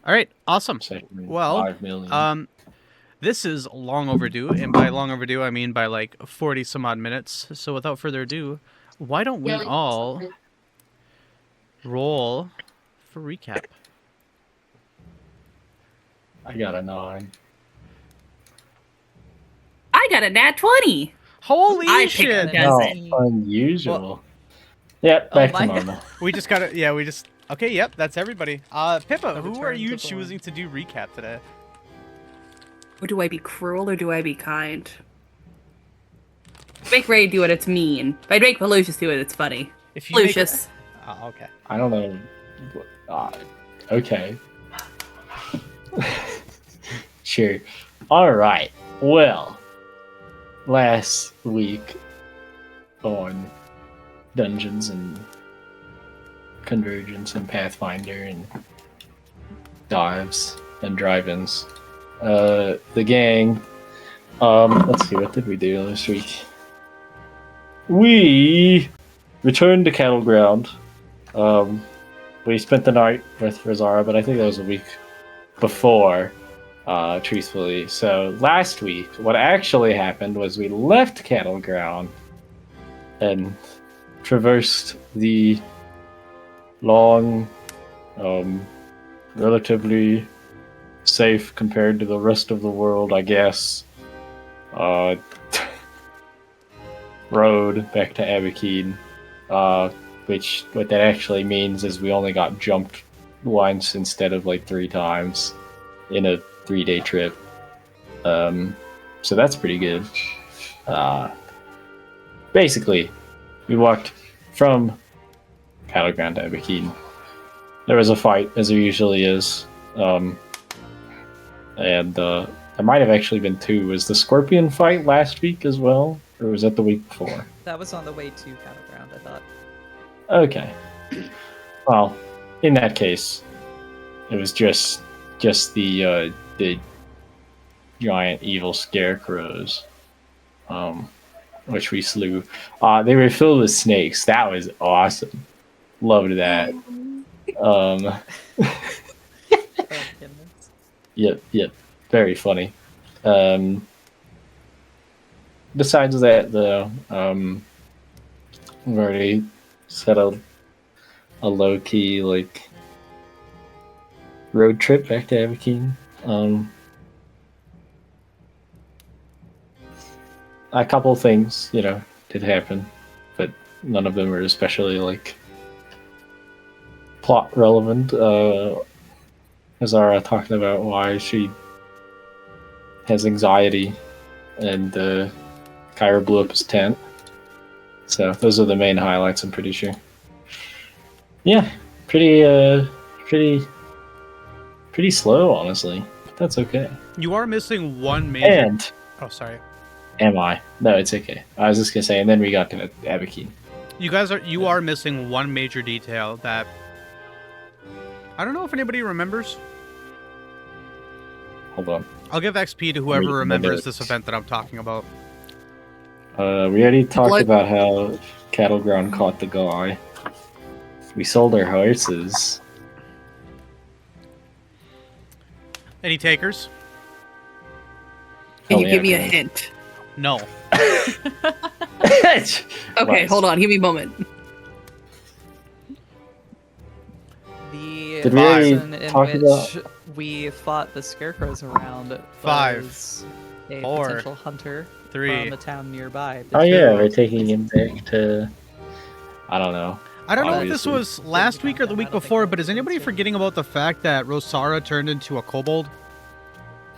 All right, awesome. Second, Well, 5 million. this is long overdue, and by long overdue, I mean by like 40 some odd minutes. So without further ado, why don't we all roll for recap? I got a 9. I got a nat 20. Holy I shit! picked a dozen. How unusual. Yep, back to normal. We just got it. Yeah, we just. Okay, yep, that's everybody. Pippa, who are you choosing to do recap today? Or do I be cruel or do I be kind? Make Ray do it, it's mean. If I make Lucius do it, it's funny. If you Lucius. Oh, okay. I don't know. Okay. Sure. Alright. Well, last week on Dungeons and Convergence and Pathfinder and Dives and Drive-Ins, the gang, let's see, what did we do this week? We returned to Cattle Ground. We spent the night with Rosara, but I think that was a week before, truthfully. So last week, what actually happened was we left Cattle Ground and traversed the long, relatively safe compared to the rest of the world, I guess, road back to Abakeen. Which, what that actually means is we only got jumped once instead of like 3 times in a 3-day trip. So that's pretty good. Basically, we walked from Cattle Ground to Abakeen. There was a fight, as there usually is. And there might have actually been 2. Was the Scorpion fight last week as well? Or was that the week before? That was on the way to Cattle Ground, I thought. Okay. Well, in that case, it was just the giant evil scarecrows, which we slew. They were filled with snakes. That was awesome. Loved that. Oh, goodness. Yep. Very funny. Besides that, though, we've already set a low-key, like, road trip back to Abakeen. A couple things, did happen, but none of them were especially, like, plot relevant. Azara talking about why she has anxiety, and Kyra blew up his tent. So those are the main highlights, I'm pretty sure. Yeah, pretty slow, honestly. But that's okay. You are missing one major. And oh, sorry. Am I? No, it's okay. I was just gonna say, and then we got to Abakeen. You are missing one major detail that I don't know if anybody remembers. Hold on. I'll give XP to whoever remembers this event that I'm talking about. We already talked about how Cattle Ground caught the guy. We sold our horses. Any takers? Can you give me a hint? No. Okay, hold on. Give me a moment. The Did we already reason in talk which about- we fought the scarecrows around 5, was a 4, potential hunter 3. from a town nearby. Oh yeah, we're taking him back to... I don't know. I don't know if this Obviously. was last week or the week before, but is anybody forgetting about the fact that Rosara turned into a kobold?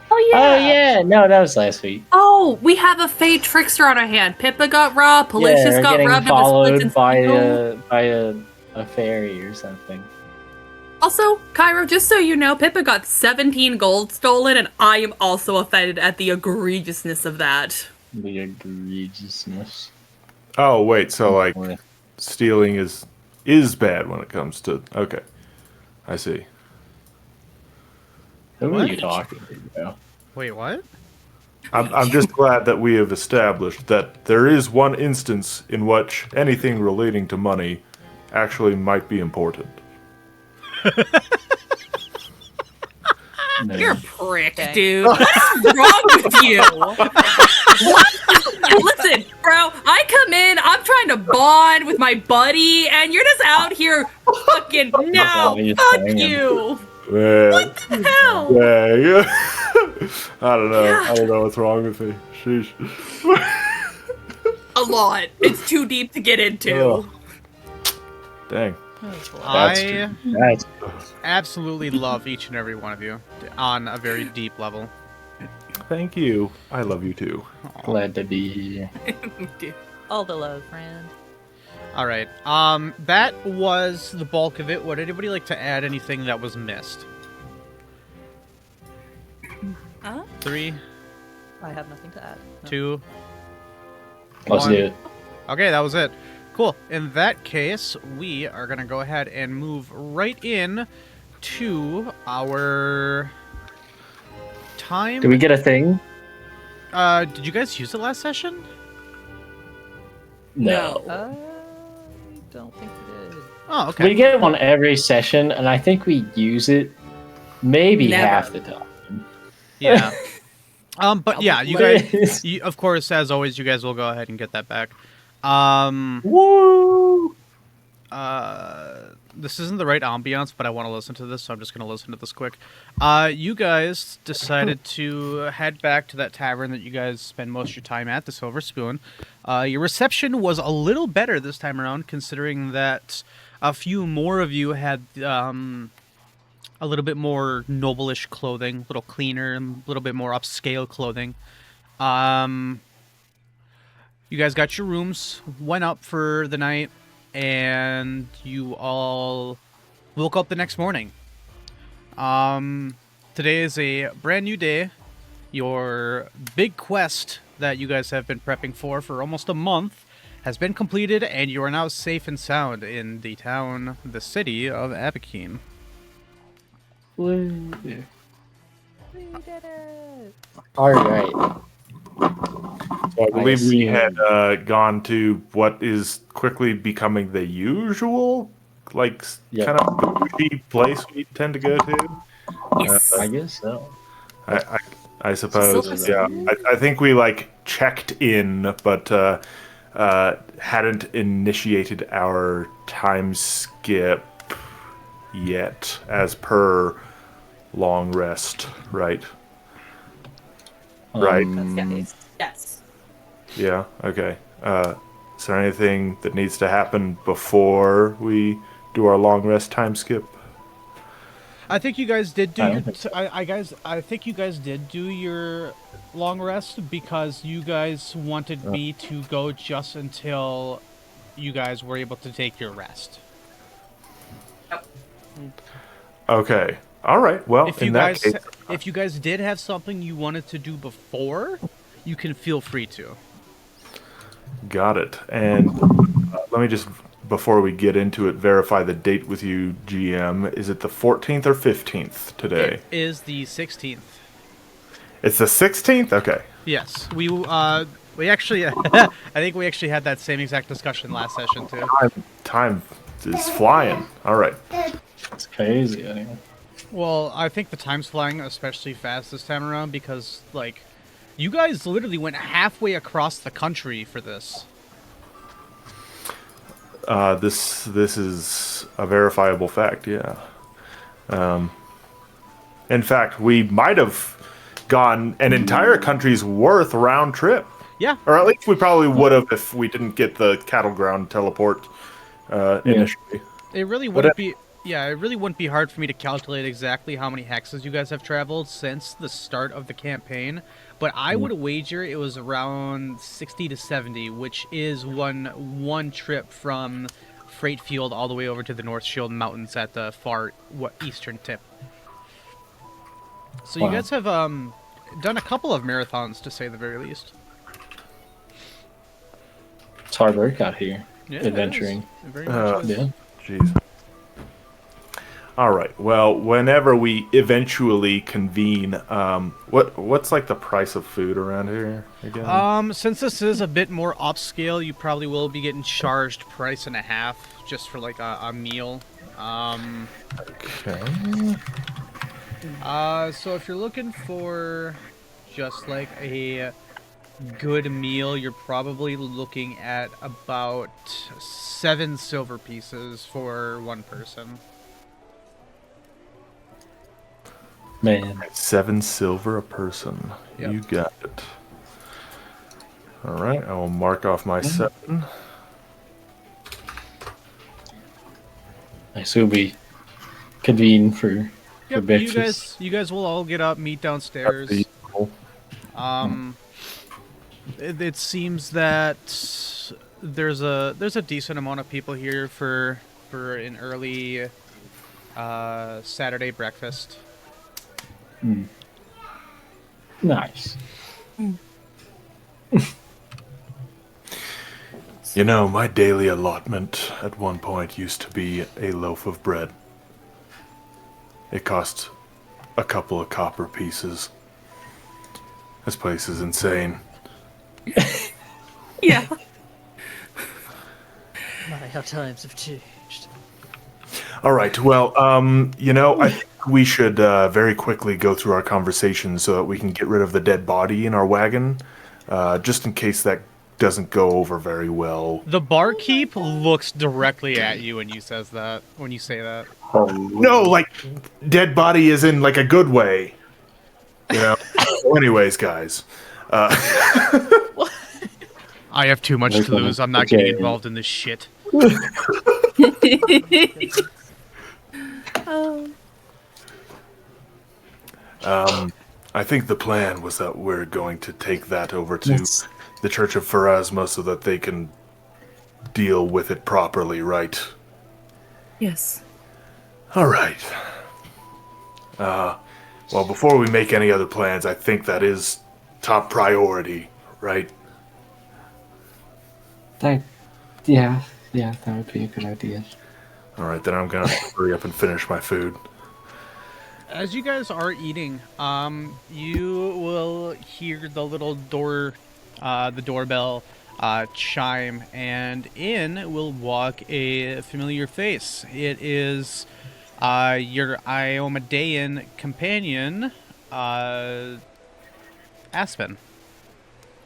Oh, yeah. Oh yeah, no, that was last week. Oh, we have a Fey Trickster on our hand. Pippa got robbed, Pelicious we're got getting rubbed, and was split in followed by two. a fairy or something. Also, Cairo, just so you know, Pippa got 17 gold stolen, and I am also offended at the egregiousness of that. The egregiousness. Oh wait, so like stealing is bad when it comes to... Okay, I see. Who What? are you talking to? Wait, what? I'm just glad that we have established that there is one instance in which anything relating to money actually might be important. No. You're a prick, Okay. dude. What's wrong with you? Listen, bro, I come in, I'm trying to bond with my buddy, and you're just out here fucking, no, you're fuck banging. you. Man. What the hell? Yeah. I don't know. I don't know what's wrong with me. Sheesh. A lot. It's too deep to get into. Oh. Dang. I That's absolutely love each and every one of you on a very deep level. Thank you. I love you too. glad to be here. All the love, friend. All right. That was the bulk of it. Would anybody like to add anything that was missed? Huh? 3, I have nothing to add. No. 2. Let's One. do it. Okay, that was it. Cool. In that case, we are gonna go ahead and move right in to our time. Did we get a thing? Did you guys use it last session? No. I don't think we did. Oh, We okay. get one every session, and I think we use it maybe Never. half the time. Yeah. But yeah, you But- guys, of course, as always, you guys will go ahead and get that back. Woo! This isn't the right ambiance, but I want to listen to this, so I'm just going to listen to this quick. You guys decided to head back to that tavern that you guys spend most of your time at, the Silver Spoon. Your reception was a little better this time around, considering that a few more of you had a little bit more noble-ish clothing, a little cleaner, a little bit more upscale clothing. You guys got your rooms, went up for the night, and you all woke up the next morning. Today is a brand new day. Your big quest that you guys have been prepping for almost a month has been completed, and you are now safe and sound in the city of Abakeen. Woo. We did it! All right. So I believe we assume- had gone to what is quickly becoming the usual, like, Yeah. kind of bougie place we tend to go to. Yes. I guess so. I suppose, Silver yeah. I think we, like, checked in, but hadn't initiated our time skip yet, as per long rest, right? Right. Yes. Yes. Yeah, okay. Is there anything that needs to happen before we do our long rest time skip? I think you guys did do I your. don't think I think you guys did do your long rest because you guys wanted me to go just until you guys were able to take your rest. Okay. All right. Well, If you in that guys, case, if you guys did have something you wanted to do before, you can feel free to. got it. And let me just, before we get into it, verify the date with you, GM. Is it the 14th or 15th today? It is the 16th. It's the 16th? Okay. Yes, we actually, I think we actually had that same exact discussion last session too. Time is flying. All right. It's crazy. Anyway. Well, I think the time's flying especially fast this time around because, like, you guys literally went halfway across the country for this. This is a verifiable fact, yeah. In fact, we might have gone an entire country's worth round trip. Yeah. Or at least we probably would have if we didn't get the cattle ground teleport initially. It really wouldn't be. Yeah, it really wouldn't be hard for me to calculate exactly how many hexes you guys have traveled since the start of the campaign, but I would wager it was around 60 to 70, which is one trip from Freight Field all the way over to the North Shield Mountains at the far eastern tip. So you Wow. guys have done a couple of marathons, to say the very least. It's hard work out here. Yeah, it is. Adventuring. It very much is. Yeah. Jeez. All right. Well, whenever we eventually convene, what's like the price of food around here again? Since this is a bit more upscale, you probably will be getting charged price and a half just for like a meal. Okay. So if you're looking for just like a good meal, you're probably looking at about 7 silver pieces for one person. Man. 7 silver a person. Yep. You got it. All right, I will mark off my 7. I assume we convene for Yep, breakfast. you guys will all get up, meet downstairs. It seems that there's a decent amount of people here for an early Saturday breakfast. Nice. You know, my daily allotment at one point used to be a loaf of bread. It cost a couple of copper pieces. This place is insane. Yeah. My, how times have changed. All right, well, you know, I think we should very quickly go through our conversation so that we can get rid of the dead body in our wagon, just in case that doesn't go over very well. The barkeep looks directly at you when you say that. No, like, dead body is in, like, a good way. You know? Well, anyways, guys. I have too much to lose. I'm not getting involved in this shit. I think the plan was that we're going to take that over to the Church of Pharasma so that they can deal with it properly, right? Yes. All right. Well, before we make any other plans, I think that is top priority, right? Yeah, that would be a good idea. All right, then I'm gonna hurry up and finish my food. As you guys are eating, you will hear the little the doorbell chime, and in will walk a familiar face. It is your Iomedean companion, Aspen.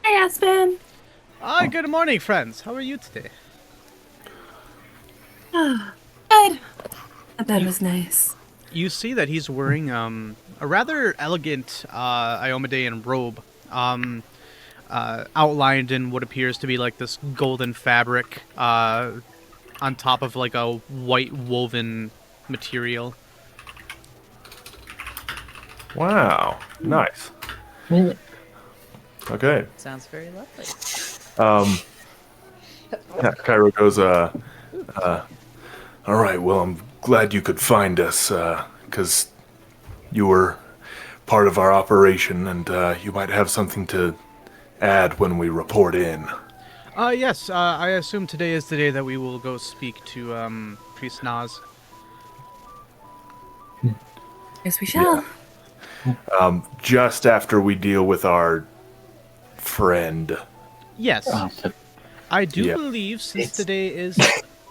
Hey, Aspen. Good morning, friends. How are you today? Good. That bed was nice. You see that he's wearing a rather elegant Iomedean robe, outlined in what appears to be like this golden fabric on top of like a white woven material. Wow, nice. Okay. Sounds very lovely. Cairo goes, all right, well, I'm glad you could find us, because you were part of our operation, and you might have something to add when we report in. Yes, I assume today is the day that we will go speak to Priest Naz. Yes, we shall. Just after we deal with our friend. Yes. I do Yeah. believe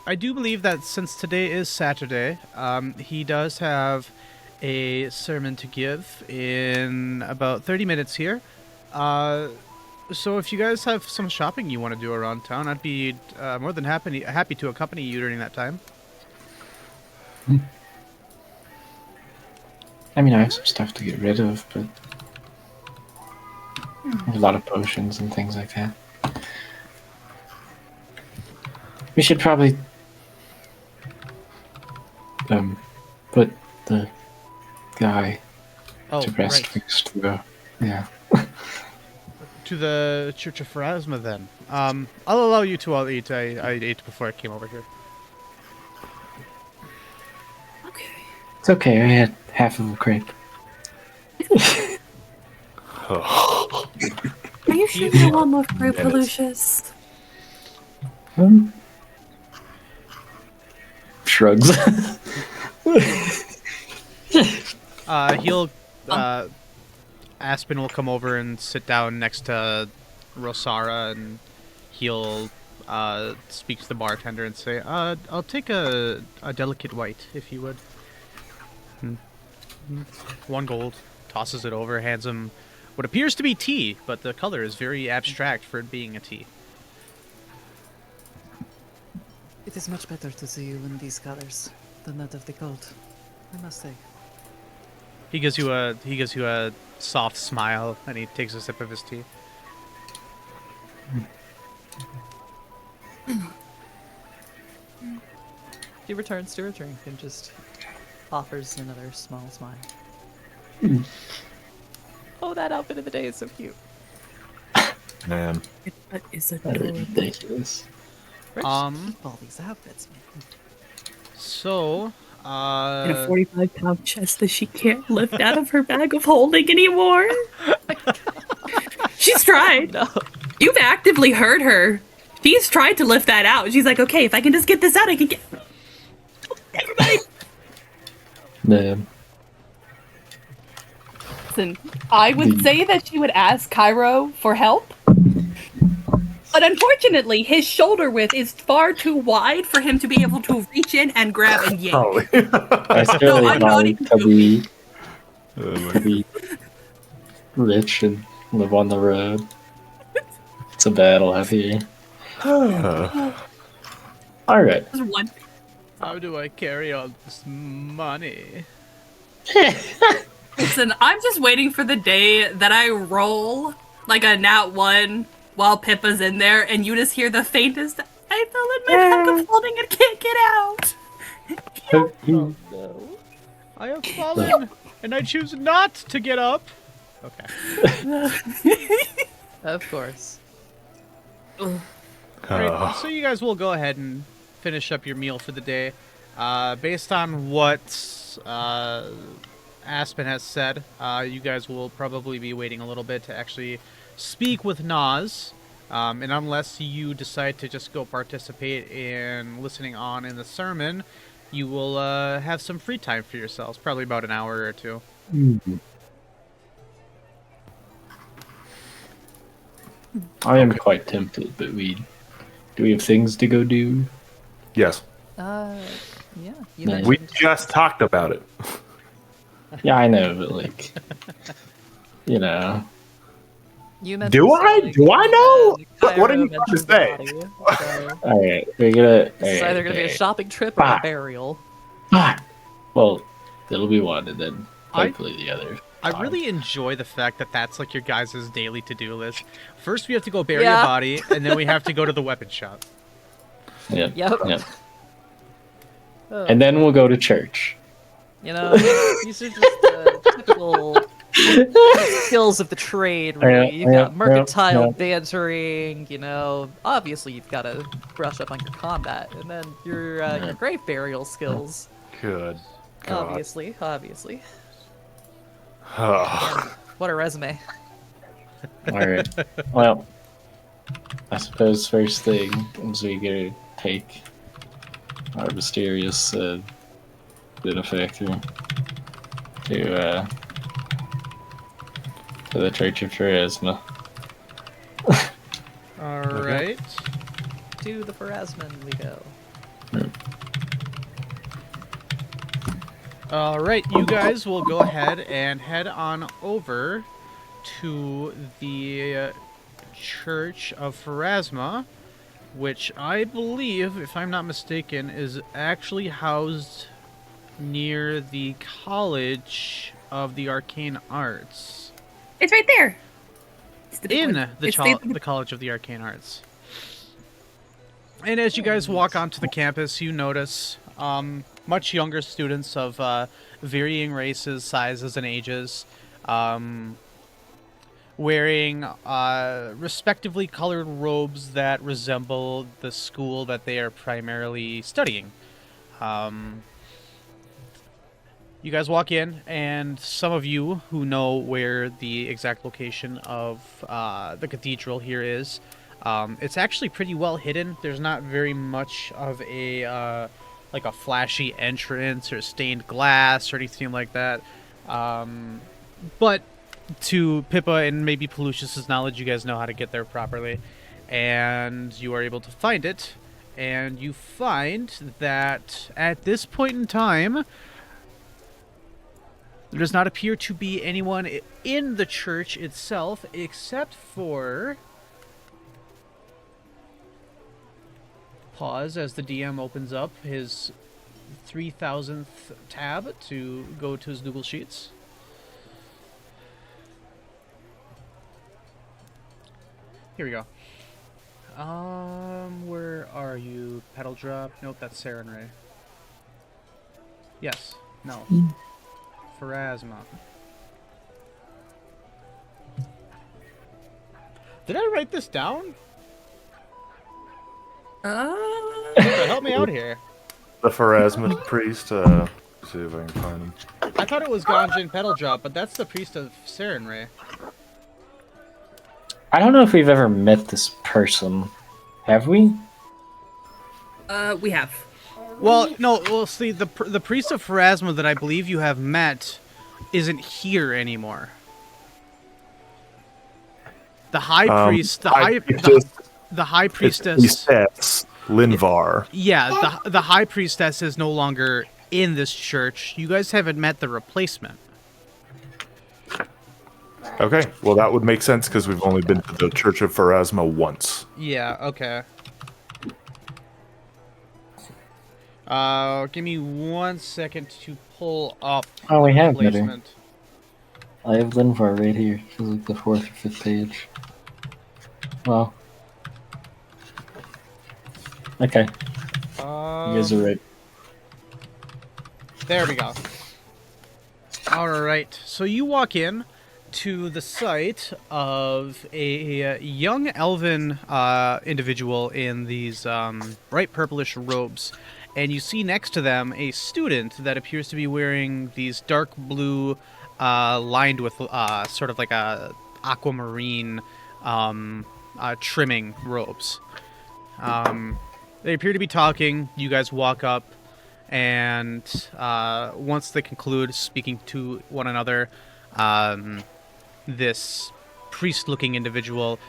I do believe that since today is Saturday, he does have a sermon to give in about 30 minutes here. So if you guys have some shopping you want to do around town, I'd be more than happy to accompany you during that time. I mean, I have some stuff to get rid of, but a lot of potions and things like that. We should probably put the guy to rest first. Yeah. To the Church of Pharasma, then. I'll allow you to all eat. I ate before I came over here. Okay. It's okay, I had half of a crepe. Are you sure you don't want more fruit, Lucius? Shrugs. Aspen will come over and sit down next to Rosara, and he'll speak to the bartender and say, I'll take a delicate white, if you would. 1 gold, tosses it over, hands him what appears to be tea, but the color is very abstract for it being a tea. It is much better to see you in these colors than that of the gold, I must say. He gives you a soft smile, and he takes a sip of his tea. She returns to her drink and just offers another small smile. Oh, that outfit of the day is so cute. Man. That is That is adorable. ridiculous. Where does she keep all these outfits, man? So, In a 45-pound chest that she can't lift out of her bag of holding anymore. She's tried. No. You've actively heard her. She's tried to lift that out. She's like, okay, if I can just get this out, I can get. Everybody. Man. Listen, I would say that she would ask Cairo for help. But unfortunately, his shoulder width is far too wide for him to be able to reach in and grab and yank. Probably. I still No, I'm not wanted even to be rich and live on the road. It's a battle out here. Alright. Just one. how do I carry all this money? Listen, I'm just waiting for the day that I roll like a nat 1 while Pippa's in there, and you just hear the faintest. I fell in my bag of holding and can't get out. Oh no. I have fallen, and I choose not to get up. Okay. Of course. Great. So you guys will go ahead and finish up your meal for the day. Based on what Aspen has said, you guys will probably be waiting a little bit to actually speak with Nas. And unless you decide to just go participate in listening on in the sermon, you will have some free time for yourselves, probably about an hour or two. I am quite tempted, but do we have things to go do? Yes. Yeah. You Yeah. We mentioned just talked about it. Yeah, I know, but like, you know, You mentioned Do I? selling, Do I know? and What are you Cairo trying to mentioned the say? body, so all right, we're gonna. it's either gonna be a shopping trip or a Fuck. burial. Well, it'll be one, and then I- hopefully the other. I really enjoy the fact that that's like your guys' daily to-do list. First, we have to go bury Yeah. a body, and then we have to go to the weapon shop. Yeah. Yep. Yep. Oh, And then we'll go to church. you know, these are just typical skills of the trade, really. You've got mercantile bantering, you know. Obviously, you've got to brush up on your combat, and then your grave burial skills. Good God. Obviously. Ugh. And what a resume. All right. Well, I suppose first thing is we gotta take our mysterious benefactor to the Church of Pharasma. All right. To the Pharasman we go. All right, you guys will go ahead and head on over to the Church of Pharasma, which I believe, if I'm not mistaken, is actually housed near the College of the Arcane Arts. It's right there. It's the big In one. the, It's the College of the Arcane Arts. And as you guys walk onto the campus, you notice much younger students of varying races, sizes, and ages, wearing respectively colored robes that resemble the school that they are primarily studying. You guys walk in, and some of you who know where the exact location of the cathedral here is, it's actually pretty well hidden. There's not very much of a like a flashy entrance or stained glass or anything like that. But to Pippa and maybe Pelucius's knowledge, you guys know how to get there properly, and you are able to find it. And you find that at this point in time, There does not appear to be anyone in the church itself, except for... Pause as the DM opens up his 3000th tab to go to his Google Sheets. Here we go. Where are you? Pedal drop? Nope, that's Saren Ray. Yes. No. Pharasma. Did I write this down? Help me out here. The Pharasma priest. See if I can find him. I thought it was Ganja and Pedal Drop, but that's the priest of Saren Ray. I don't know if we've ever met this person. Have we? We have. Well, no. Well, see, the priest of Pharasma that I believe you have met isn't here anymore. The high priest, the high priestess, Linvar. yeah, the high priestess is no longer in this church. You guys haven't met the replacement. Okay, well that would make sense because we've only been to the Church of Pharasma once. Yeah. Okay. Give me 1 second to pull up. Oh, we have met her. replacement. I have Linvar right here. It's like the 4th or 5th page. Well. Okay, you guys are right. There we go. Alright, so you walk in to the site of a young elven individual in these bright purplish robes, and you see next to them a student that appears to be wearing these dark blue lined with sort of like a aquamarine trimming robes. They appear to be talking. You guys walk up, and once they conclude speaking to one another, this priest-looking individual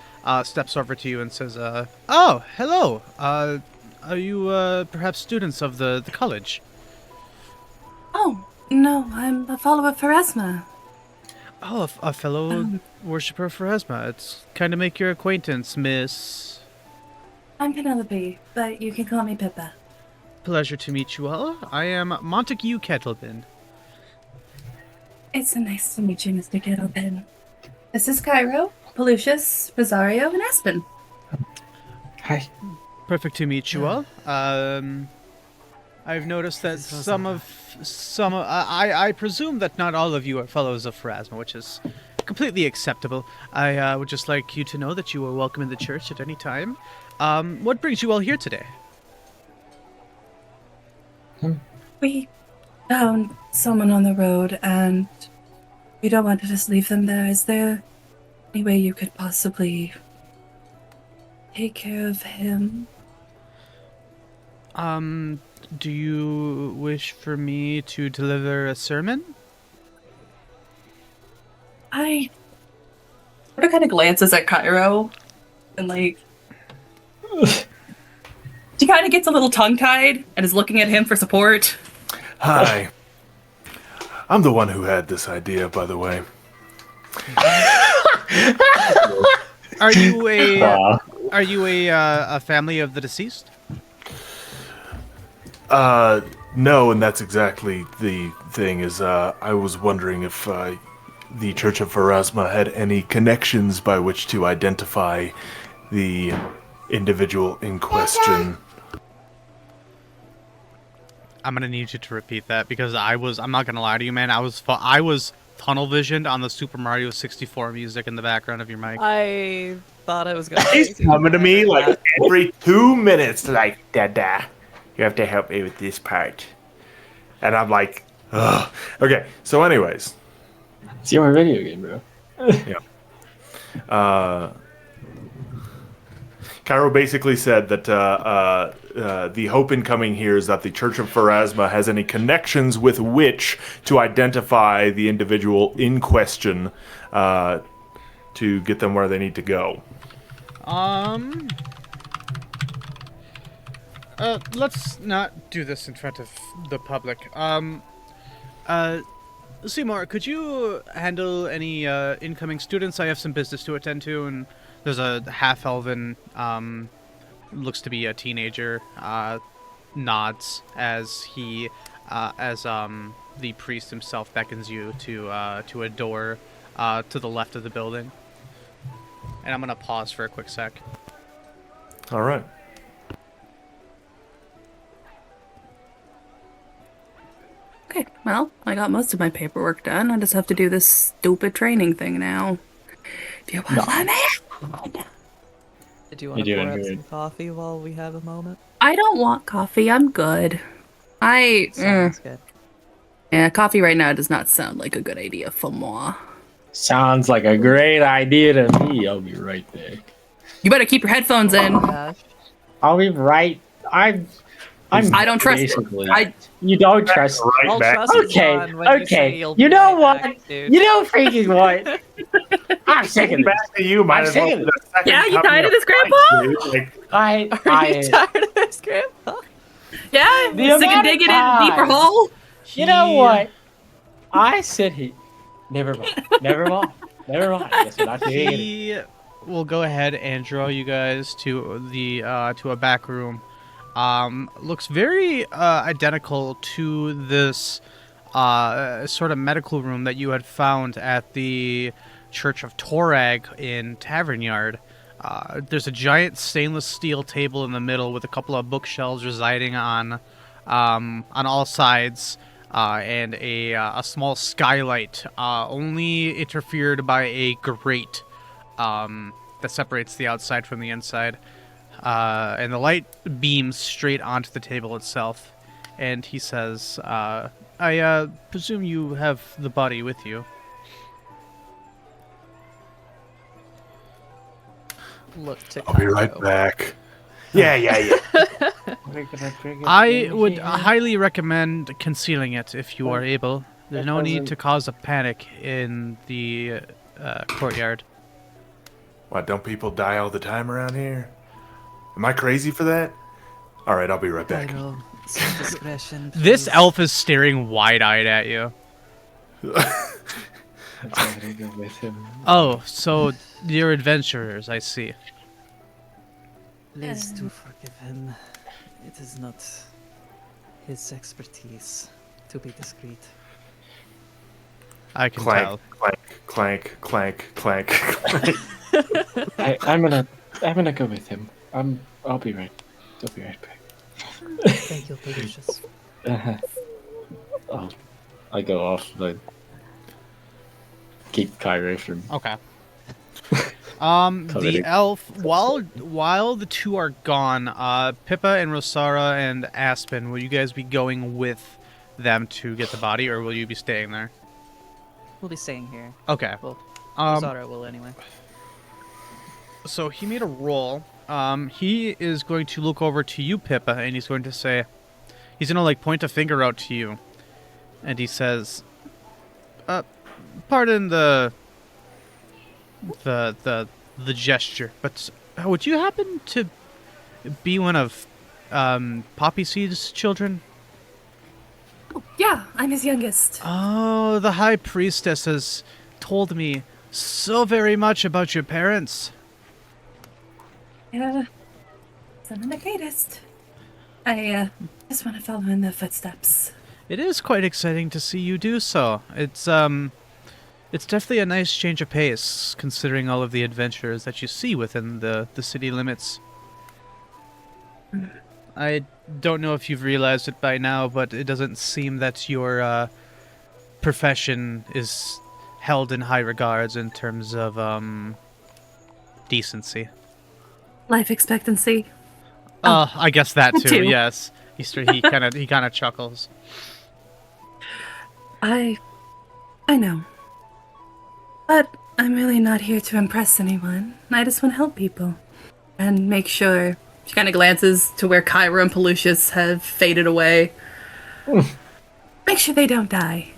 steps over to you and says, "Oh, hello. Are you perhaps students of the college?" Oh, no, I'm a follower of Pharasma. Oh, a fellow worshipper of Pharasma. It's kind of make your acquaintance, Miss... I'm Penelope, but you can call me Pippa. Pleasure to meet you all. I am Montague Kettlebin. It's so nice to meet you, Mr. Kettlebin. This is Cairo, Pelucius, Rosario, and Aspen. Hi. Perfect to meet you all. I've noticed that I presume that not all of you are fellows of Pharasma, which is completely acceptable. I would just like you to know that you are welcome in the church at any time. What brings you all here today? We found someone on the road, and we don't want to just leave them there. Is there any way you could possibly take care of him? Do you wish for me to deliver a sermon? I sort of kind of glances at Cairo and like she kind of gets a little tongue-tied and is looking at him for support. Hi. I'm the one who had this idea, by the way. Are you a family of the deceased? No, and that's exactly the thing. Is I was wondering if the Church of Pharasma had any connections by which to identify the individual in question. I'm gonna need you to repeat that because I'm not gonna lie to you, man. I was tunnel visioned on the Super Mario 64 music in the background of your mic. I thought I was going He's coming to me like every 2 minutes, like, Dada, you have to help me with this part. And I'm like, ugh. Okay, so anyways. It's your video game, bro. Yeah. Cairo basically said that the hope in coming here is that the Church of Pharasma has any connections with which to identify the individual in question to get them where they need to go. Let's not do this in front of the public. Seymour, could you handle any incoming students? I have some business to attend to, and there's a half-elven, looks to be a teenager, nods as he, the priest himself beckons you to a door to the left of the building. And I'm gonna pause for a quick sec. All right. Okay, well, I got most of my paperwork done. I just have to do this stupid training thing now. If you want to let me. Did you want to pour up some coffee while we have a moment? I don't want coffee. I'm good. Sounds good. Yeah, coffee right now does not sound like a good idea for moi. Sounds like a great idea to me. I'll be right back. You better keep your headphones in. Gosh. I'll be right. I don't trust basically. you. You don't trust. Right I'll back. trust you, Okay, John, when you say okay. you'll be You know right what? back, dude. You know freaking what? I'm sick of this. Back to you, might I'm as well sick be of the second Yeah, you coming tired of this, Christ, Grandpa? dude. Like, Are you tired of this, Grandpa? Yeah, The sick of amount of digging in a deeper times. hole. You know what? I sit here. Never mind. Never mind. Never mind. Guess we're not doing it. He will go ahead and draw you guys to the to a back room. Looks very identical to this sort of medical room that you had found at the Church of Torag in Tavern Yard. There's a giant stainless steel table in the middle with a couple of bookshelves residing on all sides, and a small skylight, only interfered by a grate that separates the outside from the inside. And the light beams straight onto the table itself. And he says, I presume you have the body with you. Look to I'll be right Cairo. back. Yeah. I would highly recommend concealing it if you are able. There's no need to cause a panic in the courtyard. What, don't people die all the time around here? Am I crazy for that? All right, I'll be right back. Cairo, some discretion, This please. elf is staring wide-eyed at you. I'm gonna go with him. Oh, so you're adventurers, I see. Please do forgive him. It is not his expertise to be discreet. I can tell. Clank, clank, clank, clank. I'm gonna go with him. I'll be right back. Thank you, delicious. I go off, but keep Kyrie from. Okay. Covered The it. elf, while the two are gone, Pippa and Rosara and Aspen, will you guys be going with them to get the body, or will you be staying there? We'll be staying here. Okay. Well, Um, Zara will anyway. So he made a roll. He is going to look over to you, Pippa, and he's going to say, he's going to like point a finger out to you, and he says, pardon the gesture, but would you happen to be one of Poppy Seed's children? Yeah, I'm his youngest. Oh, the High Priestess has told me so very much about your parents. Yeah, son of the greatest. I just want to follow in their footsteps. It is quite exciting to see you do so. It's definitely a nice change of pace, considering all of the adventures that you see within the city limits. I don't know if you've realized it by now, but it doesn't seem that your profession is held in high regards in terms of decency. Life expectancy. I guess that too. Too. Yes. He kind of chuckles. I know. But I'm really not here to impress anyone. I just want to help people. And make sure. She kind of glances to where Kyra and Pelucius have faded away. Make sure they don't die.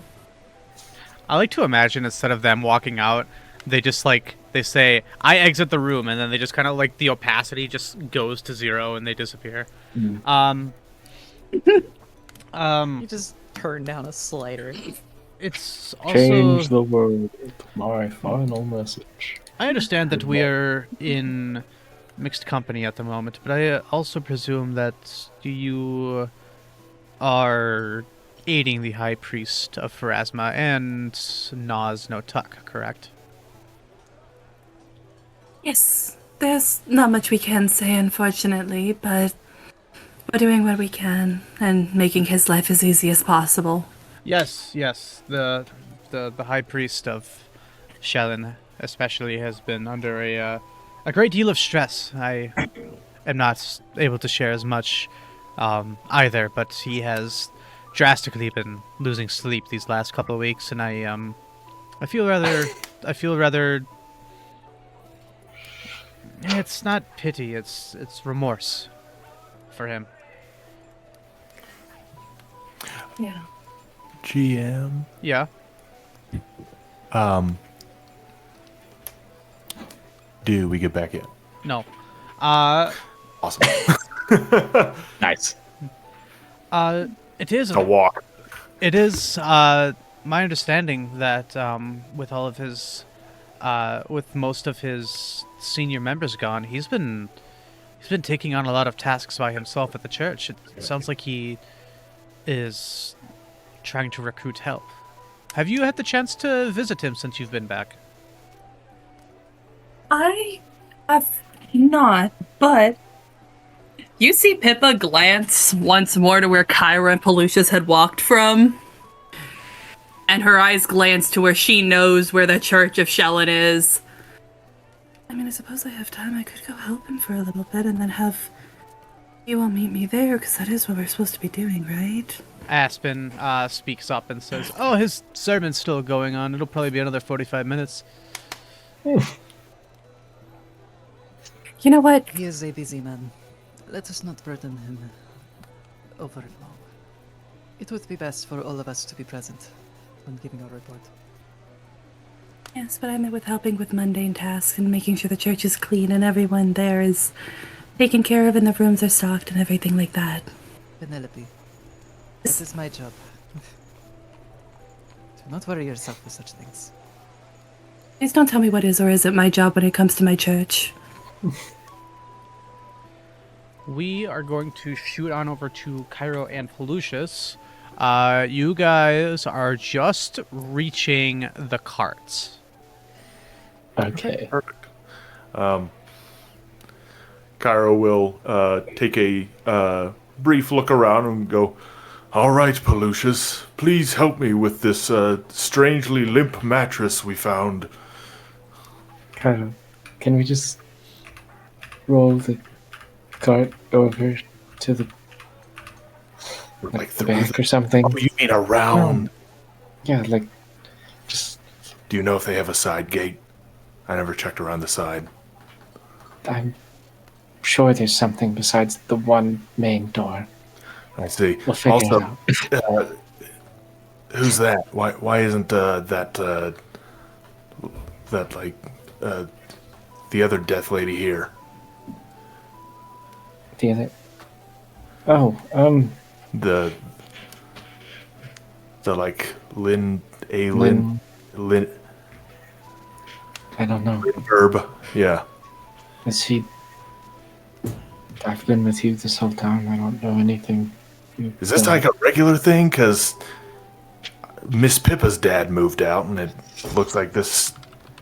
I like to imagine instead of them walking out, they just they say, "I exit the room," and then they just kind of the opacity just goes to 0 and they disappear. You just turn down a slider. it's also... Change the world. My final message. I understand that we are in mixed company at the moment, but I also presume that you are aiding the High Priest of Pharasma and Nas no Tuck, correct? Yes, there's not much we can say, unfortunately, but we're doing what we can and making his life as easy as possible. Yes, yes. The High Priest of Shellen especially has been under a great deal of stress. I am not able to share as much either, but he has drastically been losing sleep these last couple of weeks, and I feel rather it's not pity, it's remorse for him. Yeah. GM. Yeah. Do we get back in? No. Awesome. Nice. It is A walk. It is my understanding that with all of his, with most of his senior members gone, he's been taking on a lot of tasks by himself at the church. It sounds like he is trying to recruit help. Have you had the chance to visit him since you've been back? I have not, but you see Pippa glance once more to where Kyra and Pelucius had walked from. And her eyes glance to where she knows where the Church of Shellen is. I mean, I suppose I have time. I could go help him for a little bit and then have you all meet me there, because that is what we're supposed to be doing, right? Aspen speaks up and says, "Oh, his sermon's still going on. It'll probably be another 45 minutes." You know what? He is a busy man. Let us not burden him over long. It would be best for all of us to be present when giving our report. Yes, but I meant with helping with mundane tasks and making sure the church is clean and everyone there is taken care of and the rooms are stocked and everything like that. Penelope, that is my job. Do not worry yourself with such things. Please don't tell me what is or isn't my job when it comes to my church. We are going to shoot on over to Cairo and Pelucius. You guys are just reaching the carts. Okay. Perfect. Cairo will take a brief look around and go, "All right, Pelucius, please help me with this strangely limp mattress we found." Kind of. Can we just roll the cart over to the Like the through back or something? Oh, you mean around? Yeah, like just Do you know if they have a side gate? I never checked around the side. I'm sure there's something besides the one main door. I see. We'll figure it Also, out. who's that? Why isn't that like the other death lady here? The other. Oh, The like Lynn Lynn. Lynn I don't know. Herb. Yeah. Is he? I've been with you this whole time. I don't know anything. Is this like a regular thing? Because Miss Pippa's dad moved out, and it looks like this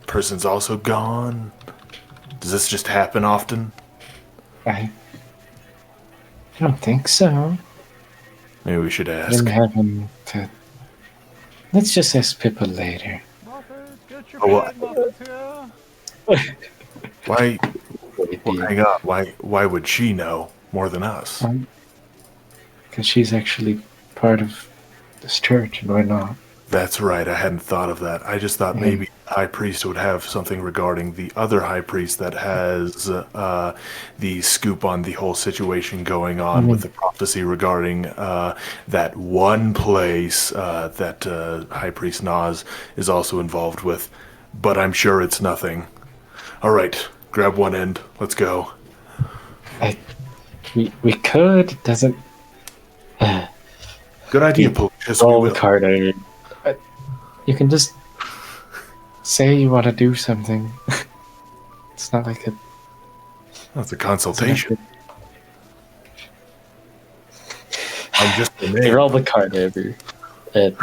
person's also gone. Does this just happen often? I don't think so. Maybe we should I ask. didn't have him to. Let's just ask Pippa later. Oh, why? Well, hang on. Why would she know more than us? Because she's actually part of this church and we're not. That's right. I hadn't thought of that. I just thought maybe the high priest would have something regarding the other high priest that has the scoop on the whole situation going on with the prophecy regarding that one place that high priest Nas is also involved with. But I'm sure it's nothing. All right, grab one end. Let's go. We could. It doesn't. Good idea, Paul. Just Roll we the will. card over. You can just say you want to do something. It's not like That's a consultation. I'm just a name. roll the card over, and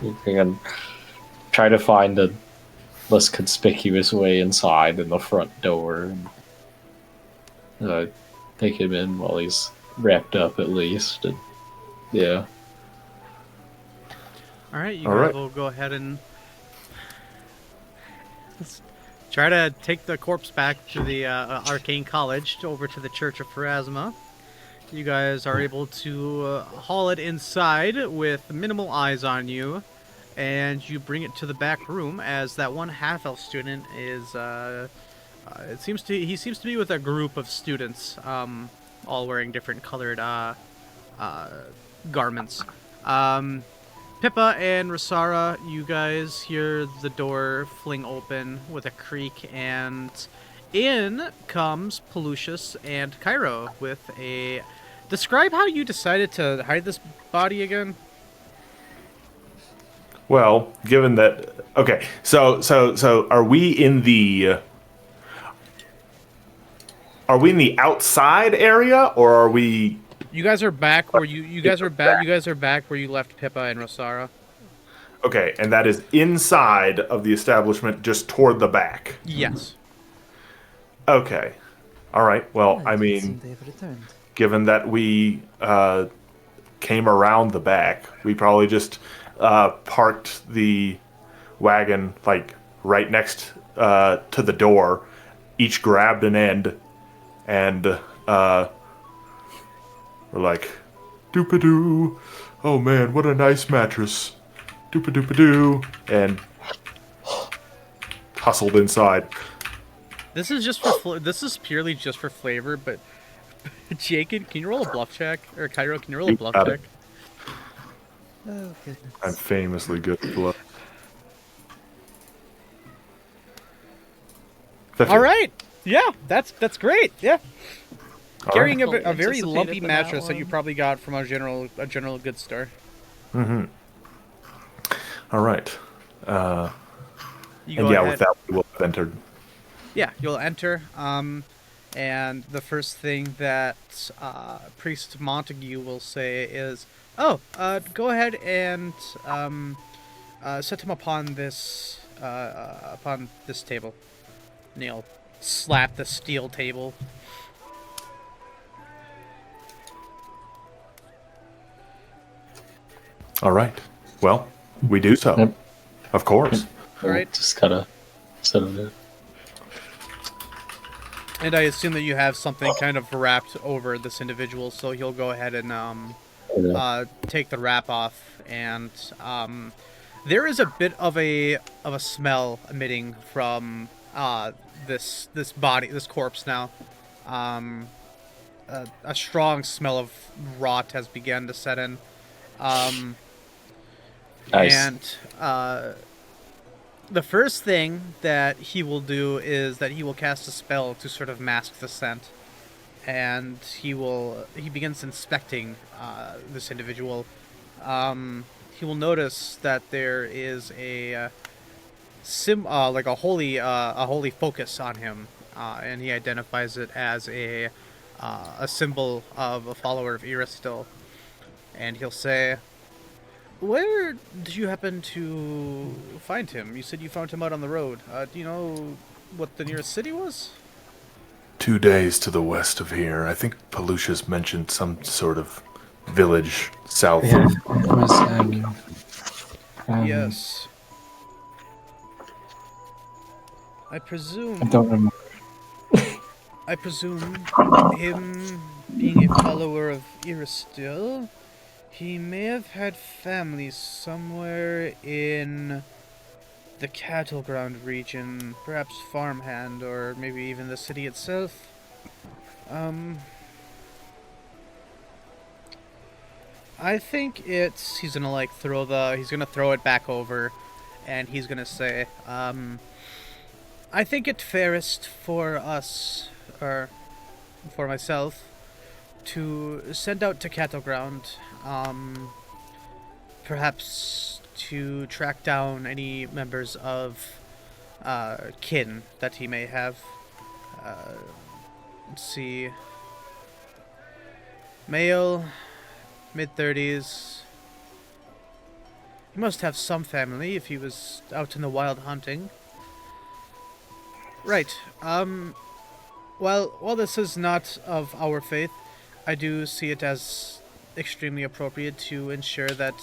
you can try to find a less conspicuous way inside in the front door, and take him in while he's wrapped up at least. And, yeah. All right, you All guys right. will go ahead and try to take the corpse back to the Arcane College, over to the Church of Pharasma. You guys are able to haul it inside with minimal eyes on you, and you bring it to the back room as that one half-elf student is. He seems to be with a group of students, all wearing different colored garments. Pippa and Rasara, you guys hear the door fling open with a creak, and in comes Pelucius and Cairo with a... Describe how you decided to hide this body again. Well, given that, okay, so are we in the outside area, or are we? You guys are back where you guys are back where you left Pippa and Rasara. Okay, and that is inside of the establishment, just toward the back. Yes. Okay, all right. Well, I mean, They've returned. given that we came around the back, we probably just parked the wagon like right next to the door. Each grabbed an end, and we're like, "Doopadoo! Oh man, what a nice mattress! Doopadoopadoo!" And hustled inside. This is just for this is purely just for flavor, but Jacob, can you roll a bluff check? Or Cairo, can you roll a bluff Got check? it. Oh, goodness. I'm famously good at bluff. All right. Yeah, that's great. Yeah. All Carrying right. a very Anticipated lumpy for that mattress that you one. probably got from a general goods store. All right. You And go yeah, ahead. with that, we will have entered. Yeah, you'll enter. And the first thing that Priest Montague will say is, "Oh, go ahead and set him upon this table." And he'll slap the steel table. All right. Well, we do so. Yep. Of course. All right. Just kind of set him there. And I assume that you have something kind of wrapped over this individual, so he'll go ahead and take the wrap off. And there is a bit of a smell emitting from this body, this corpse now. A strong smell of rot has begun to set in. Nice. And the first thing that he will do is that he will cast a spell to sort of mask the scent, and he begins inspecting this individual. He will notice that there is a like a holy focus on him, and he identifies it as a symbol of a follower of Iristil. And he'll say, "Where did you happen to find him? You said you found him out on the road. Do you know what the nearest city was?" 2 days to the west of here. I think Pelucius mentioned some sort of village south. Yeah, it was, Yes. I I presume don't remember. him being a follower of Iristil, he may have had family somewhere in the cattle ground region, perhaps farmhand, or maybe even the city itself. I think he's gonna throw it back over, and he's gonna say, I think it fairest for us, or for myself, to send out to Cattle Ground, perhaps to track down any members of kin that he may have. Let's see. Male, mid-30s. He must have some family if he was out in the wild hunting. Right. Well, while this is not of our faith, I do see it as extremely appropriate to ensure that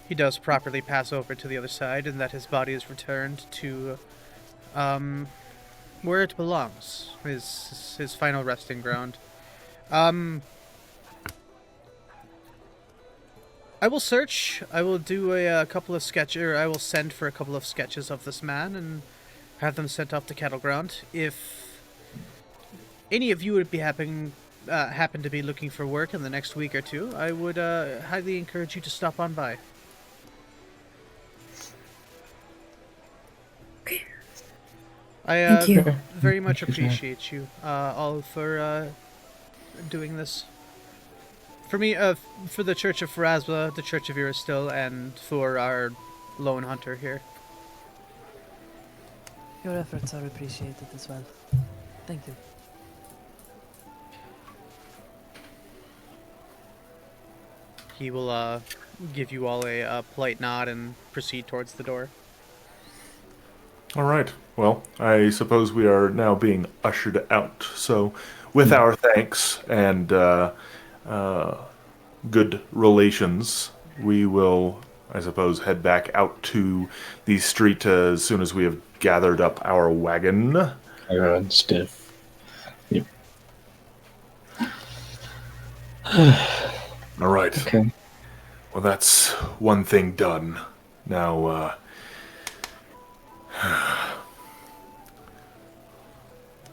he does properly pass over to the other side and that his body is returned to where it belongs, his final resting ground. I will search. I will do a couple of sketches, or I will send for a couple of sketches of this man and have them sent off to Cattle Ground. If any of you would be happen to be looking for work in the next week or two, I would highly encourage you to stop on by. I Thank you. very much appreciate you all for doing this. For me, for the Church of Pharasma, the Church of Iristil, and for our lone hunter here. Your efforts are appreciated as well. Thank you. He will give you all a polite nod and proceed towards the door. All right. Well, I suppose we are now being ushered out. So, with our thanks and good relations, we will, I suppose, head back out to the street as soon as we have gathered up our wagon. Everyone's stiff. Yep. All right. Okay. Well, that's one thing done. Now,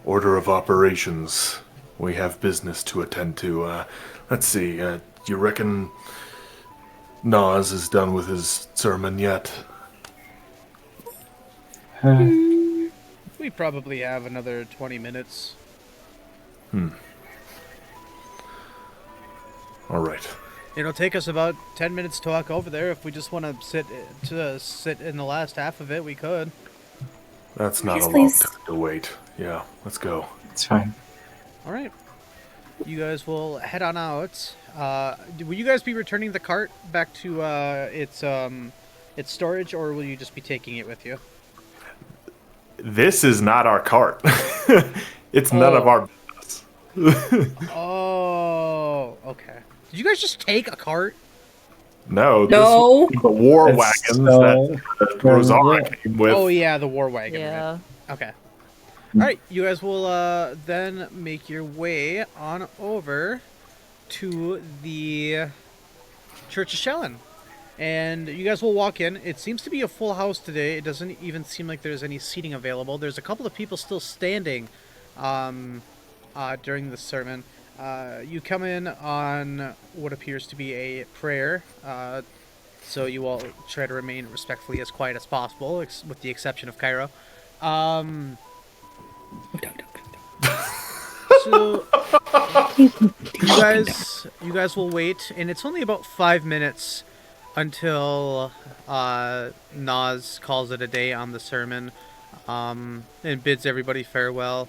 order of operations. We have business to attend to. Let's see. Do you reckon Nas is done with his sermon yet? We probably have another 20 minutes. All right. It'll take us about 10 minutes to walk over there. If we just want to sit in the last half of it, we could. That's not Yes, a long please. time to wait. Yeah, let's go. It's fine. All right. You guys will head on out. Will you guys be returning the cart back to its storage, or will you just be taking it with you? This is not our cart. It's none of our business. Oh, okay. Did you guys just take a cart? No, No. this was the war It's wagons so- that Rosara yeah. came with. Oh yeah, the war wagon. Yeah. Right? Okay. All right, you guys will then make your way on over to the Church of Shellen. And you guys will walk in. It seems to be a full house today. It doesn't even seem like there's any seating available. There's a couple of people still standing during the sermon. You come in on what appears to be a prayer. So you all try to remain respectfully as quiet as possible, with the exception of Cairo. So you guys will wait, and it's only about 5 minutes until Nas calls it a day on the sermon, and bids everybody farewell.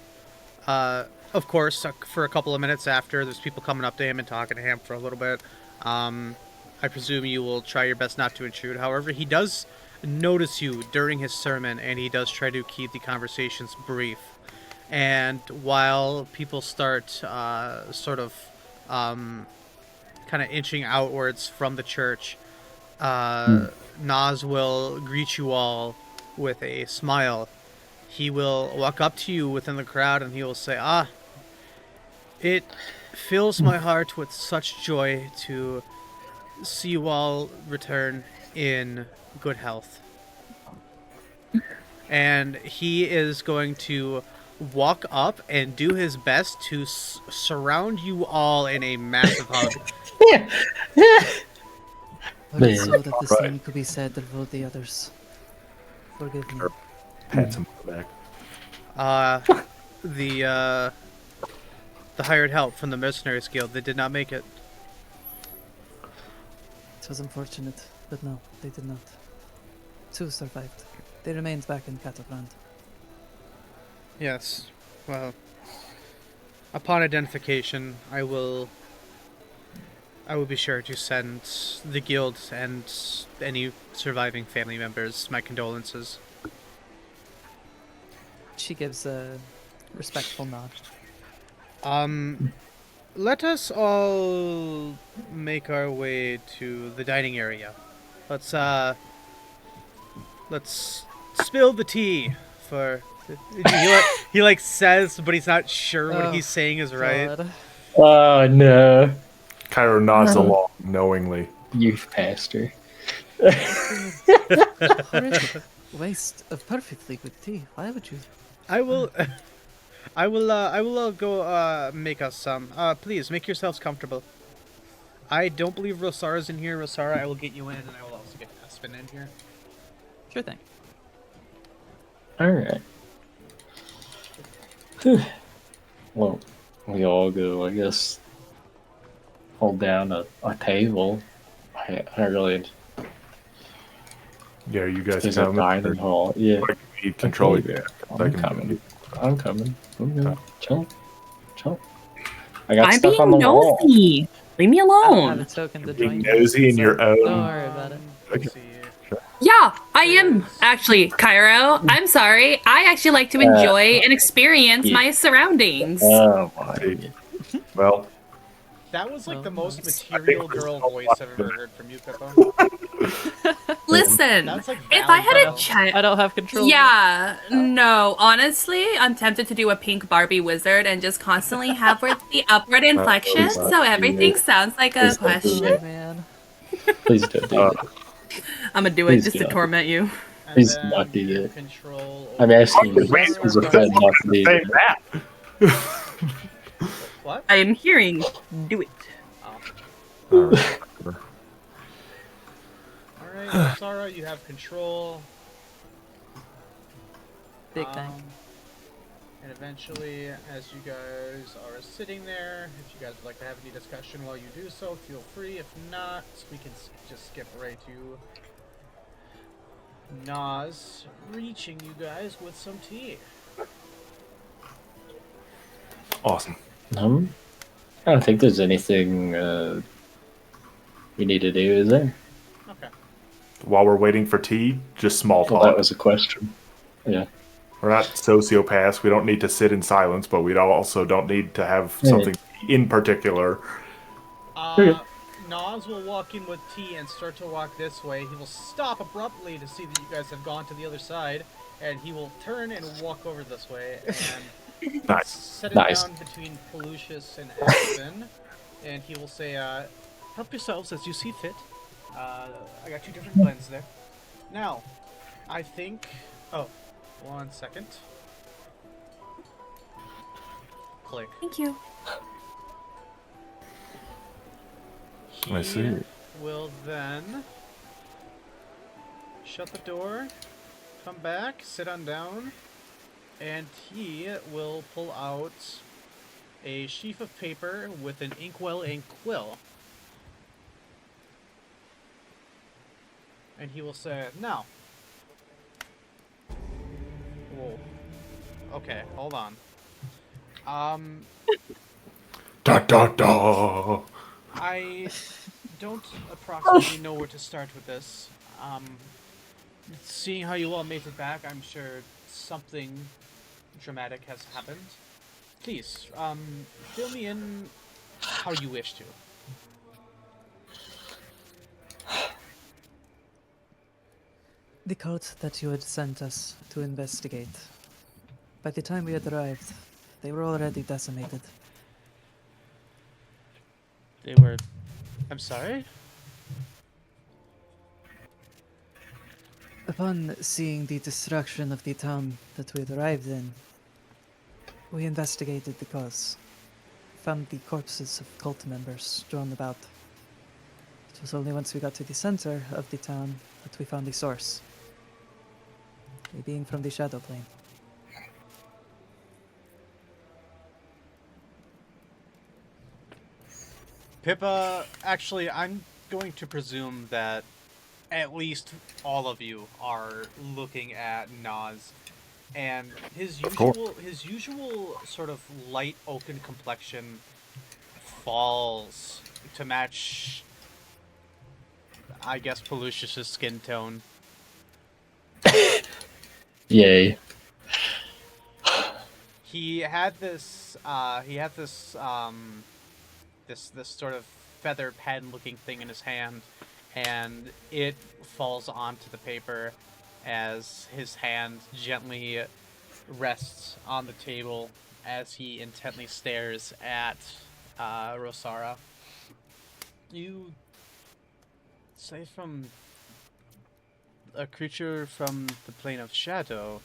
Of course, for a couple of minutes after, there's people coming up to him and talking to him for a little bit. I presume you will try your best not to intrude. However, he does notice you during his sermon, and he does try to keep the conversations brief. And while people start sort of kind of inching outwards from the church, Nas will greet you all with a smile. He will walk up to you within the crowd and he will say, it fills my heart with such joy to see you all return in good health. And he is going to walk up and do his best to surround you all in a massive hug. But it's so that the same could be said for the others. Forgive me. Pats him on the back. The hired help from the Mercenaries Guild, they did not make it. It was unfortunate, but no, they did not. 2 survived. They remained back in Catafland. Yes. Well, upon identification, I will be sure to send the guild and any surviving family members my condolences. She gives a respectful nod. Let us all make our way to the dining area. Let's spill the tea for. He says, but he's not sure what he's saying is right. God. Oh no, Cairo nods along knowingly. youth pastor. Horrific waste of perfectly good tea. Why would you? I will go make us some. Please make yourselves comfortable. I don't believe Rosara's in here. Rosara, I will get you in, and I will also get Aspen in here. Sure thing. All right. Well, we all go, I guess, hold down a table. I really. Yeah, you guys There's a come. dining hall. Yeah. Need control. Okay. Yeah, I'm coming. I'm coming. Chill. I got I'm stuff on the being wall. nosy. Leave me I don't have a alone. token to Being join you, nosy in so your own- Don't worry about it. Let's see. Yeah, I am actually, Cairo. I'm sorry. I actually like to enjoy and experience my surroundings. Oh my. See. Well, That was like the most nice. material girl voice I've ever heard from you, Pippa. Listen, That's like if I had a Valley child. I don't have control. Yeah, no. Honestly, I'm tempted to do a pink Barbie wizard and just constantly have the upward inflection, so everything sounds like a Please don't do question. that. Oh, man. Please don't do that. I'm gonna do it Please just to don't. torment you. And Please then not do you that. control I'm asking you Wait, as a friend not to do say that. that. What? I am hearing. Do it. Alright. Alright, Sarah, you have control. Big thing. And eventually, as you guys are sitting there, if you guys would like to have any discussion while you do so, feel free. If not, we can just skip right to Nas reaching you guys with some tea. Awesome. I don't think there's anything we need to do, is there? Okay. While we're waiting for tea, just small Well, talk. that was a question. Yeah. We're not sociopaths. We don't need to sit in silence, but we also don't need to have Yeah. something in particular. Okay. Nas will walk in with tea and start to walk this way. He will stop abruptly to see that you guys have gone to the other side, and he will turn and walk over this way and Nice. set it Nice. down between Pelucius and Aspen, and he will say, help yourselves as you see fit. I got 2 different blends there. Now, I think... Oh, 1 second. Click. Thank you. I see. He will then shut the door, come back, sit on down, and he will pull out a sheaf of paper with an inkwell and quill. And he will say, now. Whoa. Okay, hold on. Da da da. I don't approximately know where to start with this. Seeing how you all made it back, I'm sure something dramatic has happened. Please, fill me in how you wish to. The cult that you had sent us to investigate. By the time we had arrived, they were already decimated. They were... I'm sorry? Upon seeing the destruction of the town that we had arrived in, we investigated the cause. Found the corpses of cult members strewn about. It was only once we got to the center of the town that we found the source. A being from the Shadow Plane. Pippa, actually, I'm going to presume that at least all of you are looking at Nas, and course. his usual sort of light oaken complexion falls to match, I guess, Pelusius's skin tone. Yay. He had this this sort of feather pen looking thing in his hand, and it falls onto the paper as his hand gently rests on the table as he intently stares at Rosara. You say from a creature from the plane of shadow.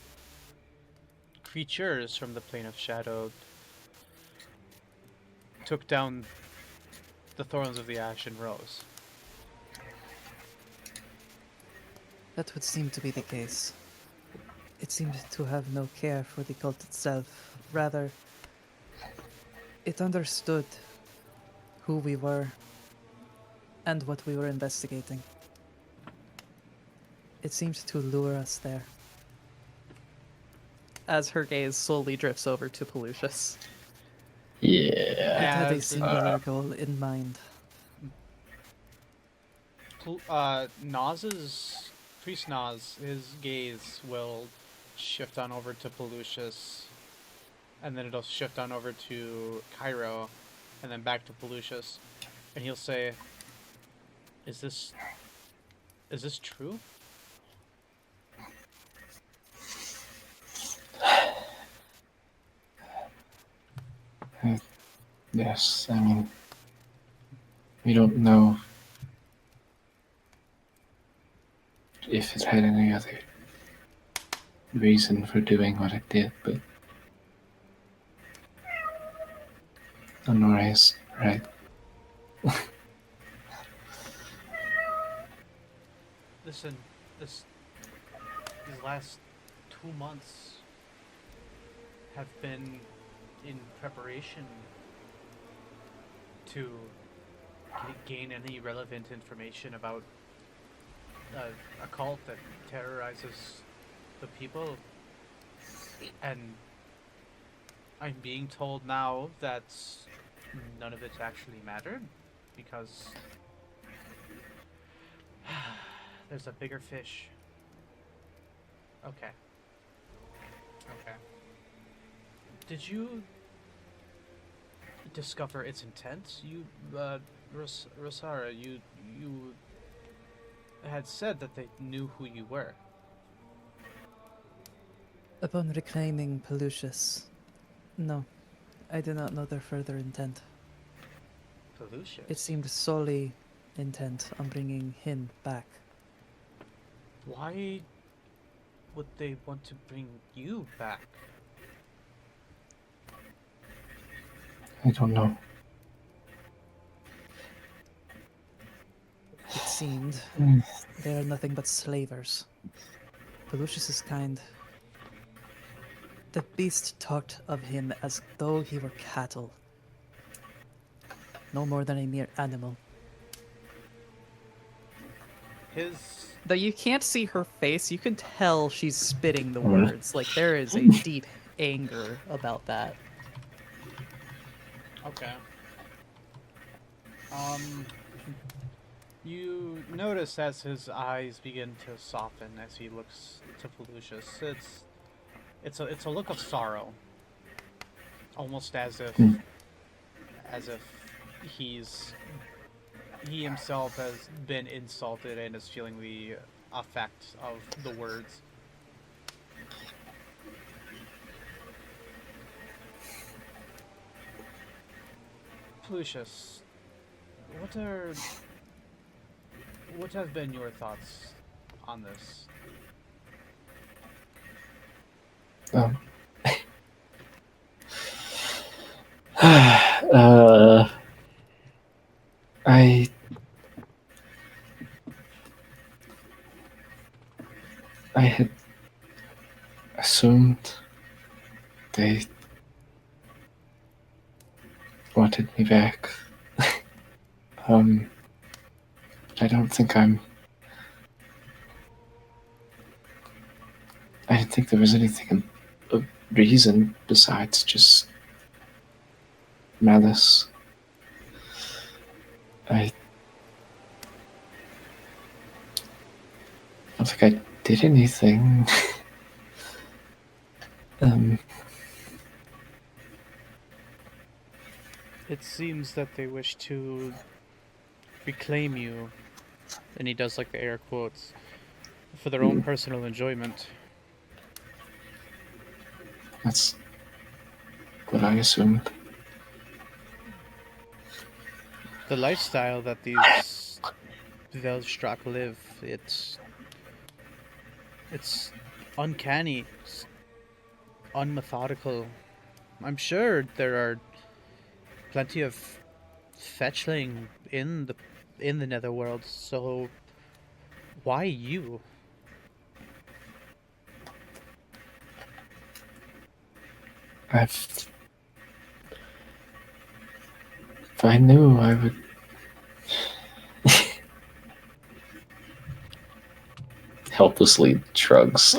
Creatures from the plane of shadow took down the thorns of the Ashen Rose. That would seem to be the case. It seemed to have no care for the cult itself. Rather, it understood who we were and what we were investigating. It seemed to lure us there. As her gaze slowly drifts over to Pelusius. Yeah. It had a As singular goal in mind. Naz's Priest Naz, his gaze will shift on over to Pelusius, and then it'll shift on over to Cairo, and then back to Pelusius, and he'll say, "Is this true?" Yes, I mean, we don't know if it had any other reason for doing what it did, but Honora is right. Listen, these last 2 months have been in preparation to gain any relevant information about a cult that terrorizes the people, and I'm being told now that none of it actually mattered because there's a bigger fish. Okay. Did you discover its intent? You, Rosara, you had said that they knew who you were. Upon reclaiming Pelusius, no, I do not know their further intent. Pelusius? It seemed solely intent on bringing him back. Why would they want to bring you back? I don't know. It seemed they are nothing but slavers. Pelusius's kind. The beast talked of him as though he were cattle. No more than a mere animal. Though you can't see her face, you can tell she's spitting the words. Like, there is a deep anger about that. Okay. You notice as his eyes begin to soften as he looks to Pelusius. It's a look of sorrow, almost as if he himself has been insulted and is feeling the effect of the words. Lucius, what have been your thoughts on this? I had assumed they wanted me back. I don't think I'm... I didn't think there was anything of reason besides just malice. I don't think I did anything. It seems that they wish to reclaim you, and he does like the air quotes, for their own personal enjoyment. That's what I assumed. The lifestyle that these Velstrak live, it's uncanny, it's unmethodical. I'm sure there are plenty of fetchling in the netherworld, so why you? If I knew, I would... Helplessly shrugs.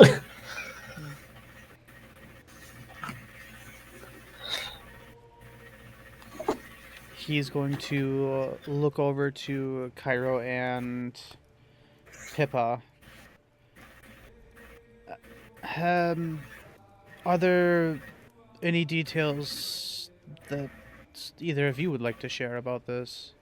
He's going to look over to Cairo and Pippa. Are there any details that either of you would like to share about this?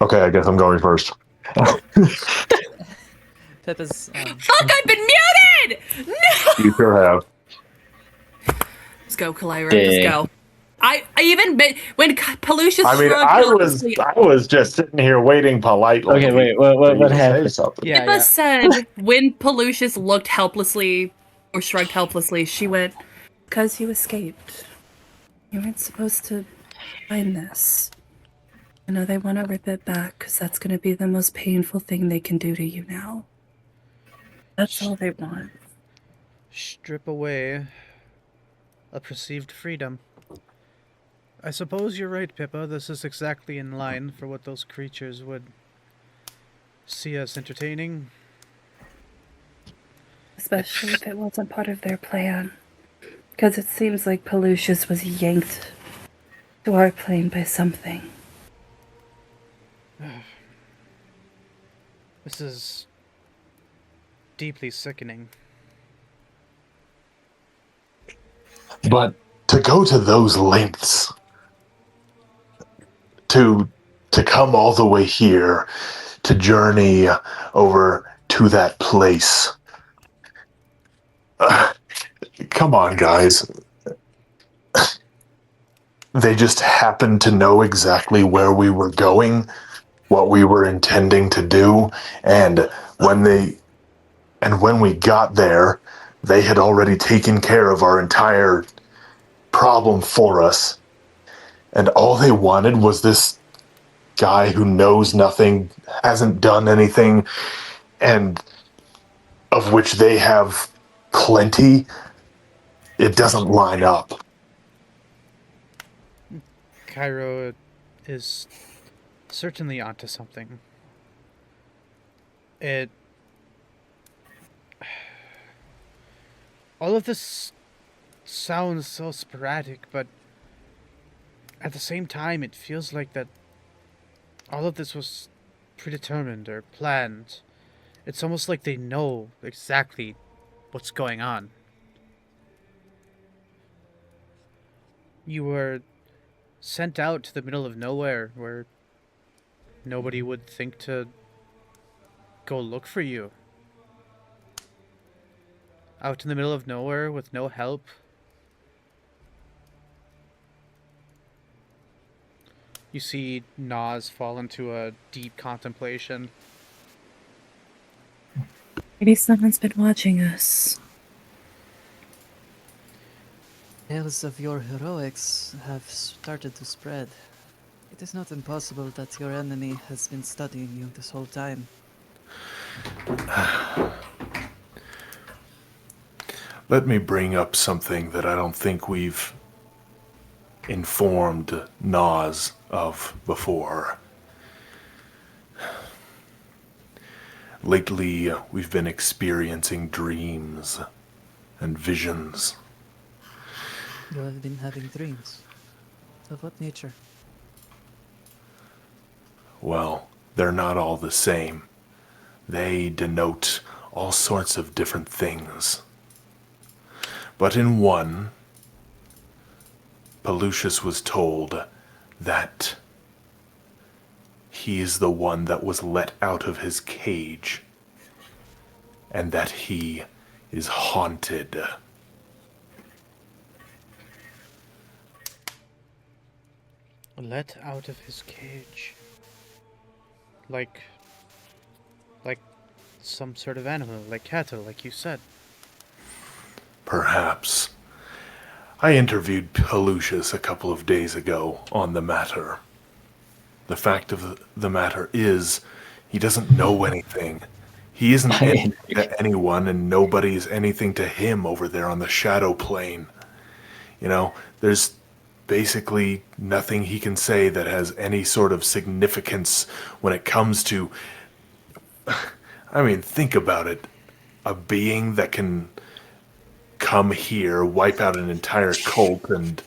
Okay, I guess I'm going first. Pippa's Fuck, I've been muted! No! You sure have. Just go, Kalira, just go. I even when Pelusius I mean, shrugged I was just sitting here waiting politely. Okay, wait, for what you to say happened? something. Yeah, Pippa said when Pelusius looked helplessly or shrugged helplessly, she went, Because you escaped. You weren't supposed to find this. I know they want to rip it back because that's going to be the most painful thing they can do to you now. That's all they want. strip away a perceived freedom. I suppose you're right, Pippa. This is exactly in line for what those creatures would see as entertaining. Especially if it wasn't part of their plan. Because it seems like Pelusius was yanked to our plane by something. This is deeply sickening. But to go to those lengths, to come all the way here, to journey over to that place. Come on, guys. They just happened to know exactly where we were going, what we were intending to do, and when we got there, they had already taken care of our entire problem for us. And all they wanted was this guy who knows nothing, hasn't done anything, and of which they have plenty. It doesn't line up. Cairo is certainly onto something. All of this sounds so sporadic, but at the same time, it feels like that all of this was predetermined or planned. It's almost like they know exactly what's going on. You were sent out to the middle of nowhere where nobody would think to go look for you. Out in the middle of nowhere with no help. You see Nas fall into a deep contemplation. Maybe someone's been watching us. tales of your heroics have started to spread. It is not impossible that your enemy has been studying you this whole time. let me bring up something that I don't think we've informed Nas of before. Lately, we've been experiencing dreams and visions. You have been having dreams. Of what nature? Well, they're not all the same. They denote all sorts of different things. But in one, Pelusius was told that he is the one that was let out of his cage, and that he is haunted. Let out of his cage. Like some sort of animal, like cattle, like you said. Perhaps. I interviewed Pelusius a couple of days ago on the matter. The fact of the matter is, he doesn't know anything. He isn't anything to anyone, and nobody's anything to him over there on the shadow plane. You know, there's basically nothing he can say that has any sort of significance when it comes to... I mean, think about it. A being that can come here, wipe out an entire cult, and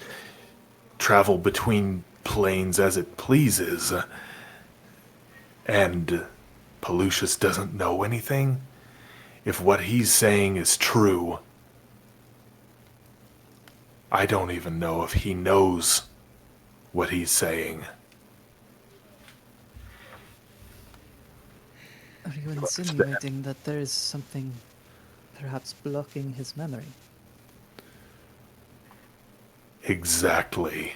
travel between planes as it pleases. And Pelusius doesn't know anything? If what he's saying is true, I don't even know if he knows what he's saying. Are you insinuating that there is something perhaps blocking his memory? Exactly.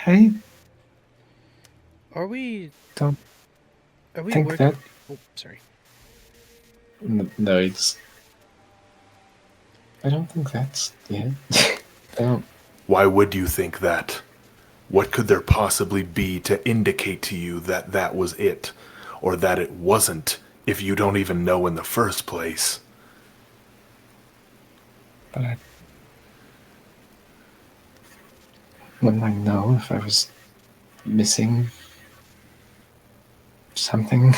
I Are we don't think working? that. Oh, sorry. No, it's. I don't think that's it. I don't. Why would you think that? What could there possibly be to indicate to you that that was it, or that it wasn't, if you don't even know in the first place? But I wouldn't I know if I was missing something?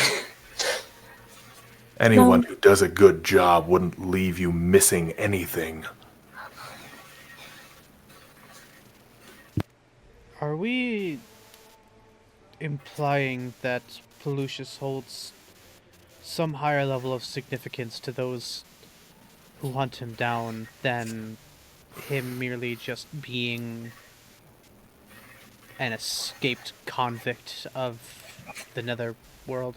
Anyone who does a good job wouldn't leave you missing anything. Are we implying that Pelusius holds some higher level of significance to those who hunt him down than him merely just being an escaped convict of the nether world?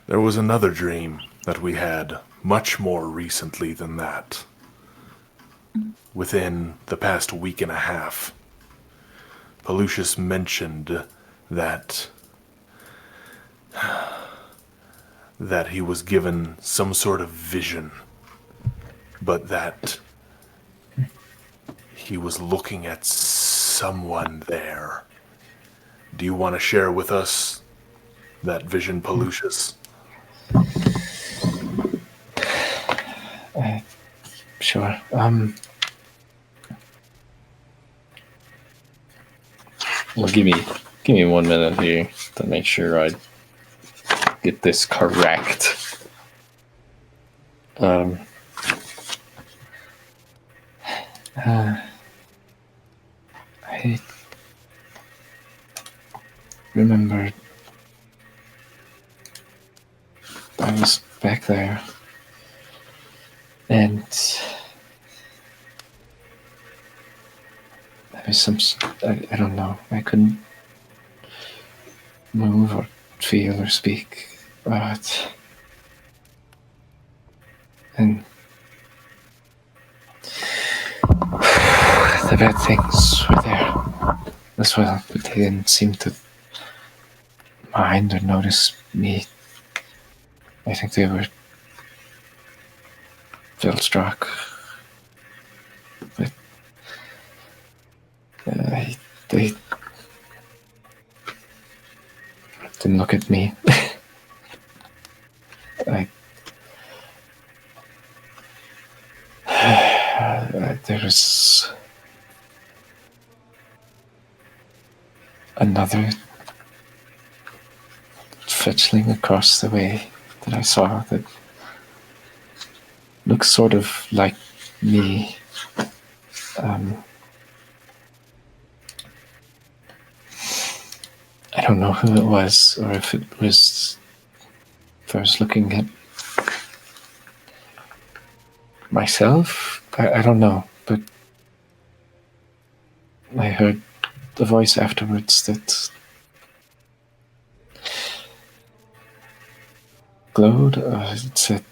There was another dream that we had much more recently than that. Within the past week and a half, Pelusius mentioned that he was given some sort of vision, but that he was looking at someone there. Do you want to share with us that vision, Pelusius? Sure. Well, give me 1 minute here to make sure I get this correct. I remember I was back there, and there was some. I don't know. I couldn't move or feel or speak, but and the bad things were there as well, but they didn't seem to mind or notice me. I think they were felt struck, but they didn't look at me. I there was another fetchling across the way that I saw that looks sort of like me. I don't know who it was, or if I was looking at myself. I don't know, but I heard the voice afterwards that glowed. It said,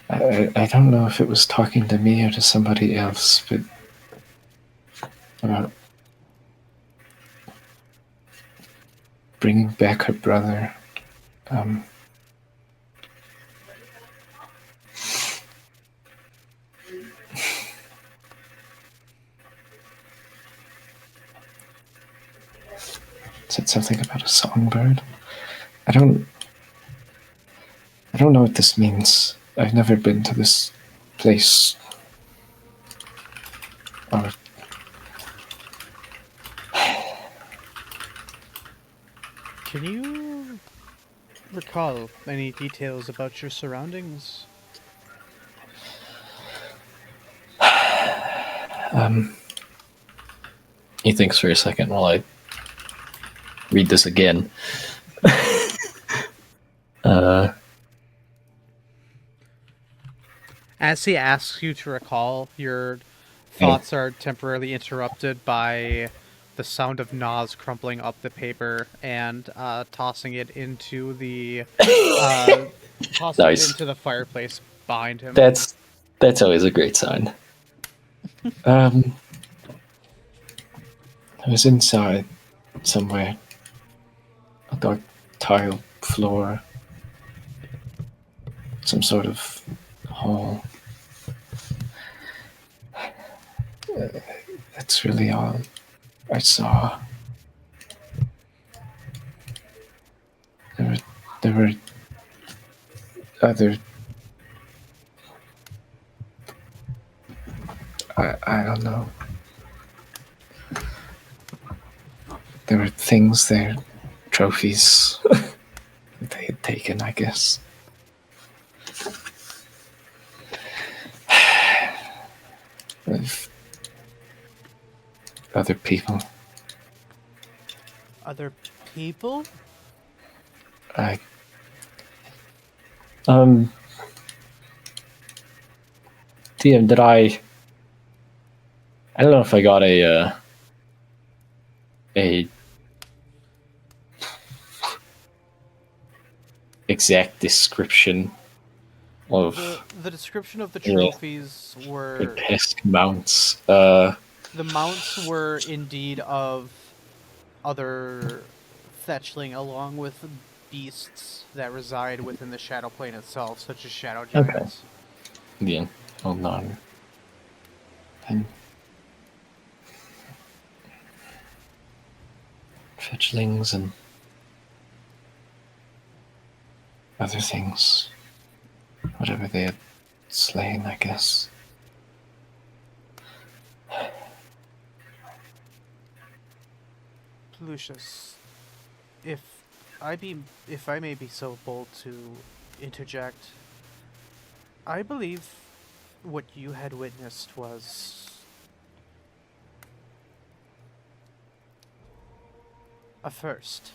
I don't know if it was talking to me or to somebody else, but about bringing back her brother. Said something about a songbird. I don't know what this means. I've never been to this place. Or Can you recall any details about your surroundings? He thinks for a second while I read this again. As he asks you to recall, your thoughts are temporarily interrupted by the sound of Nas crumpling up the paper and tossing it into the Nice. into the fireplace behind him. That's always a great sign. I was inside somewhere. A dark tile floor. Some sort of hall. That's really all I saw. There were other. I don't know. There were things there, trophies that they had taken, I guess. Of other people. Other people? TM, did I don't know if I got a exact description of The description of the trophies were grotesque mounts. the mounts were indeed of other fetchling, along with beasts that reside within the shadow plane itself, such as shadow giants. Yeah, hold on. And fetchlings and Other things. Whatever they had slain, I guess. Lucius, if I may be so bold to interject, I believe what you had witnessed was a first.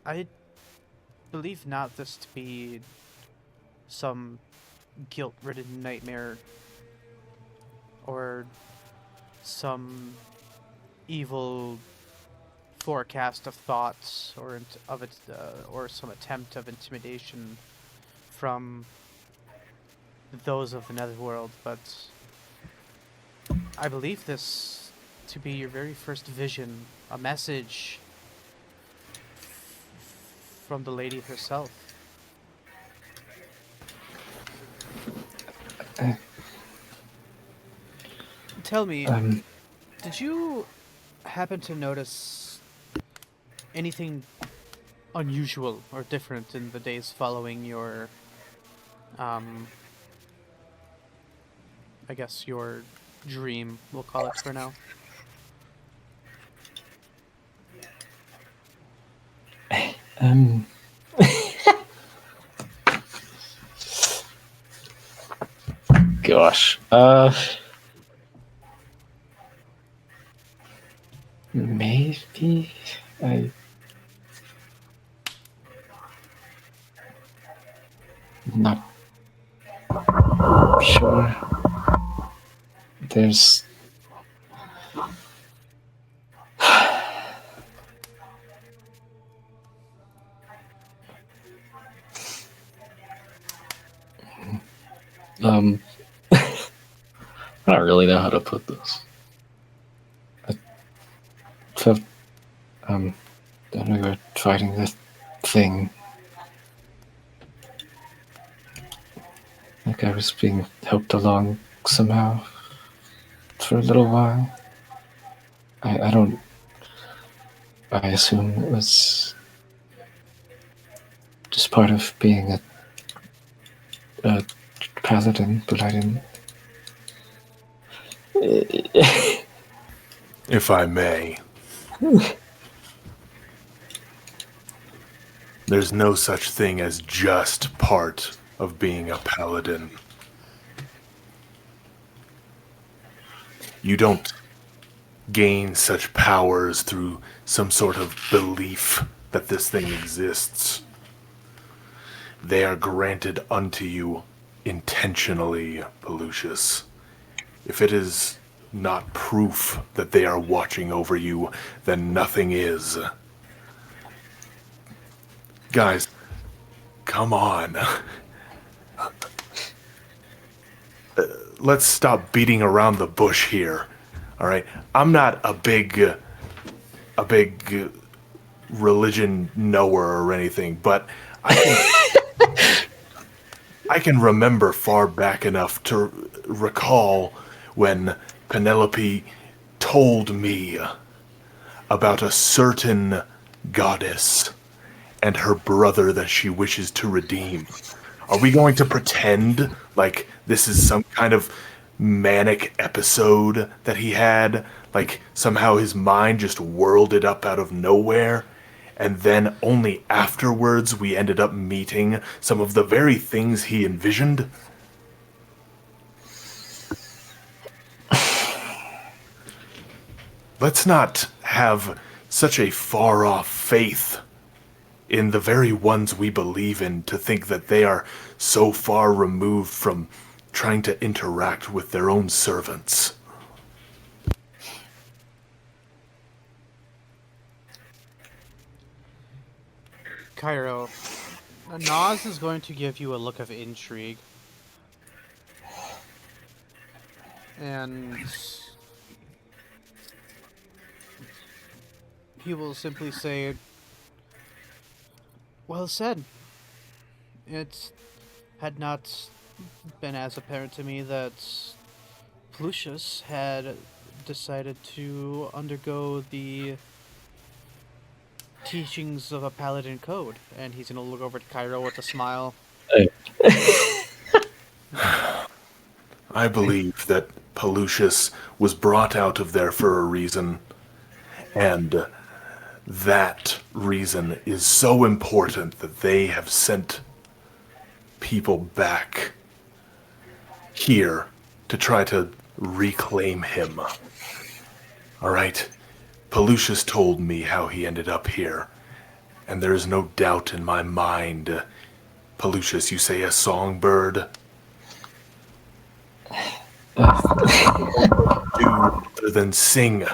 I believe not this to be some guilt-ridden nightmare or some evil forecast of thoughts or or some attempt of intimidation from those of the netherworld, but I believe this to be your very first vision, a message from the lady herself. Tell me, did you happen to notice anything unusual or different in the days following your I guess your dream, we'll call it for now. Um. Gosh. Maybe I. Not sure. There's. I don't really know how to put this. I felt, that we were fighting this thing. Like I was being helped along somehow for a little while. I don't. I assume it was just part of being a paladin, but I didn't. If I may. There's no such thing as just part of being a paladin. You don't gain such powers through some sort of belief that this thing exists. They are granted unto you intentionally, Pelusius. If it is not proof that they are watching over you, then nothing is. Guys, come on. Let's stop beating around the bush here. All right, I'm not a big religion knower or anything, but I can remember far back enough to recall when Penelope told me about a certain goddess and her brother that she wishes to redeem. Are we going to pretend like this is some kind of manic episode that he had? Like somehow his mind just whirled it up out of nowhere? And then only afterwards we ended up meeting some of the very things he envisioned? Let's not have such a far-off faith in the very ones we believe in to think that they are so far removed from trying to interact with their own servants. Cairo, Nas is going to give you a look of intrigue. And he will simply say, well said. It had not been as apparent to me that Plucius had decided to undergo the teachings of a paladin code. And he's going to look over to Cairo with a smile. I believe that Pelusius was brought out of there for a reason, and that reason is so important that they have sent people back here to try to reclaim him. All right? Pelusius told me how he ended up here, and there is no doubt in my mind. Pelusius, you say a songbird? Do other than sing.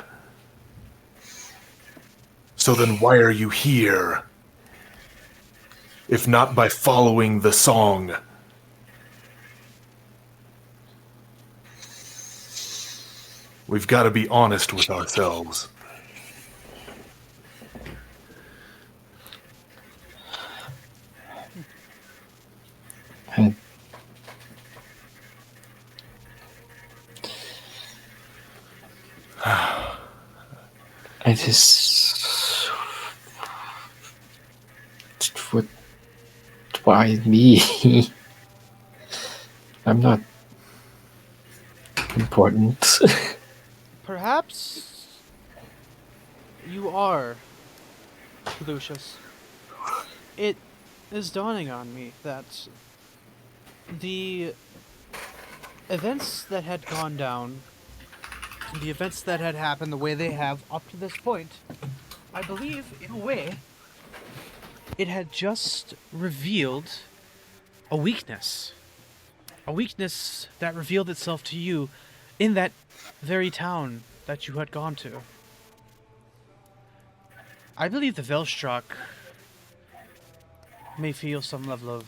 So then why are you here? If not by following the song. We've got to be honest with ourselves. I just. What? Why me? I'm not important. Perhaps you are, Lucius. It is dawning on me that the events that had gone down, the events that had happened the way they have up to this point, I believe, in a way, it had just revealed a weakness. A weakness that revealed itself to you in that very town that you had gone to. I believe the Velstruck may feel some level of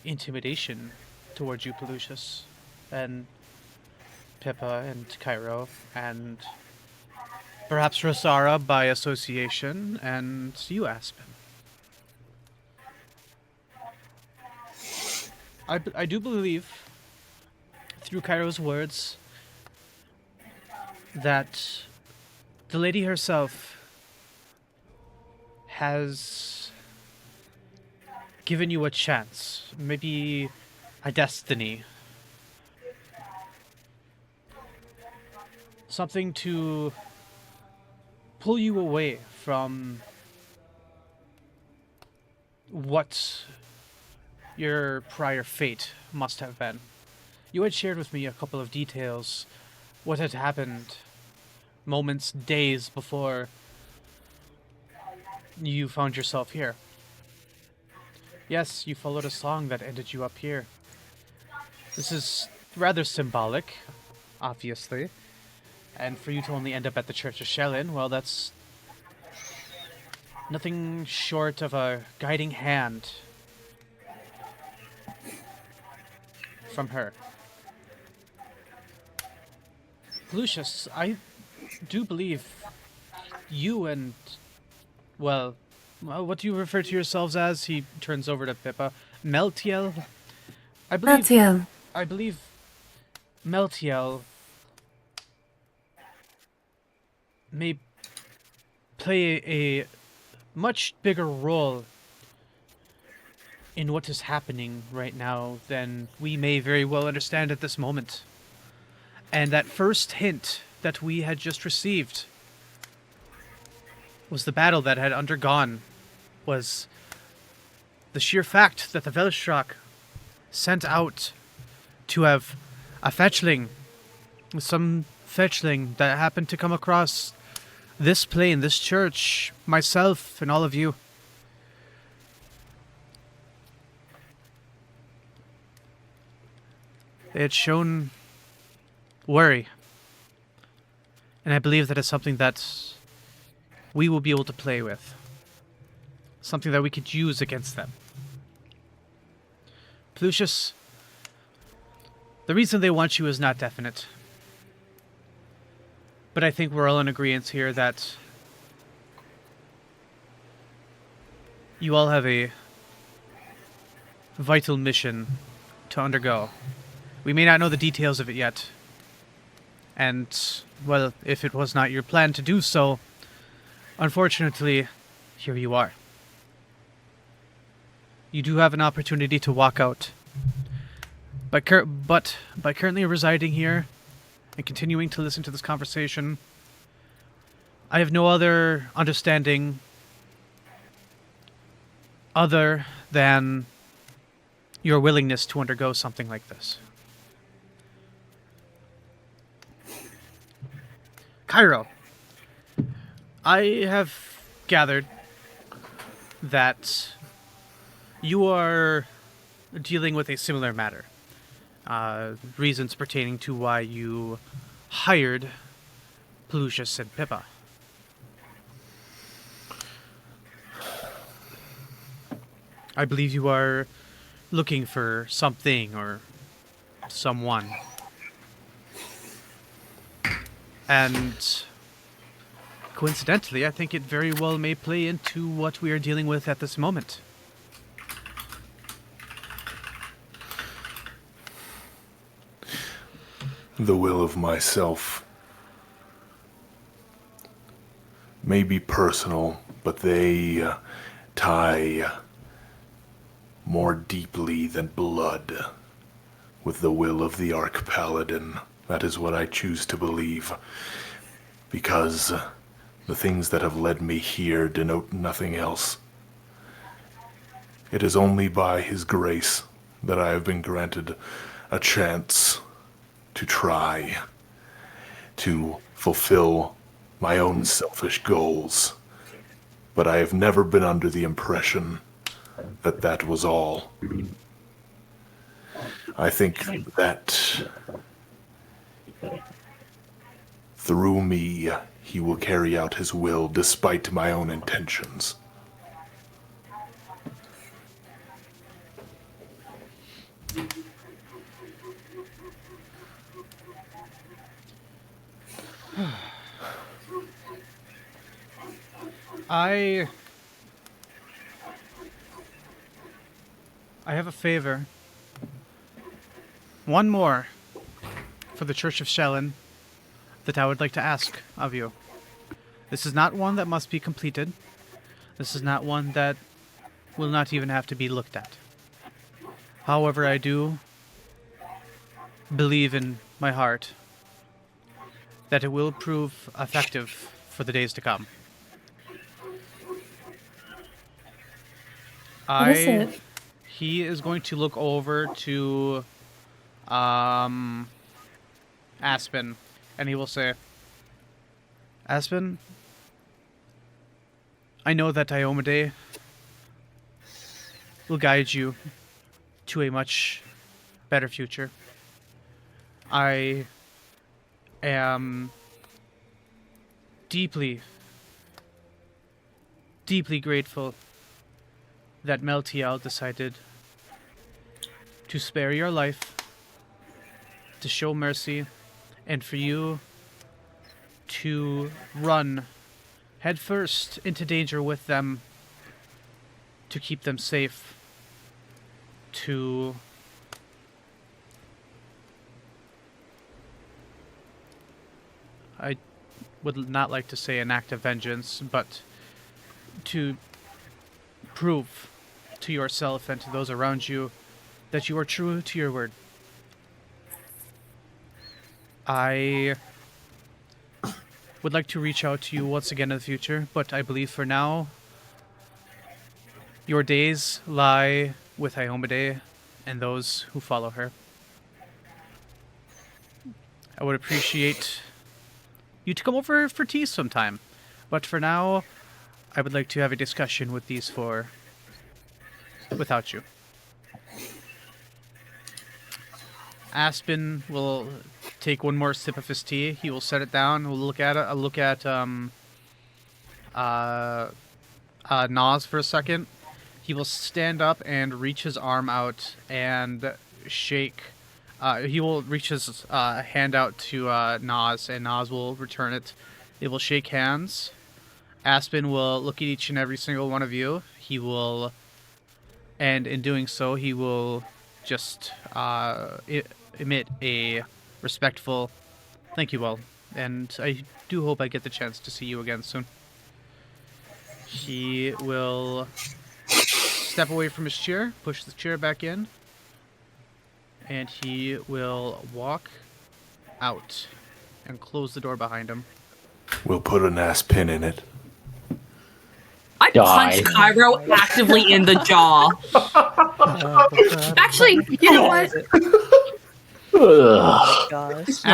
intimidation towards you, Pelusius, and Pippa, and Cairo, and perhaps Rosara by association, and you, Aspen. I do believe, through Cairo's words, that the lady herself has given you a chance, maybe a destiny. Something to pull you away from what your prior fate must have been. You had shared with me a couple of details, what had happened moments, days before you found yourself here. Yes, you followed a song that ended you up here. This is rather symbolic, obviously. And for you to only end up at the Church of Shellin, well, that's nothing short of a guiding hand from her. Lucius, I do believe you and, well, what do you refer to yourselves as? He turns over to Pippa. Meltiel? Meltiel. I believe Meltiel may play a much bigger role in what is happening right now than we may very well understand at this moment. And that first hint that we had just received was the battle that had undergone, was the sheer fact that the Velstruck sent out to have a fetchling, some fetchling that happened to come across this plane, this church, myself, and all of you. They had shown worry. And I believe that is something that we will be able to play with. Something that we could use against them. Lucius, the reason they want you is not definite. But I think we're all in agreement here that you all have a vital mission to undergo. We may not know the details of it yet. And, well, if it was not your plan to do so, unfortunately, here you are. You do have an opportunity to walk out. But by currently residing here and continuing to listen to this conversation, I have no other understanding other than your willingness to undergo something like this. Cairo, I have gathered that you are dealing with a similar matter. Reasons pertaining to why you hired Pelusius and Pippa. I believe you are looking for something or someone. And coincidentally, I think it very well may play into what we are dealing with at this moment. The will of myself may be personal, but they tie more deeply than blood with the will of the Arch Paladin. That is what I choose to believe. Because the things that have led me here denote nothing else. It is only by his grace that I have been granted a chance to try to fulfill my own selfish goals. But I have never been under the impression that that was all. I think that through me, he will carry out his will despite my own intentions. I have a favor. One more for the Church of Shellen that I would like to ask of you. This is not one that must be completed. This is not one that will not even have to be looked at. However, I do believe in my heart that it will prove effective for the days to come. What is it? He is going to look over to Aspen, and he will say, Aspen, I know that Diomede will guide you to a much better future. I am deeply, deeply grateful that Meltiel decided to spare your life, to show mercy, and for you to run headfirst into danger with them, to keep them safe, to I would not like to say an act of vengeance, but to prove to yourself and to those around you that you are true to your word. I would like to reach out to you once again in the future, but I believe for now, your days lie with Diomede and those who follow her. I would appreciate you to come over for tea sometime, but for now, I would like to have a discussion with these four without you. Aspen will take one more sip of his tea. He will set it down. We'll look at it. I'll look at Nas for a second. He will stand up and reach his arm out and shake. He will reach his hand out to Nas, and Nas will return it. They will shake hands. Aspen will look at each and every single one of you. He will, and in doing so, he will just emit a respectful thank you all, and I do hope I get the chance to see you again soon. He will step away from his chair, push the chair back in, and he will walk out and close the door behind him. We'll put an ass pin in it. I punched Cairo actively in the jaw. Actually, you know what? Oh my gosh.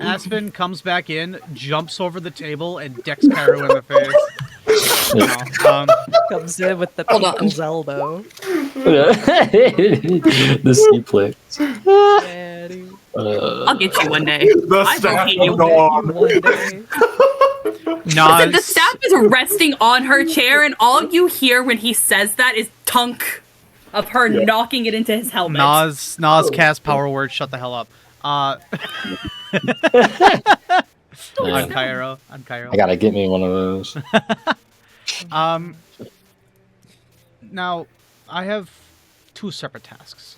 Aspen comes back in, jumps over the table, and decks Cairo in the face. Comes in with the people's elbow. The suplex. I'll get you one day. The I will staff get you of God. One day. Listen, the staff is resting on her chair, and all you hear when he says that is tunk of her knocking it into his helmet. Nas cast power word, shut the hell up. On Cairo. I gotta get me one of those. Now, I have two separate tasks.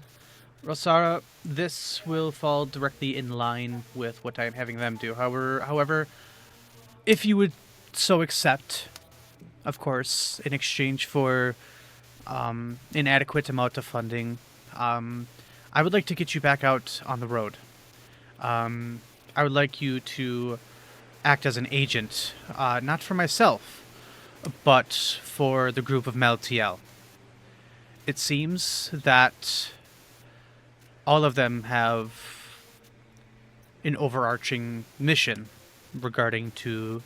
Rosara, this will fall directly in line with what I'm having them do. However, if you would so accept, of course, in exchange for an adequate amount of funding, I would like to get you back out on the road. I would like you to act as an agent, not for myself, but for the group of Meltiel. It seems that all of them have an overarching mission regarding to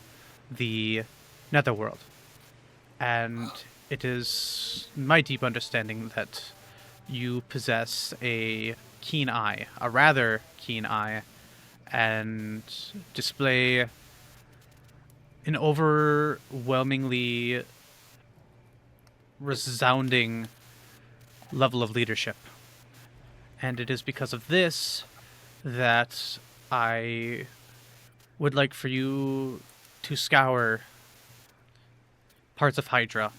the Netherworld. And it is my deep understanding that you possess a keen eye, a rather keen eye, and display an overwhelmingly resounding level of leadership. And it is because of this that I would like for you to scour parts of Hydra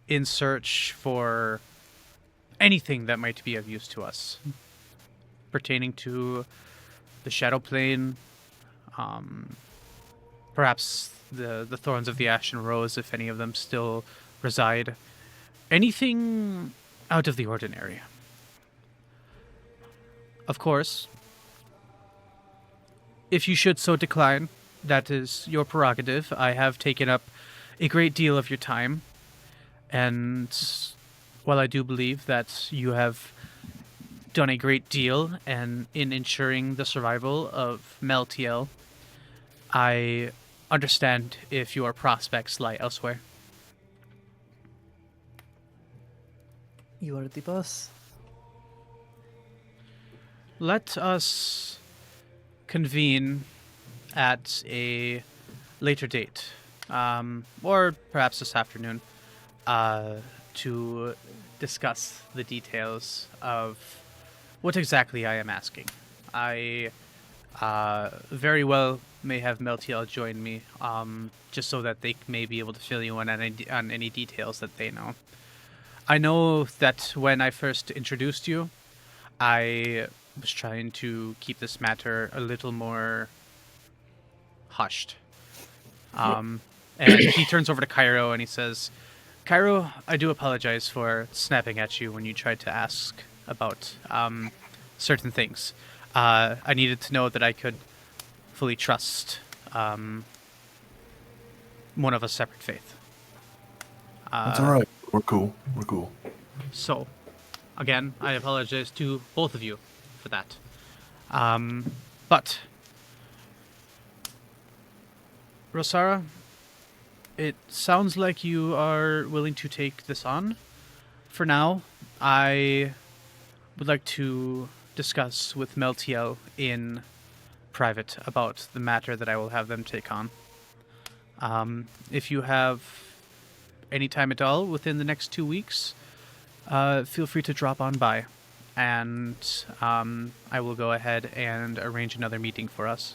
in search for anything that might be of use to us pertaining to the Shadow Plane, perhaps the Thorns of the Ashen Rose, if any of them still reside. Anything out of the ordinary. Of course, if you should so decline, that is your prerogative. I have taken up a great deal of your time, and while I do believe that you have done a great deal in ensuring the survival of Meltiel, I understand if your prospects lie elsewhere. You are the boss. Let us convene at a later date, or perhaps this afternoon, to discuss the details of what exactly I am asking. I very well may have Meltiel join me, just so that they may be able to fill you in on any details that they know. I know that when I first introduced you, I was trying to keep this matter a little more hushed. And he turns over to Cairo and he says, Cairo, I do apologize for snapping at you when you tried to ask about certain things. I needed to know that I could fully trust one of a separate faith. That's all right. We're cool. We're cool. So, again, I apologize to both of you for that. But, Rosara, it sounds like you are willing to take this on. For now, I would like to discuss with Meltiel in private about the matter that I will have them take on. If you have any time at all within the next 2 weeks, feel free to drop on by, and I will go ahead and arrange another meeting for us.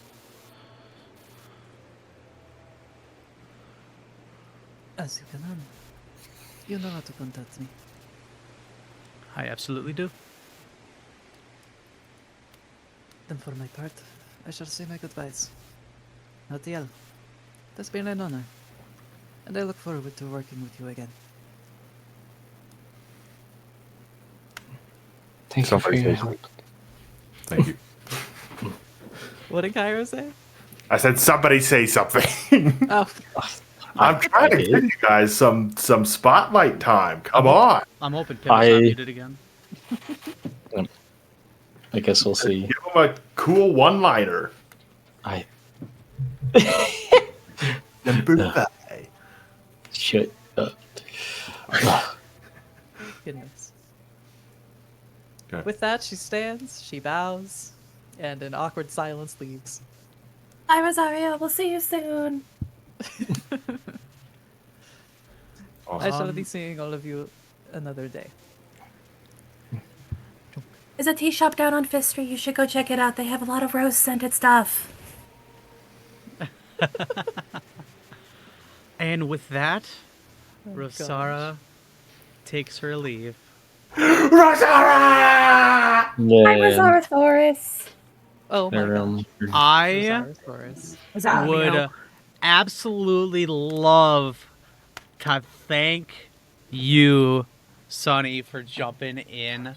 As you can. You know how to contact me. I absolutely do. Then for my part, I shall say my goodbyes. Meltiel, it has been an honor, and I look forward to working with you again. Thank you for Somebody your say help. Thank you. What did Cairo say? I said somebody say something. Oh, I'm trying to give you guys some spotlight time. Come on. I'm hoping Pim's not muted again. I guess we'll see. Give them a cool one-liner. I shut up. goodness. Okay. With that, she stands, she bows, and an awkward silence leaves. Hi, Rosario. We'll see you soon. I shall be seeing all of you another day. There's a tea shop down on Fifth Street. You should go check it out. They have a lot of rose-scented stuff. And with that, Rosara takes her leave. Rosara! Hi, Yeah. Rosarosaurus. Oh my god. I Rosaurus. would absolutely love to thank you Sunny, for jumping in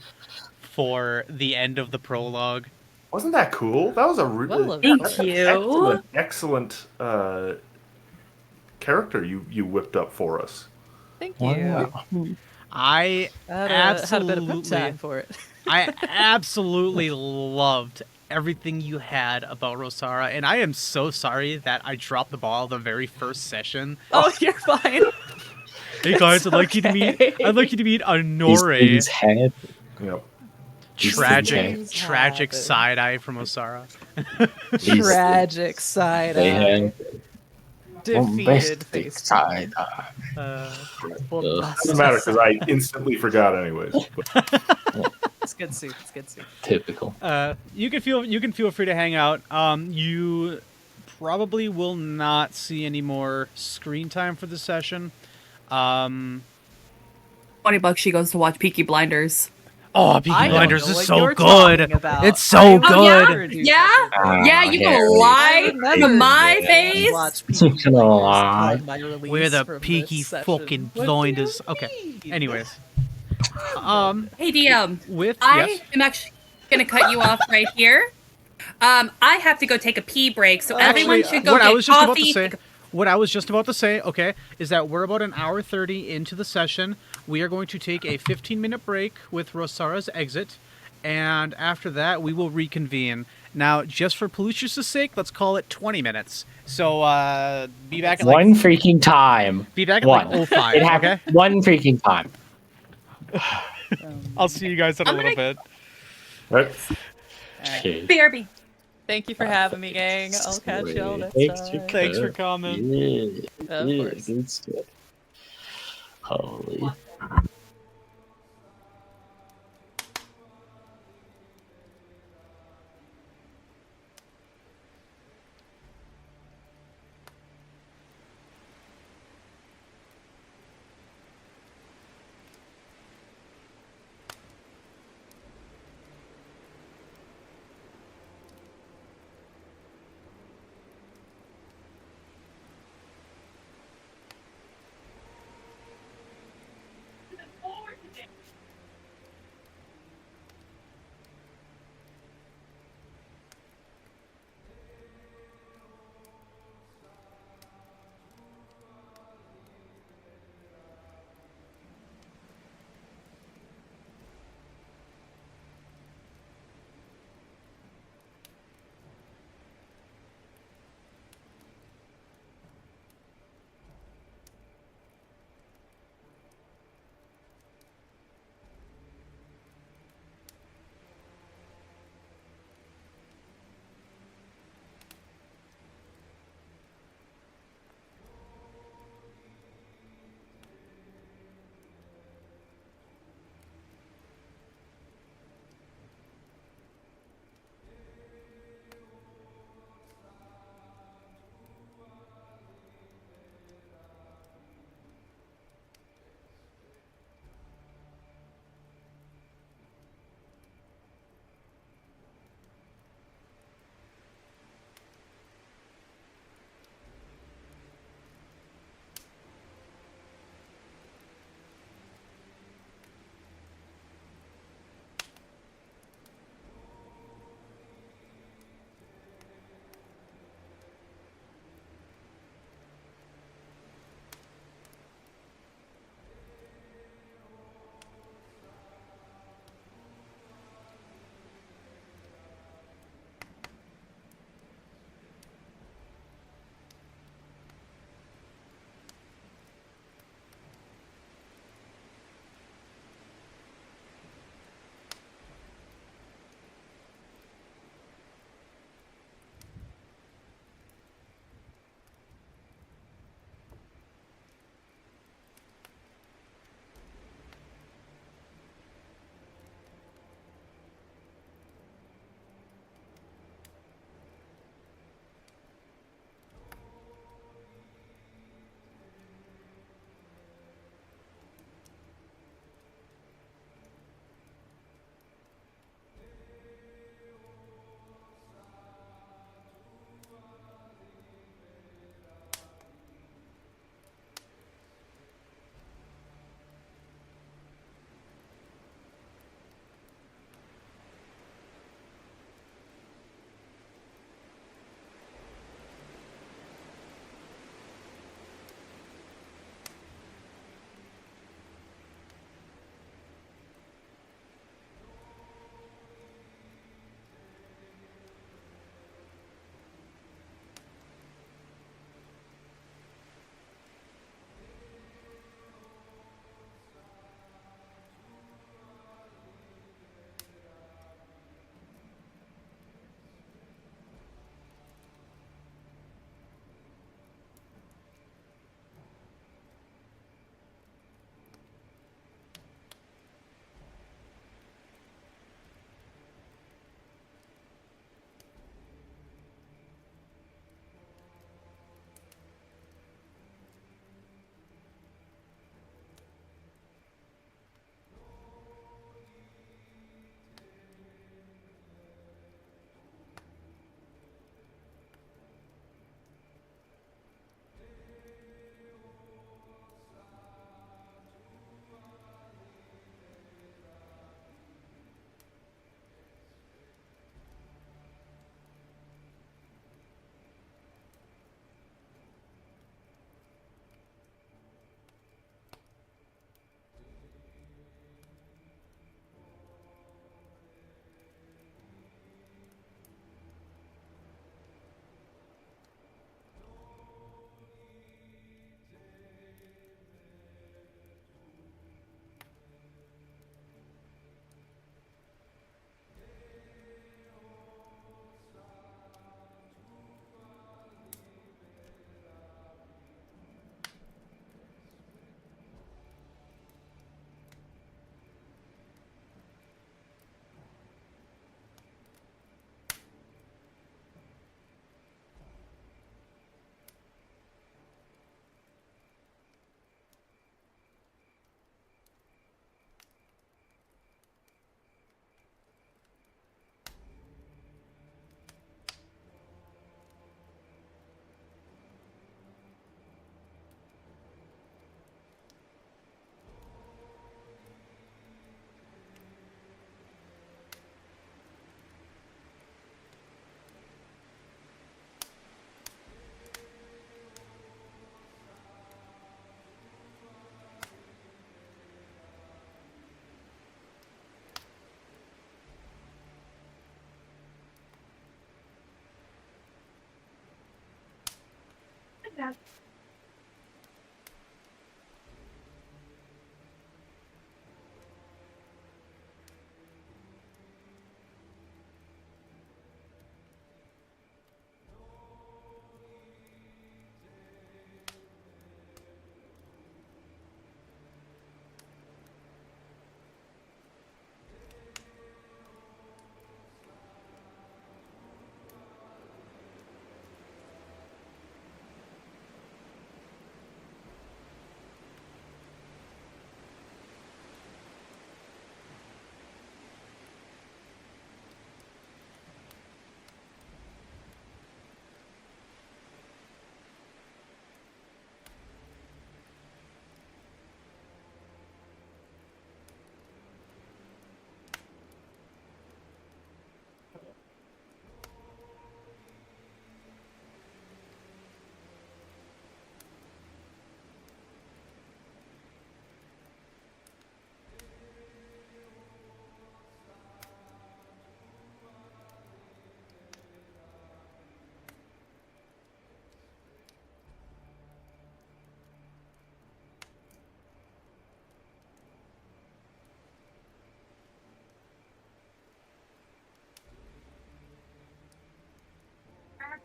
for the end of the prologue. Wasn't that cool? That was a Well, of Thank course. you. excellent character you whipped up for us. Thank you. I Had a bit of prep absolutely, time for it. I absolutely loved everything you had about Rosara, and I am so sorry that I dropped the ball the very first session. Oh, you're fine. Hey guys, It's okay. I'd like you to meet These Honore. things had Yep. Tragic, These tragic happen. side eye from Osara. these Tragic side They eye. had Defeated bombastic face. side. Doesn't matter because I instantly forgot anyways. It's good soup. It's good soup. Typical. You can feel free to hang out. You probably will not see any more screen time for the session. $20 she goes to watch Peaky Blinders. Oh, Peaky I don't Blinders know is what so you're good. talking about. It's so I would good. never do Yeah? such a thing. Yeah, you Harry. gonna lie I to my never face? watch You Peaky can Blinders lie. upon my release We're the from Peaky this session. fucking What do you Blinders. Okay. mean? Anyways, Hey DM, with I yes. am actually gonna cut you off right here. I have to go take a pee break, so everyone should go what get I was just about coffee. to say, okay, is that we're about an hour 30 into the session. We are going to take a 15-minute break with Rosara's exit, and after that, we will reconvene. Now, just for Pelucius' sake, let's call it 20 minutes. So, be back at One freaking time. be back at One. like 05, It happened okay? one freaking time. I'll see you guys in a little bit. Right? Okay. BRB. Thank you for having me, gang. I'll catch y'all next Thanks time. Thanks for coming. Yeah, Of yeah, course. good stuff. Holy.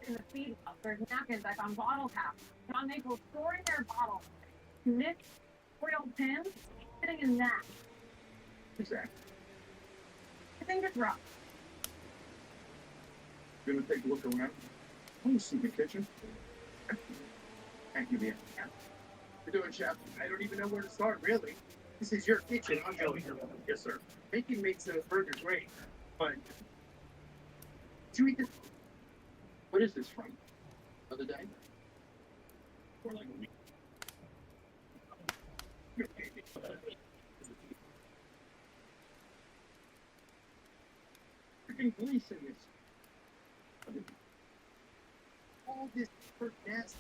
In the feed house. There's napkins like on bottle caps. John Maple storing their bottles. Nick oil pins sitting in that. Exactly. I think it's rough. Gonna take a look around. Want to see the kitchen? Thank you, man. You're doing, chef. I don't even know where to start, really. This is your kitchen. I'm Joey. Yes, sir. Baking makes the burger great. But did you eat this? What is this from? Other day? Or like a week? Freaking police in this. All this hurt nasty.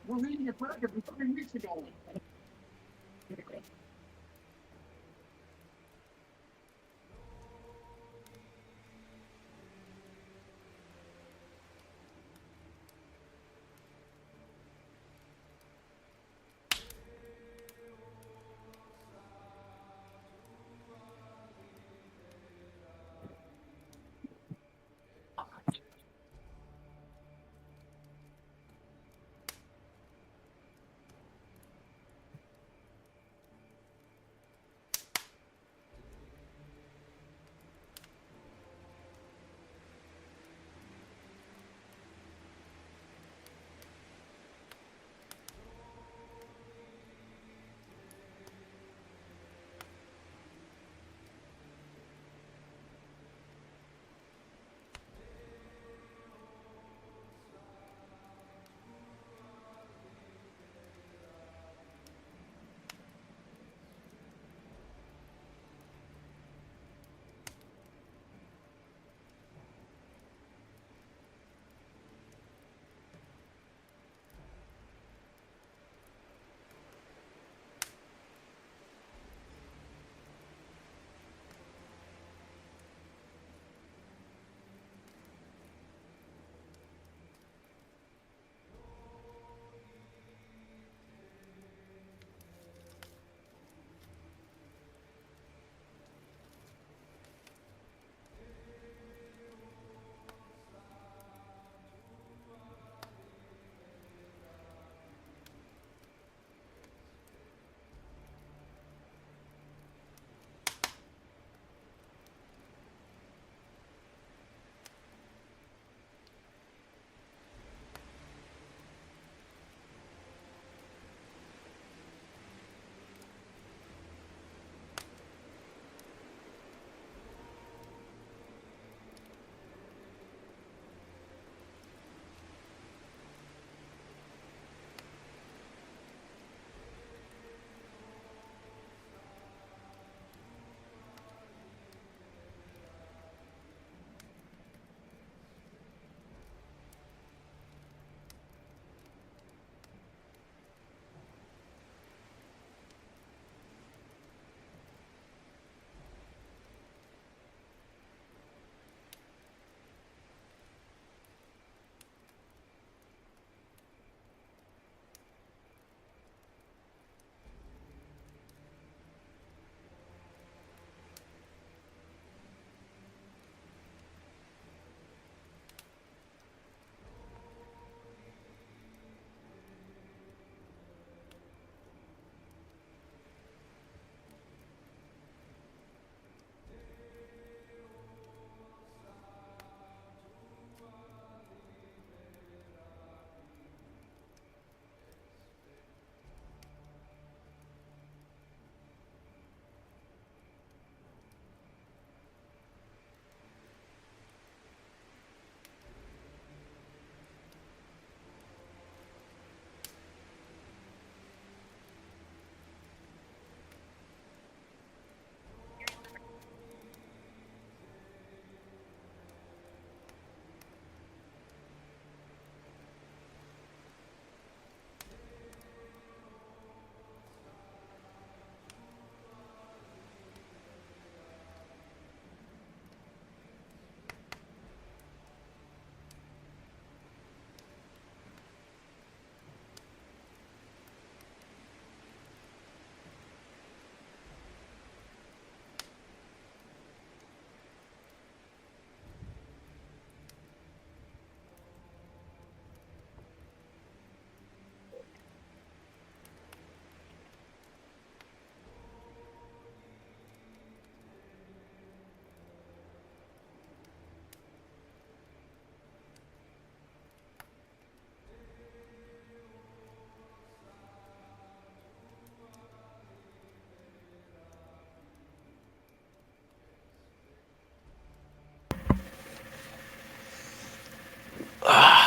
We're eating a burger from 3 weeks ago.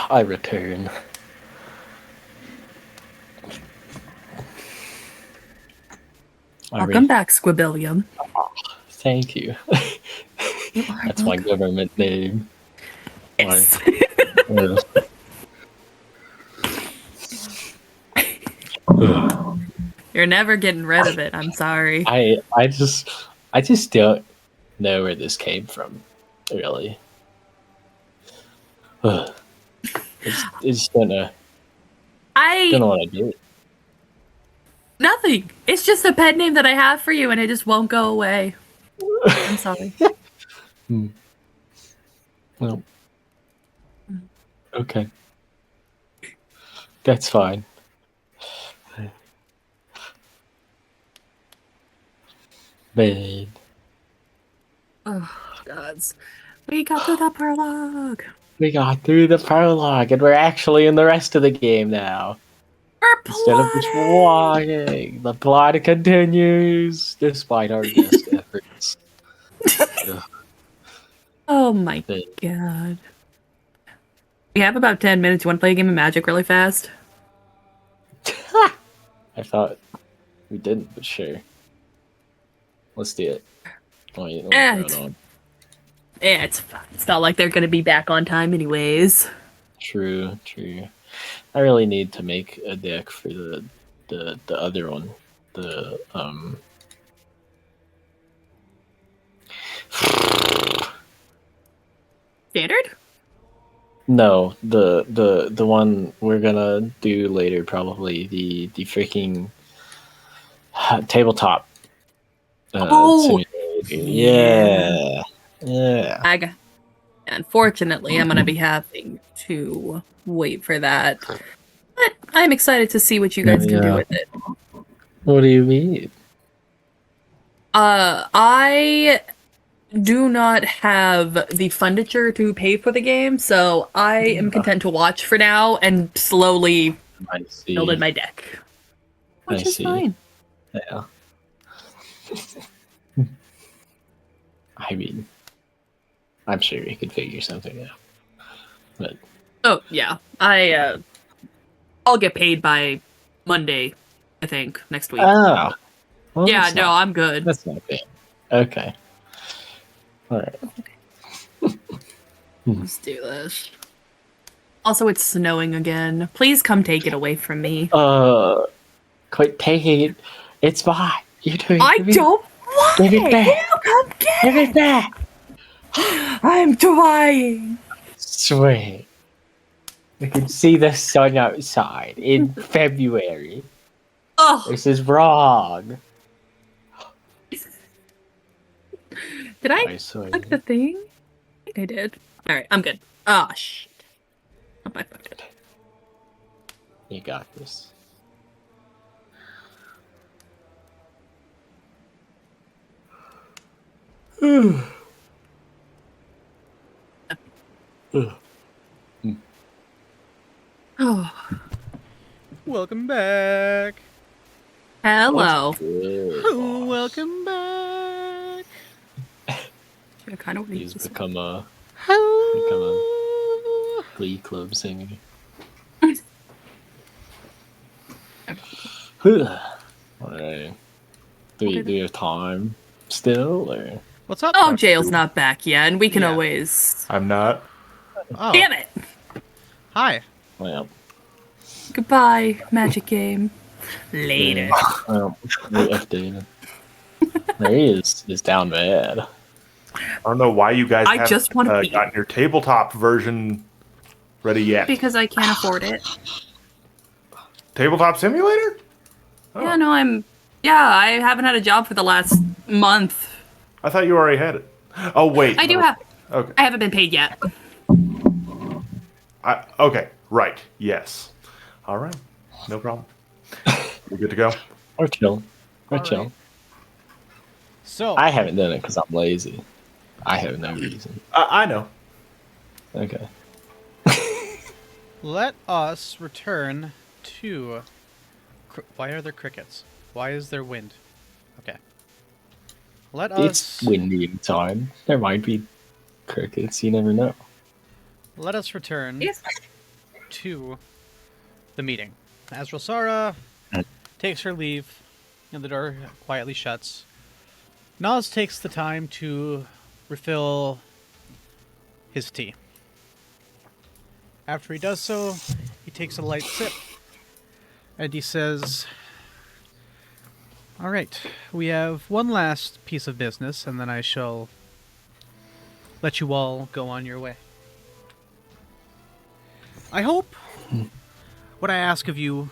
I return. Welcome back, Squibbillium. Thank you. You are That's my welcome. government name. Yes. You're never getting rid of it. I'm sorry. I just don't know where this came from, really. I just don't know. Don't know what I did. Nothing. It's just a pet name that I have for you, and it just won't go away. I'm sorry. Well, okay. That's fine. Man. Oh, gods. We got through the prologue. We got through the prologue, and we're actually in the rest of the game now. We're Instead of just walking, the plot continues despite our best efforts. Ugh. Oh my god. We have about 10 minutes. You want to play a game of Magic really fast? I thought we didn't, but sure. Let's do it. Let me throw it on. Yeah, it's fine. It's not like they're going to be back on time anyways. True. I really need to make a deck for the other one. Standard? No, the one we're gonna do later, probably the freaking tabletop. Simulator. Yeah. Unfortunately, I'm going to be having to wait for that. But I'm excited to see what you guys can do with it. What do you mean? I do not have the funditure to pay for the game, so I am content to watch for now and slowly build in my deck. Which is fine. Yeah. I mean, I'm sure we could figure something out. But oh yeah, I'll get paid by Monday, I think, next week. oh, well, yeah, no, I'm good. That's not bad. Okay. All right. Let's do this. Also, it's snowing again. Please come take it away from me. Quit taking it. It's mine. You're doing. I don't want Give it back. You come get Give it back. I'm trying. Sweet. We can see the sun outside in February. Oh, This is wrong. did I click the thing? I think I did. All right, I'm good. Oh shit. Oh, I fucked it. You got this. Oh, Welcome back. hello. Oh, welcome back. I kind of He's become a Glee Club singer. Alright. Do we have time still, or? What's up? Oh, Jail's not back yet, and we can Yeah. always. I'm not. Oh, Damn it! hi. Well, Goodbye, magic game. Later. well, we updated. There he is. Is down bad. I don't know why you guys I haven't just wanna be- gotten your tabletop version ready yet. Because I can't afford it. Tabletop simulator? Oh. Yeah, no, I haven't had a job for the last month. I thought you already had it. Oh wait. I do no. have. Okay. I haven't been paid yet. Okay. Right. Yes. All right. No problem. We're good to go. Or chill. Or All chill. right. So I haven't done it because I'm lazy. I have no reason. I know. Okay. let us return to. Why are there crickets? Why is there wind? Okay. Let It's us. windy inside. There might be crickets. You never know. Let us return Yes. to the meeting. As Rosara takes her leave and the door quietly shuts, Nas takes the time to refill his tea. After he does so, he takes a light sip and he says, "All right, we have one last piece of business, and then I shall let you all go on your way. I hope what I ask of you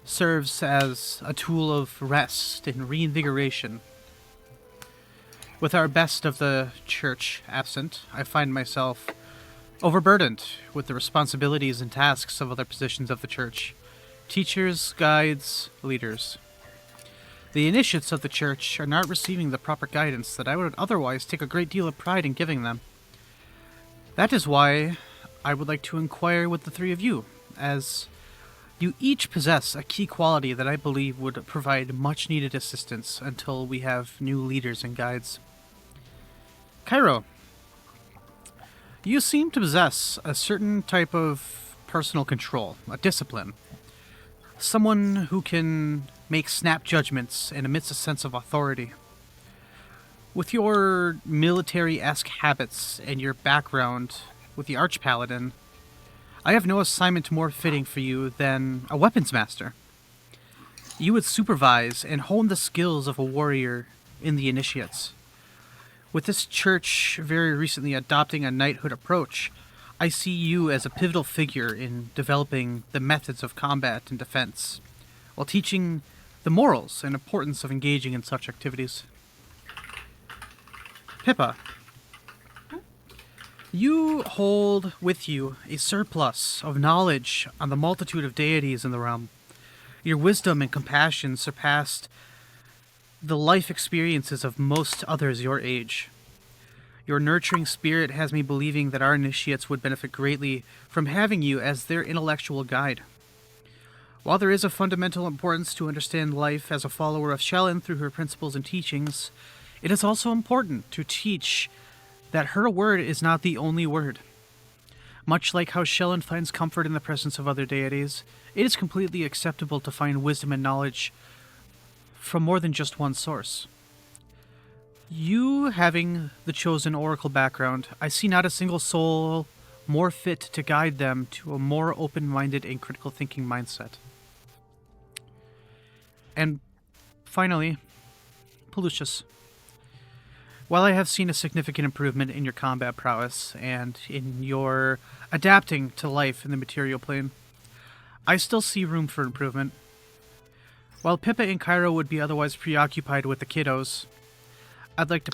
serves as a tool of rest and reinvigoration. With our best of the church absent, I find myself overburdened with the responsibilities and tasks of other positions of the church. Teachers, guides, leaders. The initiates of the church are not receiving the proper guidance that I would otherwise take a great deal of pride in giving them. That is why I would like to inquire with the three of you, as you each possess a key quality that I believe would provide much needed assistance until we have new leaders and guides. Cairo, you seem to possess a certain type of personal control, a discipline. Someone who can make snap judgments and emits a sense of authority. With your military-esque habits and your background with the Archpaladin, I have no assignment more fitting for you than a weapons master. You would supervise and hone the skills of a warrior in the initiates. With this church very recently adopting a knighthood approach, I see you as a pivotal figure in developing the methods of combat and defense, while teaching the morals and importance of engaging in such activities. Pippa, you hold with you a surplus of knowledge on the multitude of deities in the realm. Your wisdom and compassion surpassed the life experiences of most others your age. Your nurturing spirit has me believing that our initiates would benefit greatly from having you as their intellectual guide. While there is a fundamental importance to understand life as a follower of Shellen through her principles and teachings, it is also important to teach that her word is not the only word. Much like how Shellen finds comfort in the presence of other deities, it is completely acceptable to find wisdom and knowledge from more than just one source. You having the chosen oracle background, I see not a single soul more fit to guide them to a more open-minded and critical thinking mindset. And finally, Pelucius. While I have seen a significant improvement in your combat prowess and in your adapting to life in the material plane, I still see room for improvement. While Pippa and Cairo would be otherwise preoccupied with the kiddos, I'd like to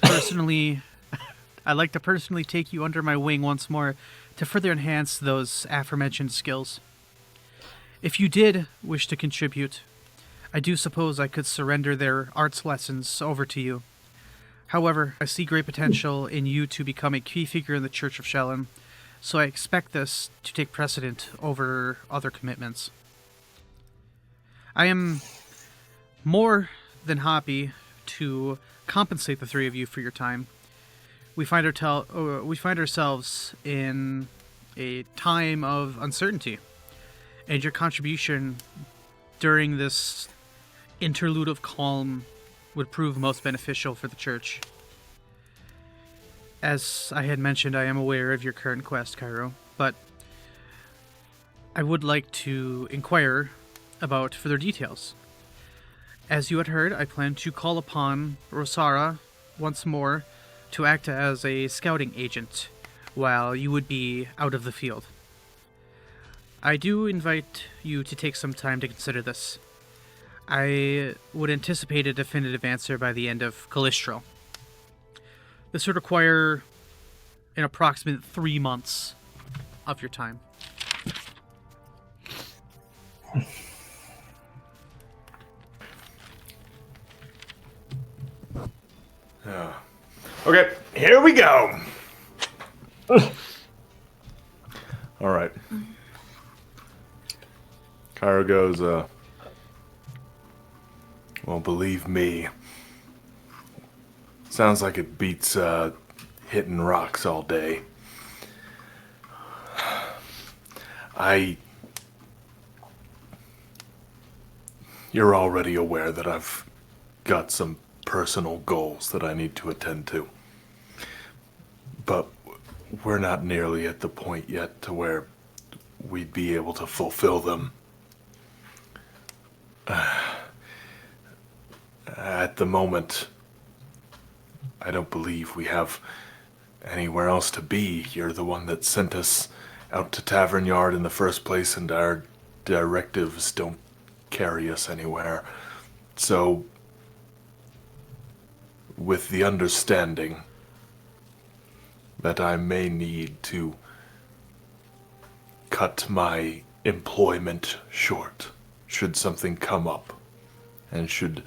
personally take you under my wing once more to further enhance those aforementioned skills. If you did wish to contribute, I do suppose I could surrender their arts lessons over to you. However, I see great potential in you to become a key figure in the Church of Shellen, so I expect this to take precedent over other commitments. I am more than happy to compensate the three of you for your time. We find ourselves in a time of uncertainty, and your contribution during this interlude of calm would prove most beneficial for the church. As I had mentioned, I am aware of your current quest, Cairo, but I would like to inquire about further details. As you had heard, I plan to call upon Rosara once more to act as a scouting agent while you would be out of the field. I do invite you to take some time to consider this. I would anticipate a definitive answer by the end of Calistro. This would require an approximate 3 months of your time. Okay, here we go. All right. Cairo goes, well, believe me. Sounds like it beats hitting rocks all day. You're already aware that I've got some personal goals that I need to attend to. But we're not nearly at the point yet to where we'd be able to fulfill them. At the moment, I don't believe we have anywhere else to be. You're the one that sent us out to Tavern Yard in the first place, and our directives don't carry us anywhere. So, with the understanding that I may need to cut my employment short, should something come up, and should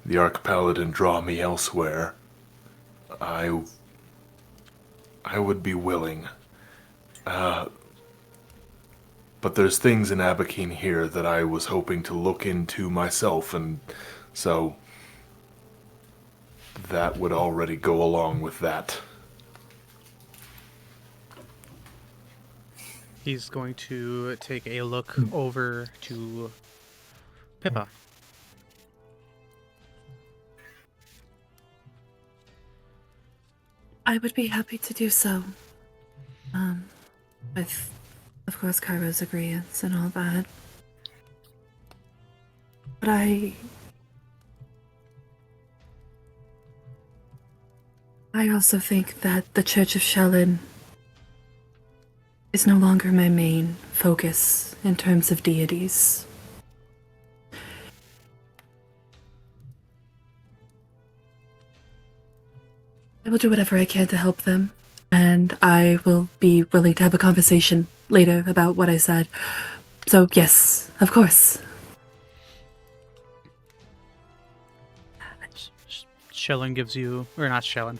the Archpaladin draw me elsewhere, I would be willing. But there's things in Abakeen here that I was hoping to look into myself, and so that would already go along with that. He's going to take a look over to Pippa. I would be happy to do so. With, of course, Cairo's agreements and all that. But I also think that the Church of Shellin is no longer my main focus in terms of deities. I will do whatever I can to help them, and I will be willing to have a conversation later about what I said. So, yes, of course. Shellen gives you, or not Shellen.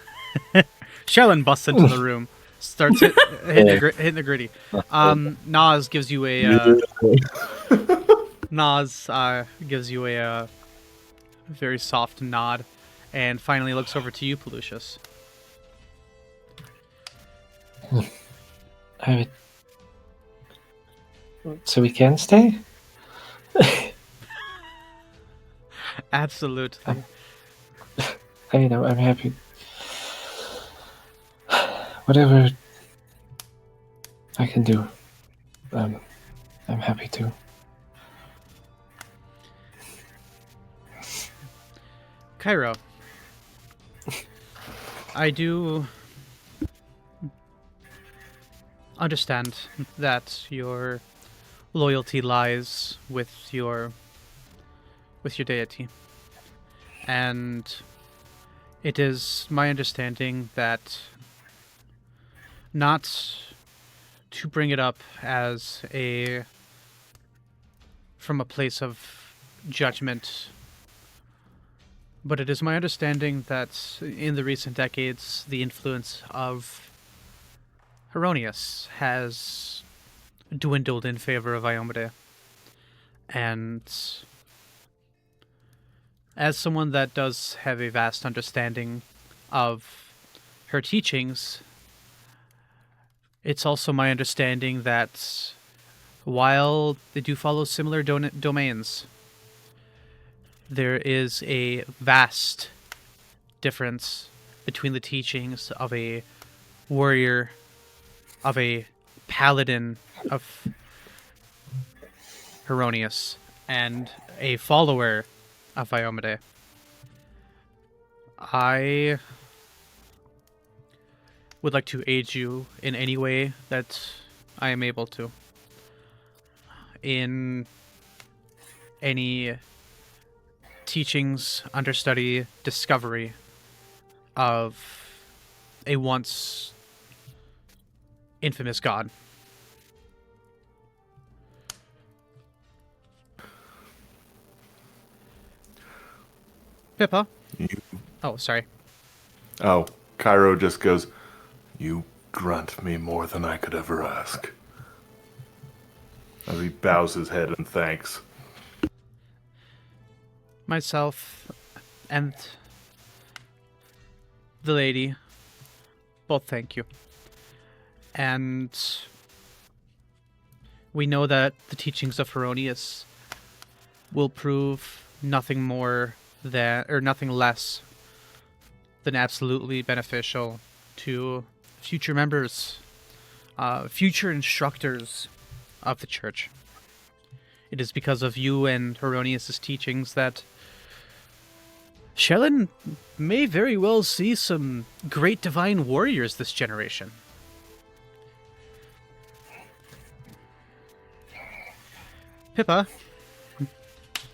Shellen busts into the room, starts hitting the gritty. Nas gives you a very soft nod, and finally looks over to you, Pelucius. So we can stay? Absolutely. I'm happy. Whatever I can do, I'm happy to. Cairo, I do understand that your loyalty lies with your deity, and it is my understanding that not to bring it up as from a place of judgment, but it is my understanding that in the recent decades, the influence of Heronius has dwindled in favor of Iomade. And as someone that does have a vast understanding of her teachings, it's also my understanding that while they do follow similar domains, there is a vast difference between the teachings of a warrior, of a paladin of Heronius, and a follower of Iomade. I would like to aid you in any way that I am able to. In any teachings, understudy, discovery of a once infamous god. Pippa? Oh, sorry. Oh, Cairo just goes, "You grant me more than I could ever ask." As he bows his head and thanks. Myself and the lady both thank you. And We know that the teachings of Heronius will prove nothing more than, or nothing less than absolutely beneficial to future members, future instructors of the church. It is because of you and Heronius' teachings that Shellen may very well see some great divine warriors this generation. Pippa,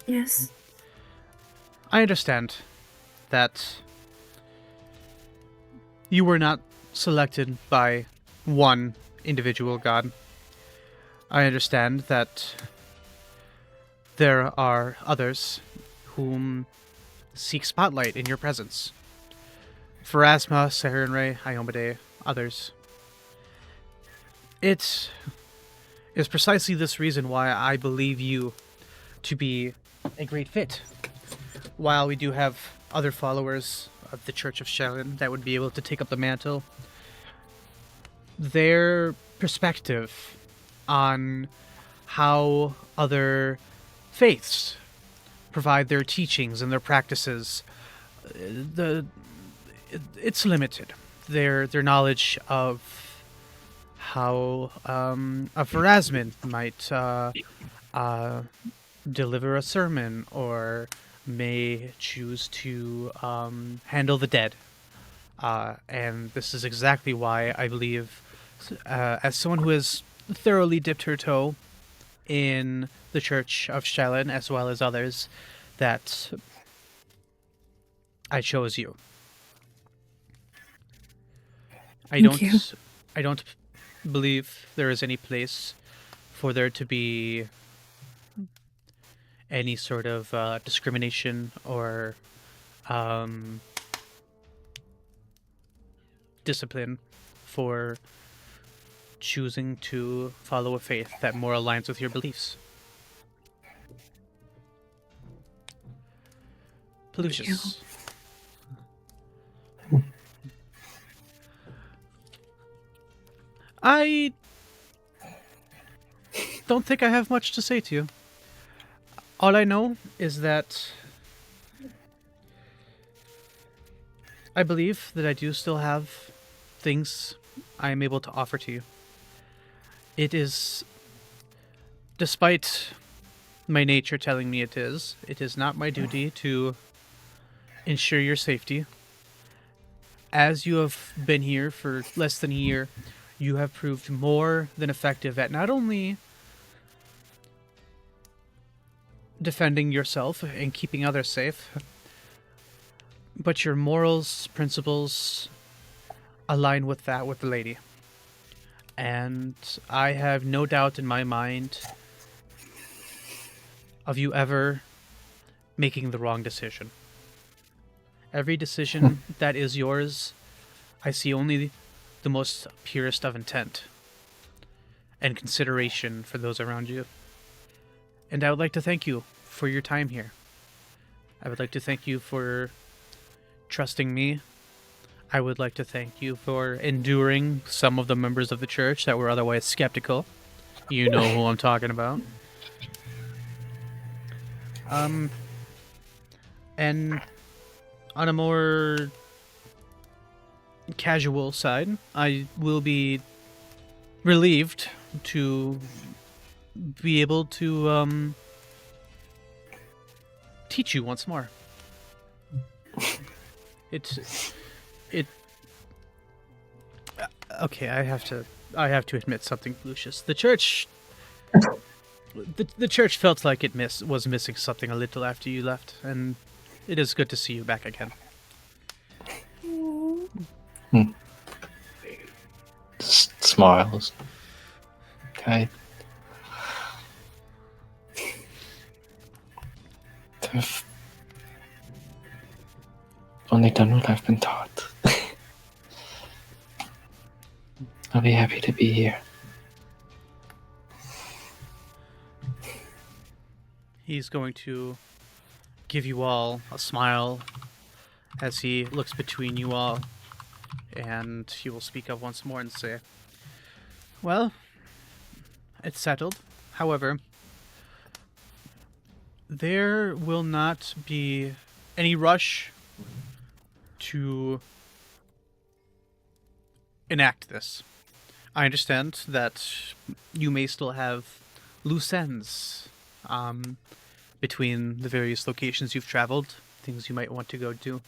Yes. I understand that you were not selected by one individual god. I understand that there are others whom seek spotlight in your presence. Pharasma, Saharanray, Iomade, others. It is precisely this reason why I believe you to be a great fit. While we do have other followers of the Church of Shellen that would be able to take up the mantle, their perspective on how other faiths provide their teachings and their practices, it's limited. Their knowledge of how a Pharasman might deliver a sermon or may choose to handle the dead. And this is exactly why I believe, as someone who has thoroughly dipped her toe in the Church of Shellen as well as others, that I chose you. Thank you. I don't believe there is any place for there to be any sort of discrimination or discipline for choosing to follow a faith that more aligns with your beliefs. Pelusius. I don't think I have much to say to you. All I know is that I believe that I do still have things I am able to offer to you. It is, despite my nature telling me it is not my duty to ensure your safety. As you have been here for less than a year, you have proved more than effective at not only defending yourself and keeping others safe, but your morals, principles align with that with the lady. And I have no doubt in my mind of you ever making the wrong decision. Every decision that is yours, I see only the most purest of intent and consideration for those around you. And I would like to thank you for your time here. I would like to thank you for trusting me. I would like to thank you for enduring some of the members of the church that were otherwise skeptical. You know who I'm talking about. And on a more casual side, I will be relieved to be able to teach you once more. Okay, I have to admit something, Lucius. The church felt like it was missing something a little after you left, and it is good to see you back again. Smiles. Okay. I've only done what I've been taught. I'll be happy to be here. He's going to give you all a smile as he looks between you all, and he will speak up once more and say, "Well, it's settled. However, there will not be any rush to enact this. I understand that you may still have loose ends between the various locations you've traveled, things you might want to go do.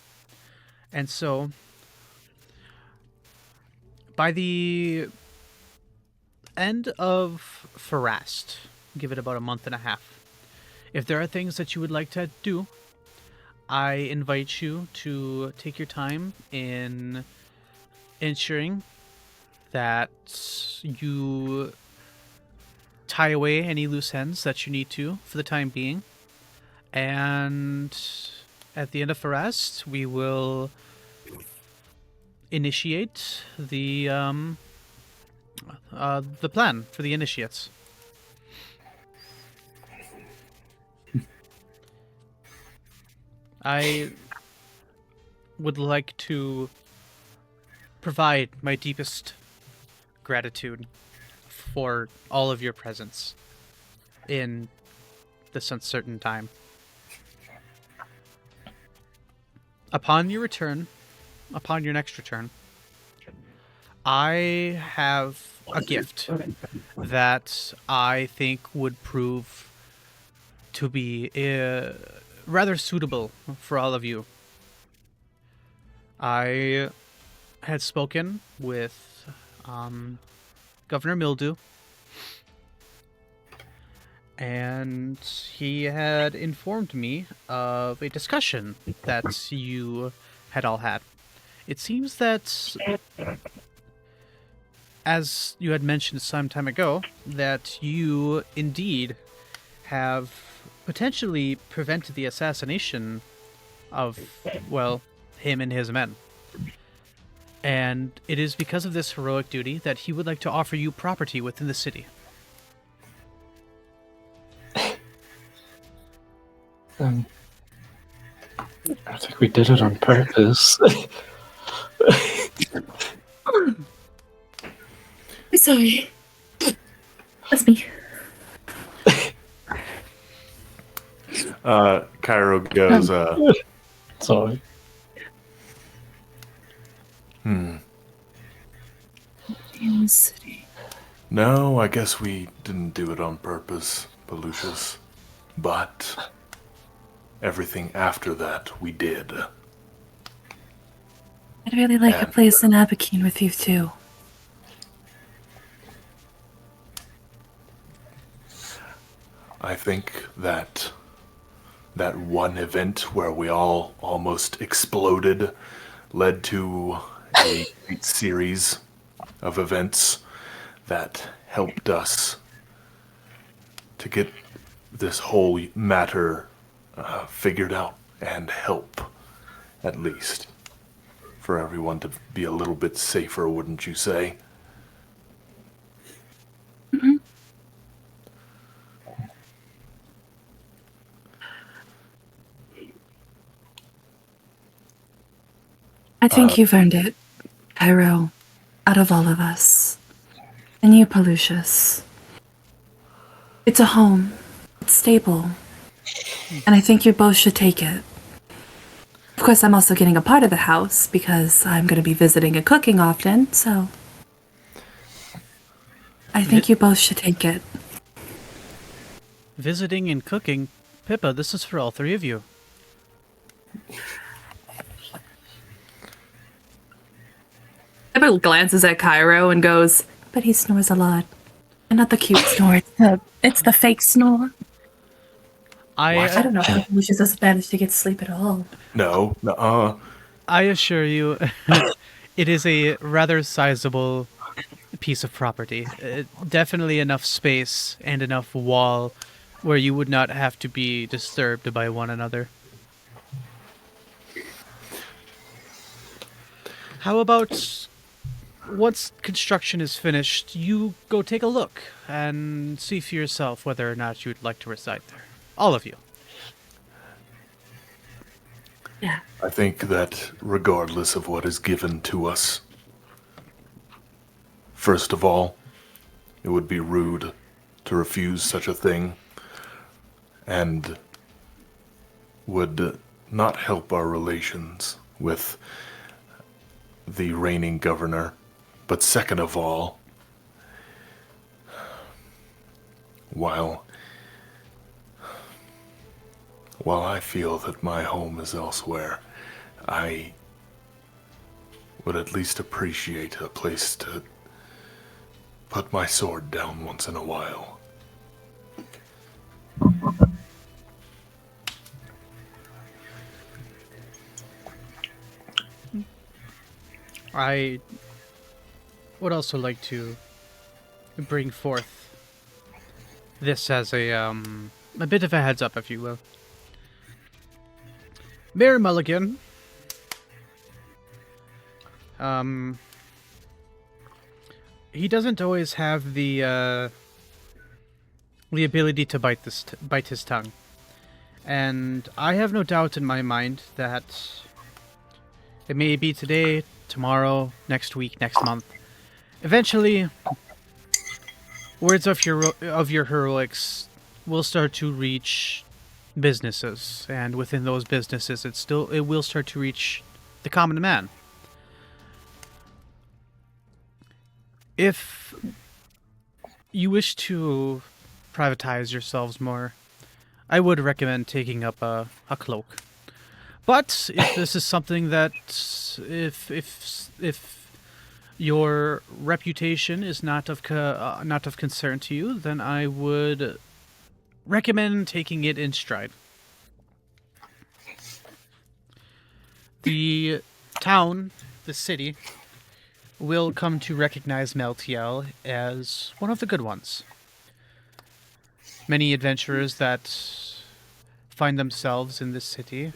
And so, by the end of Farast, give it about a month and a half, if there are things that you would like to do, I invite you to take your time in ensuring that you tie away any loose ends that you need to for the time being. And at the end of Farast, we will initiate the plan for the initiates. I would like to provide my deepest gratitude for all of your presence in this uncertain time. Upon your next return, I have a gift that I think would prove to be rather suitable for all of you. I had spoken with Governor Mildew, and he had informed me of a discussion that you had all had. It seems that, as you had mentioned some time ago, that you indeed have potentially prevented the assassination of, well, him and his men. And it is because of this heroic duty that he would like to offer you property within the city. I think we did it on purpose. I'm sorry. That's me. Cairo goes, Sorry. In the city. no, I guess we didn't do it on purpose, Belucius. But everything after that, we did. I'd really like a place in Abakeen with you too. I think that that one event where we all almost exploded led to a great series of events that helped us to get this whole matter figured out and help, at least, for everyone to be a little bit safer, wouldn't you say? I think you've earned it, Cairo, out of all of us. And you, Pelucius. It's a home. It's stable. And I think you both should take it. Of course, I'm also getting a part of the house because I'm going to be visiting and cooking often, so I think you both should take it. Visiting and cooking? Pippa, this is for all three of you. Pippa glances at Cairo and goes, But he snores a lot. And not the cute snore, it's the fake snore. I don't know if Pelucius doesn't manage to get sleep at all. No, I assure you, it is a rather sizable piece of property. Definitely enough space and enough wall where you would not have to be disturbed by one another. How about, once construction is finished, you go take a look and see for yourself whether or not you'd like to reside there. All of you. Yeah. I think that regardless of what is given to us, first of all, it would be rude to refuse such a thing, and would not help our relations with the reigning governor. But second of all, while I feel that my home is elsewhere, I would at least appreciate a place to put my sword down once in a while. I would also like to bring forth this as a bit of a heads up, if you will. Mayor Mulligan, he doesn't always have the ability to bite his tongue, and I have no doubt in my mind that it may be today, tomorrow, next week, next month. Eventually, words of your heroics will start to reach businesses, and within those businesses, it will start to reach the common man. If you wish to privatize yourselves more, I would recommend taking up a cloak. But if this is something that, if your reputation is not of concern to you, then I would recommend taking it in stride. The town, the city, will come to recognize Meltiel as one of the good ones. Many adventurers that find themselves in this city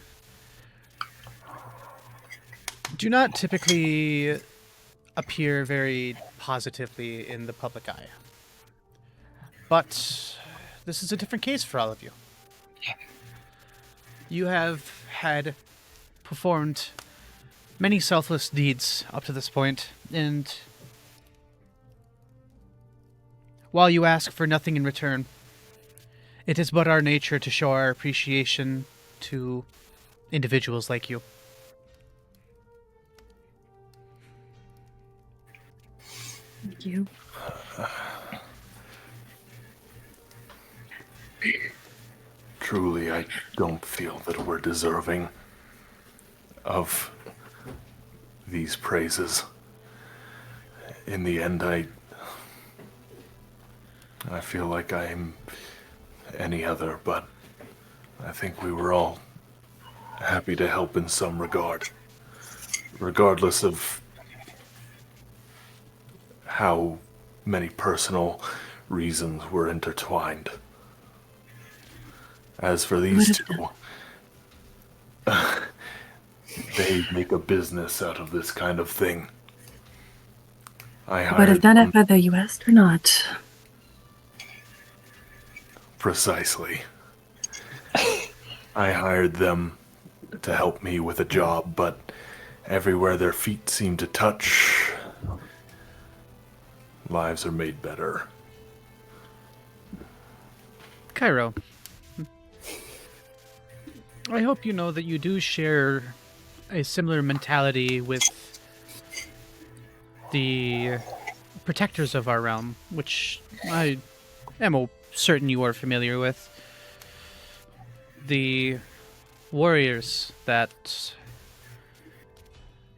do not typically appear very positively in the public eye. But this is a different case for all of you. You have had performed many selfless deeds up to this point, and while you ask for nothing in return, it is but our nature to show our appreciation to individuals like you. Thank you. Truly, I don't feel that we're deserving of these praises. In the end, I feel like I'm any other, but I think we were all happy to help in some regard, regardless of how many personal reasons were intertwined. As for these two, they make a business out of this kind of thing. I But if hired not whether you asked or not. Precisely. I hired them to help me with a job, but everywhere their feet seem to touch, lives are made better. Cairo, I hope you know that you do share a similar mentality with the protectors of our realm, which I am certain you are familiar with. The warriors that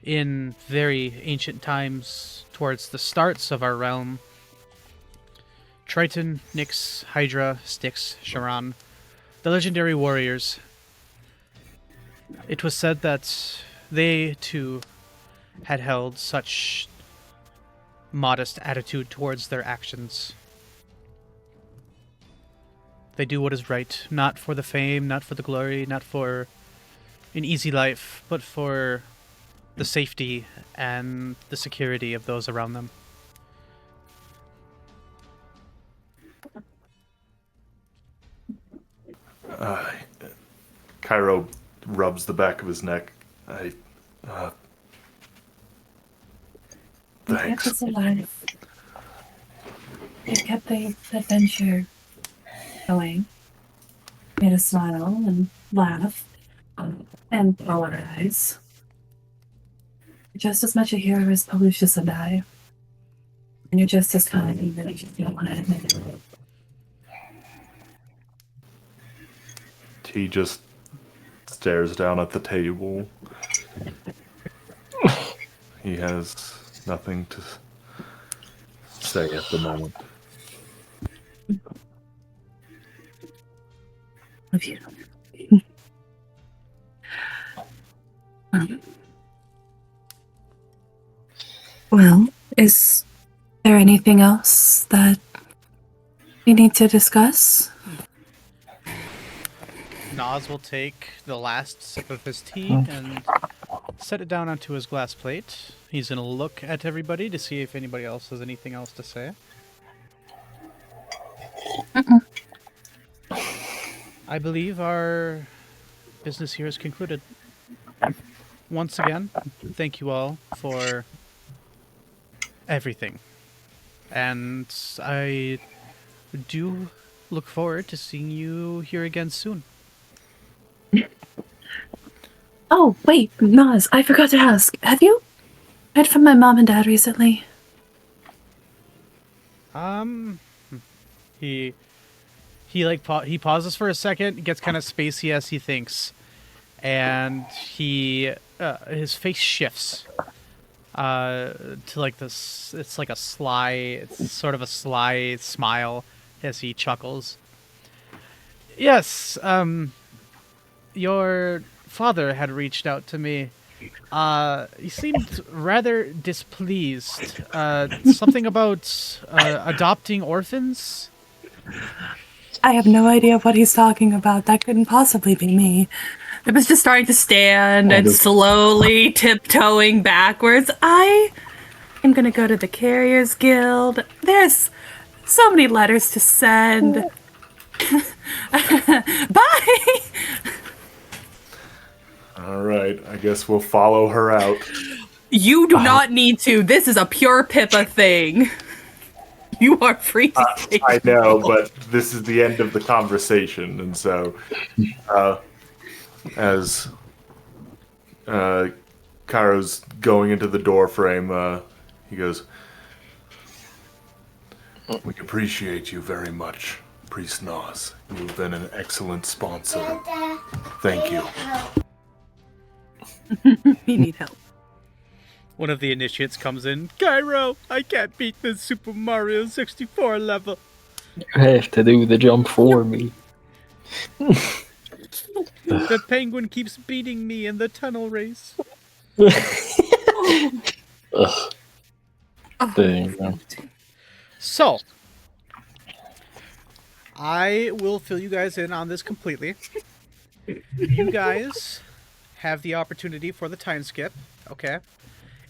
in very ancient times, towards the starts of our realm, Triton, Nyx, Hydra, Styx, Charon, the legendary warriors, it was said that they too had held such modest attitude towards their actions. They do what is right, not for the fame, not for the glory, not for an easy life, but for the safety and the security of those around them. Cairo rubs the back of his neck. Thanks. Alive. It kept the adventure going. Made us smile and laugh and roll our eyes. You're just as much a hero as Pelucius and I. And you're just as kind, even if you don't want to admit it. He just stares down at the table. He has nothing to say at the moment. Love you. Well, is there anything else that we need to discuss? Nas will take the last sip of his tea and set it down onto his glass plate. He's going to look at everybody to see if anybody else has anything else to say. I believe our business here is concluded. Once again, thank you all for everything. And I do look forward to seeing you here again soon. Oh, wait, Nas, I forgot to ask. Have you heard from my mom and dad recently? He he pauses for a second, gets kind of spacey as he thinks, and his face shifts to like this. It's like it's sort of a sly smile as he chuckles. Yes, your father had reached out to me. He seemed rather displeased. Something about adopting orphans? I have no idea what he's talking about. That couldn't possibly be me. It was just starting to stand and slowly tiptoeing backwards. I am gonna go to the Carriers Guild. There's so many letters to send. Bye! All right, I guess we'll follow her out. You do not need to. This is a pure Pippa thing. You are free to take I know, but this is the end of the conversation, and so as Cairo's going into the door frame, he goes, "We appreciate you very much, Priest Nas. You've been an excellent sponsor. Thank you." You need help. One of the initiates comes in. Cairo, I can't beat this Super Mario 64 level. You have to do the jump for me. The penguin keeps beating me in the tunnel race. Ugh. There you go. So, I will fill you guys in on this completely. You guys have the opportunity for the time skip, okay?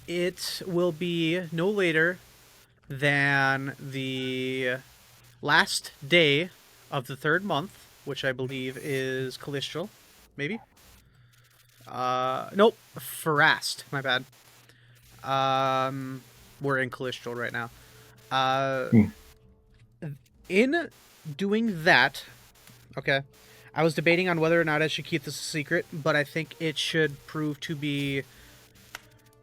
It will be no later than the last day of the 3rd month, which I believe is Calistral, maybe? Nope, Farast, my bad. We're in Calistral right now. In doing that, okay, I was debating on whether or not I should keep this a secret, but I think it should prove to be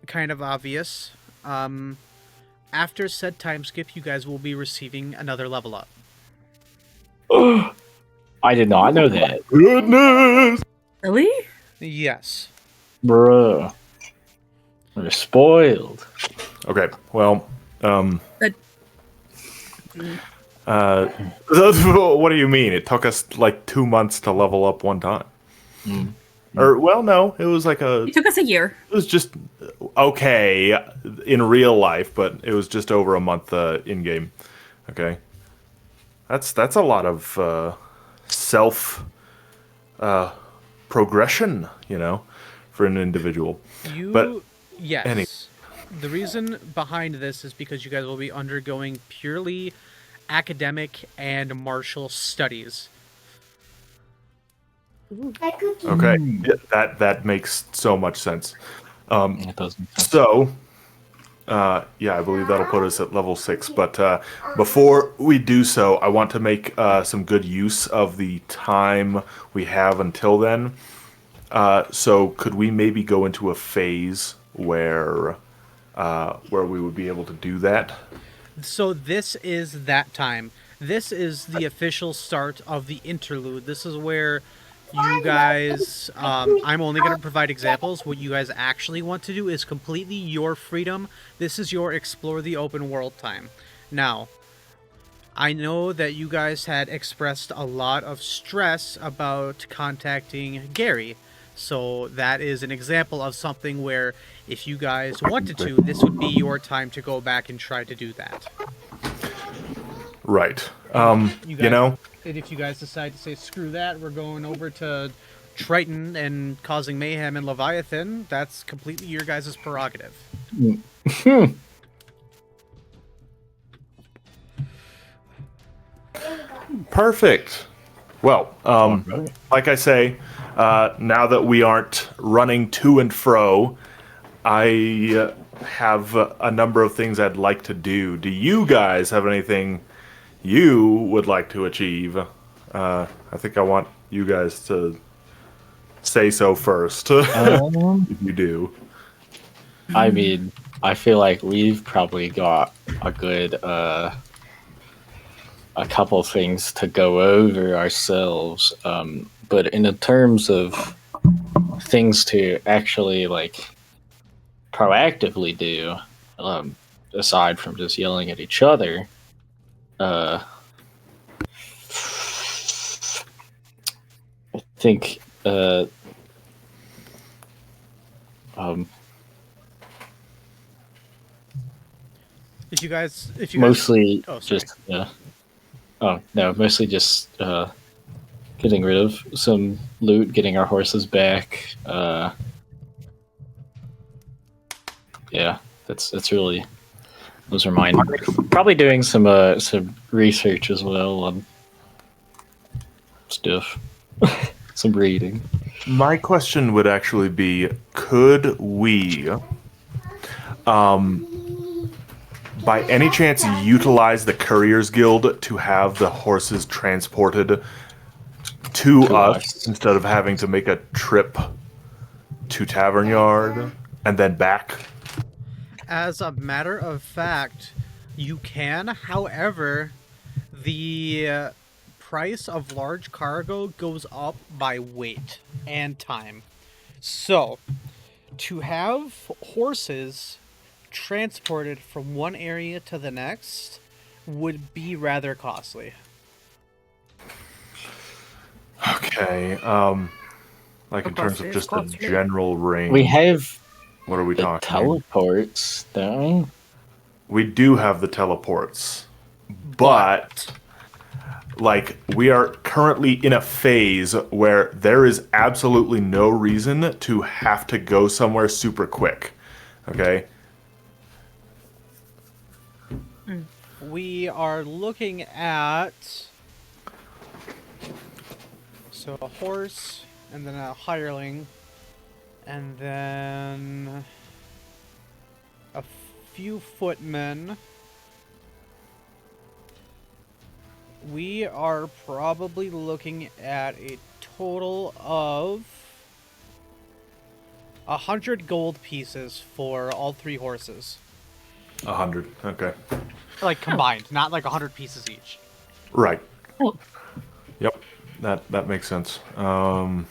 kind of obvious. After said time skip, you guys will be receiving another level up. I did not know that. Goodness! Really? Yes. Bruh. We're spoiled. Okay, well, But- what do you mean? It took us like 2 months to level up one time. Or, well, no, it was like It took us a year. it was just okay in real life, but it was just over a month in game. Okay, that's a lot of self progression, for an individual. But yes. any- The reason behind this is because you guys will be undergoing purely academic and martial studies. Okay, yeah, that makes so much sense. It doesn't. So, Yeah, I believe that'll put us at level 6. But before we do so, I want to make some good use of the time we have until then. So could we maybe go into a phase where we would be able to do that? So this is that time. This is the official start of the interlude. This is where you guys, I'm only going to provide examples. What you guys actually want to do is completely your freedom. This is your explore the open world time. Now, I know that you guys had expressed a lot of stress about contacting Gary. So that is an example of something where if you guys wanted to, this would be your time to go back and try to do that. Right. You know? And if you guys decide to say, screw that, we're going over to Triton and causing mayhem in Leviathan, that's completely your guys' prerogative. Perfect. Well, like I say, now that we aren't running to and fro, I have a number of things I'd like to do. Do you guys have anything you would like to achieve? I think I want you guys to say so first. If you do. I mean, I feel like we've probably got a good a couple things to go over ourselves. But in the terms of things to actually like proactively do, aside from just yelling at each other, I think If you guys mostly oh, sorry. just mostly just getting rid of some loot, getting our horses back. Yeah, that's really, those are mine. Probably doing some research as well on stuff, some reading. My question would actually be, could we, by any chance, utilize the Couriers Guild to have the horses transported to us instead of having to make a trip to Tavern Yard and then back? As a matter of fact, you can. However, the price of large cargo goes up by weight and time. So, to have horses transported from one area to the next would be rather costly. Okay, like in terms of just a general range. We have what are we the talking? teleports, don't we? We do have the teleports, but like we are currently in a phase where there is absolutely no reason to have to go somewhere super quick. Okay? We are looking at so a horse and then a hireling and then a few footmen. We are probably looking at a total of 100 gold pieces for all 3 horses. 100. Okay. Like combined, not like 100 pieces each. Right. Yep. That makes sense. Nice.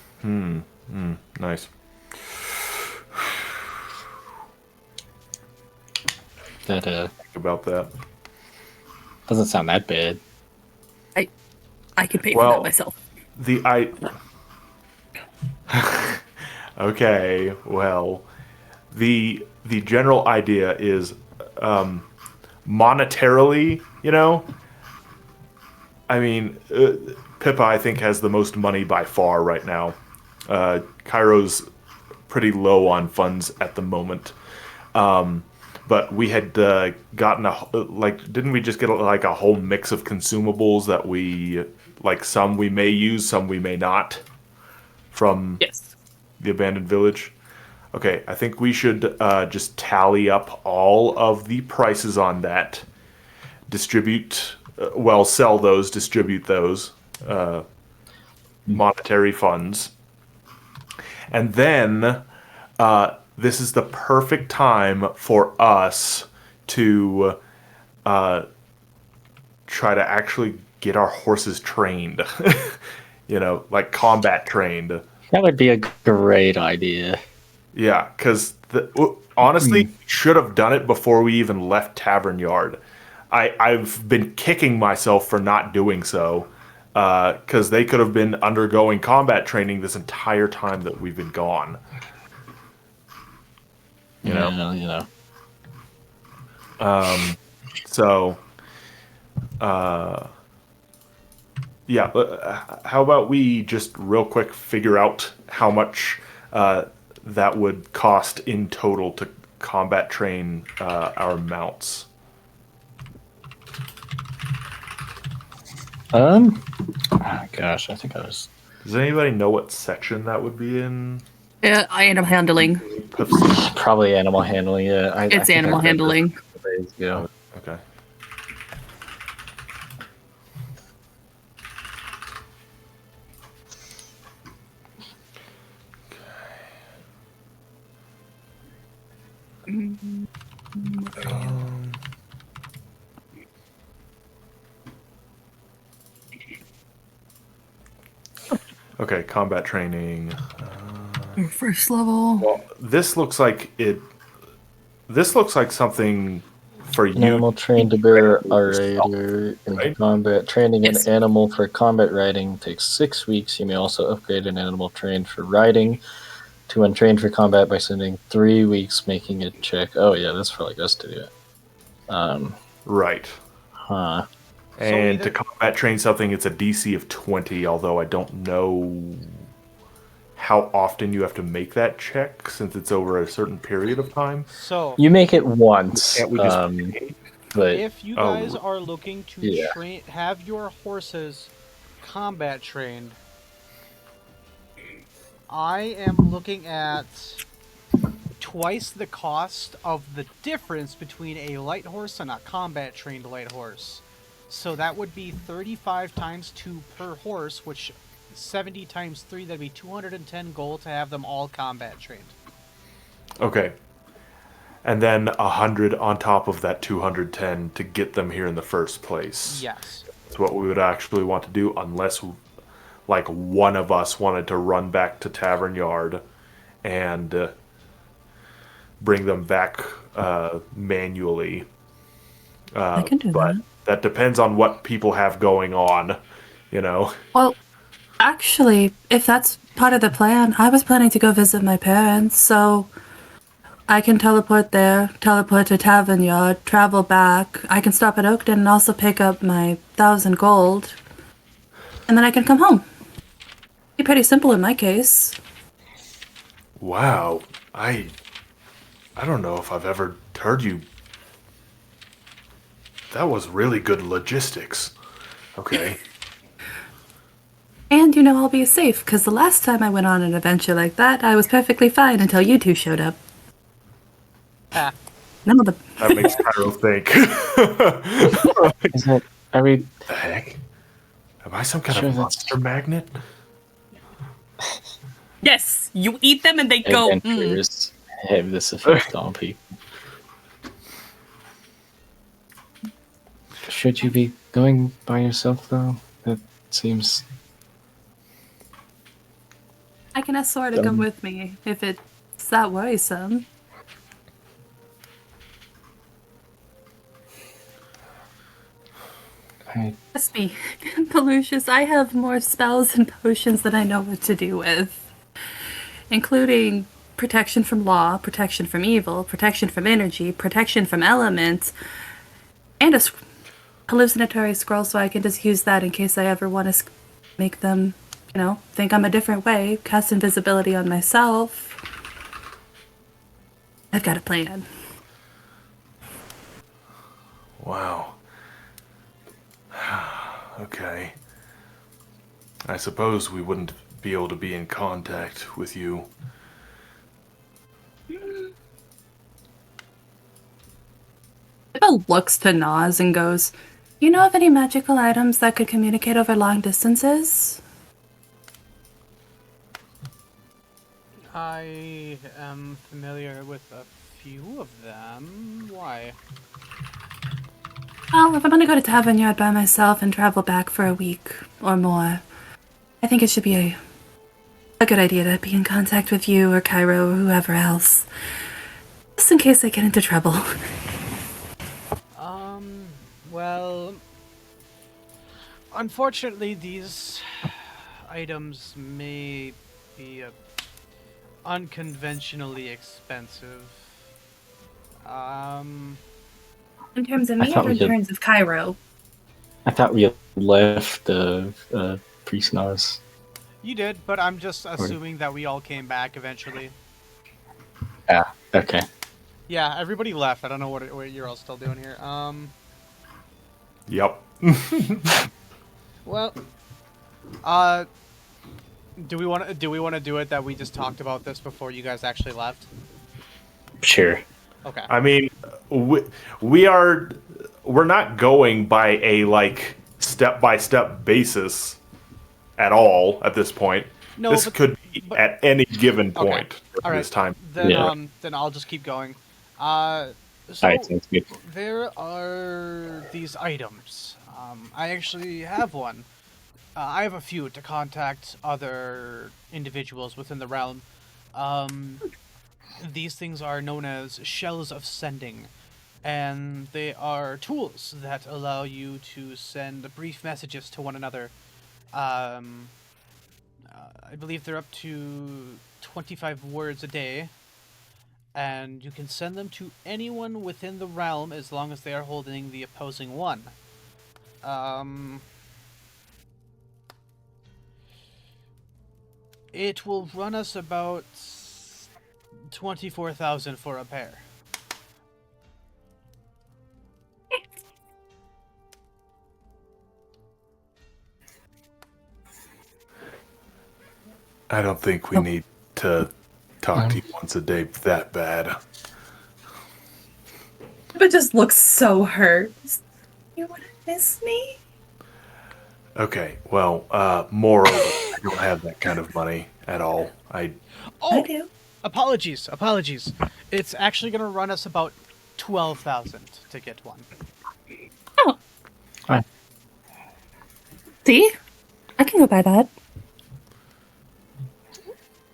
That Think about that. doesn't sound that bad. I could pay for that myself. Okay, well, the general idea is monetarily, you know, I mean, Pippa, I think, has the most money by far right now. Cairo's pretty low on funds at the moment. But we had gotten didn't we just get like a whole mix of consumables that we, like, some we may use, some we may not, from Yes. the abandoned village? Okay, I think we should just tally up all of the prices on that. Sell those, distribute those monetary funds. And then this is the perfect time for us to try to actually get our horses trained. Like combat trained. That would be a great idea. Yeah, because honestly, should have done it before we even left Tavern Yard. I've been kicking myself for not doing so, because they could have been undergoing combat training this entire time that we've been gone. You know? So, yeah, how about we just real quick figure out how much that would cost in total to combat train our mounts? Gosh, I think I was. Does anybody know what section that would be in? Animal handling. Probably animal handling, yeah. I It's think I animal read this handling. a couple days ago. Okay. Okay, combat training. First level. Well, this looks like it. This looks like something for An you. animal trained to bear a rider in right? combat. Training Yes. an animal for combat riding takes 6 weeks. You may also upgrade an animal trained for riding to one trained for combat by spending 3 weeks making a check. Oh yeah, that's for like us to do it. Right. Huh. And to combat train something, it's a DC of 20, although I don't know how often you have to make that check since it's over a certain period of time. So You make it once. Can't we just But if you Oh, guys are looking to yeah. have your horses combat trained, I am looking at twice the cost of the difference between a light horse and a combat trained light horse. So that would be 35 times 2 per horse, which 70 times 3, that'd be 210 gold to have them all combat trained. Okay. And then 100 on top of that 210 to get them here in the first place. Yes. That's what we would actually want to do, unless like one of us wanted to run back to Tavern Yard and bring them back manually. I can do but that. that depends on what people have going on, Well, actually, if that's part of the plan, I was planning to go visit my parents, so I can teleport there, teleport to Tavern Yard, travel back. I can stop at Oakton and also pick up my 1,000 gold, and then I can come home. Be pretty simple in my case. Wow. I don't know if I've ever heard you. That was really good logistics. Okay. And I'll be safe, because the last time I went on an adventure like that, I was perfectly fine until you two showed up. Ah. None of the... That makes Cairo think. isn't it? Are we? The heck? Am I some kind Sure, of that's- monster magnet? Yes, you eat them and they go. Adventurers have this effect on people. Should you be going by yourself though? That seems. I can ask Sora to come with me, if it's that worrisome. Trust me, Pelucius, I have more spells and potions than I know what to do with. Including protection from law, protection from evil, protection from energy, protection from elements, and a hallucinatory scroll so I can just use that in case I ever want to make them, think I'm a different way, cast invisibility on myself. I've got a plan. Wow. Okay. I suppose we wouldn't be able to be in contact with you Pippa looks to Nas and goes, "You know of any magical items that could communicate over long distances?" I am familiar with a few of them. Why? Well, if I'm gonna go to Tavernyard by myself and travel back for a week or more, I think it should be a good idea to be in contact with you or Cairo or whoever else. Just in case I get into trouble. Well, unfortunately, these items may be unconventionally expensive. In terms of I me thought or we in did. terms of Cairo? I thought we had left Priest Nas. You did, but I'm just assuming that we all came back eventually. Ah, okay. Yeah, everybody left. I don't know what you're all still doing here. Yep. Well, do we want to do it that we just talked about this before you guys actually left? Sure. Okay. I mean, we're not going by a like step-by-step basis at all at this point. No, this could be at any given Okay. point All at right. this time. Then then I'll just keep going. So Alright, sounds good. there are these items. I actually have one. I have a few to contact other individuals within the realm. These things are known as shells of sending, and they are tools that allow you to send brief messages to one another. I believe they're up to 25 words a day, and you can send them to anyone within the realm as long as they are holding the opposing one. It will run us about 24,000 for a pair. I don't think we need to talk to you once a day that bad. Pippa just looks so hurt. You wanna miss me? Okay, well, moreover, I don't have that kind of money at all. I Oh, do. apologies. It's actually going to run us about 12,000 to get one. Oh. Fine. See? I can go by that.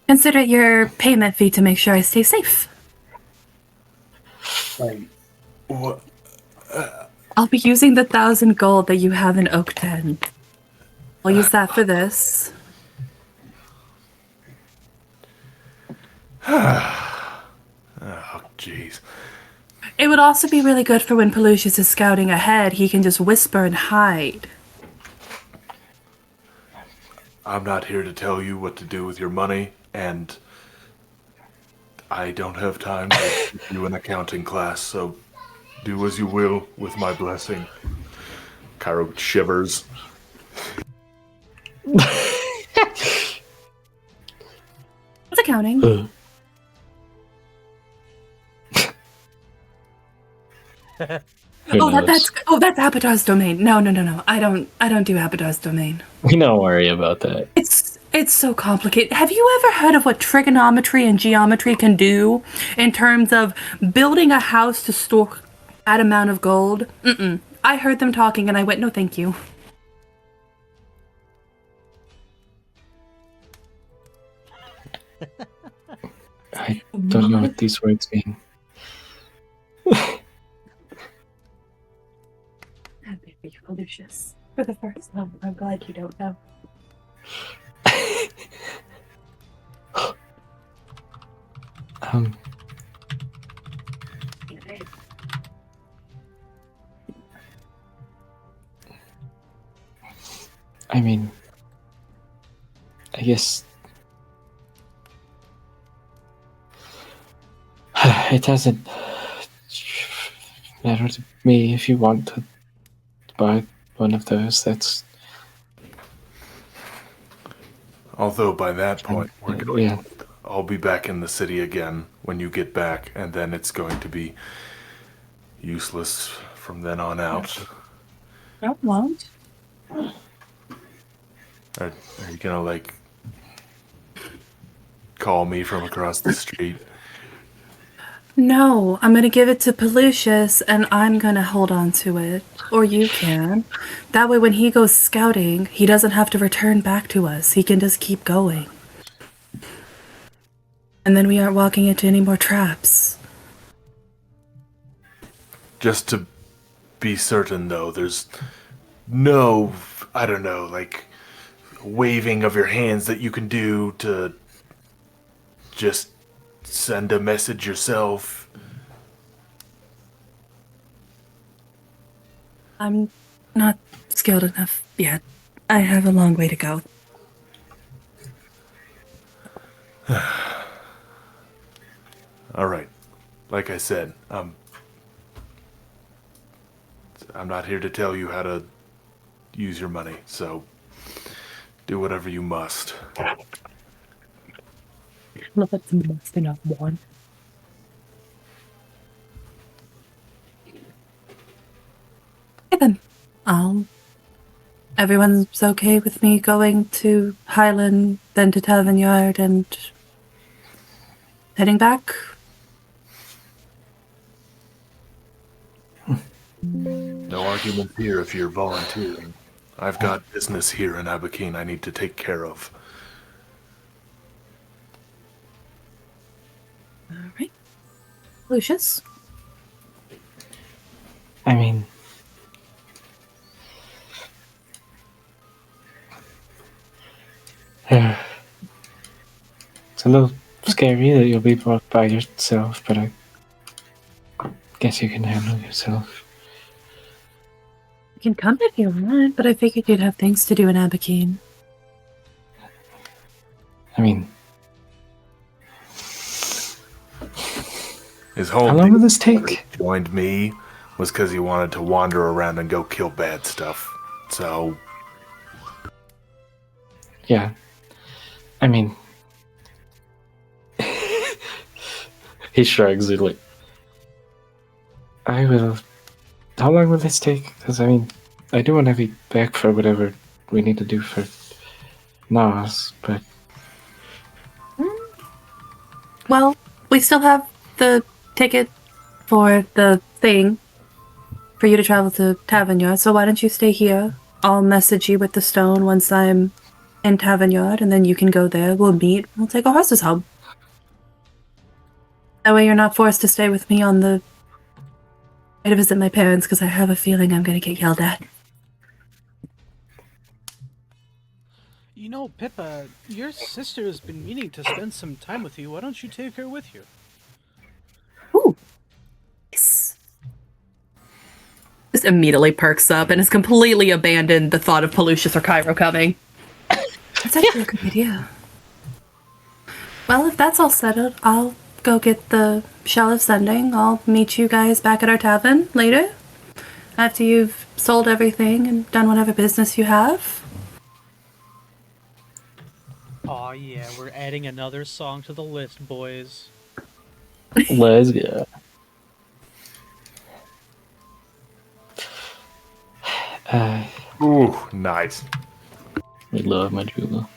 Consider it your payment fee to make sure I stay safe. What? I'll be using the 1,000 gold that you have in Oak 10. I'll use that for this. Oh, jeez. It would also be really good for when Pelusius is scouting ahead. He can just whisper and hide. I'm not here to tell you what to do with your money, and I don't have time to give you an accounting class, so do as you will with my blessing. Cairo shivers. What's accounting? That's Abadar's domain. No. I don't do Abadar's domain. We don't worry about that. It's so complicated. Have you ever heard of what trigonometry and geometry can do in terms of building a house to store that amount of gold? I heard them talking and I went, no, thank you. I don't know what these words mean. Baby Lucius. For the first time, I'm glad you don't know. I mean, I guess it doesn't matter to me if you want to buy one of those. That's Although by that point, we're going yeah. I'll be back in the city again when you get back, and then it's going to be useless from then on out. I won't. Are you gonna, like, call me from across the street? No, I'm gonna give it to Pelucius and I'm gonna hold on to it. Or you can. That way when he goes scouting, he doesn't have to return back to us. He can just keep going. And then we aren't walking into any more traps. Just to be certain, though, there's no, I don't know, like, waving of your hands that you can do to just send a message yourself. I'm not skilled enough yet. I have a long way to go. All right. Like I said, I'm not here to tell you how to use your money, so do whatever you must. Well, that's the most enough one. Okay then. Everyone's okay with me going to Highland, then to Tavern Yard, and heading back? No argument here if you're volunteering. I've got business here in Abakeen I need to take care of. Alright. Lucius? I mean, it's a little scary that you'll be brought by yourself, but I guess you can handle yourself. You can come if you want, but I figured you'd have things to do in Abakeen. I mean, His whole how long will this deal take? joined me was because he wanted to wander around and go kill bad stuff. So, Yeah. I mean, he shrugs. He's like, I will. How long will this take? Because, I mean, I do want to be back for whatever we need to do for Nas, but Well, we still have the ticket for the thing for you to travel to Tavern Yard, so why don't you stay here? I'll message you with the stone once I'm in Tavern Yard, and then you can go there. We'll meet. We'll take our horses home. That way you're not forced to stay with me on the way to visit my parents, because I have a feeling I'm going to get yelled at. You know, Pippa, your sister has been meaning to spend some time with you. Why don't you take her with you? Ooh. Yes. Just immediately perks up and has completely abandoned the thought of Pelucius or Cairo coming. That's actually a good idea. Well, if that's all settled, I'll go get the Shell of Sending. I'll meet you guys back at our tavern later, after you've sold everything and done whatever business you have. Aw, yeah, we're adding another song to the list, boys. let's go. ooh, nice. We love Majula.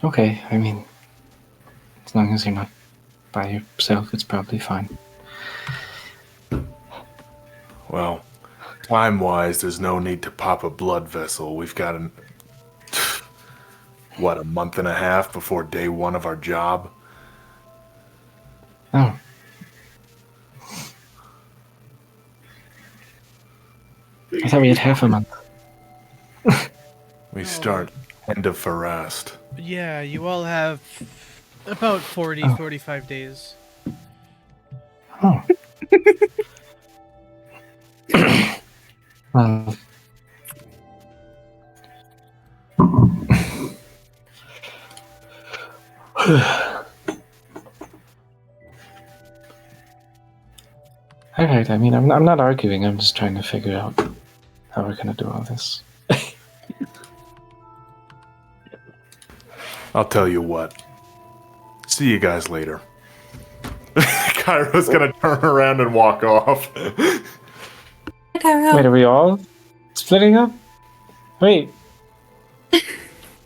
Okay, I mean, as long as you're not by yourself, it's probably fine. Well, time-wise, there's no need to pop a blood vessel. We've got a month and a half before day one of our job? Oh. I thought we had half a month. We start end of Farast. Yeah, you all have about 45 days. Oh. Well. Alright, I mean, I'm not arguing, I'm just trying to figure out how we're gonna do all this. I'll tell you what. See you guys later. Cairo's gonna turn around and walk off. Cairo. Wait, are we all splitting up? Wait.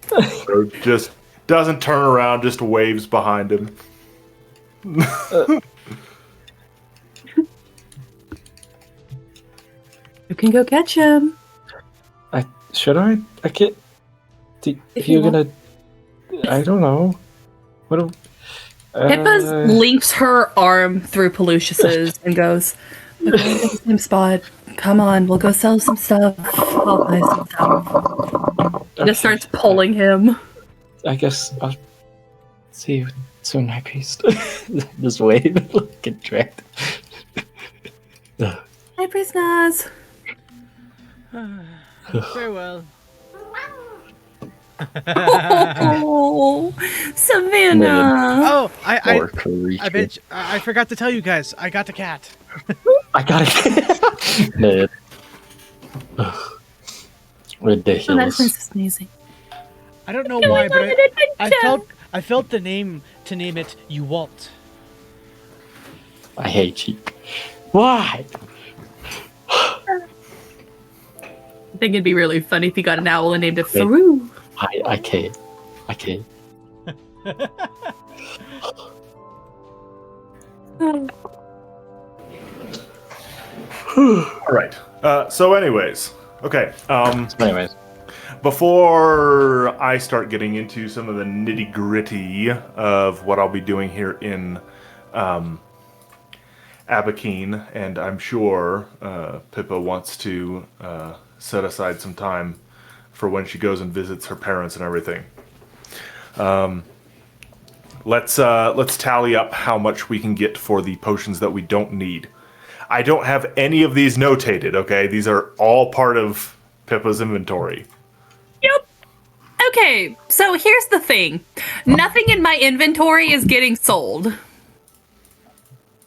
So just doesn't turn around, just waves behind him. You can go catch him. Should I? I can't. If you you're gonna, I don't know. What? Pippa links her arm through Pelucius's and goes, We're going to the same spot. Come on, we'll go sell some stuff. I'll buy some stuff. and just starts pulling him. I guess I'll see you soon, High Priest. Just wave, get dragged. Hi, Priestess. Very well. Oh, Savannah. Oh, I creature. bet I forgot to tell you guys. I got the cat. I got it. Man. Oh, that Ridiculous. place is amazing. I don't know why, but I felt the name to name it You Walt. I hate you. Why? I think it'd be really funny if you got an owl and named it Faru. I can't. I can't. All right. So, anyways, okay. Anyways, Before I start getting into some of the nitty gritty of what I'll be doing here in Abakeen, and I'm sure Pippa wants to set aside some time for when she goes and visits her parents and everything. Let's tally up how much we can get for the potions that we don't need. I don't have any of these notated, okay? These are all part of Pippa's inventory. Yep. Okay, so here's the thing. Nothing in my inventory is getting sold.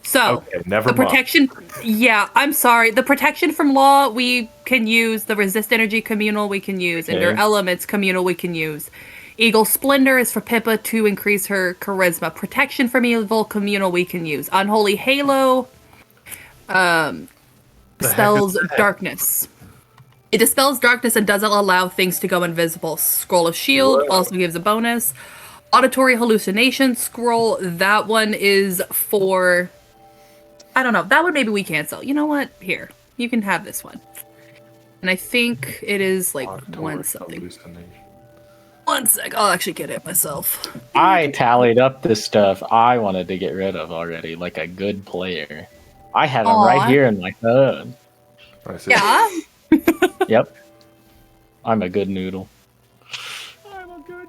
So, Okay, never the mind. protection... Yeah, I'm sorry. The protection from law, we can use. The resist energy communal, we can use. And your Okay. elements communal, we can use. Eagle Splendor is for Pippa to increase her charisma. Protection from evil communal, we can use. Unholy Halo... dispels darkness. It dispels darkness and doesn't allow things to go invisible. Scroll of Shield also gives a bonus. Auditory hallucination scroll, that one is for... I don't know, that one maybe we cancel. You know what? Here, you can have this one. And I think it is like one something. Hallucination. One sec, I'll actually get it myself. I tallied up this stuff I wanted to get rid of already, like a good player. I have them right Aw. here in my phone. I see. Yeah? Yep. I'm a good noodle. I'm a good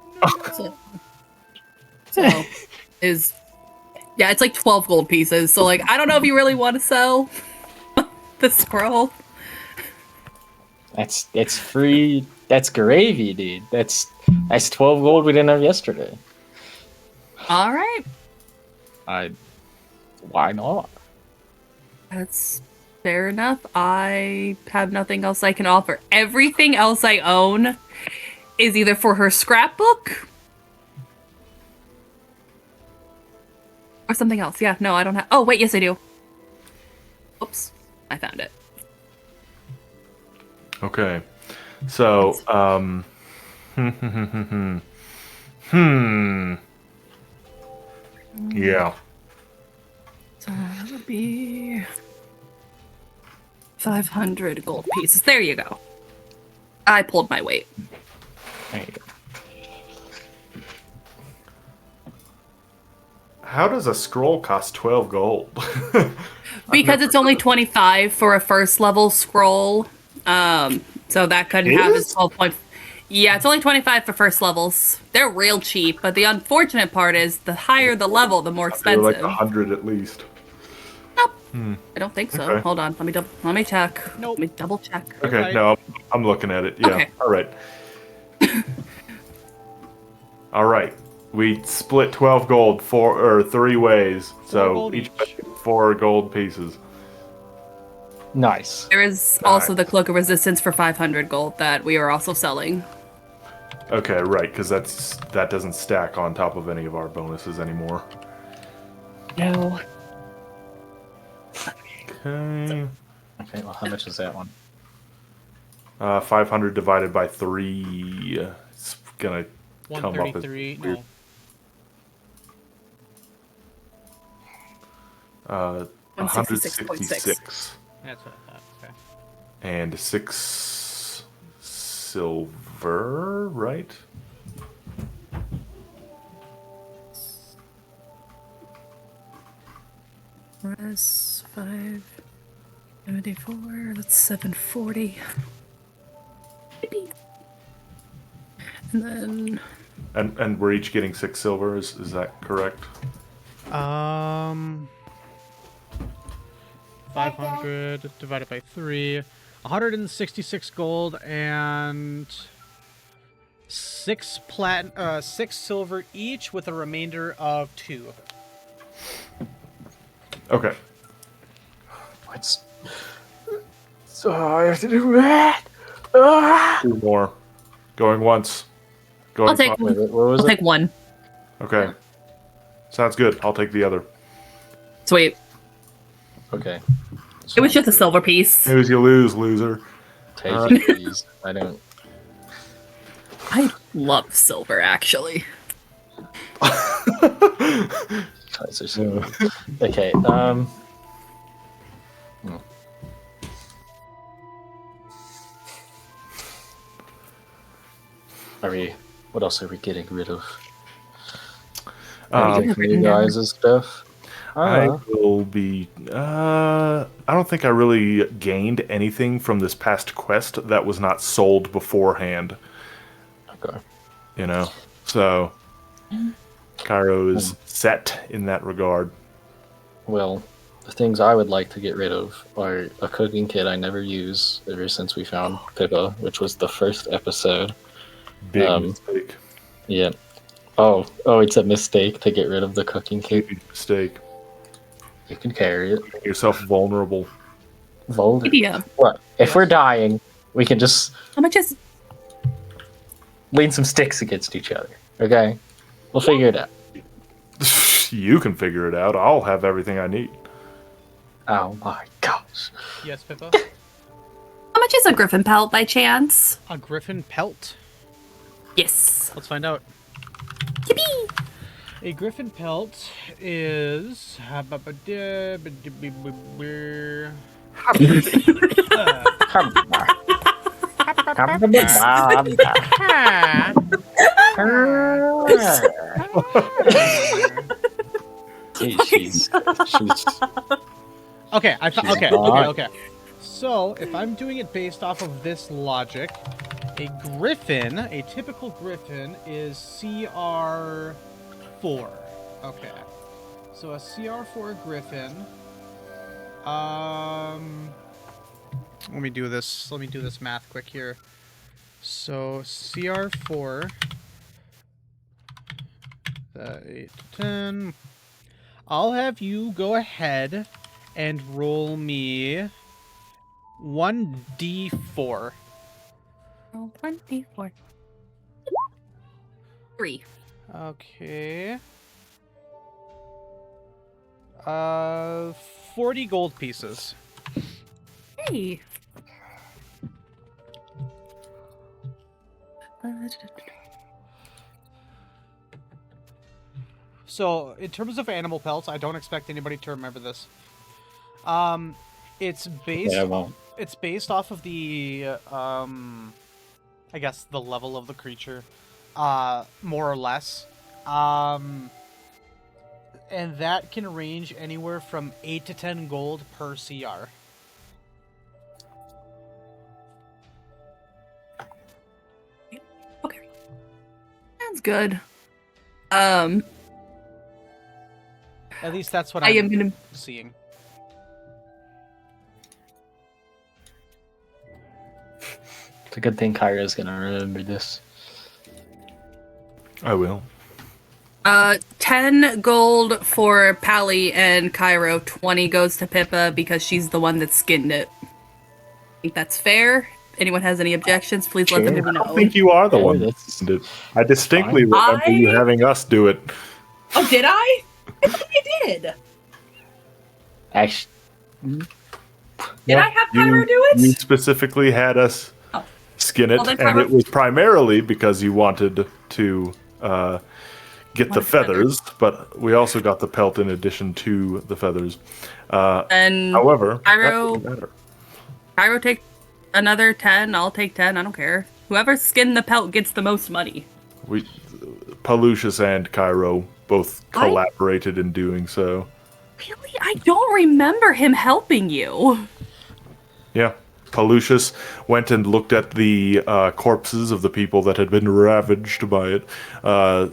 So, is... Yeah, it's like 12 gold pieces, so like, I don't know if you really want to sell the scroll. It's free. That's gravy, dude. That's 12 gold we didn't have yesterday. Alright. Why not? That's fair enough. I have nothing else I can offer. Everything else I own is either for her scrapbook or something else. Yeah, no, I don't have... Oh, wait, yes I do. Oops. I found it. Okay. So, Yeah. So that would be 500 gold pieces. There you go. I pulled my weight. There you go. How does a scroll cost 12 gold? Because it's only 25 for a first level scroll. So that could It have is? as 12 point. Yeah, it's only 25 for first levels. They're real cheap, but the unfortunate part is the higher the level, the more They're like expensive. 100 at least. Nope. I don't think so. Okay. Hold on. Let me check. Nope. Let me double check. Okay, Okay. no, I'm looking at it. Yeah. Okay. All right. All right. We split 12 gold three ways. So gold each each. 4 gold pieces. Nice. There is also the Cloak of Resistance for 500 gold that we are also selling. Okay, right, because that doesn't stack on top of any of our bonuses anymore. No. Okay. Okay, well, how much is that one? 500 divided by 3. It's gonna come up as 133. weird. No. 166. That's what I thought. Okay. And 6 silver, right? Plus 574. That's 740. And then And we're each getting 6 silver, is that correct? 500 divided by 3. 166 gold and 6 silver each, with a remainder of 2. Okay. It's so hard to do that. Ah! 2 more. Going once. Going I'll take twice. Wait, what was I'll it? take one. Okay. Sounds good. I'll take the other. Sweet. Okay. It was just a silver piece. News you lose, loser. Take it, please. I don't. I love silver, actually. Guys are so... Okay. Are we? What else are we getting rid of? Anything from you guys' stuff? I will be. I don't think I really gained anything from this past quest that was not sold beforehand. Okay. You know, so Cairo is set in that regard. Well, the things I would like to get rid of are a cooking kit I never use ever since we found Pippa, which was the first episode. Big mistake. Yeah. Oh, it's a mistake to get rid of the cooking kit. Big mistake. You can carry it. Make yourself vulnerable. Yeah. What? If we're dying, we can just How much is... lean some sticks against each other. Okay? We'll figure it out. You can figure it out. I'll have everything I need. Oh my gosh. Yes, Pippa? How much is a griffin pelt, by chance? A griffin pelt. Yes. Let's find out. Yippee! A griffin pelt is... She's Okay, She's okay. not. So, if I'm doing it based off of this logic, a griffin, a typical griffin, is CR4. Okay. So a CR4 griffin. Let me do this math quick here. So CR4. 8 to 10. I'll have you go ahead and roll me 1d4. Oh, 24. 3. Okay. 40 gold pieces. Hey. So, in terms of animal pelts, I don't expect anybody to remember this. It's based. Yeah, I won't. It's based off of the, I guess the level of the creature, more or less. And that can range anywhere from 8 to 10 gold per CR. Okay. Sounds good. At least that's what I am gonna... seeing. It's a good thing Kyra's gonna remember this. I will. 10 gold for Pally and Cairo. 20 goes to Pippa because she's the one that skinned it. I think that's fair. anyone has any objections, please let them Sure. be I don't known. think you are the Yeah, one. that's I distinctly fine. remember you having us do it. Oh, did I? I think I did. Actually, Did I have Pyro do You it? specifically had us Oh. skin it, Well, then and Pyro- it was primarily because you wanted to get the Wanted feathers. feathers, but we also got the pelt in addition to the feathers. And However, Pyro- that doesn't matter. Pyro take another 10. I'll take 10. I don't care. Whoever skinned the pelt gets the most money. Palucius and Cairo both I- collaborated in doing so. Really? I don't remember him helping you. Yeah. Palucius went and looked at the corpses of the people that had been ravaged by it,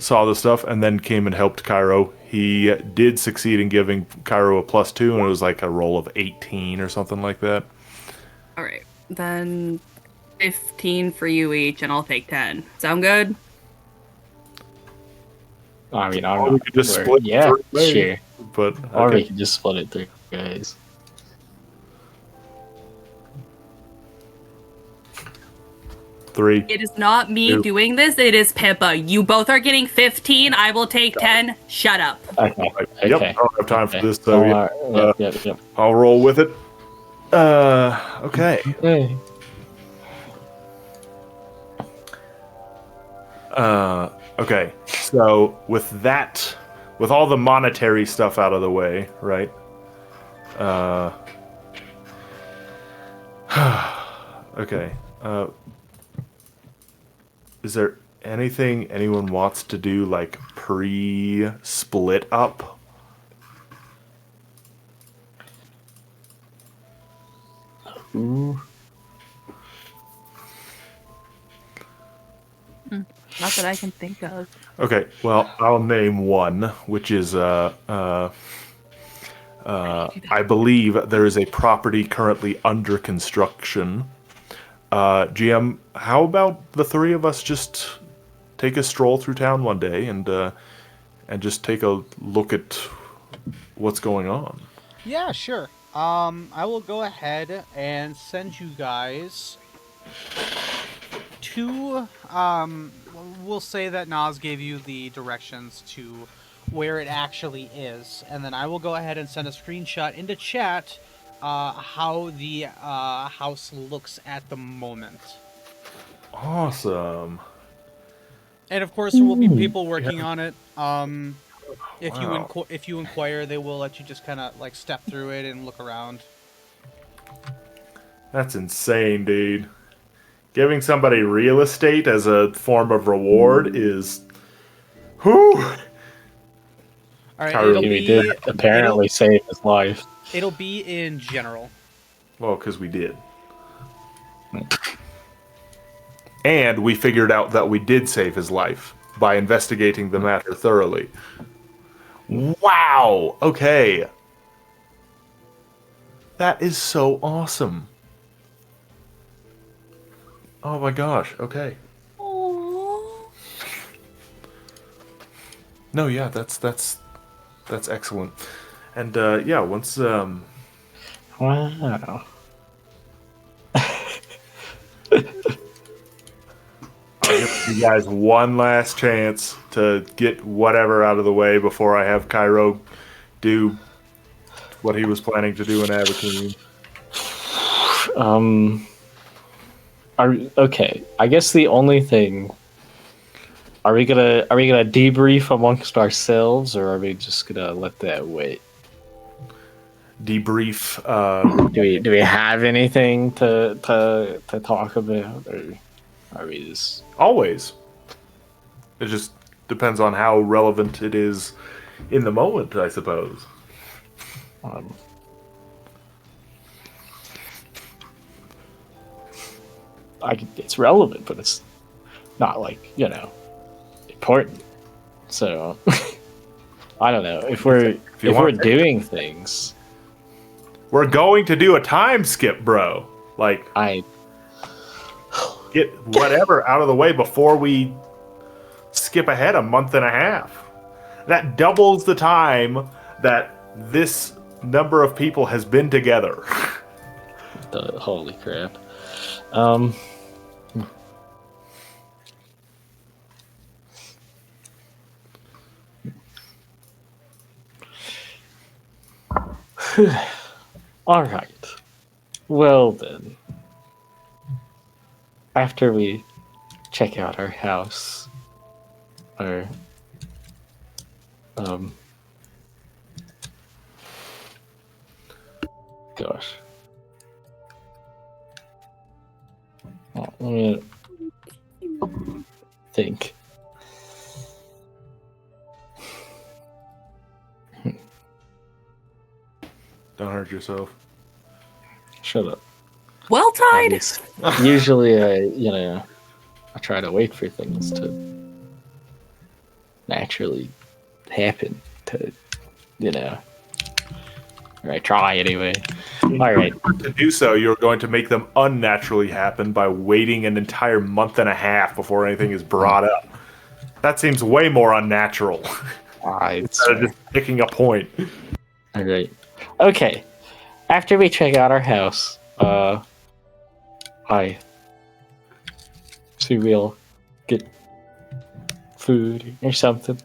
saw the stuff, and then came and helped Cairo. He did succeed in giving Cairo a +2, and it was like a roll of 18 or something like that. All right. Then 15 for you each, and I'll take 10. Sound good? I mean, I Or don't we know. could just Or- split yeah, three ways, sure. But Or we okay. could just split it 3 guys. Three. It is not me Two. doing this. It is Pippa. You both are getting 15. I will take 10. Shut up. Okay. Yep, Okay. I don't have time for Okay. this, so Oh, yeah, alright. Yep. I'll roll with it. Okay. Hey. Okay. So with all the monetary stuff out of the way, right? Okay. Is there anything anyone wants to do, like pre-split up? Ooh. Not that I can think of. Okay, well, I'll name one, which is I believe there is a property currently under construction. GM, how about the three of us just take a stroll through town one day and just take a look at what's going on? Yeah, sure. I will go ahead and send you guys to, we'll say that Nas gave you the directions to where it actually is, and then I will go ahead and send a screenshot into chat how the house looks at the moment. Awesome. And of course, there will be people working on it. If Wow. if you inquire, they will let you just kind of like step through it and look around. That's insane, dude. Giving somebody real estate as a form of reward is... Whew! All right, Kyrie, it'll We be did apparently save his life. it'll be in general. Well, because we did. And we figured out that we did save his life by investigating the matter thoroughly. Wow! Okay. That is so awesome. Oh my gosh, okay. No, yeah, that's excellent. And yeah, once Wow. I'll give you guys one last chance to get whatever out of the way before I have Cairo do what he was planning to do in Abakeen. Okay. I guess the only thing. Are we gonna debrief amongst ourselves, or are we just gonna let that wait? Debrief. Do we have anything to talk about, or are we just? Always. It just depends on how relevant it is in the moment, I suppose. It's relevant, but it's not like important. So I don't know if we're doing things. We're going to do a time skip, bro. Like, get whatever out of the way before we skip ahead a month and a half. That doubles the time that this number of people has been together. Holy crap. Um. All right. Well then, after we check out our house, or gosh, well, let me think. Don't hurt yourself. Shut up. Well tied. Usually, I try to wait for things to naturally happen. Or I try anyway. All right. To do so, you're going to make them unnaturally happen by waiting an entire month and a half before anything is brought up. That seems way more unnatural. Instead of just picking a point. All right. Okay. After we check out our house, we'll get food or something,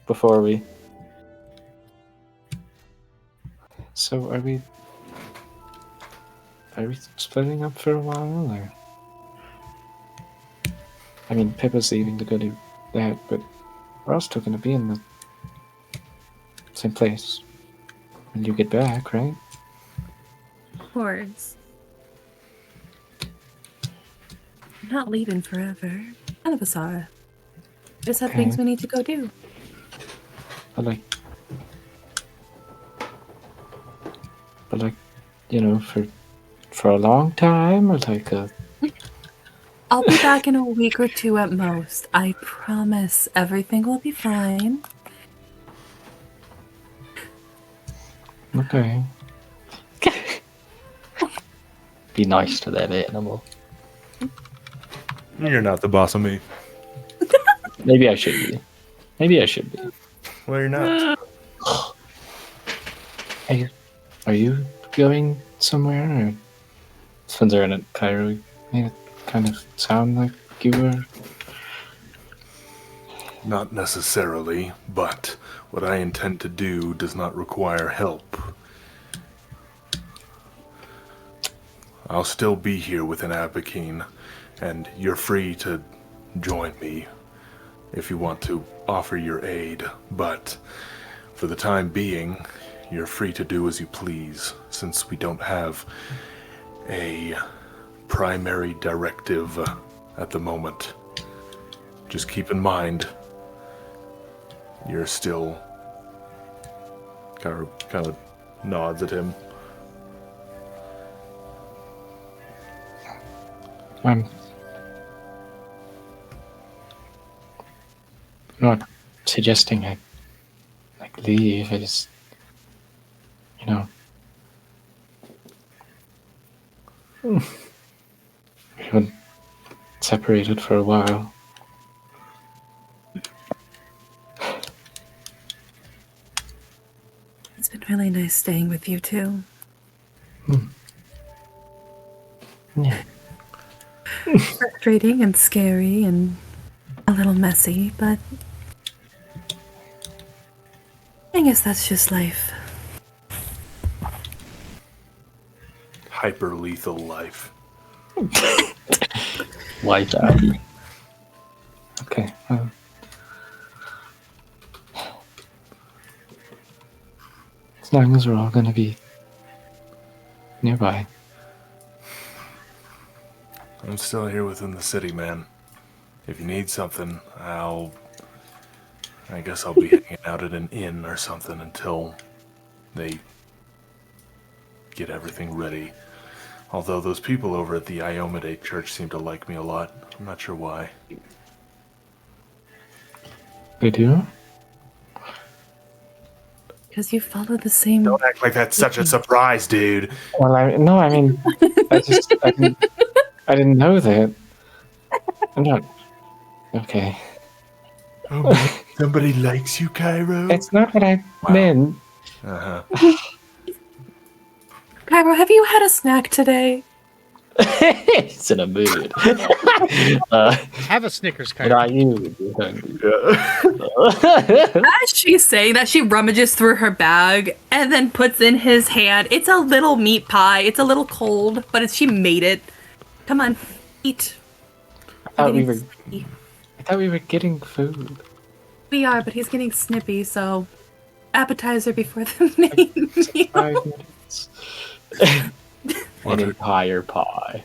before we. So are we splitting up for a while, or? I mean, Pippa's leaving to go do that, but we're all still gonna be in the same place when you get back, right? Of course. I'm not leaving forever. None of us are. We just have Okay. things we need to go do. But for a long time, or like a. I'll be back in a week or two at most. I promise everything will be fine. Okay. Be nice to that animal. You're not the boss of me. Maybe I should be. Well, you're not. Are you going somewhere? Or since they're in Cairo, made it kind of sound like you were. Not necessarily, but what I intend to do does not require help. I'll still be here with an Abakeen, and you're free to join me if you want to offer your aid, but for the time being, you're free to do as you please, since we don't have a primary directive at the moment. Just keep in mind, you're still kind of nods at him. I'm not suggesting I leave. I just, we've been separated for a while. It's been really nice staying with you too. Yeah. Frustrating and scary and a little messy, but I guess that's just life. Hyper lethal life. Life out. Okay. As long as we're all gonna be nearby. I'm still here within the city, man. If you need something, I guess I'll be hanging out at an inn or something until they get everything ready. Although those people over at the Iomade church seem to like me a lot. I'm not sure why. They do? Because you follow the same. Don't act like that's such a surprise, dude. Well, I didn't know that. I'm not. Okay. Oh, somebody likes you, Cairo? It's not what I meant. Uh-huh. Cairo, have you had a snack today? He's in a mood. Have a Snickers, But Kyra. I you would be hungry. As she's saying that, she rummages through her bag and then puts in his hand. It's a little meat pie. It's a little cold, but she made it. Come on, eat. I thought we Getting were. snippy. I thought we were getting food. We are, but he's getting snippy, so appetizer before the main meal. 5 minutes. What An a entire pie.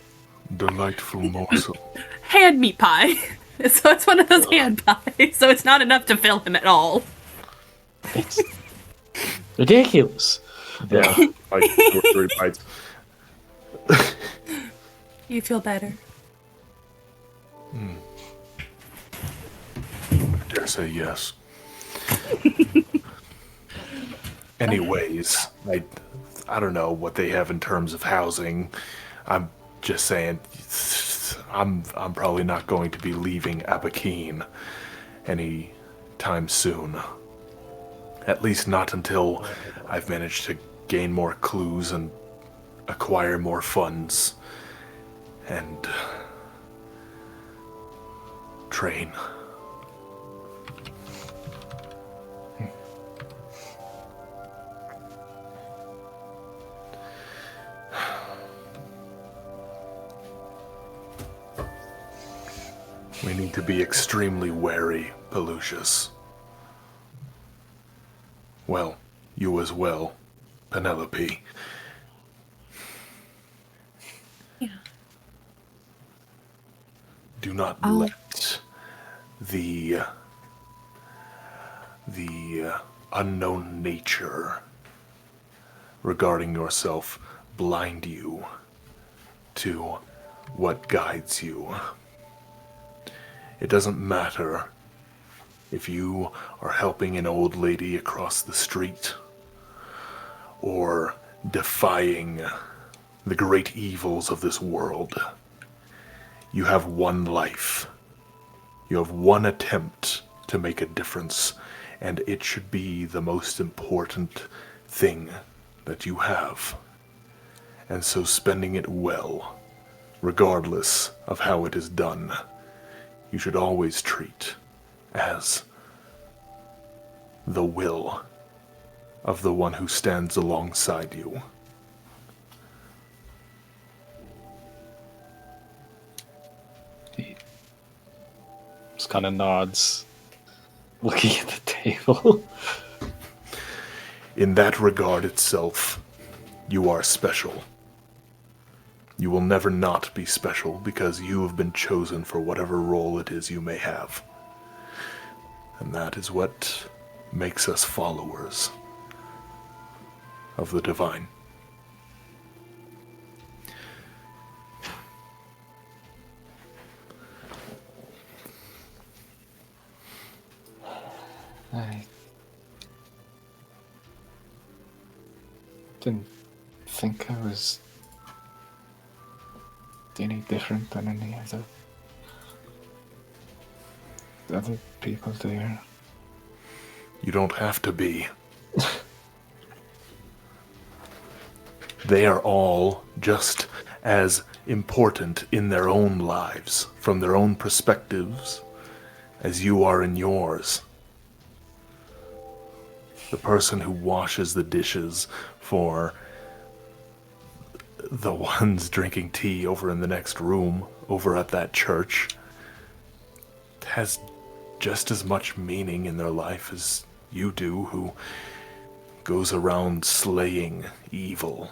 delightful morsel. Hand meat pie. So it's one of those hand pies, so it's not enough to fill him at all. It's ridiculous. Yeah, like 2 or 3 bites. You feel better. I dare say yes. Anyways, I don't know what they have in terms of housing. I'm just saying, I'm probably not going to be leaving Abakeen any time soon. At least not until I've managed to gain more clues and acquire more funds and train. We need to be extremely wary, Pelusius. Well, you as well, Penelope. Yeah. Do not I'll- let the unknown nature regarding yourself blind you to what guides you. It doesn't matter if you are helping an old lady across the street or defying the great evils of this world. You have one life. You have one attempt to make a difference, and it should be the most important thing that you have. And so spending it well, regardless of how it is done, you should always treat as the will of the one who stands alongside you. He just kind of nods, looking at the table. In that regard itself, you are special. You will never not be special because you have been chosen for whatever role it is you may have. And that is what makes us followers of the divine. I didn't think I was any different than any other people there. You don't have to be. They are all just as important in their own lives, from their own perspectives, as you are in yours. The person who washes the dishes for the ones drinking tea over in the next room, over at that church, has just as much meaning in their life as you do, who goes around slaying evil.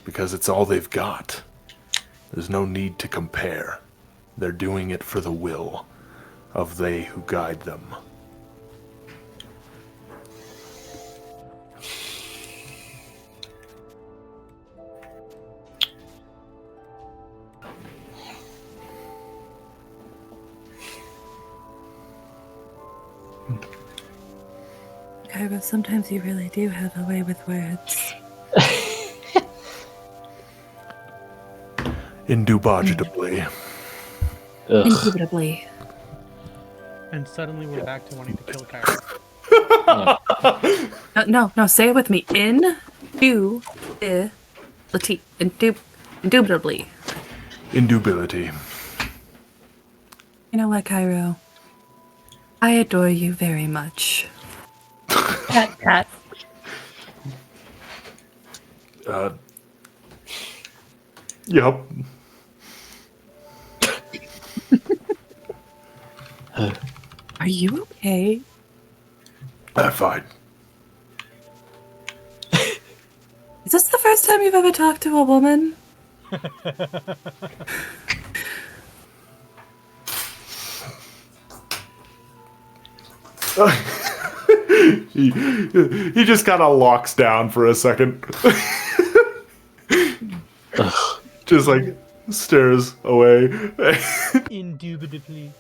Because it's all they've got. There's no need to compare. They're doing it for the will of they who guide them. Kyra, sometimes you really do have a way with words. Indubitably. Ugh. Indubitably. And suddenly we're back to wanting to kill Kyra. No, say it with me. In, do, I, lati, Indubitably. Indubility. You know what, Cairo? I adore you very much. Cat. Yep. Are you okay? I'm fine. Is this the first time you've ever talked to a woman? He just kind of locks down for a second. Just like stares away. Indubitably.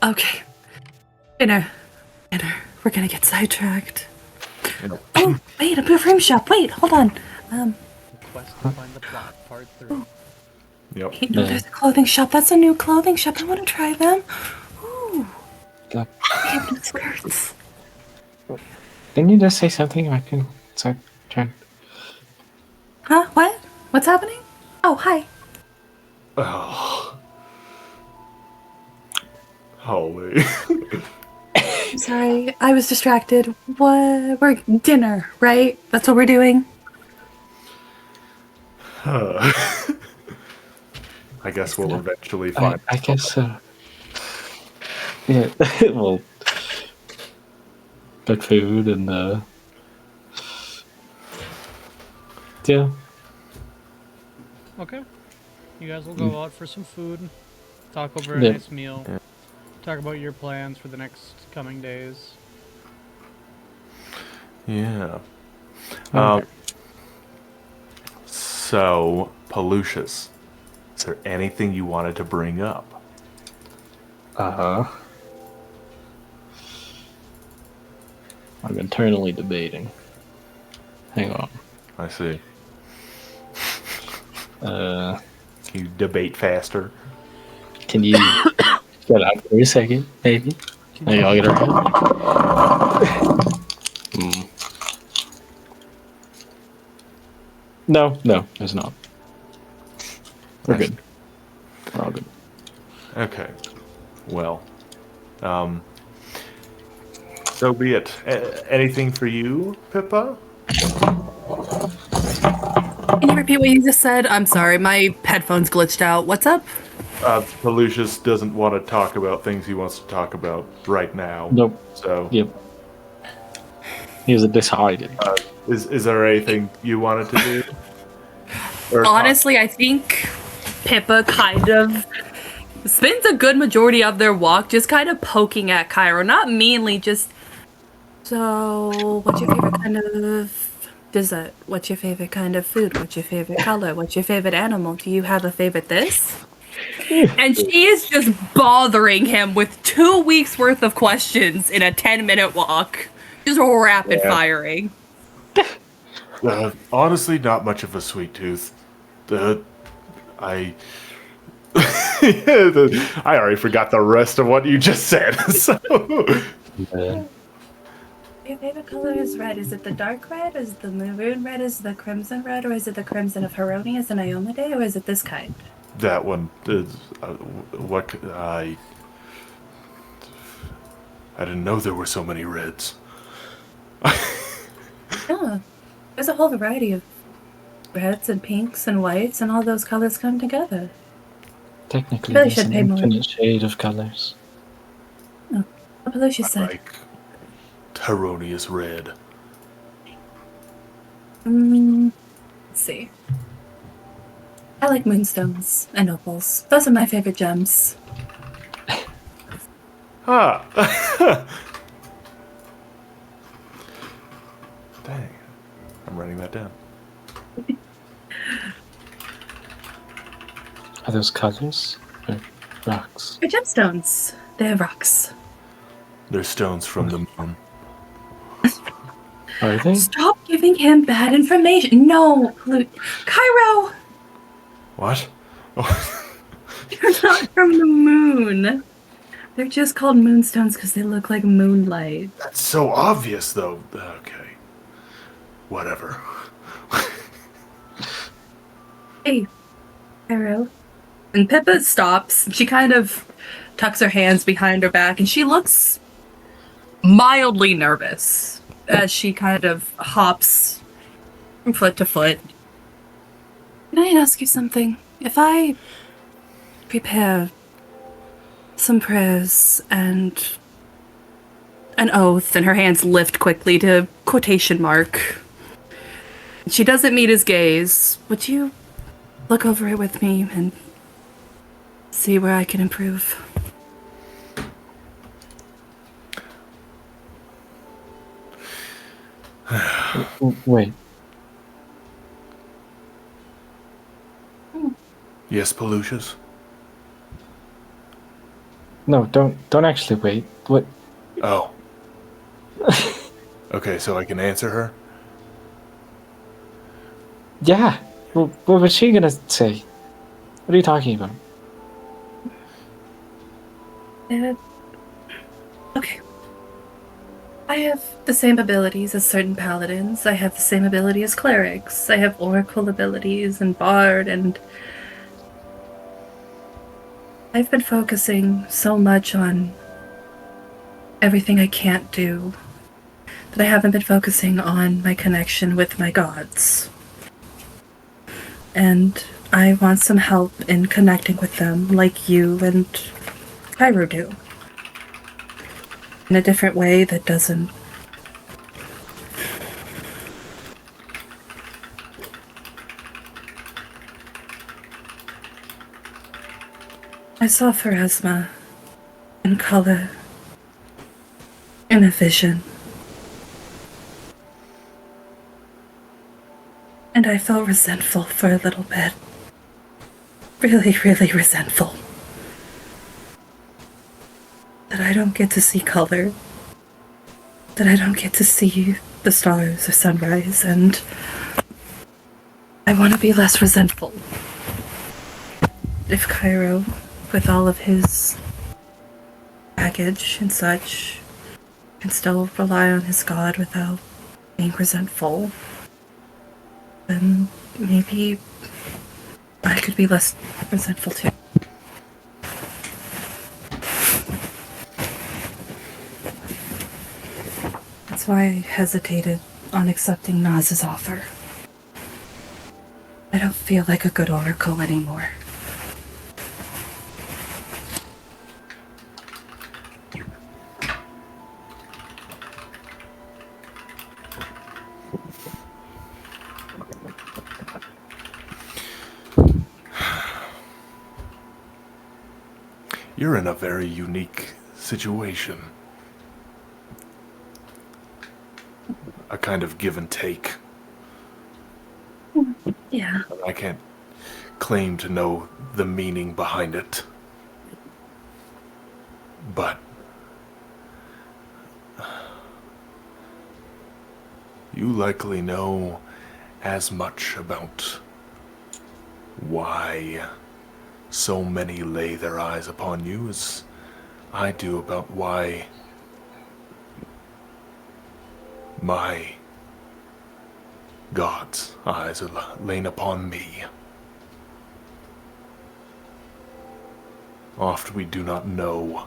Okay. Dinner. We're gonna get sidetracked. Oh, wait, a perfume shop. Wait, hold on. Quest to find the plot, part 3. Yep. You know, there's a clothing shop. That's a new clothing shop. I want to try them. Ooh. God. They have new skirts. Didn't you just say something? I can start trying. Huh? What? What's happening? Oh, hi. Oh. Holy. I'm sorry. I was distracted. What? We're dinner, right? That's what we're doing? I guess we'll eventually find. I guess so. Yeah, well, good food and yeah. Okay. You guys will go out for some food, talk over a Yeah. nice meal, talk about your plans for the next coming days. Yeah. Okay. So, Pelucius, is there anything you wanted to bring up? I'm internally debating. Hang on. I see. Uh, Can you debate faster? can you shut up for a second, maybe? Maybe I'll get around. No, there's not. We're good. We're all good. Okay. Well, so be it. Anything for you, Pippa? Can you repeat what you just said? I'm sorry, my headphones glitched out. What's up? Pelucius doesn't want to talk about things he wants to talk about right now. Nope. So, Yep. He was decided. is there anything you wanted to do? Or Honestly, I think Pippa kind of spends a good majority of their walk just kind of poking at Cairo. Not meanly, just, So, what's your favorite kind of dessert? What's your favorite kind of food? What's your favorite color? What's your favorite animal? Do you have a favorite this? and she is just bothering him with 2 weeks worth of questions in a 10-minute walk. Just rapid firing. honestly, not much of a sweet tooth. I I already forgot the rest of what you just said. So. Your favorite color is red. Is it the dark red? Is it the maroon red? Is it the crimson red? Or is it the crimson of Heronius and Iomade? Or is it this kind? That one is what I didn't know there were so many reds. Yeah, there's a whole variety of reds and pinks and whites, and all those colors come together. Technically, Really there's should an pay more. infinite shade of colors. What Pelusius said. Like Heronius red. Let's see. I like moonstones and opals. Those are my favorite gems. Ah. Dang. I'm writing that down. Are those colors or rocks? They're gemstones. They're rocks. They're stones from the moon. Are they? Stop giving him bad information. No, Cairo, What? they're not from the moon. They're just called moonstones because they look like moonlight. That's so obvious, though. Okay. Whatever. Hey, Arrow. And Pippa stops. She kind of tucks her hands behind her back, and she looks mildly nervous as she kind of hops from foot to foot. Can I ask you something? If I prepare some prayers and An oath, and her hands lift quickly to quotation mark. She doesn't meet his gaze. would you look over it with me and see where I can improve? Wait. Yes, Pelucius? No, don't actually wait. What? Oh. Okay, so I can answer her? Yeah. What was she gonna say? What are you talking about? Okay. I have the same abilities as certain paladins. I have the same ability as clerics. I have oracle abilities and bard, and I've been focusing so much on everything I can't do that I haven't been focusing on my connection with my gods. And I want some help in connecting with them like you and Cairo do. In a different way that doesn't... I saw Pharasma in color, in a vision. And I felt resentful for a little bit. Really, really resentful. That I don't get to see color. That I don't get to see the stars or sunrise, and I want to be less resentful. If Cairo, with all of his baggage and such, can still rely on his god without being resentful, then maybe I could be less resentful too. That's why I hesitated on accepting Naz's offer. I don't feel like a good oracle anymore. You're in a very unique situation. A kind of give and take. Yeah. I can't claim to know the meaning behind it. But you likely know as much about why so many lay their eyes upon you as I do about why my God's eyes are lain upon me. Oft we do not know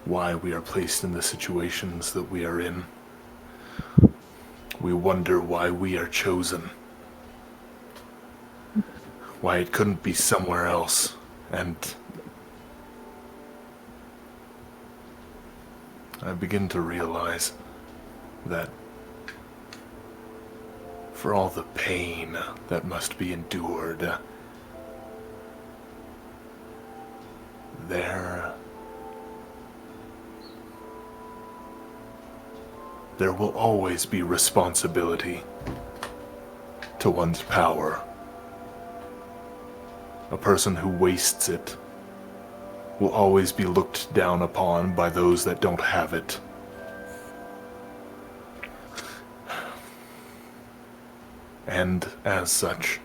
why we are placed in the situations that we are in. We wonder why we are chosen. Why it couldn't be somewhere else. And I begin to realize that for all the pain that must be endured, there will always be responsibility to one's power. A person who wastes it will always be looked down upon by those that don't have it. And as such,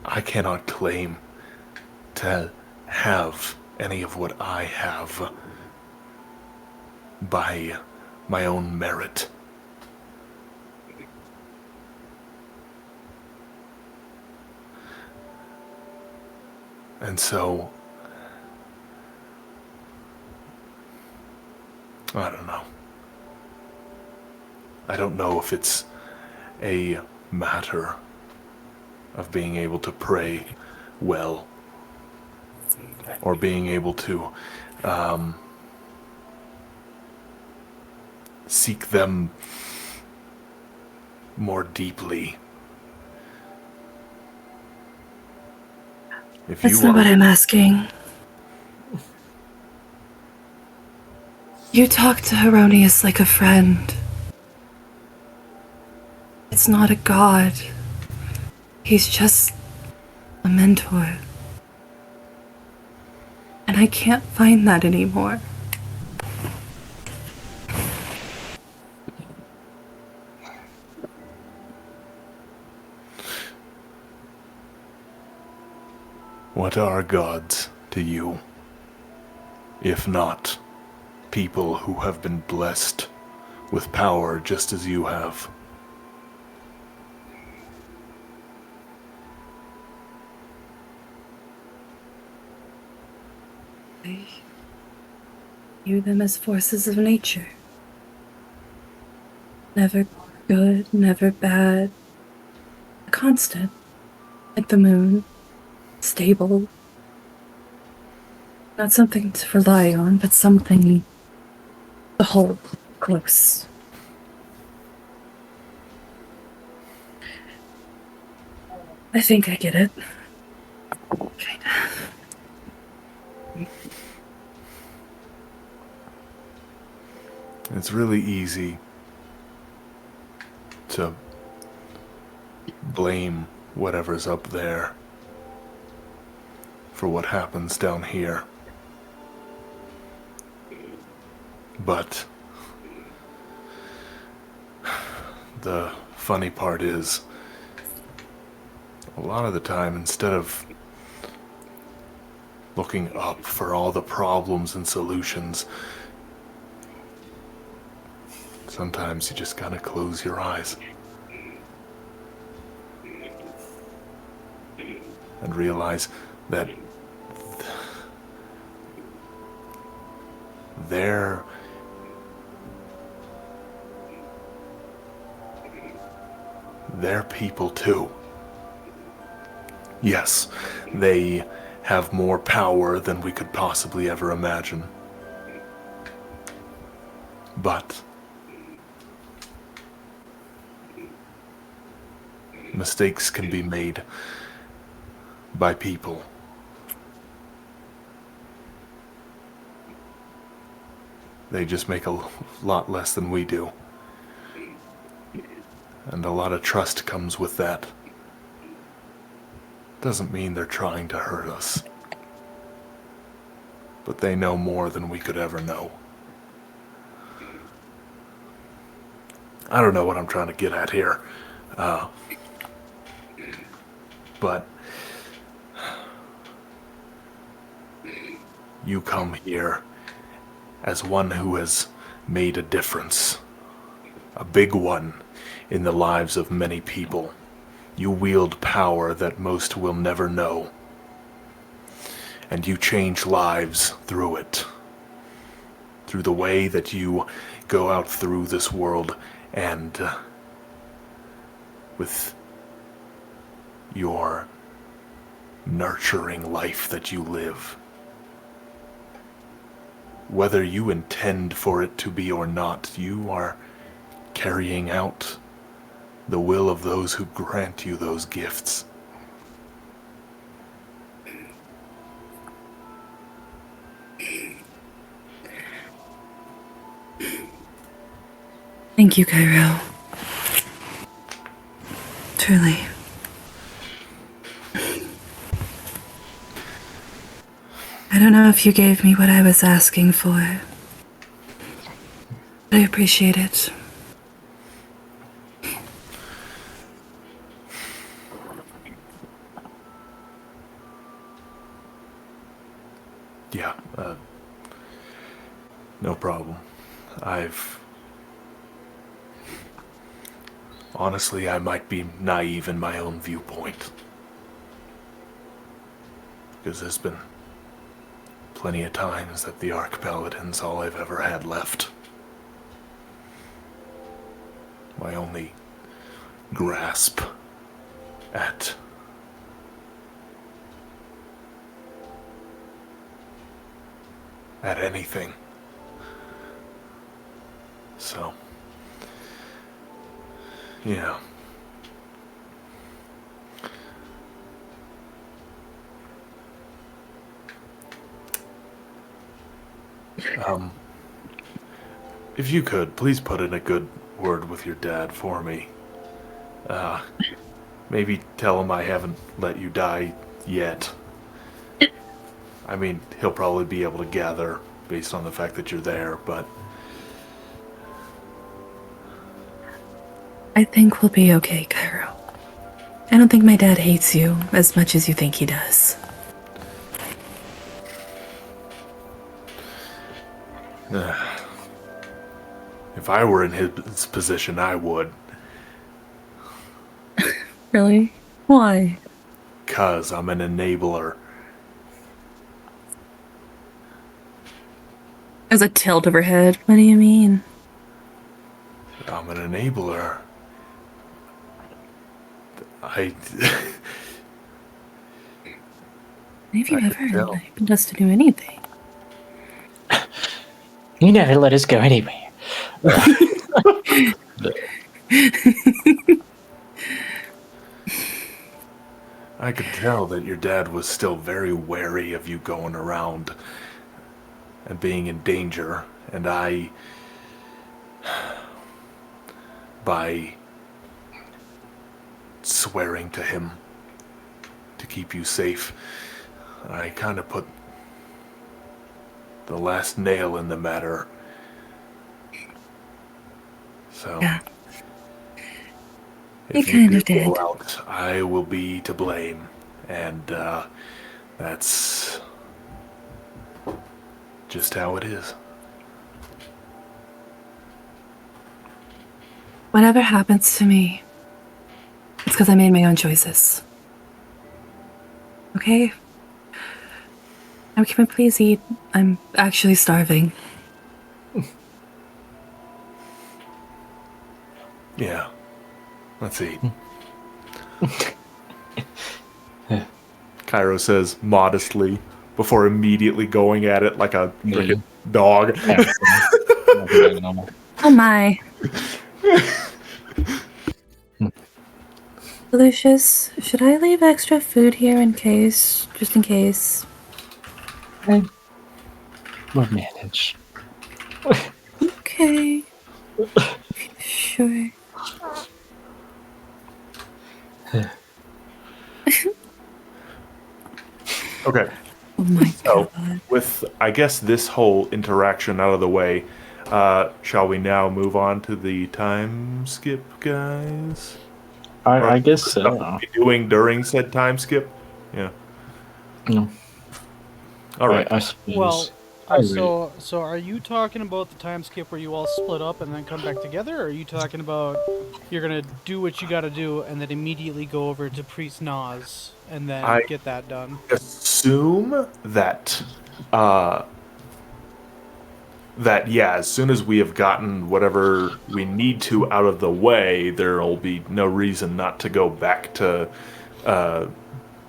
I cannot claim to have any of what I have. by my own merit. And so, I don't know. I don't know if it's a matter of being able to pray well, or being able to seek them more deeply. If That's you not what are, I'm asking. You talk to Heronius like a friend. It's not a god. He's just a mentor. And I can't find that anymore. what are gods to you, if not people who have been blessed with power just as you have? I view them as forces of nature. Never good, never bad. A constant. Like the moon. Stable. Not something to rely on, but something to hold close. I think I get it. Kinda. It's really easy to blame whatever's up there for what happens down here. But the funny part is, a lot of the time, instead of looking up for all the problems and solutions, sometimes you just gotta close your eyes and realize that they're people too. Yes, they have more power than we could possibly ever imagine. But mistakes can be made by people. They just make a lot less than we do. And a lot of trust comes with that. Doesn't mean they're trying to hurt us. But they know more than we could ever know. I don't know what I'm trying to get at here. But you come here as one who has made a difference. A big one in the lives of many people. You wield power that most will never know. And you change lives through it. Through the way that you go out through this world and with your nurturing life that you live. Whether you intend for it to be or not, you are carrying out the will of those who grant you those gifts. Thank you, Cairo. Truly. I don't know if you gave me what I was asking for, but I appreciate it. Yeah, no problem. Honestly, I might be naive in my own viewpoint. Because there's been plenty of times that the Arc Paladin's all I've ever had left. My only grasp at anything. So, yeah. If you could, please put in a good word with your dad for me. Maybe tell him I haven't let you die yet. I mean, he'll probably be able to gather based on the fact that you're there, but... I think we'll be okay, Cairo. I don't think my dad hates you as much as you think he does. If I were in his position, I would. Really? Why? 'Cause I'm an enabler. There's a tilt of her head. What do you mean? I'm an enabler. Have you I ever could tell. enabled us to do anything? You never let us go anywhere. I could tell that your dad was still very wary of you going around and being in danger, and by swearing to him to keep you safe, I kind of put the last nail in the matter. So, Yeah. if You kind you of do go did. out, I will be to blame, and that's just how it is. Whatever happens to me, it's because I made my own choices. Okay? Now, can we please eat? I'm actually starving. Yeah. Let's eat. Cairo says modestly before immediately going at it like a freaking dog. Oh my. Delicious. Should I leave extra food here in case? Just in case. We'll manage. Okay. Sure. Okay. Oh my So, god. with, I guess, this whole interaction out of the way, shall we now move on to the time skip, guys? I guess Stuff we'll so. be doing during said time skip? Yeah. No. All right. I suppose. Well, I agree. so are you talking about the time skip where you all split up and then come back together, or are you talking about you're gonna do what you gotta do and then immediately go over to Priest Nas and then I- get that done? Assume that, yeah, as soon as we have gotten whatever we need to out of the way, there'll be no reason not to go back to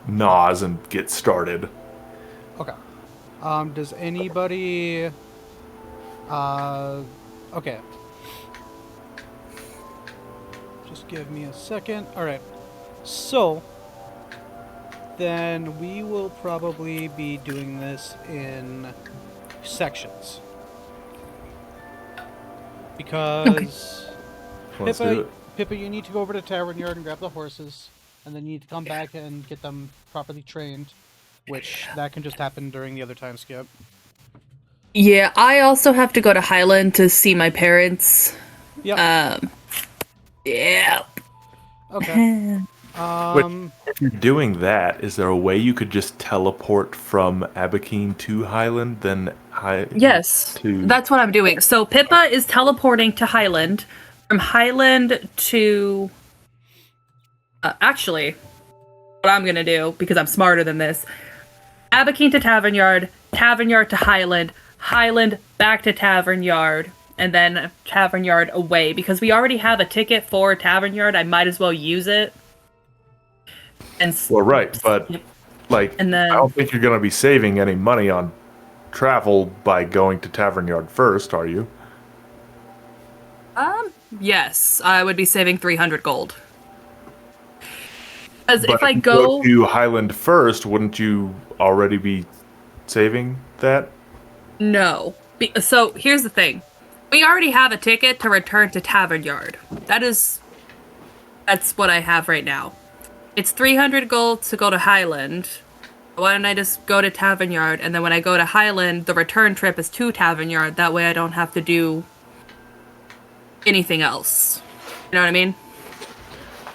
Nas and get started. Okay. Does anybody? Okay. Just give me a second. All right. So then we will probably be doing this in sections because Let's do Pippa, it. Pippa, you need to go over to Tavern Yard and grab the horses, and then you need to come back and get them properly trained, which that can just happen during the other time skip. Yeah, I also have to go to Highland to see my parents. Yep. Yeah. Okay. If you're doing that, is there a way you could just teleport from Abakeen to Highland, then Yes, to that's what I'm doing. So Pippa is teleporting to Highland. From Highland to... actually, what I'm gonna do, because I'm smarter than this, Abakeen to Tavern Yard, Tavern Yard to Highland, Highland back to Tavern Yard, and then Tavern Yard away. Because we already have a ticket for Tavern Yard, I might as well use it. And well, right, but like, And then- I don't think you're going to be saving any money on travel by going to Tavern Yard first, are you? yes, I would be saving 300 gold. Because But if I you go... to Highland first, wouldn't you already be saving that? No. So here's the thing. We already have a ticket to return to Tavern Yard. That's what I have right now. It's 300 gold to go to Highland. Why don't I just go to Tavern Yard, and then when I go to Highland, the return trip is to Tavern Yard. That way I don't have to do anything else. You know what I mean?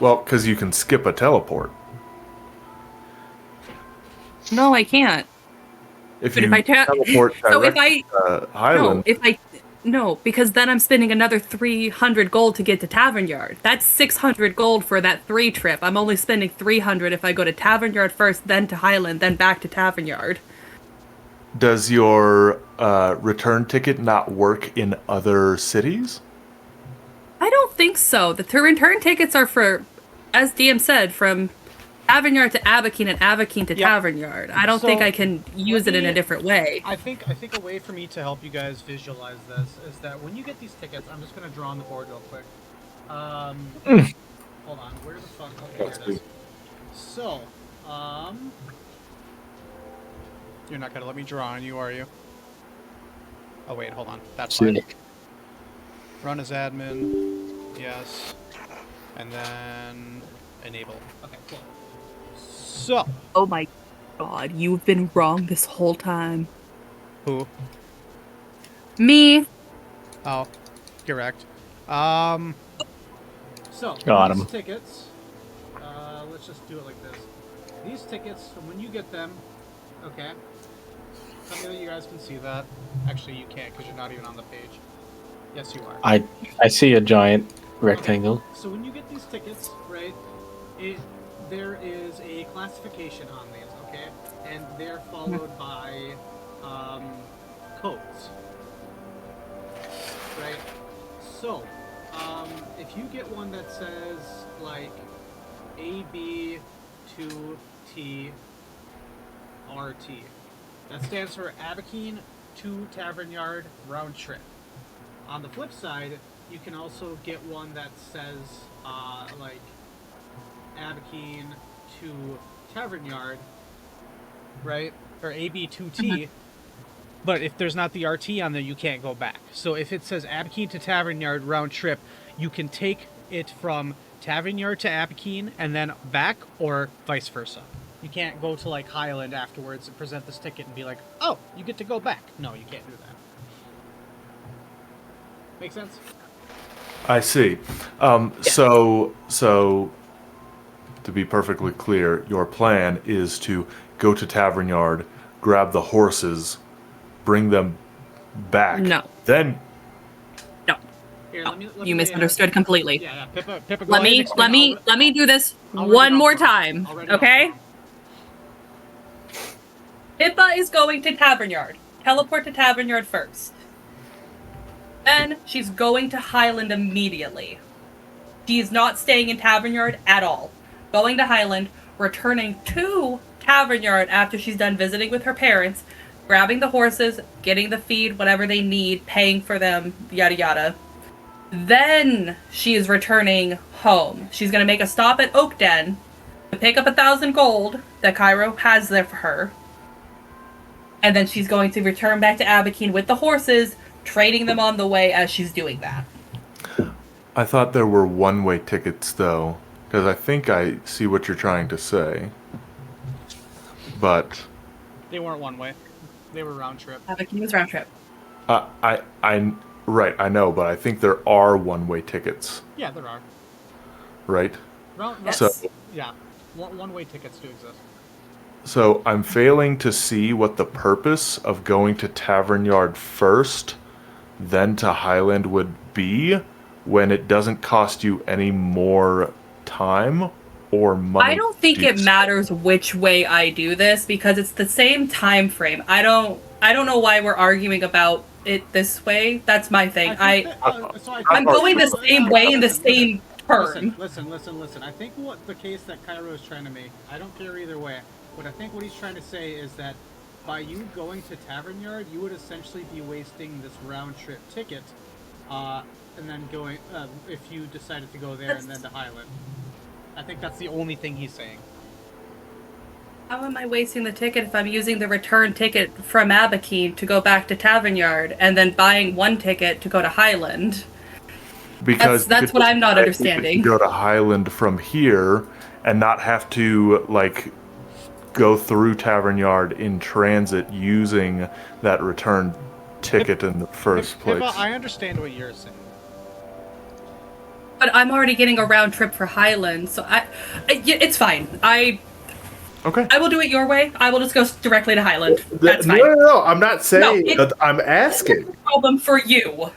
Well, because you can skip a teleport. No, I can't. If But you if I teleport so if directly to Highland, No, because then I'm spending another 300 gold to get to Tavern Yard. That's 600 gold for that 3 trip. I'm only spending 300 if I go to Tavern Yard first, then to Highland, then back to Tavern Yard. does your return ticket not work in other cities? I don't think so. The return tickets are for, as DM said, from Tavern Yard to Abakeen and Abakeen to Yeah. Tavern Yard. I don't think So, I can use it in a different way. I think a way for me to help you guys visualize this is that when you get these tickets, I'm just gonna draw on the board real quick. Hold on, where the fuck? Okay, here it is. So, you're not gonna let me draw on you, are you? Oh wait, hold on. That's fine. Sunni. Run as admin, yes, and then enable. Okay, cool. So, Oh my god, you've been wrong this whole time. who? Me. Oh, correct. So Got these 'em. tickets. Let's just do it like this. These tickets, when you get them, okay. Tell me that you guys can see that. Actually, you can't because you're not even on the page. Yes, you are. I see a giant rectangle. So when you get these tickets, right, there is a classification on these, okay, and they're followed by codes, right? So if you get one that says like AB2T RT, that stands for Abakeen to Tavern Yard round trip. On the flip side, you can also get one that says, like, Abakeen to Tavern Yard, right? Or AB2T. But if there's not the RT on there, you can't go back. So if it says Abakeen to Tavern Yard round trip, you can take it from Tavern Yard to Abakeen and then back, or vice versa. You can't go to, like, Highland afterwards and present this ticket and be like, oh, you get to go back. No, you can't do that. Make sense? I see. So to be perfectly clear, your plan is to go to Tavern Yard, grab the horses, bring them back. No. Then Here, let me You misunderstood completely. Yeah, Pippa, go Let ahead and me explain. let me do this I'll write one it more down for you. time, I'll write it down okay? for you. Pippa is going to Tavern Yard. Teleport to Tavern Yard first. Then she's going to Highland immediately. She is not staying in Tavern Yard at all. Going to Highland, returning to Tavern Yard after she's done visiting with her parents, grabbing the horses, getting the feed, whatever they need, paying for them, yada yada. Then she is returning home. She's going to make a stop at Oak Den to pick up 1,000 gold that Cairo has there for her. And then she's going to return back to Abakeen with the horses, trading them on the way as she's doing that. I thought there were one-way tickets, though, because I think I see what you're trying to say. But They weren't one way. They were round trip. Abakeen was round trip. right, I know, but I think there are one-way tickets, Yeah, there are. right? Round, Yes. So yeah. One way tickets do exist. So I'm failing to see what the purpose of going to Tavern Yard first, then to Highland would be when it doesn't cost you any more time or money. I don't think to do it so. matters which way I do this because it's the same time frame. I don't know why we're arguing about it this way. That's my thing. I'm going the same way in the same turn. Listen. I think what the case that Cairo is trying to make, I don't care either way. What he's trying to say is that by you going to Tavern Yard, you would essentially be wasting this round trip ticket, and then going if you decided to go there and then to Highland. I think that's the only thing he's saying. How am I wasting the ticket if I'm using the return ticket from Abakeen to go back to Tavern Yard and then buying one ticket to go to Highland? Because that's what I'm not understanding. Go to Highland from here and not have to like go through Tavern Yard in transit using that return ticket in the first place. I understand what you're saying. But I'm already getting a round trip for Highland, so it's fine. Okay. I will do it your way. I will just go directly to Highland. That's fine. No. I'm not saying that. I'm asking. It's a problem for you.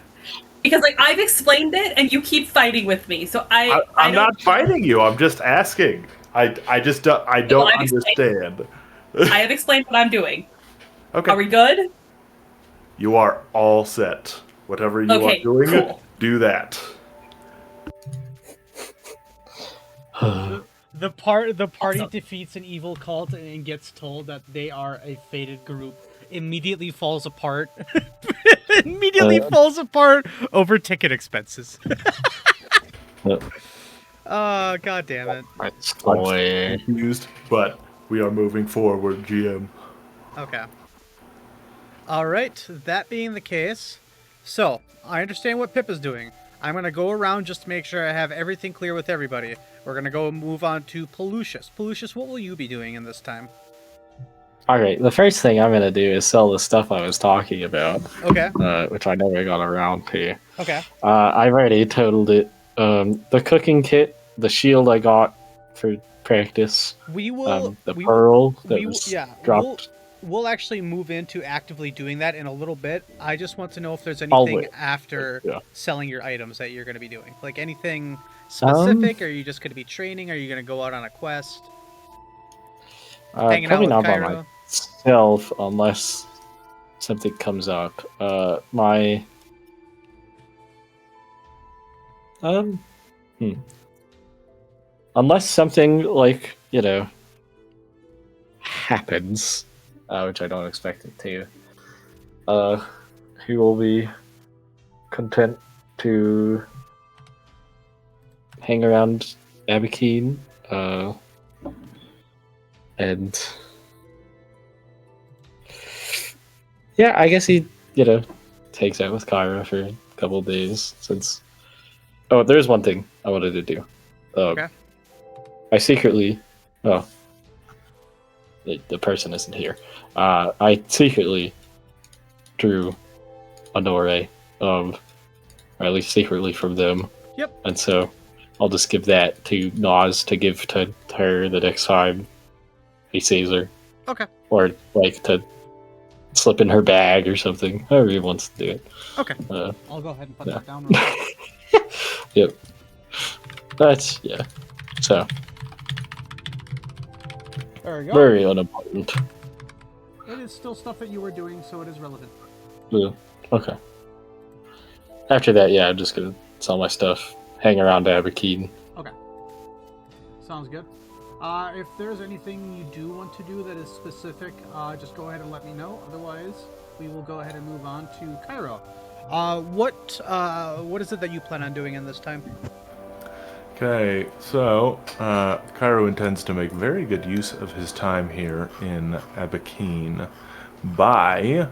Because like I've explained it and you keep fighting with me. So I'm not fighting you. I'm just asking. I don't understand. I have explained what I'm doing. Okay. Are we good? You are all set. Whatever you are doing, cool. Do that. The party defeats an evil cult and gets told that they are a fated group. Immediately falls apart. Falls apart over ticket expenses. Oh, god damn it. That's I'm confused, but we are moving forward, GM. Okay. Alright, that being the case, so, I understand what Pip is doing. I'm going to go around just to make sure I have everything clear with everybody. We're going to go move on to Pelucius. Pelucius, what will you be doing in this time? Alright, the first thing I'm gonna do is sell the stuff I was talking about. Okay. Which I never got around to. Okay. I've already totaled it. The cooking kit, the shield I got for practice, pearl that was dropped. We'll actually move into actively doing that in a little bit. I just want to know if there's anything after selling your items that you're going to be doing. Like anything specific, or are you just going to be training? Are you going to go out on a quest? Hanging probably out with not by Cairo? myself unless something comes up. Unless something like, happens, which I don't expect it to, he will be content to hang around Abakeen, and yeah, I guess he, takes out with Kyra for a couple of days since. Oh, there's one thing I wanted to do. Okay. I secretly. Oh, the person isn't here. I secretly drew a Nore, or at least secretly from them. Yep. And so I'll just give that to Nas to give to her the next time he sees her. Okay. Or to slip in her bag or something. However he wants to do it. Okay. I'll go ahead and put that down. Real quick. Yep. So. There we go. Very unimportant. It is still stuff that you were doing, so it is relevant. Yeah. Okay. After that, I'm just gonna sell my stuff, hang around Abakeen. Okay. Sounds good. If there's anything you do want to do that is specific, just go ahead and let me know. Otherwise, we will go ahead and move on to Cairo. What is it that you plan on doing in this time? Okay, so Cairo intends to make very good use of his time here in Abakeen by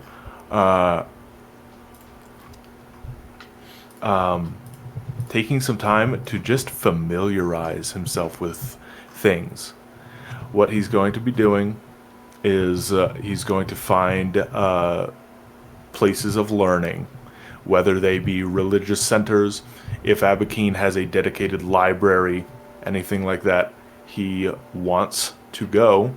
taking some time to just familiarize himself with things. What he's going to be doing is he's going to find places of learning, whether they be religious centers, if Abakeen has a dedicated library, anything like that, he wants to go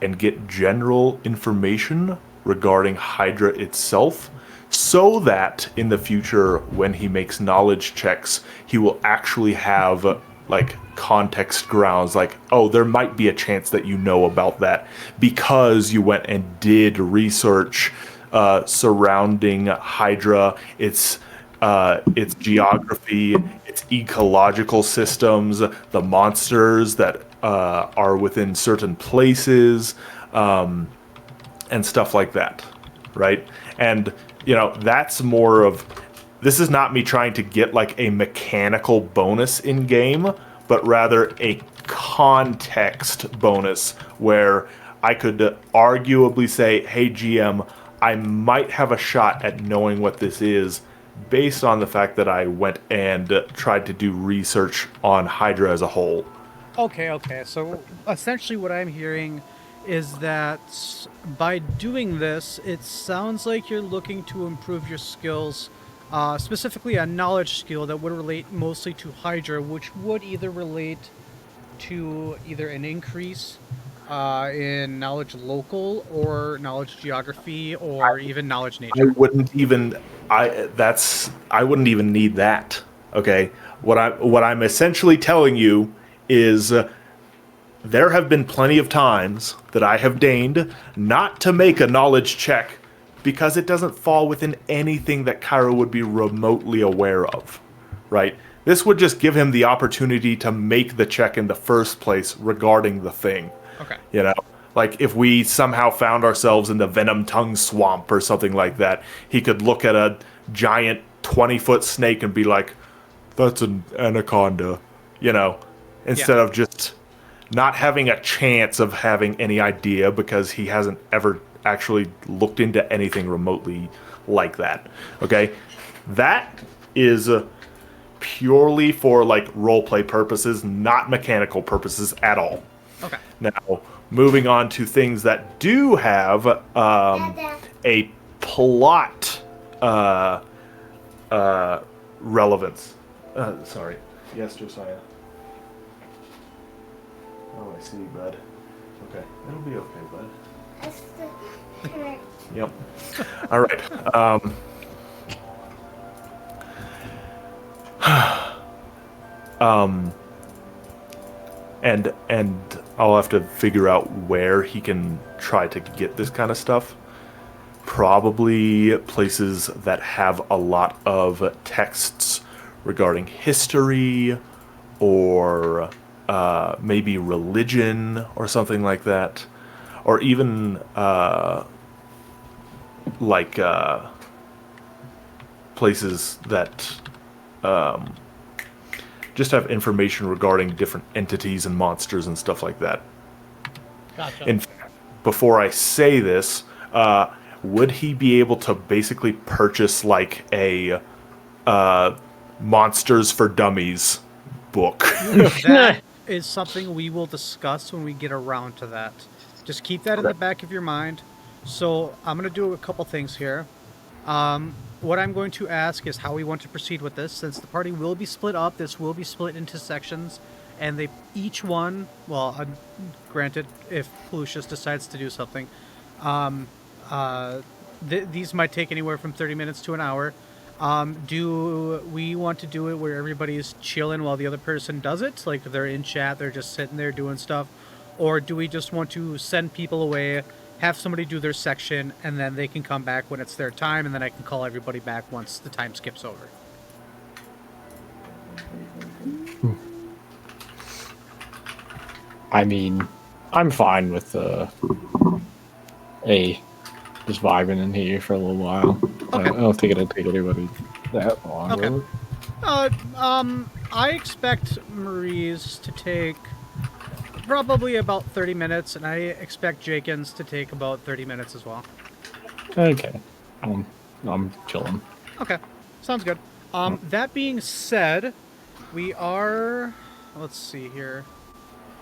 and get general information regarding Hydra itself, so that in the future, when he makes knowledge checks, he will actually have like context grounds, like, oh, there might be a chance that you know about that because you went and did research surrounding Hydra, its geography, its ecological systems, the monsters that are within certain places, and stuff like that, right? And that's more of, this is not me trying to get like a mechanical bonus in game, but rather a context bonus where I could arguably say, hey GM, I might have a shot at knowing what this is based on the fact that I went and tried to do research on Hydra as a whole. Okay. So essentially what I'm hearing is that by doing this, it sounds like you're looking to improve your skills, specifically a knowledge skill that would relate mostly to Hydra, which would either relate to either an increase in knowledge local or knowledge geography or even knowledge I nature. wouldn't even I wouldn't even need that. Okay? What I'm essentially telling you is there have been plenty of times that I have deigned not to make a knowledge check because it doesn't fall within anything that Cairo would be remotely aware of, right? This would just give him the opportunity to make the check in the first place regarding the thing. Okay. Like if we somehow found ourselves in the Venom Tongue Swamp or something like that, he could look at a giant 20-foot snake and be like, that's an anaconda, instead of just not having a chance of having any idea because he hasn't ever actually looked into anything remotely like that. Okay? That is purely for like roleplay purposes, not mechanical purposes at all. Okay. Now, moving on to things that do have a plot relevance. Sorry. Yes, Josiah. Oh, I see, bud. Okay. It'll be okay, bud. Yep. All right. And I'll have to figure out where he can try to get this kind of stuff. Probably places that have a lot of texts regarding history or maybe religion or something like that. Or even places that just have information regarding different entities and monsters and stuff like that. Gotcha. In fact, before I say this, would he be able to basically purchase like a Monsters for Dummies book? That is something we will discuss when we get around to that. Just keep that in the back of your mind. So I'm going to do a couple things here. What I'm going to ask is how we want to proceed with this. Since the party will be split up, this will be split into sections, and they each one, well, granted, if Lucius decides to do something, these might take anywhere from 30 minutes to an hour. Do we want to do it where everybody's chilling while the other person does it? Like they're in chat, they're just sitting there doing stuff? Or do we just want to send people away, have somebody do their section, and then they can come back when it's their time, and then I can call everybody back once the time skips over? I mean, I'm fine with just vibing in here for a little while. Okay. I don't think it'll take anybody that long. Okay. will it? I expect Marie's to take probably about 30 minutes, and I expect Jenkins to take about 30 minutes as well. Okay. I'm chilling. Okay, sounds good. That being said, we are... Let's see here.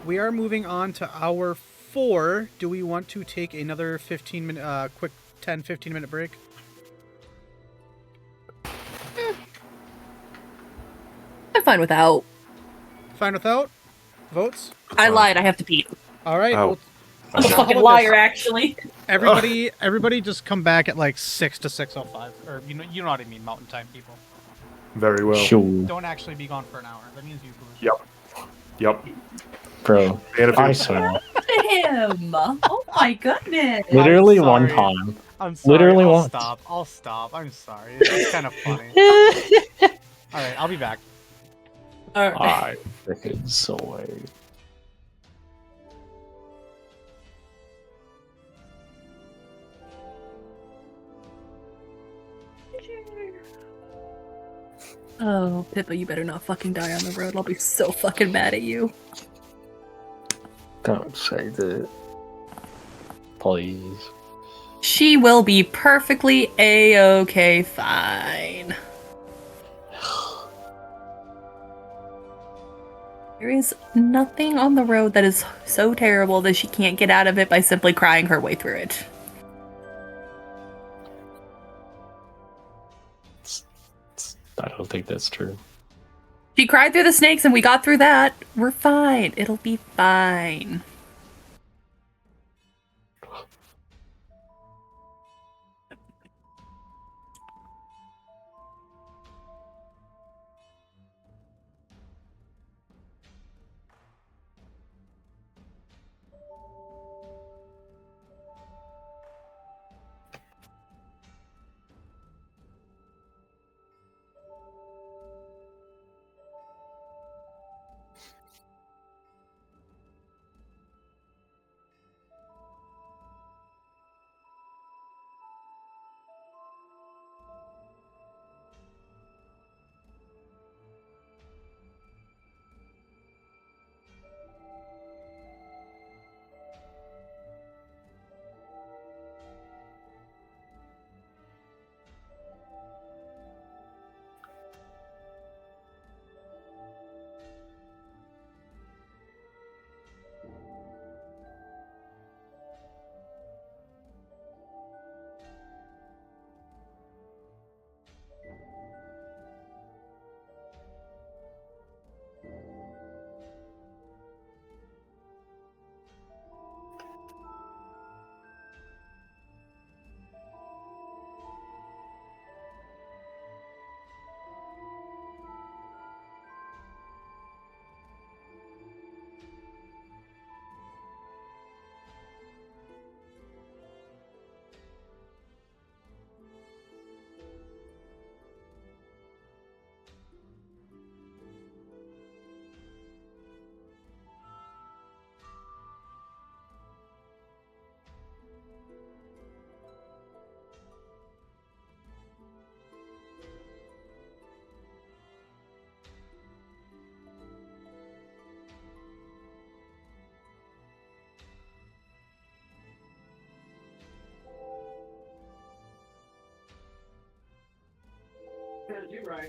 We are moving on to hour 4. Do we want to take another 15-minute, quick 10-15-minute break? I'm fine without. Fine without? Votes? I lied. I have to pee. All right. Oh. I'm a Okay. fucking liar, actually. Everybody, just come back at like 6 to 6:05, or you know what I mean, Mountain Time people. Very well. Sure, Don't actually be gone for an hour. That means you lose. Yep. bro. And if I you- swear. Him. Oh my goodness. Literally I'm one sorry. time. I'm sorry. Literally I'll once. stop. I'll stop. I'm sorry. It's kind of funny. All right, I'll be back. All right. I freaking swear. Oh, Pippa, you better not fucking die on the road. I'll be so fucking mad at you. Don't say that. Please. She will be perfectly a-okay fine. There is nothing on the road that is so terrible that she can't get out of it by simply crying her way through it. I don't think that's true. She cried through the snakes and we got through that. We're fine. It'll be fine.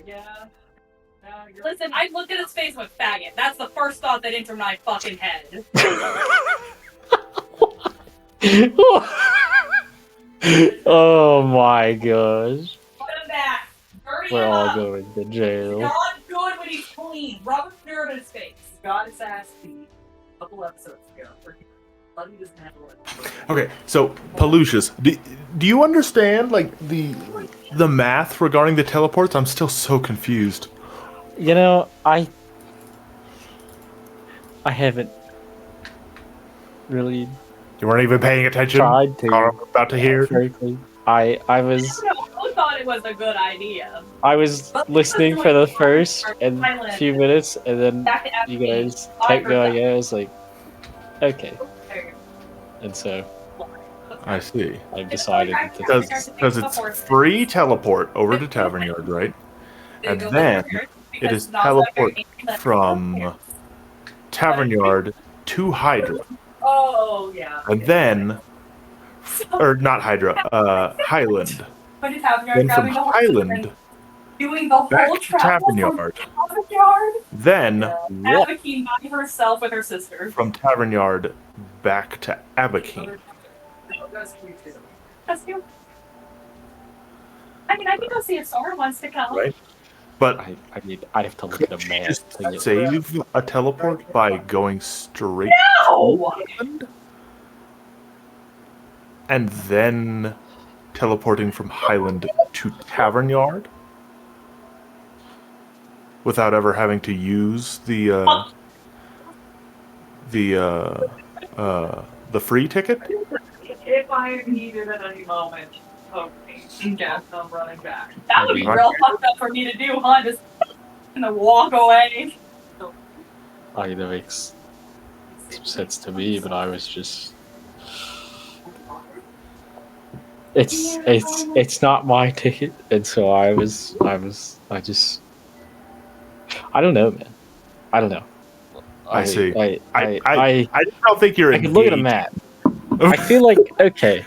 Yeah. Listen, I looked at his face with faggot. That's the first thought that entered my fucking head. Oh my gosh. Put him back. Hurry We're him all up. going to jail. Not good when he's clean. Rub a nerve in his face. Got his ass beat a couple episodes ago. Bloody doesn't handle it. Okay, so Pelucius, do you understand like the math regarding the teleports? I'm still so confused. You know, I haven't really You weren't even paying attention. tried to. I'm about to hear. Frankly, I was Who thought it was a good idea? listening for the first and few minutes, and then Back to you Abakeen. guys kept going. Yeah, I was like, okay, and so I see. I've decided to. Because it's free teleport over to Tavern Yard, right? And then it is teleport from Tavern Yard to Hydra. Oh, yeah. And then, or not Hydra, Highland. But it's Tavern Yard Then from grabbing the whole Highland doing the whole back to travel Tavern from Yard. Tavern Yard. Then Abakeen by herself with her sister. from Tavern Yard back to Abakeen. That's you. I mean, I can go see if Sora wants to come. Right. But I'd have to look at a map. just to get- save a teleport by going straight No! to Highland? and then teleporting from Highland to Tavern Yard without ever having to use the free ticket? If I need it at any moment, okay, yes, I'm running back. That I would be mean- real fucked up for me to do, huh? Just and walk away. That makes some sense to me, but I was just. It's not my ticket, and so I just. I don't know, man. I don't know. I see. I I don't think you're I can look at a engaged. map. I feel like okay,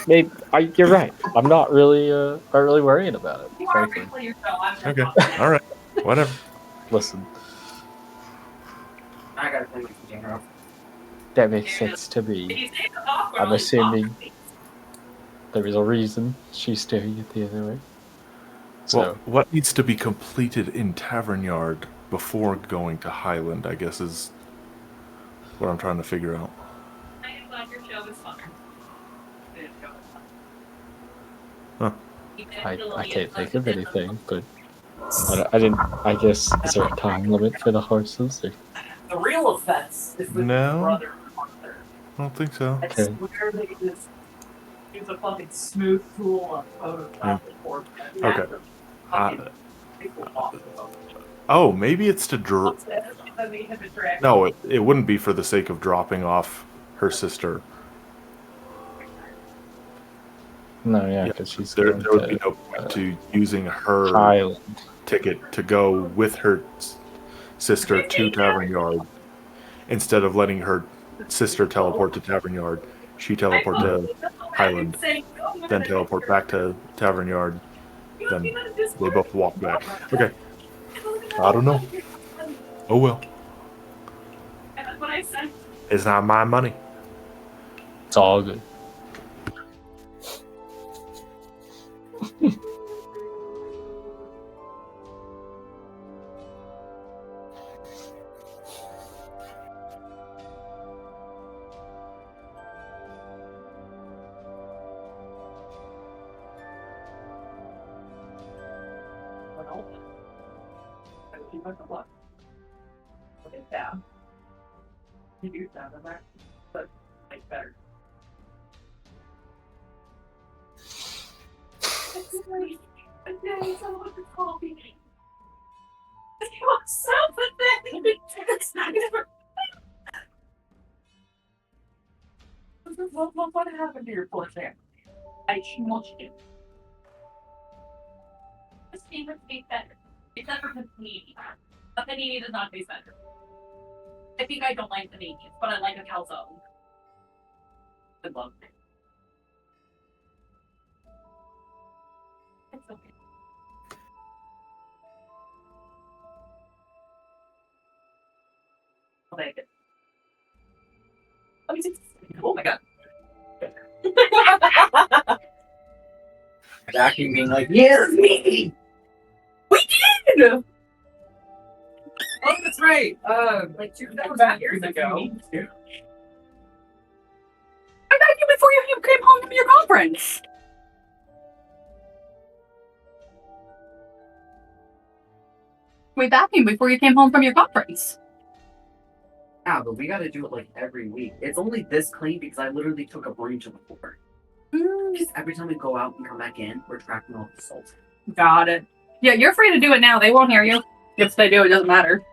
maybe you're right. I'm not really worrying about it. You are Frankly, free yourself. I'm just Okay, not. all right, whatever. listen, I gotta clean my container off. that makes sense to me. I'm assuming there is a reason she's doing it the other way. So Well, what needs to be completed in Tavern Yard before going to Highland, I guess, is what I'm trying to figure out. I'm glad your show is fun. Huh. I can't think of anything, but I didn't. I guess is there a time limit for the horses? Or, The real offense is with No. his brother and mother. I don't think so. I Okay. swear they just use a fucking smooth tool on Photoshop before. Okay. Oh, maybe it's to drop. No, it wouldn't be for the sake of dropping off her sister. no, yeah, because she's There going would be to no point to using her Highland. ticket to go with her sister to Tavern Yard instead of letting her sister teleport to Tavern Yard. She teleport to Highland, then teleport back to Tavern Yard. Then they both walk back. Okay. I don't know. Oh well. It's not my money. It's all good. What happened to your poor family? I smushed it. His favorite tastes better. Except for panini. A panini does not taste better. I think I don't like paninis, but I like a calzone. I love it. It's okay. I'll make it. Let me see. Oh my god. Abakeen being like, yes, me! We did! Oh, that's right. Like That was about years ago. I met you before you came home from your conference. We back you before you came home from your conference. Yeah, but we gotta do it like every week. It's only this clean because I literally took a branch of the floor. Because every time we go out and come back in, we're tracking all the salt. Got it. Yeah, you're free to do it now. They won't hear you. If they do, it doesn't matter.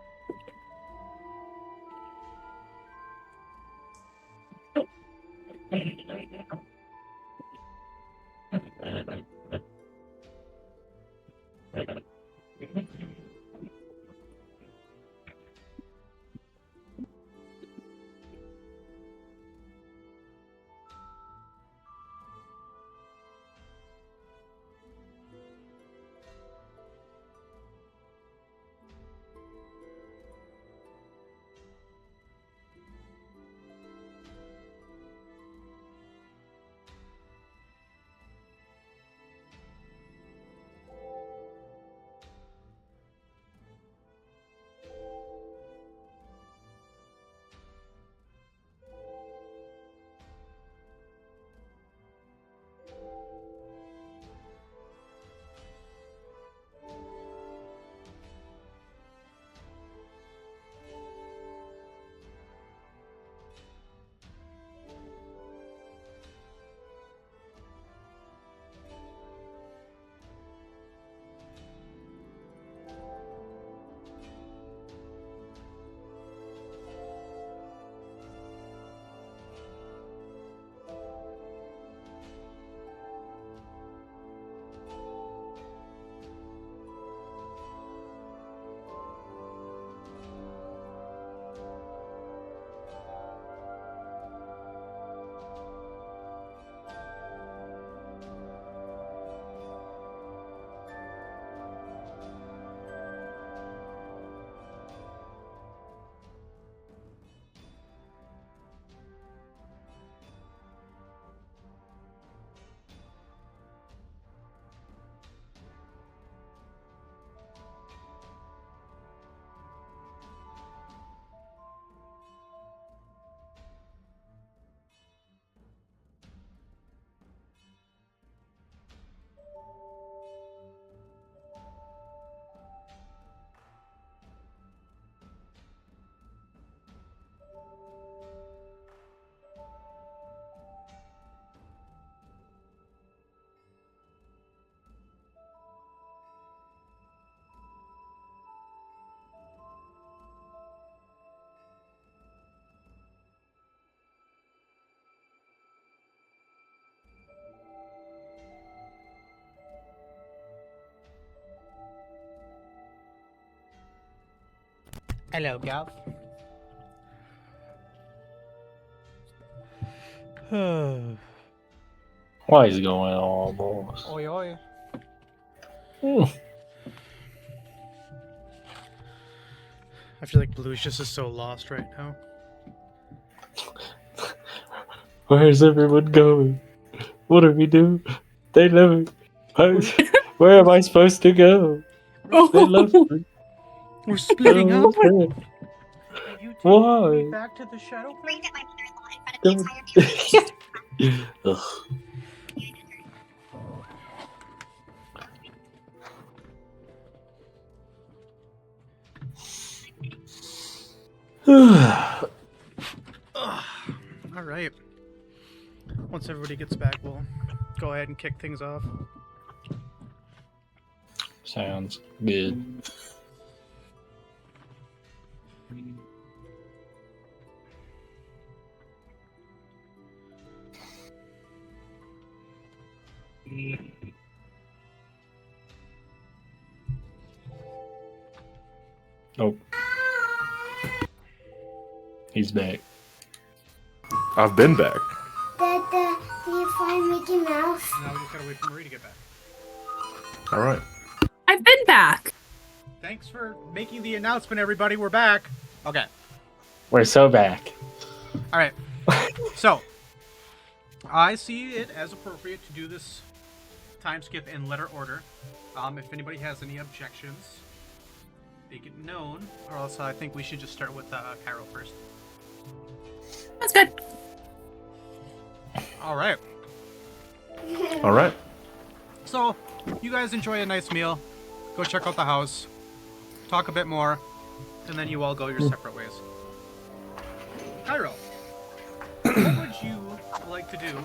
Hello, Gav. What is going on, boys? Oi, oi. Hmm. I feel like Lucius is so lost right now. Where's everyone going? What do we do? They never. Where am I supposed to go? They left me. We're splitting up. Okay. Are you taking Why? me back to the shadow plane? Ugh. All right. Once everybody gets back, we'll go ahead and kick things off. Sounds good. Oh. He's back. I've been back. Dad, do you find Mickey Mouse? Now we just gotta wait for Marie to get back. All right. I've been back. Thanks for making the announcement, everybody. We're back. Okay. We're so back. All right. So, I see it as appropriate to do this time skip in letter order. If anybody has any objections, make it known, or else I think we should just start with Cairo first. That's good. All right. All right. So, you guys enjoy a nice meal. Go check out the house. Talk a bit more, and then you all go your separate ways. Cairo, what would you like to do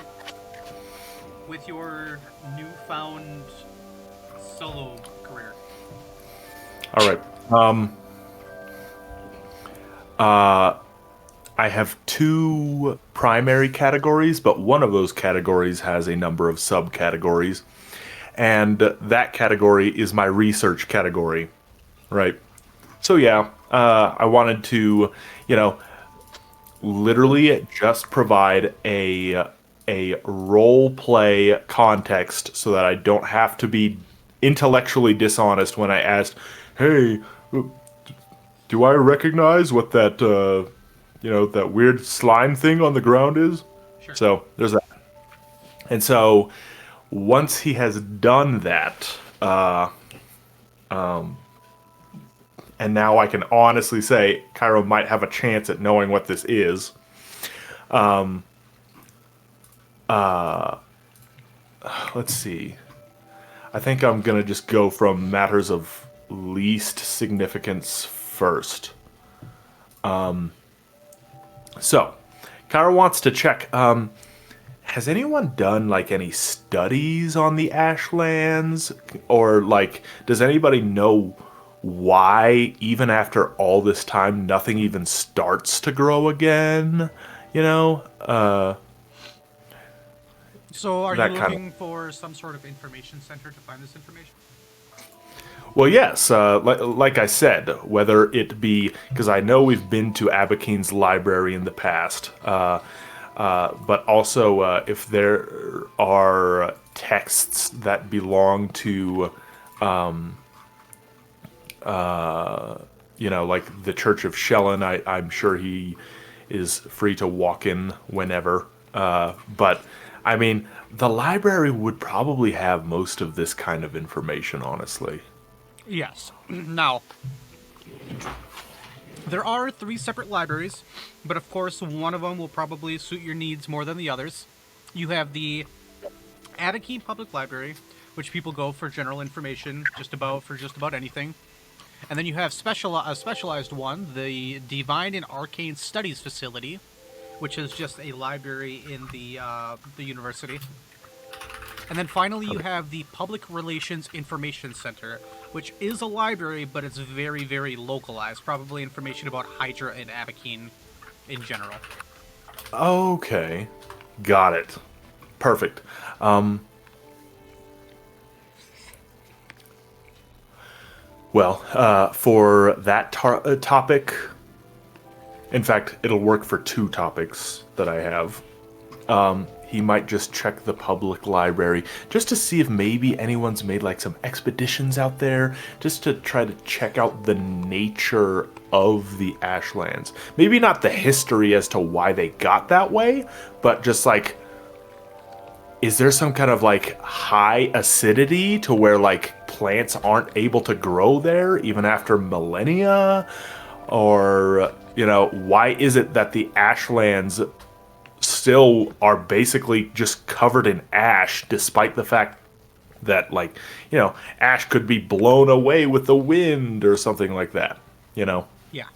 with your newfound solo career? All right. I have two primary categories, but one of those categories has a number of subcategories. And that category is my research category, right? So yeah, I wanted to, literally just provide a role play context so that I don't have to be intellectually dishonest when I asked, "Hey, do I recognize what that that weird slime thing on the ground is?" Sure. So there's that. And so once he has done that, and now I can honestly say Cairo might have a chance at knowing what this is. Let's see. I think I'm gonna just go from matters of least significance first. So, Cairo wants to check. Has anyone done like any studies on the Ashlands, or like, does anybody know why, even after all this time, nothing even starts to grow again? So, are you That kind of- looking for some sort of information center to find this information? Well, yes. Like I said, whether it be because I know we've been to Abakeen's library in the past, but also if there are texts that belong to, like the Church of Shellen, I'm sure he is free to walk in whenever. But I mean, the library would probably have most of this kind of information, honestly. Yes. Now, there are 3 separate libraries, but of course one of them will probably suit your needs more than the others. You have the Abakeen Public Library, which people go for general information just about anything. And then you have a specialized one, the Divine and Arcane Studies Facility, which is just a library in the university. And then finally you have the Public Relations Information Center, which is a library, but it's very, very localized. Probably information about Hydra and Abakeen in general. Okay. Got it. Perfect. Well, for that topic, in fact, it'll work for 2 topics that I have. He might just check the public library just to see if maybe anyone's made like some expeditions out there, just to try to check out the nature of the Ashlands. Maybe not the history as to why they got that way, but just like, is there some kind of like high acidity to where like plants aren't able to grow there even after millennia? Or, you know, why is it that the Ashlands still are basically just covered in ash, despite the fact that, like, you know, ash could be blown away with the wind or something like that, you know? Yeah.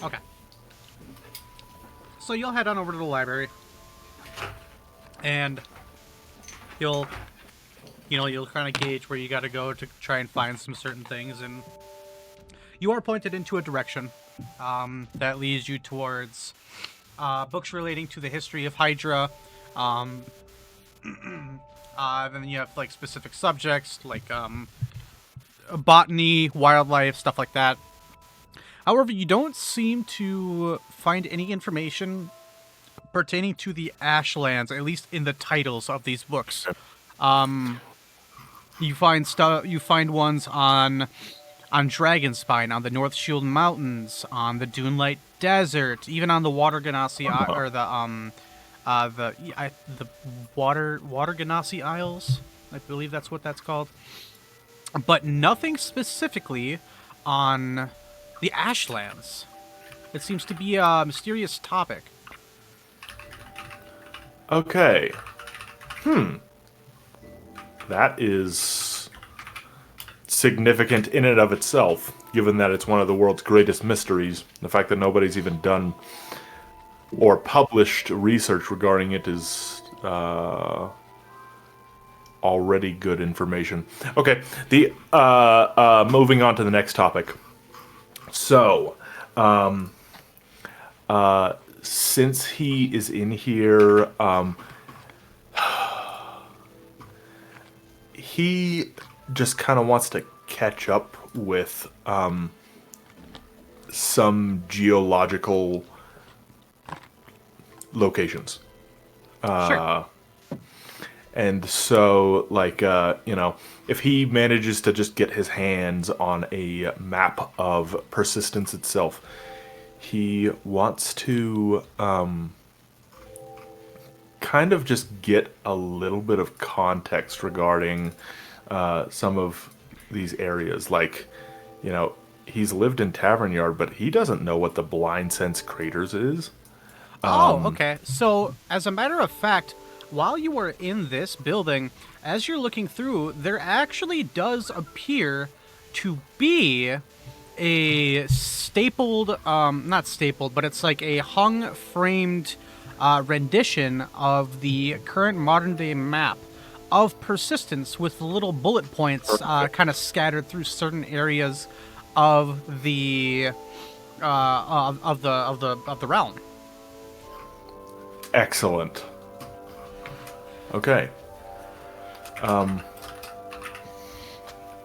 Okay. So you'll head on over to the library, and you'll kind of gauge where you got to go to try and find some certain things, and you are pointed into a direction that leads you towards books relating to the history of Hydra. Then you have like specific subjects like botany, wildlife, stuff like that. However, you don't seem to find any information pertaining to the Ashlands, at least in the titles of these books. You find ones on Dragonspine, on the North Shield Mountains, on the Dunelight Desert, even on the Water Ganassi or the Water Ganassi Isles. I believe that's what that's called. But nothing specifically on the Ashlands. It seems to be a mysterious topic. Okay. That is significant in and of itself, given that it's one of the world's greatest mysteries. The fact that nobody's even done or published research regarding it is already good information. Okay, the moving on to the next topic. So, since he is in here, he just kind of wants to catch up with some geological locations. Sure. And so, like, you know, if he manages to just get his hands on a map of Persistence itself, he wants to kind of just get a little bit of context regarding some of these areas. Like, you know, he's lived in Tavern Yard, but he doesn't know what the Blind Sense Craters is. Okay. So, as a matter of fact, while you are in this building, as you're looking through, there actually does appear to be a stapled, not stapled, but it's like a hung, framed rendition of the current modern-day map of Persistence with little bullet points kind of scattered through certain areas of the realm. Excellent. Okay.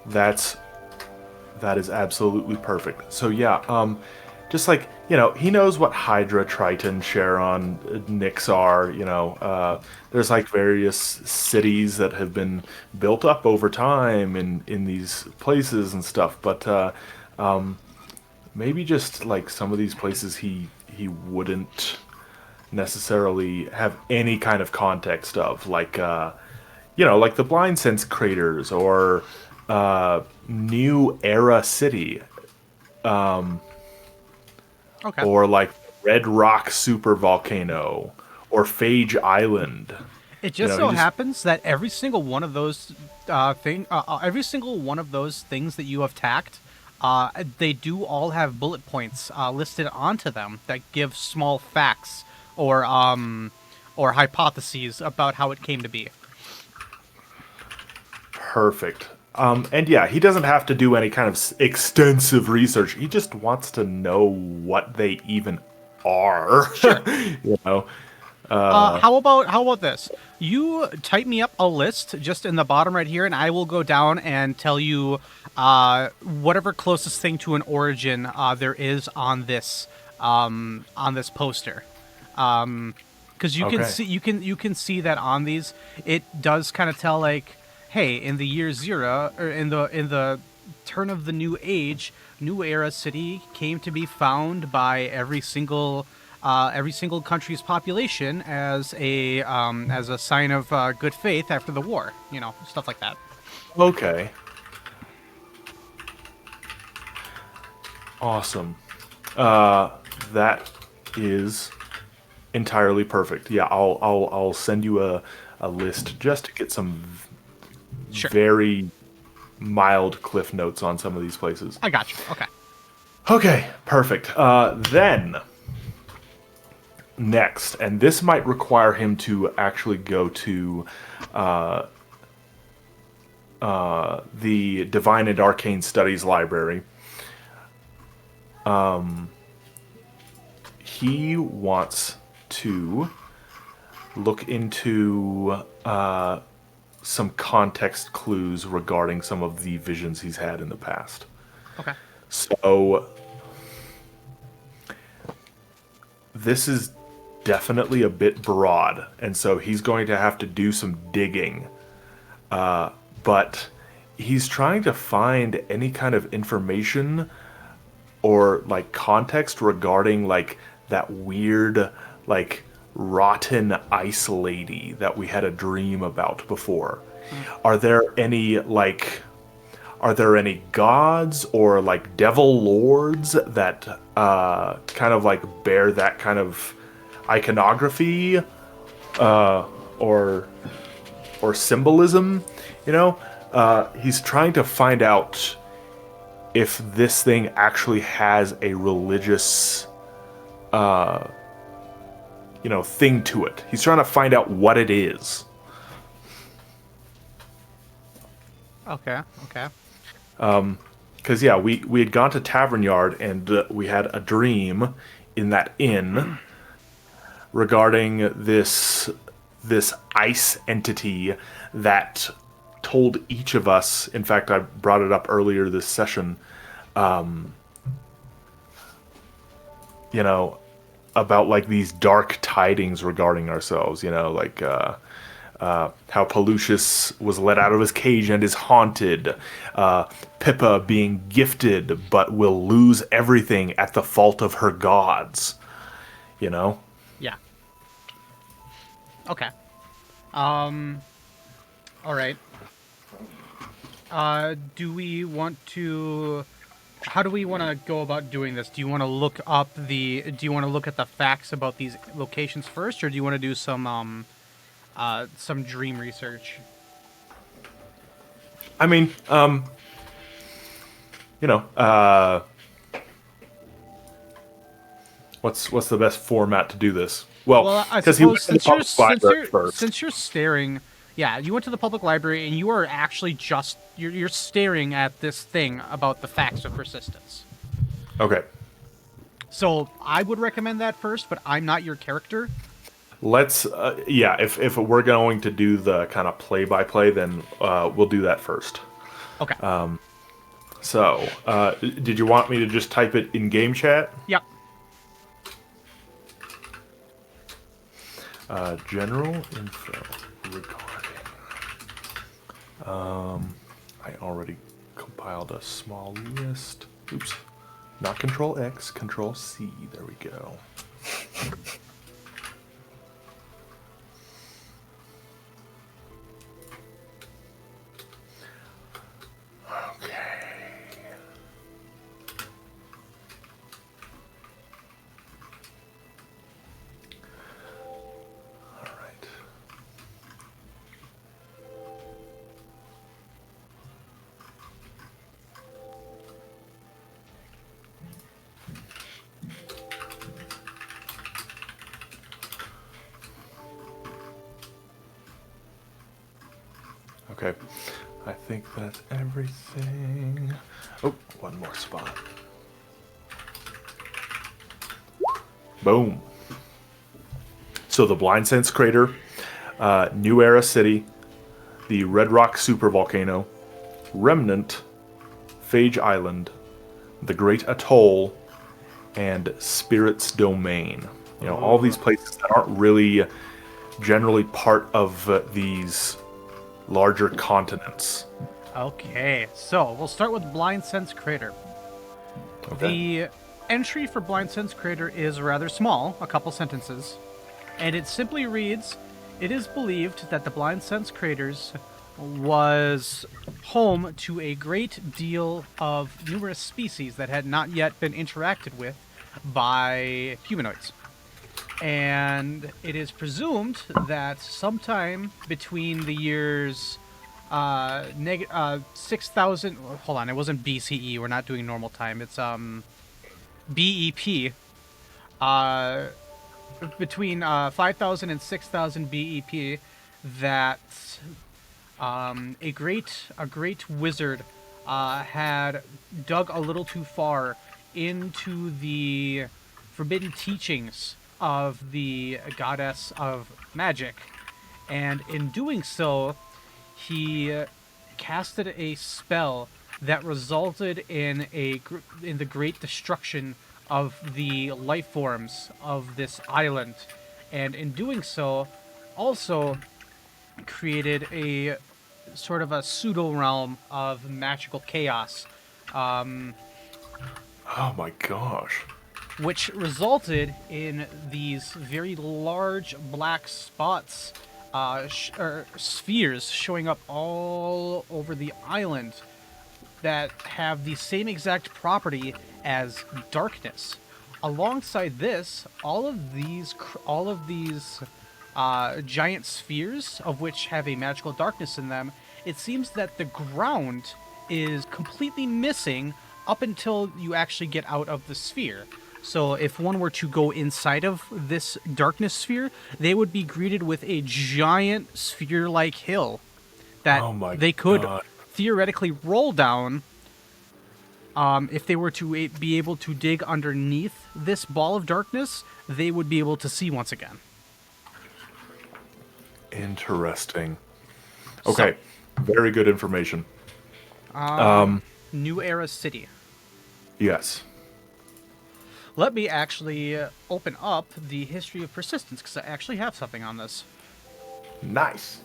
That is absolutely perfect. So yeah, just like, you know, he knows what Hydra, Triton, Charon, Nyx are, you know, there's like various cities that have been built up over time in these places and stuff, but maybe just like some of these places he wouldn't necessarily have any kind of context of, like you know, like the Blind Sense Craters or New Era City, Okay. or like Red Rock Super Volcano or Phage Island. It just You know, so he just- happens that every single one of those every single one of those things that you have tacked, they do all have bullet points listed onto them that give small facts or hypotheses about how it came to be. Perfect. And yeah, he doesn't have to do any kind of extensive research. He just wants to know what they even are. Sure. You know, How about this? You type me up a list just in the bottom right here, and I will go down and tell you whatever closest thing to an origin there is on this poster. Because you can Okay. see you can see that on these, it does kind of tell like, hey, in the year zero, or in the turn of the new age, new era city came to be found by every single country's population as a sign of good faith after the war. You know, stuff like that. Okay. Awesome. That is entirely perfect. Yeah, I'll send you a list just to get some Sure. very mild cliff notes on some of these places. I got you. Okay. Okay, perfect. Then next, and this might require him to actually go to the Divine and Arcane Studies Library. He wants to look into some context clues regarding some of the visions he's had in the past. Okay. So this is definitely a bit broad, and so he's going to have to do some digging. But he's trying to find any kind of information or like context regarding like that weird like rotten ice lady that we had a dream about before. Are there any gods or like devil lords that kind of like bear that kind of iconography or symbolism, you know? He's trying to find out if this thing actually has a religious thing to it. He's trying to find out what it is. Okay. Because yeah, we had gone to Tavern Yard and we had a dream in that inn regarding this ice entity that told each of us. In fact, I brought it up earlier this session. About like these dark tidings regarding ourselves. Like how Pelucius was let out of his cage and is haunted. Pippa being gifted but will lose everything at the fault of her gods. Yeah. Okay. All right. Do we want to? How do we want to go about doing this? Do you want to look at the facts about these locations first, or do you want to do some dream research? I mean, what's the best format to do this? Well, I because suppose first. since you're staring, yeah, you went to the public library and you are actually just you're staring at this thing about the facts of persistence. Okay. So I would recommend that first, but I'm not your character. Let's, if we're going to do the kind of play-by-play, then we'll do that first. Okay. So, did you want me to just type it in game chat? Yep. General info regarding. I already compiled a small list. Oops. Not Control X, Control C. There we go. Okay, I think that's everything. Oh, one more spot. Boom. So the Blind Sense Crater, New Era City, the Red Rock Supervolcano, Remnant, Phage Island, the Great Atoll, and Spirit's Domain. You know, all these places that aren't really generally part of these larger continents. Okay, so we'll start with Blind Sense Crater. Okay. The entry for Blind Sense Crater is rather small, a couple sentences, and it simply reads, "It is believed that the Blind Sense Craters was home to a great deal of numerous species that had not yet been interacted with by humanoids. And it is presumed that sometime between the years 6,000. Hold on, it wasn't BCE. We're not doing normal time. It's BEP. Between 5,000 and 6,000 BEP, that a great wizard had dug a little too far into the forbidden teachings of the goddess of magic, and in doing so, he casted a spell that resulted in the great destruction of the life forms of this island, and in doing so, also created a sort of a pseudo realm of magical chaos, Oh my gosh. which resulted in these very large black spots, or spheres, showing up all over the island that have the same exact property as darkness. Alongside this, all of these giant spheres, of which have a magical darkness in them, it seems that the ground is completely missing up until you actually get out of the sphere. So if one were to go inside of this darkness sphere, they would be greeted with a giant sphere-like hill that Oh my they could God. theoretically roll down. If they were to be able to dig underneath this ball of darkness, they would be able to see once again. Interesting. Okay. Very good information. New Era City. Yes. Let me actually open up the history of persistence, because I actually have something on this. Nice.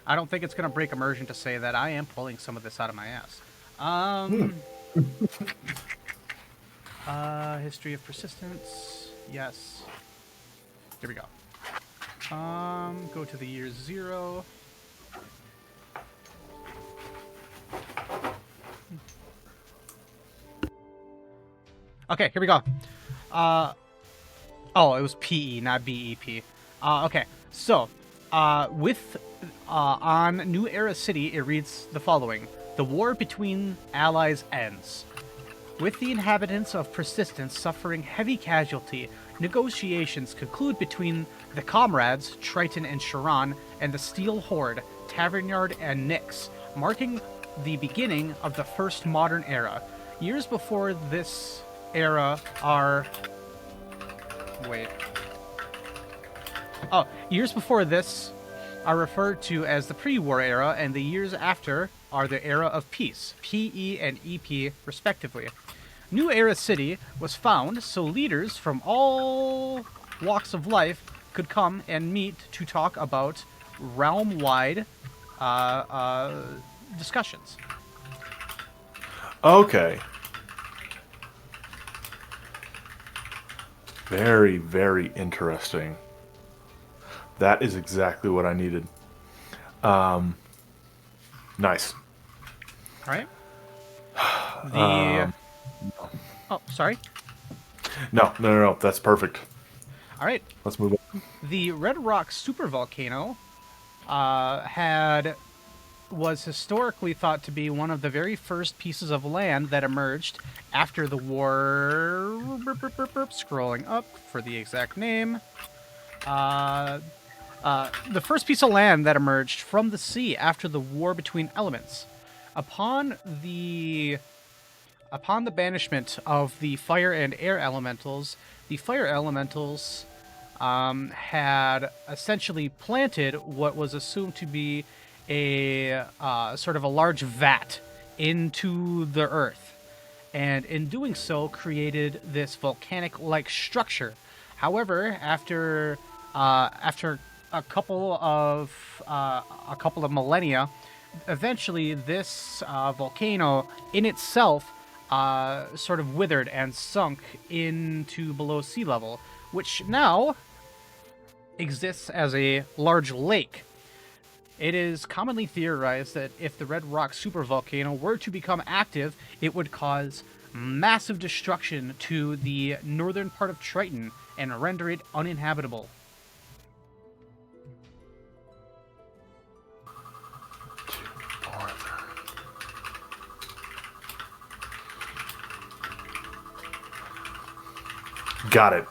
I don't think it's going to break immersion to say that I am pulling some of this out of my ass. History of persistence. Yes. Here we go. Go to the year 0. Okay, here we go. Oh, it was PE, not BEP. Okay, so, on New Era City, it reads the following. The war between allies ends. With the inhabitants of Persistence suffering heavy casualty, negotiations conclude between the comrades, Triton and Sharon, and the Steel Horde, Tavernyard and Nyx, marking the beginning of the first modern era. Years before this era are... years before this are referred to as the pre-war era, and the years after are the era of peace, PE and EP respectively. New Era City was found so leaders from all walks of life could come and meet to talk about realm-wide discussions. Okay. Very, very interesting. That is exactly what I needed. Nice. All right. Oh, sorry. No. That's perfect. All right. Let's move on. The Red Rock supervolcano was historically thought to be one of the very first pieces of land that emerged after the war. Scrolling up for the exact name. The first piece of land that emerged from the sea after the war between elements. Upon the upon the banishment of the fire and air elementals, the fire elementals had essentially planted what was assumed to be a sort of a large vat into the earth, and in doing so created this volcanic-like structure. However, after a couple of millennia, eventually this volcano in itself sort of withered and sunk into below sea level, which now exists as a large lake. It is commonly theorized that if the Red Rock supervolcano were to become active, it would cause massive destruction to the northern part of Triton and render it uninhabitable. Got it.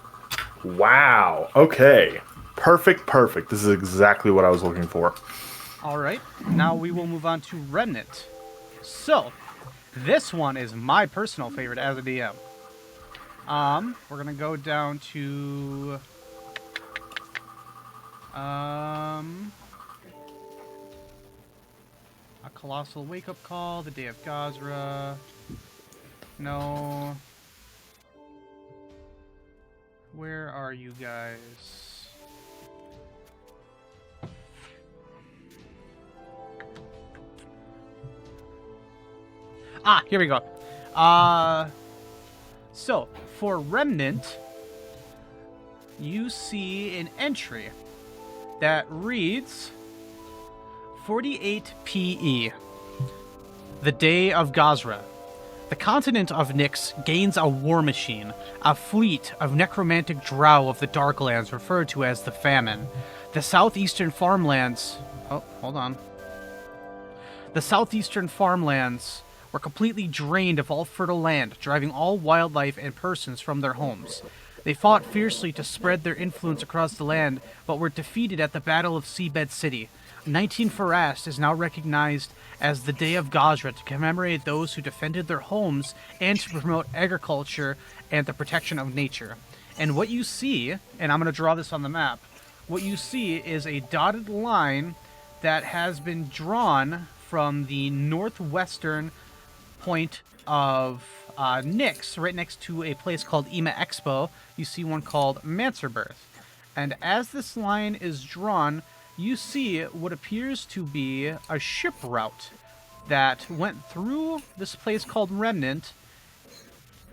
Wow. Okay. Perfect. This is exactly what I was looking for. All right, now we will move on to Remnant. So, this one is my personal favorite as a DM. We're gonna go down to a Colossal Wake-Up Call, the Day of Gazra. No. Where are you guys? Ah, here we go. So, for Remnant, you see an entry that reads 48 PE, the Day of Gazra. The continent of Nyx gains a war machine, a fleet of necromantic drow of the Darklands referred to as the Famine. The southeastern farmlands... Oh, hold on. The southeastern farmlands were completely drained of all fertile land, driving all wildlife and persons from their homes. They fought fiercely to spread their influence across the land, but were defeated at the Battle of Seabed City. 19 Farast is now recognized as the Day of Gazra to commemorate those who defended their homes and to promote agriculture and the protection of nature. And what you see, and I'm going to draw this on the map, what you see is a dotted line that has been drawn from the northwestern point of Nyx, right next to a place called Ima Expo. You see one called Mancerbirth. And as this line is drawn, you see what appears to be a ship route that went through this place called Remnant,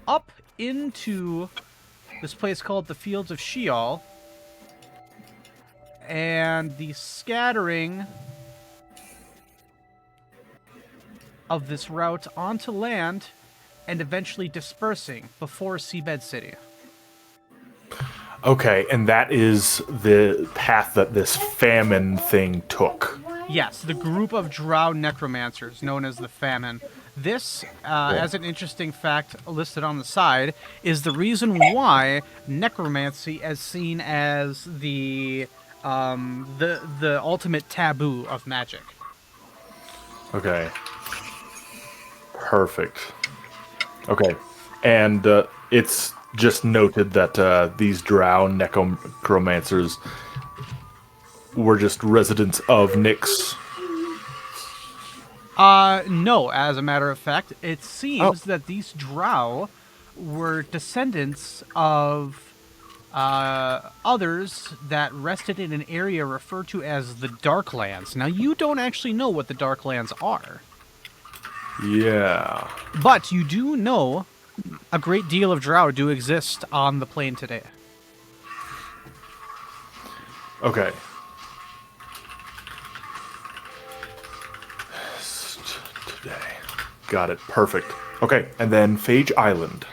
up into this place called the Fields of Sheol, and the scattering of this route onto land and eventually dispersing before Seabed City. Okay, and that is the path that this famine thing took. Yes, the group of drow necromancers known as the Famine. This, as an interesting fact listed on the side, is the reason why necromancy is seen as the ultimate taboo of magic. Okay. Perfect. Okay, and it's just noted that these drow necromancers were just residents of Nyx. No, as a matter of fact, it seems that these drow were descendants of others that rested in an area referred to as the Darklands. Now, you don't actually know what the Darklands are. Yeah. But you do know a great deal of drow do exist on the plane today. Okay. Today. Got it. Perfect. Okay, and then Phage Island.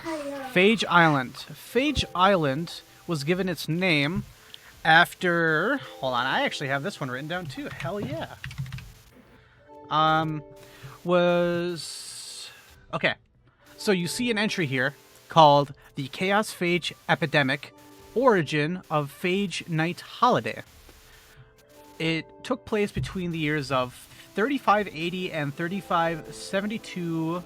Phage Island. Phage Island was given its name after... Hold on, I actually have this one written down too. Hell yeah. Okay. So you see an entry here called the Chaos Phage Epidemic, Origin of Phage Night Holiday. It took place between the years of 3580 and 3572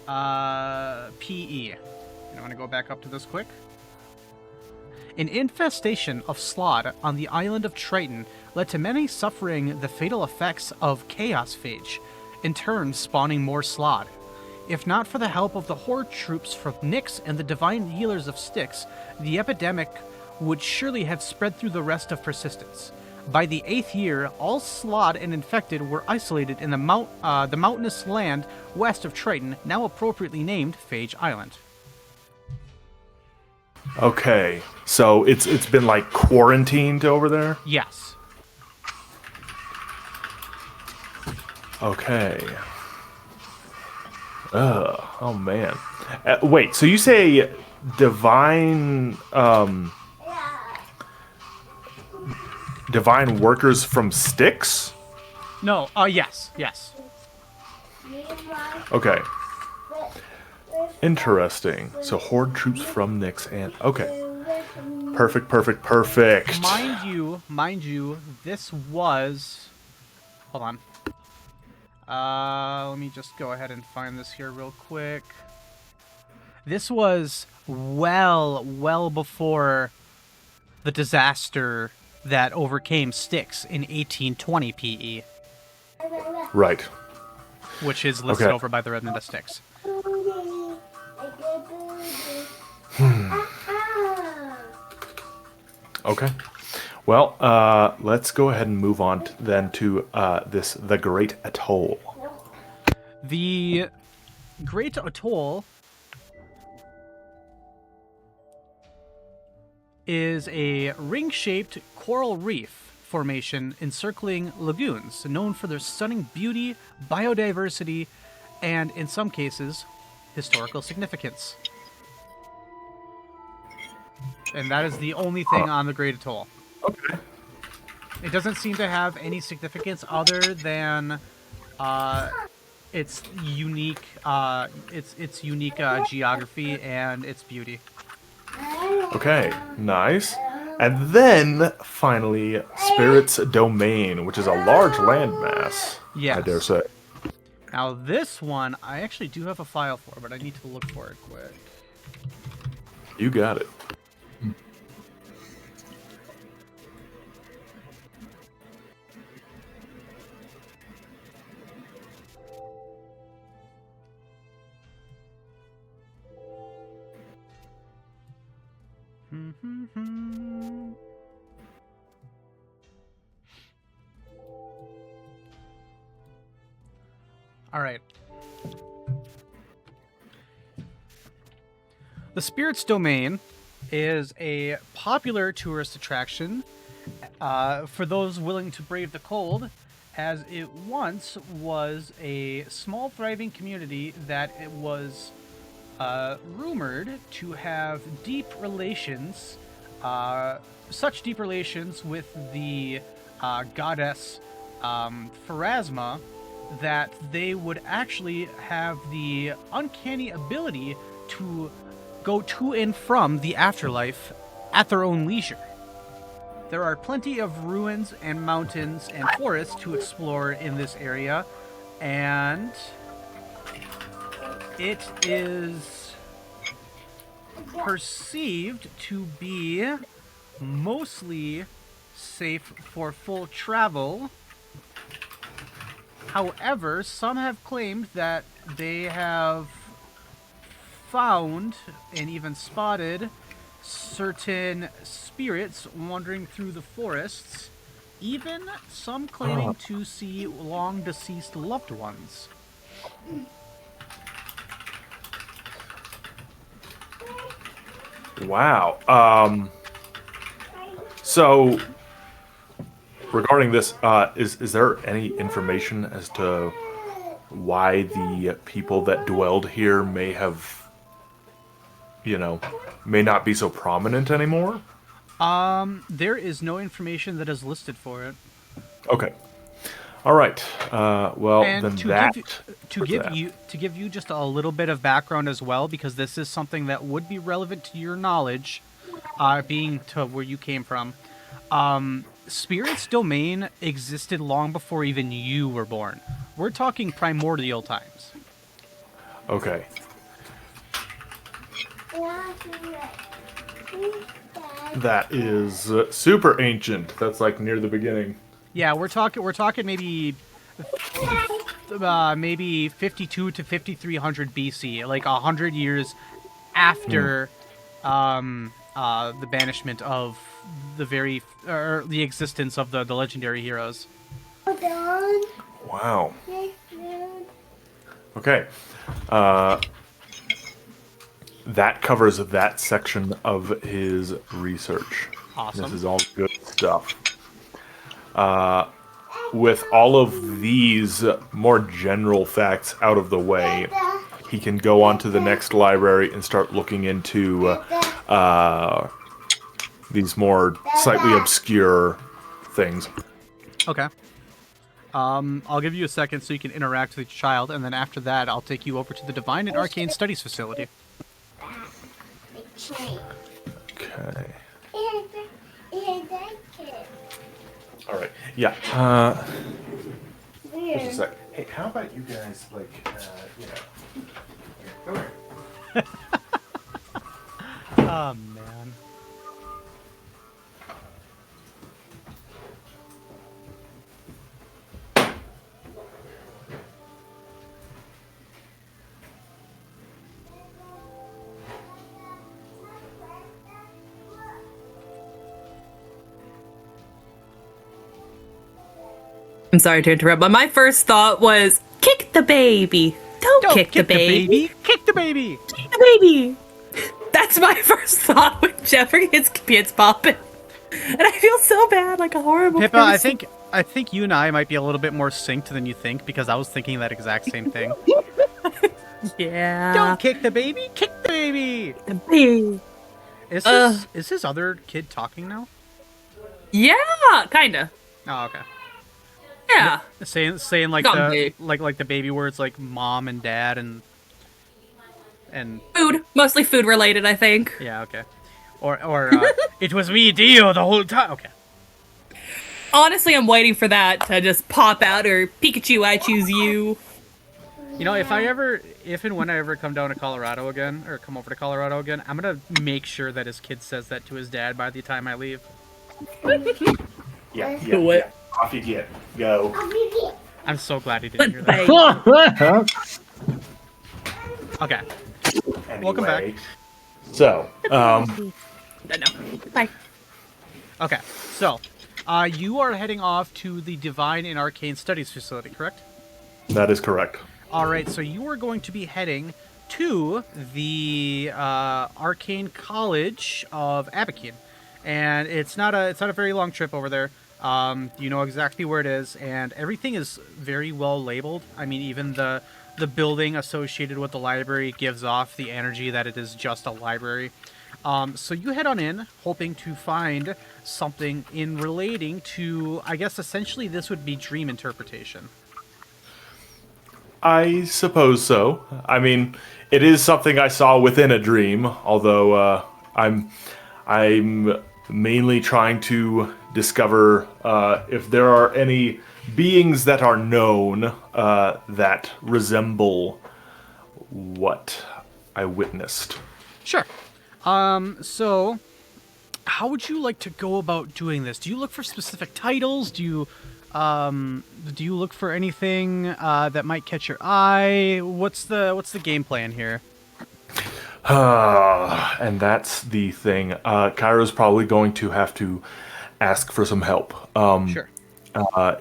PE. I want to go back up to this quick. An infestation of Slod on the island of Triton led to many suffering the fatal effects of Chaos Phage, in turn spawning more Slod. If not for the help of the Horde troops from Nyx and the Divine Healers of Styx, the epidemic would surely have spread through the rest of Persistence. By the 8th year, all Slod and infected were isolated in the mountainous land west of Triton, now appropriately named Phage Island. Okay, so it's been like quarantined over there? Yes. Okay. Oh man. Wait, so you say divine divine workers from Styx? No, yes. Okay. Interesting. So Horde troops from Nyx and okay. Perfect. Mind you, this was... Hold on. Let me just go ahead and find this here real quick. This was well before the disaster that overcame Styx in 1820 PE. Right. Which is listed Okay. over by the remnant of Styx. Okay. Well, let's go ahead and move on then to the Great Atoll. The Great Atoll is a ring-shaped coral reef formation encircling lagoons, known for their stunning beauty, biodiversity, and, in some cases, historical significance. And that is the only thing on the Great Atoll. Okay. It doesn't seem to have any significance other than its unique geography and its beauty. Okay, nice. And then, finally, Spirit's Domain, which is a large landmass, Yes. I dare say. Now this one, I actually do have a file for, but I need to look for it quick. You got it. All right. The Spirit's Domain is a popular tourist attraction for those willing to brave the cold, as it once was a small, thriving community that it was rumored to have deep relations, such deep relations with the goddess Pharasma, that they would actually have the uncanny ability to go to and from the afterlife at their own leisure. There are plenty of ruins and mountains and forests to explore in this area, and it is perceived to be mostly safe for full travel. However, some have claimed that they have found and even spotted certain spirits wandering through the forests, even some claiming to see long deceased loved ones. Wow. So, regarding this, is there any information as to why the people that dwelled here may have, may not be so prominent anymore? There is no information that is listed for it. Okay. All right. Well, And then to give you just a little bit of background as well, because this is something that would be relevant to your knowledge, being to where you came from. Spirit's Domain existed long before even you were born. We're talking primordial times. Okay. That is super ancient. That's like near the beginning. Yeah, we're talking maybe 52 to 5300 BC, like 100 years after the banishment of the existence of the legendary heroes. Wow. Okay. That covers that section of his research. Awesome. This is all good stuff. With all of these more general facts out of the way, he can go on to the next library and start looking into these more slightly obscure things. Okay. I'll give you a second so you can interact with each child, and then after that, I'll take you over to the Divine and Arcane Studies facility. Okay. All right. Yeah. Just a sec. Hey, how about you guys, like, come here. Oh, man. I'm sorry to interrupt, but my first thought was, kick the baby. Don't kick the baby. Kick the baby! Kick the baby! That's my first thought when Jeffrey hits kids popping. And I feel so bad, like a horrible Pippa, person. I think you and I might be a little bit more synced than you think, because I was thinking that exact same thing. Yeah. Don't kick the baby! Kick the baby! The baby. Is his other kid talking now? Yeah, kinda. Oh, okay. Yeah. Saying like Something. the baby words like mom and dad and Food. Mostly food related, I think. yeah, okay. Or it was me, Dio, the whole time. Okay. Honestly, I'm waiting for that to just pop out, or Pikachu, I choose you. You know, if and when I ever come down to Colorado again, or come over to Colorado again, I'm gonna make sure that his kid says that to his dad by the time I leave. Yeah. Do it. Off you get. Go. I'm so glad he didn't hear But that. Okay. Anyway, Welcome back. So, No. Bye. Okay. So, you are heading off to the Divine and Arcane Studies facility, correct? that is correct. All right. So you are going to be heading to the Arcane College of Abakeen, and it's not a very long trip over there. You know exactly where it is, and everything is very well labeled. I mean, even the building associated with the library gives off the energy that it is just a library. So you head on in, hoping to find something in relating to, I guess essentially this would be dream interpretation. I suppose so. I mean, it is something I saw within a dream, although I'm mainly trying to discover if there are any beings that are known that resemble what I witnessed. Sure. So how would you like to go about doing this? Do you look for specific titles? Do you look for anything that might catch your eye? What's the game plan here? And that's the thing. Cairo's probably going to have to ask for some help. Sure.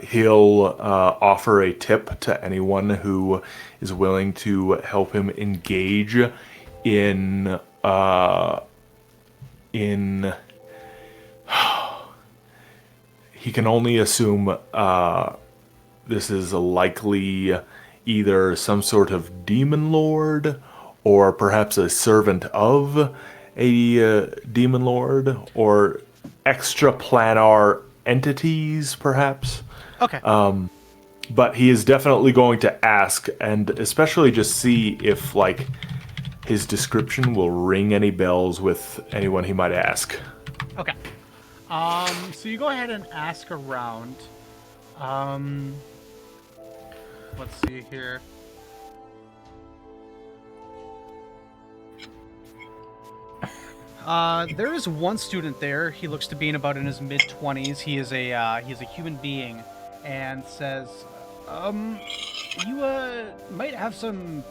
He'll offer a tip to anyone who is willing to help him engage in he can only assume this is likely either some sort of demon lord or perhaps a servant of a demon lord or extraplanar entities, perhaps. Okay. But he is definitely going to ask, and especially just see if, like, his description will ring any bells with anyone he might ask. Okay. So you go ahead and ask around. Let's see here. There is one student there. He looks to be in about in his mid-20s. He's a human being, and says, you might have some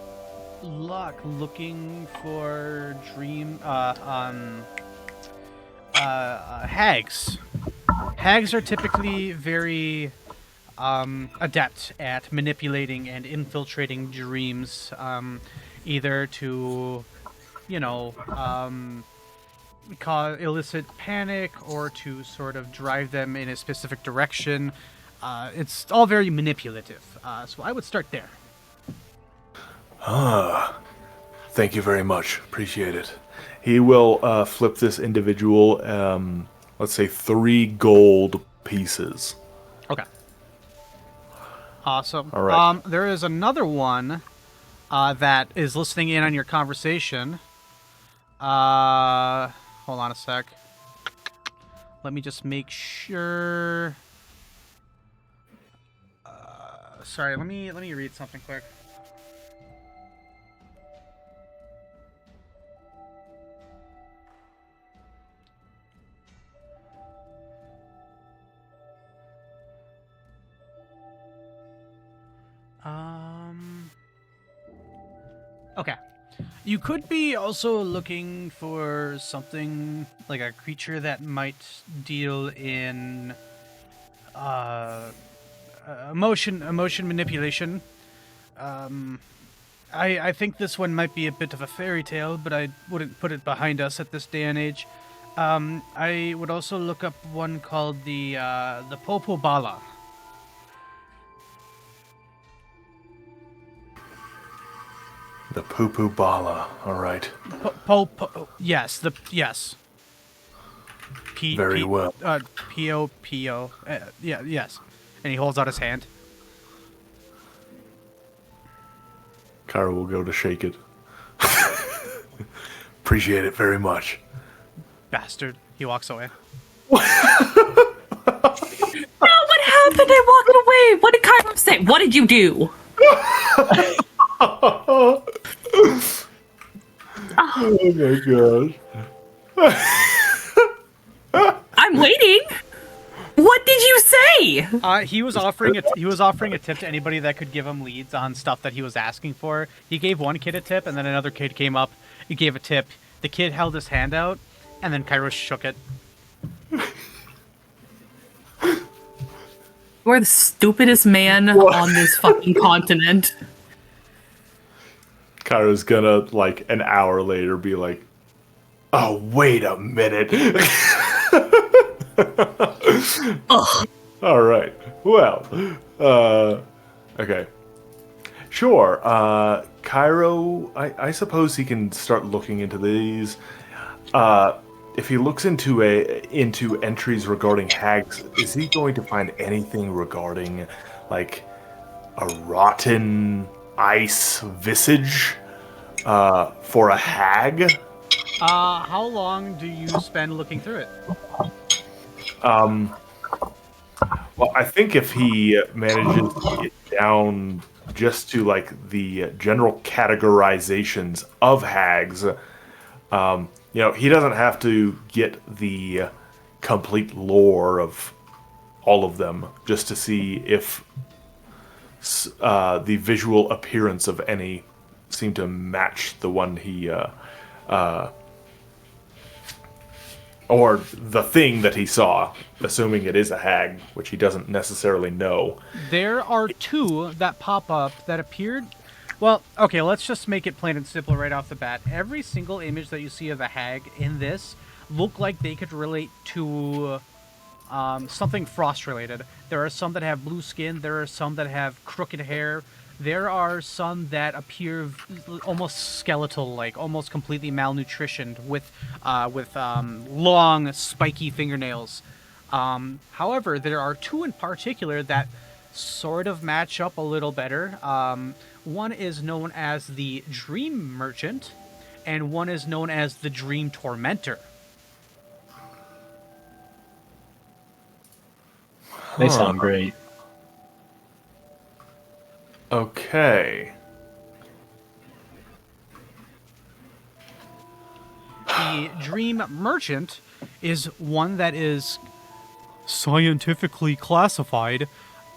luck looking for hags. Hags are typically very adept at manipulating and infiltrating dreams, either to, elicit panic or to sort of drive them in a specific direction. It's all very manipulative. So I would start there. Thank you very much. Appreciate it. He will flip this individual, let's say 3 gold pieces. Okay. Awesome. All right. There is another one that is listening in on your conversation. Hold on a sec. Let me just make sure. Sorry, let me read something quick. Okay. You could be also looking for something like a creature that might deal in emotion manipulation. I think this one might be a bit of a fairy tale, but I wouldn't put it behind us at this day and age. I would also look up one called the Popo Bala. The poo-poo bala. All right. Yes, yes. Very well. P-O-P-O. Yeah, yes. And he holds out his hand. Kyra will go to shake it. Appreciate it very much. Bastard. He walks away. No, what happened? I walked away. What did Kyra say? What did you do? Oh my gosh. I'm waiting. What did you say? He was offering a tip to anybody that could give him leads on stuff that he was asking for. He gave one kid a tip, and then another kid came up. He gave a tip. The kid held his hand out, and then Kairos shook it. You're the stupidest man on this fucking continent. Kyra's gonna, like, an hour later be like, oh, wait a minute. Ugh. All right. Well, okay. Sure. Cairo, I suppose he can start looking into these. If he looks into entries regarding hags, is he going to find anything regarding, like, a rotten ice visage for a hag? How long do you spend looking through it? Well, I think if he manages to get down just to, like, the general categorizations of hags, he doesn't have to get the complete lore of all of them just to see if the visual appearance of any seem to match the one he or the thing that he saw, assuming it is a hag, which he doesn't necessarily know. There are 2 that pop up that appeared. Well, okay, let's just make it plain and simple right off the bat. Every single image that you see of a hag in this look like they could relate to something frost-related. There are some that have blue skin. There are some that have crooked hair. There are some that appear almost skeletal-like, almost completely malnutritioned, with long, spiky fingernails. However, there are 2 in particular that sort of match up a little better. One is known as the Dream Merchant, and one is known as the Dream Tormentor. They sound great. Okay. the dream merchant is one that is scientifically classified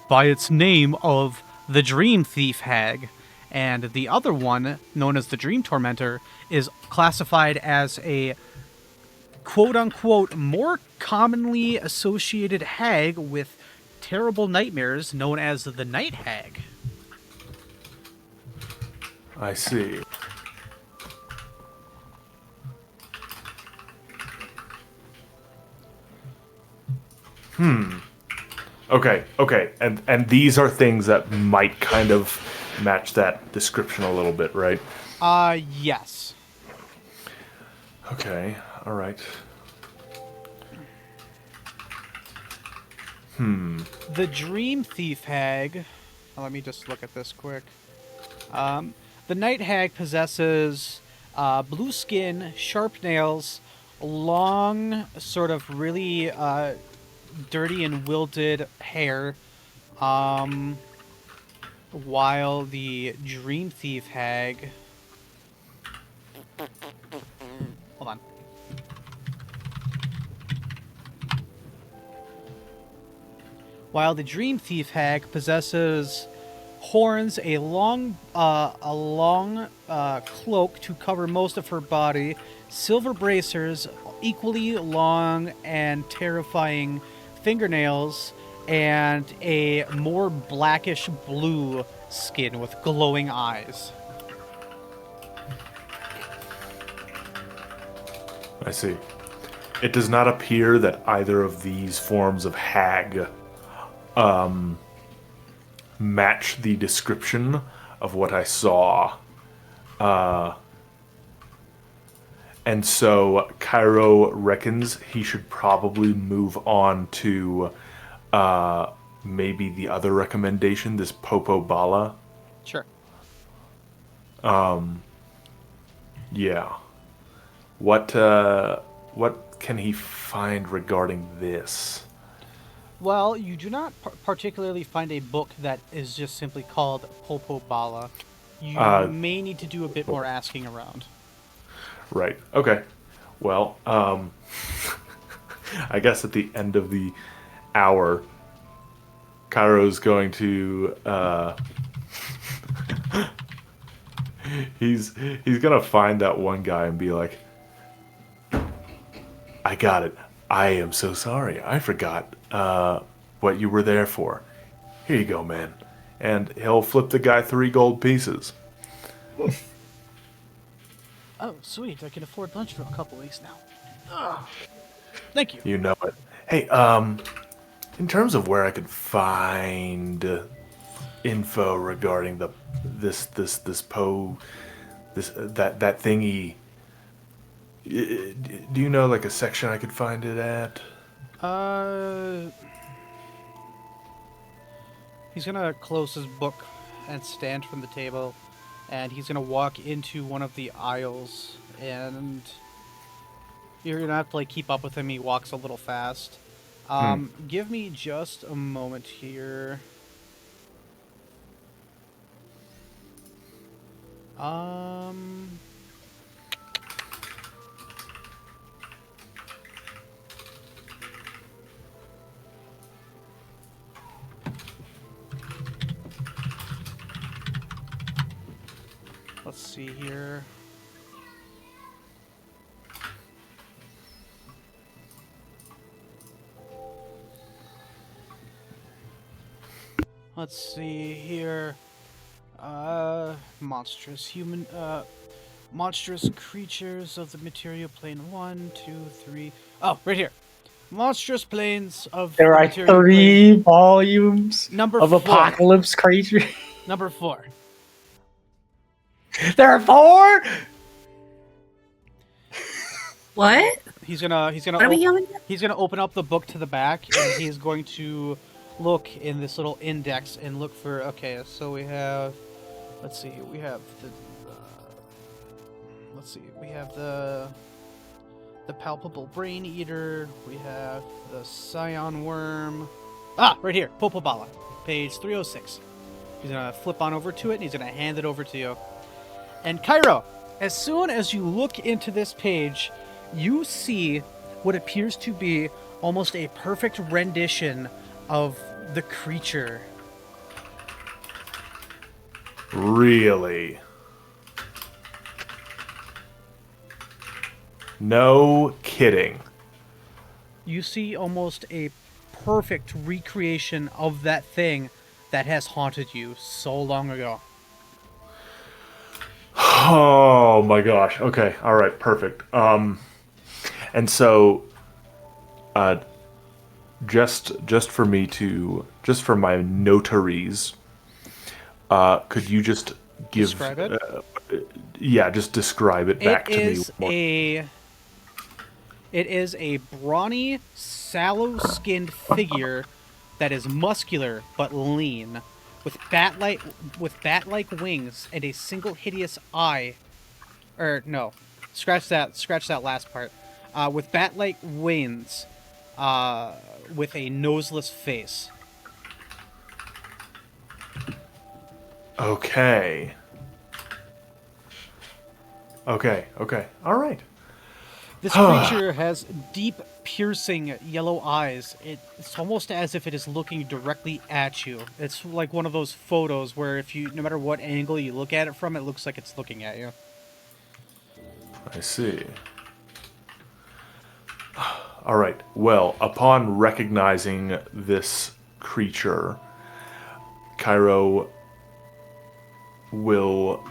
by its name of the Dream Thief Hag, and the other one, known as the Dream Tormentor, is classified as a quote-unquote more commonly associated hag with terrible nightmares, known as the Night Hag. I see. Okay. And these are things that might kind of match that description a little bit, right? Yes. Okay, all right. The Dream Thief Hag. Let me just look at this quick. The Night Hag possesses blue skin, sharp nails, long, sort of really dirty and wilted hair, while the Dream Thief Hag... Hold on. While the Dream Thief Hag possesses horns, a long cloak to cover most of her body, silver bracers, equally long and terrifying fingernails, and a more blackish blue skin with glowing eyes. I see. It does not appear that either of these forms of hag match the description of what I saw. And so Cairo reckons he should probably move on to maybe the other recommendation, this Popo Bala. Sure. Yeah. What can he find regarding this? Well, you do not particularly find a book that is just simply called Popo Bala. You may need to do a bit more asking around. Right. Okay. Well, I guess at the end of the hour, Cairo's going to he's gonna find that one guy and be like, I got it. I am so sorry. I forgot what you were there for. Here you go, man. And he'll flip the guy 3 gold pieces. Oh, sweet. I can afford lunch for a couple weeks now. Ugh. Thank you. You know it. Hey, in terms of where I could find info regarding that thingy, do you know like a section I could find it at? He's gonna close his book and stand from the table, and he's gonna walk into one of the aisles, and you're gonna have to like keep up with him. He walks a little fast. Give me just a moment here. Let's see here. Let's see here. Monstrous creatures of the material plane. 1, 2, 3. Oh, right here. Monstrous planes of There the are material 3 volumes Number of 4. apocalypse creatures. Number 4. There are 4. What? He's gonna What are we yelling at? he's gonna open up the book to the back, and he's going to look in this little index and look for. Okay, so we have. Let's see. We have the. Let's see. We have the palpable brain eater. We have the scion worm. Ah, right here. Popobala, page 306. He's gonna flip on over to it, and he's gonna hand it over to you. And Cairo, as soon as you look into this page, you see what appears to be almost a perfect rendition of the creature. Really? No kidding. You see almost a perfect recreation of that thing that has haunted you so long ago. Oh my gosh. Okay. All right. Perfect. And so, just for me to, just for my notaries, could you just give, Describe it? yeah, just describe it back to me. It is a brawny, sallow-skinned figure that is muscular but lean, with bat-like wings and a single hideous eye. Or no, scratch that last part. With bat-like wings, with a noseless face. Okay. Okay. Okay. All right. This creature has deep, piercing yellow eyes. It's almost as if it is looking directly at you. It's like one of those photos where if you, no matter what angle you look at it from, it looks like it's looking at you. I see. All right. Well, upon recognizing this creature, Cairo will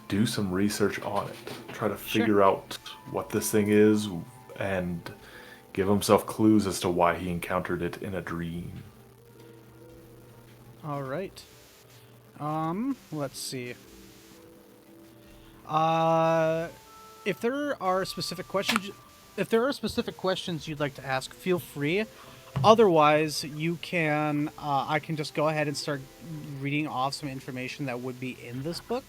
do some research on it, try to figure out what this thing is, and give himself clues as to why he encountered it in a dream. All right. Let's see. If there are specific questions you'd like to ask, feel free. Otherwise, you can. I can just go ahead and start reading off some information that would be in this book.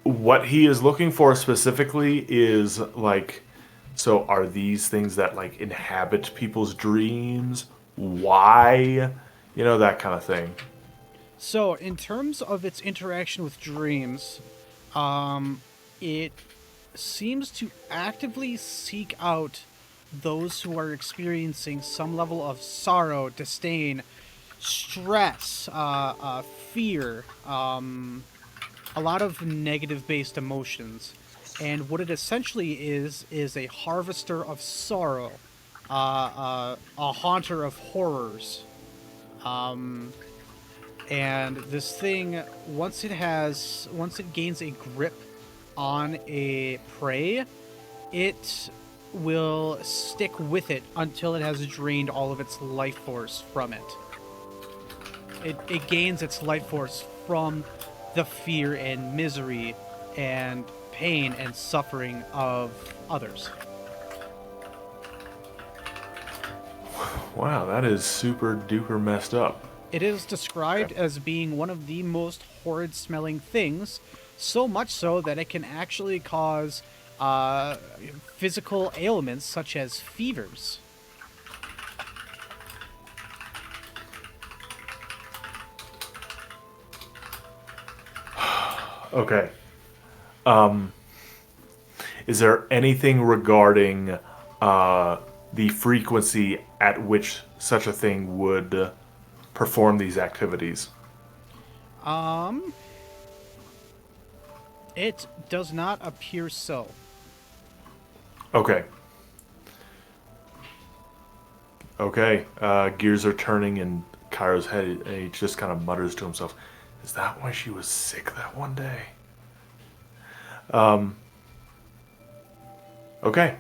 What he is looking for specifically is like, so are these things that like inhabit people's dreams? Why? You know, that kind of thing. So, in terms of its interaction with dreams, it seems to actively seek out those who are experiencing some level of sorrow, disdain, stress, fear, a lot of negative-based emotions. And what it essentially is a harvester of sorrow, a haunter of horrors. And this thing, once it gains a grip on a prey, it will stick with it until it has drained all of its life force from it. It gains its life force from the fear and misery and pain and suffering of others. Wow, that is super duper messed up. It is described as being one of the most horrid smelling things, so much so that it can actually cause physical ailments such as fevers. Okay. Is there anything regarding the frequency at which such a thing would perform these activities? It does not appear so. Okay. Okay. Gears are turning in Cairo's head, and he just kind of mutters to himself, "Is that why she was sick that one day?" Okay.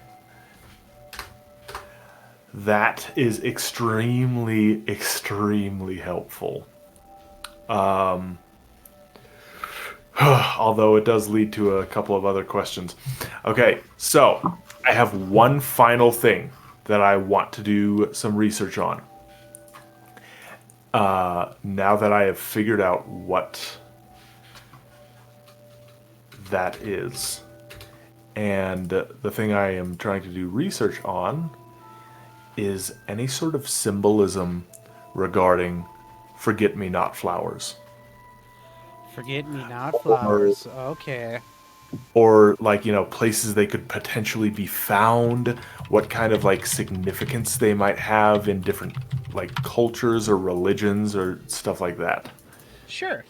That is extremely, extremely helpful. Although it does lead to a couple of other questions. Okay, so I have one final thing that I want to do some research on. Now that I have figured out what that is, and the thing I am trying to do research on is any sort of symbolism regarding forget-me-not flowers. Forget-me-not flowers. Okay. or like, places they could potentially be found, what kind of like significance they might have in different like cultures or religions or stuff like that? Sure.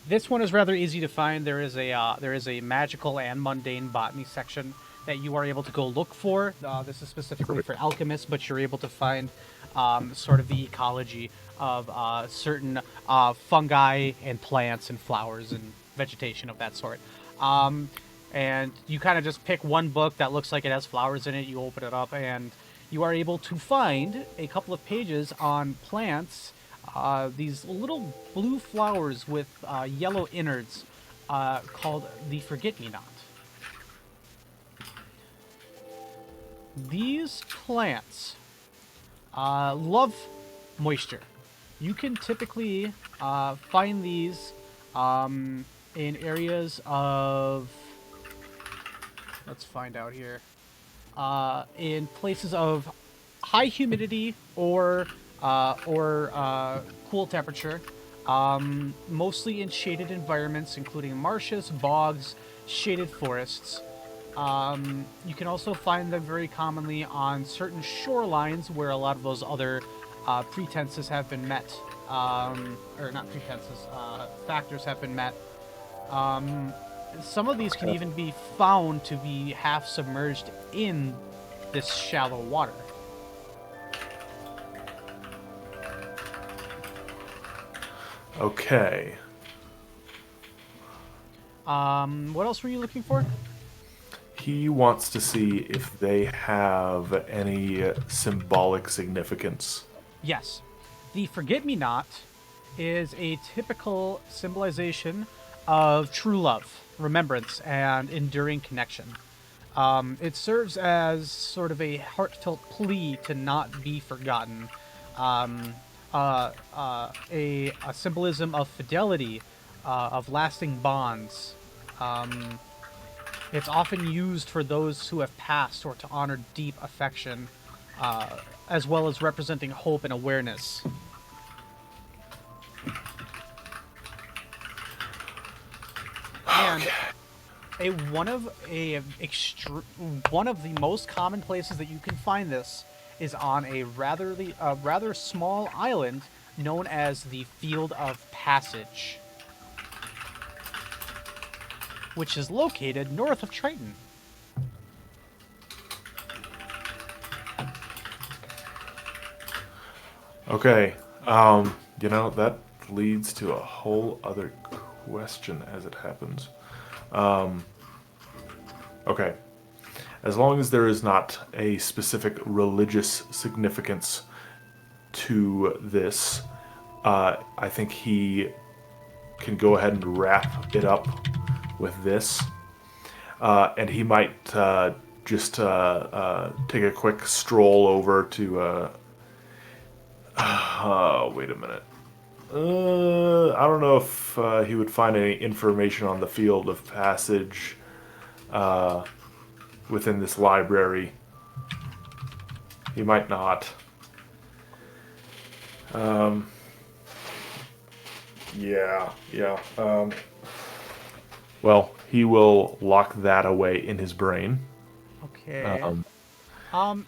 This one is rather easy to find. There is a magical and mundane botany section that you are able to go look for. This is specifically for alchemists, but you're able to find sort of the ecology of certain fungi and plants and flowers and vegetation of that sort. And you kind of just pick one book that looks like it has flowers in it. You open it up, and you are able to find a couple of pages on plants. These little blue flowers with yellow innards called the forget-me-not. These plants love moisture. You can typically find these in areas of... Let's find out here. In places of high humidity or cool temperature, mostly in shaded environments, including marshes, bogs, shaded forests. You can also find them very commonly on certain shorelines where a lot of those other pretenses have been met, or not pretenses, factors have been met. Some of these can even be found to be half submerged in this shallow water. Okay. What else were you looking for? He wants to see if they have any symbolic significance. Yes. The forget-me-not is a typical symbolization of true love, remembrance, and enduring connection. It serves as sort of a heartfelt plea to not be forgotten. A symbolism of fidelity, of lasting bonds. It's often used for those who have passed or to honor deep affection, as well as representing hope and awareness. And one of the most common places that you can find this is on a rather small island known as the Field of Passage, which is located north of Triton. Okay. That leads to a whole other question as it happens. Okay. As long as there is not a specific religious significance to this, I think he can go ahead and wrap it up with this. And he might just take a quick stroll over to... wait a minute. I don't know if he would find any information on the Field of Passage within this library. He might not. Yeah. Well, he will lock that away in his brain. Okay.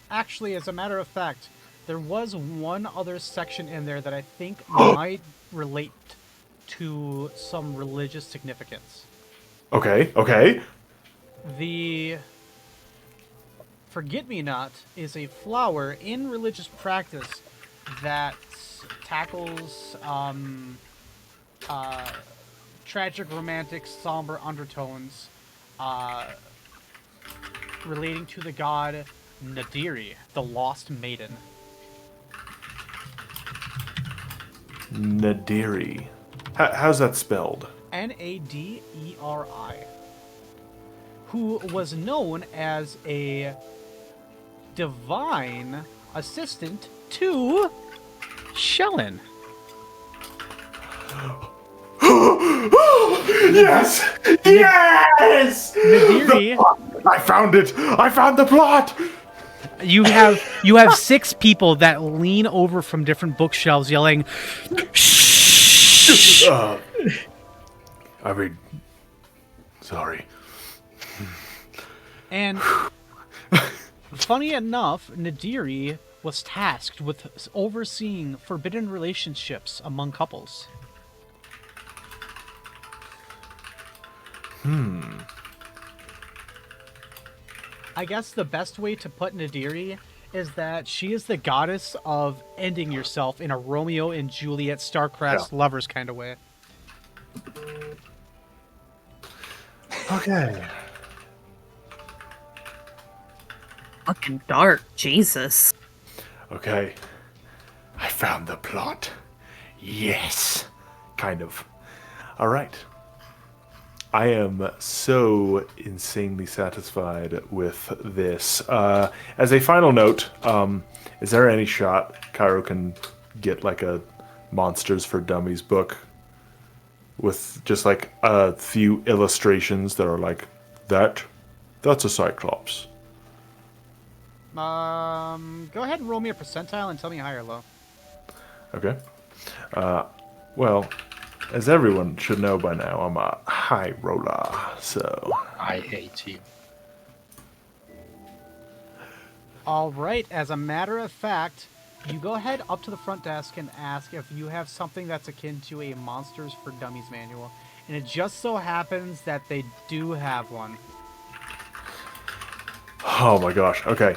Actually, as a matter of fact, there was one other section in there that I think might relate to some religious significance. Okay. The forget-me-not is a flower in religious practice that tackles tragic, romantic, somber undertones relating to the god Nadiri, the lost maiden. Nadiri. How's that spelled? Naderi. Who was known as a divine assistant to Shellen. Yes! Nadiri. I found it! I found the plot! You have 6 people that lean over from different bookshelves yelling, "Shh!" I mean, Sorry. And funny enough, Nadiri was tasked with overseeing forbidden relationships among couples. I guess the best way to put Nadiri is that she is the goddess of ending yourself in a Romeo and Juliet star-crossed lovers kind of way. Okay. Fucking dark, Jesus. Okay. I found the plot. Yes. Kind of. All right. I am so insanely satisfied with this. As a final note, is there any shot Cairo can get like a Monsters for Dummies book with just like a few illustrations that are like, that's a Cyclops? Go ahead and roll me a percentile and tell me high or low. Okay. Well, as everyone should know by now, I'm a high roller, so... I hate you. All right, as a matter of fact, you go ahead up to the front desk and ask if you have something that's akin to a Monsters for Dummies manual. And it just so happens that they do have one. Oh my gosh, okay.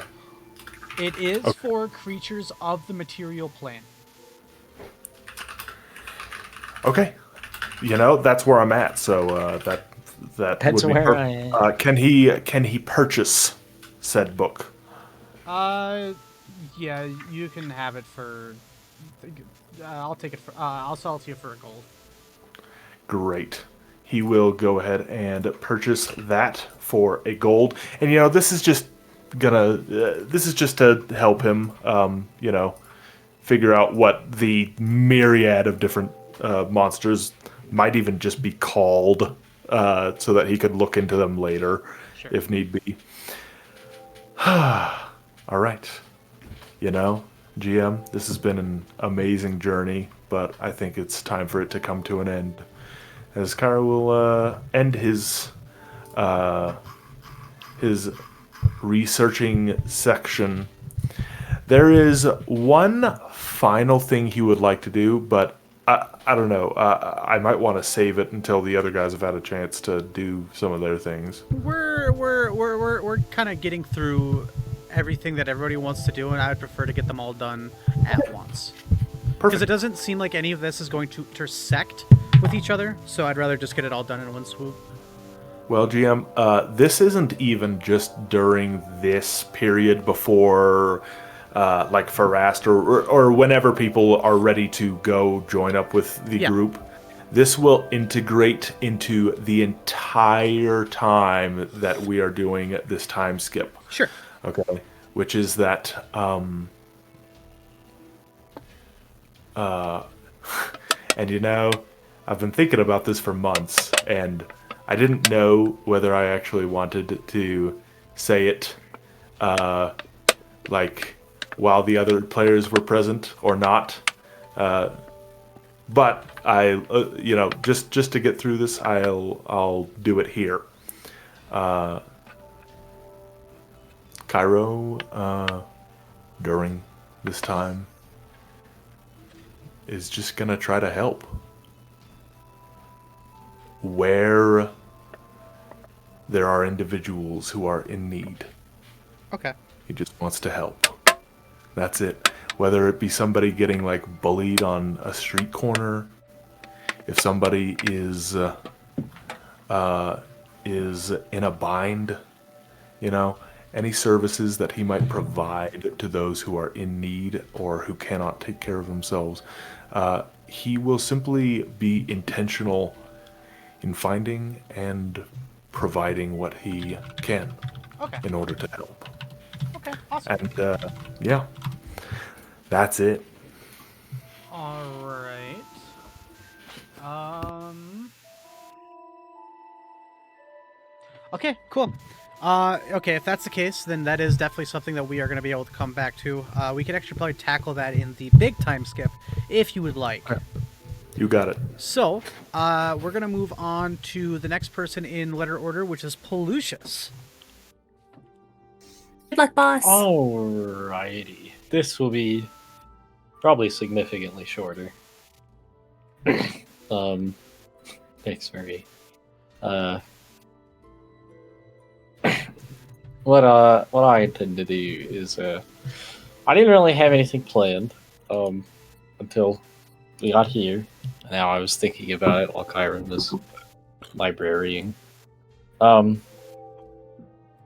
It is for creatures of the material plane. Okay. You know, that's where I'm at, so That's would be where I am. Can he purchase said book? Yeah, you can have it for... I'll take it for... I'll sell it to you for a gold. Great. He will go ahead and purchase that for a gold. And, you know, this is just to help him, you know, figure out what the myriad of different monsters might even just be called, so that he could look into them later, if need be. All right. You know, GM, this has been an amazing journey, but I think it's time for it to come to an end. As Kara will end his researching section, there is one final thing he would like to do, but I don't know. I might want to save it until the other guys have had a chance to do some of their things. We're kind of getting through everything that everybody wants to do, and I would prefer to get them all done at once. Because it doesn't seem like any of this is going to intersect with each other, so I'd rather just get it all done in one swoop. Well, GM, this isn't even just during this period before, like Farast or whenever people are ready to go join up with the group. This will integrate into the entire time that we are doing this time skip. Sure. Okay. Which is that, and you know, I've been thinking about this for months, and I didn't know whether I actually wanted to say it, like, while the other players were present or not. But I, you know, just to get through this, I'll do it here. Cairo, during this time, is just gonna try to help. Where there are individuals who are in need. Okay. He just wants to help. That's it. Whether it be somebody getting like bullied on a street corner, if somebody is in a bind, you know, any services that he might provide to those who are in need or who cannot take care of themselves, he will simply be intentional in finding and providing what he can in order to help. Okay, awesome. And yeah, that's it. All right. Okay, cool. Okay, if that's the case, then that is definitely something that we are going to be able to come back to. We could actually probably tackle that in the big time skip, if you would like. You got it. So, we're gonna move on to the next person in letter order, which is Pollucius. Good luck, boss. Alrighty. This will be probably significantly shorter. Thanks, Murray. What I intend to do is I didn't really have anything planned until we got here. Now I was thinking about it while Kyron was librarying.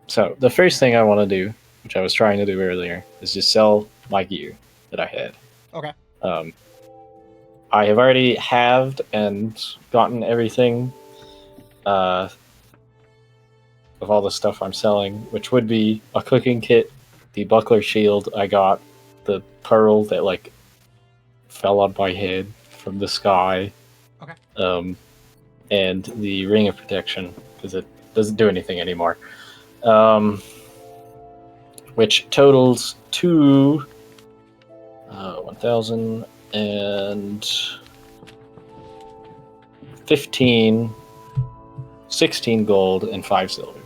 So the first thing I want to do, which I was trying to do earlier, is just sell my gear that I had. Okay. I have already halved and gotten everything of all the stuff I'm selling, which would be a cooking kit, the buckler shield I got, the pearl that like fell on my head from the sky, Okay. and the ring of protection because it doesn't do anything anymore, which totals to 1,015, 16 gold and 5 silver.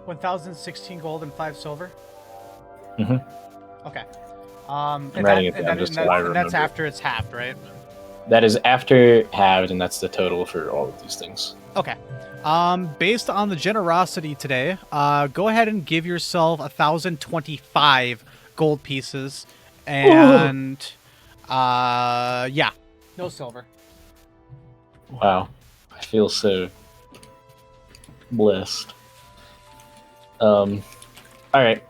1,016 gold and 5 silver. Mm-hmm. Okay. I'm writing it down just so I remember. That's after it's halved, right? That is after halved, and that's the total for all of these things. Okay. Based on the generosity today, go ahead and give yourself 1,025 gold pieces, and yeah, no silver. Wow, I feel so blessed. All right.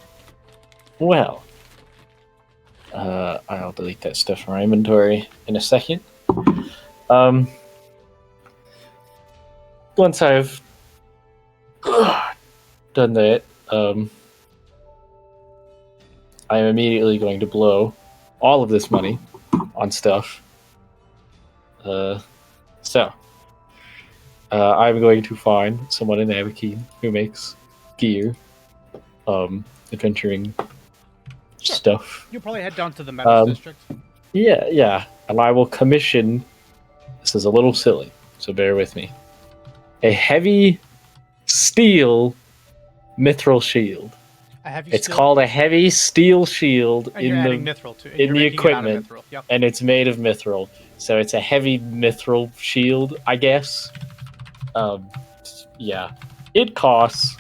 Well, I'll delete that stuff from our inventory in a second. Once I've done that, I am immediately going to blow all of this money on stuff. So, I'm going to find someone in Abakeen who makes gear, adventuring stuff. You'll probably head down to the Meadows district. Yeah, and I will commission. This is a little silly, so bear with me. A heavy steel mithril shield. It's called a heavy steel shield in the equipment, yep. And it's made of mithril. So it's a heavy mithril shield, I guess. Yeah, it costs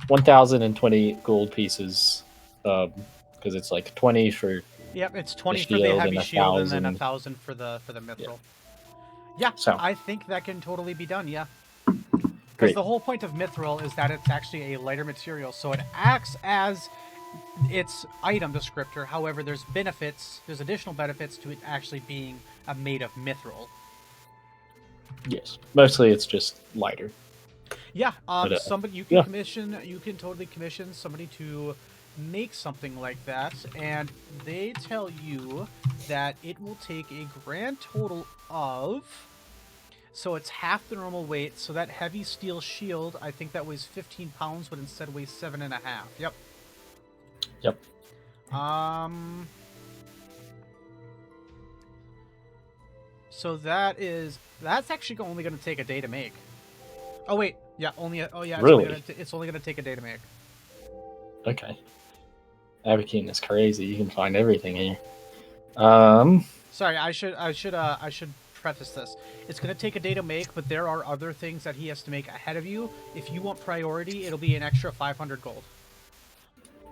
1,020 gold pieces. Because it's like 20 for. Yep, it's 20 for the heavy shield and then 1,000 for the mithril. Yeah, so I think that can totally be done. Yeah. Because the whole point of mithril is that it's actually a lighter material, so it acts as its item descriptor. However, there's additional benefits to it actually being made of mithril. Yes, mostly it's just lighter. Yeah, somebody you can totally commission somebody to make something like that, and they tell you that it will take a grand total of. So it's half the normal weight. So that heavy steel shield, I think that weighs 15 pounds, but instead weighs 7.5. Yep. Yep. So that's actually only going to take a day to make. Oh wait, yeah, it's only going to take a day to make. Okay. Abakeen is crazy. You can find everything here. Sorry, I should preface this. It's going to take a day to make, but there are other things that he has to make ahead of you. If you want priority, it'll be an extra 500 gold.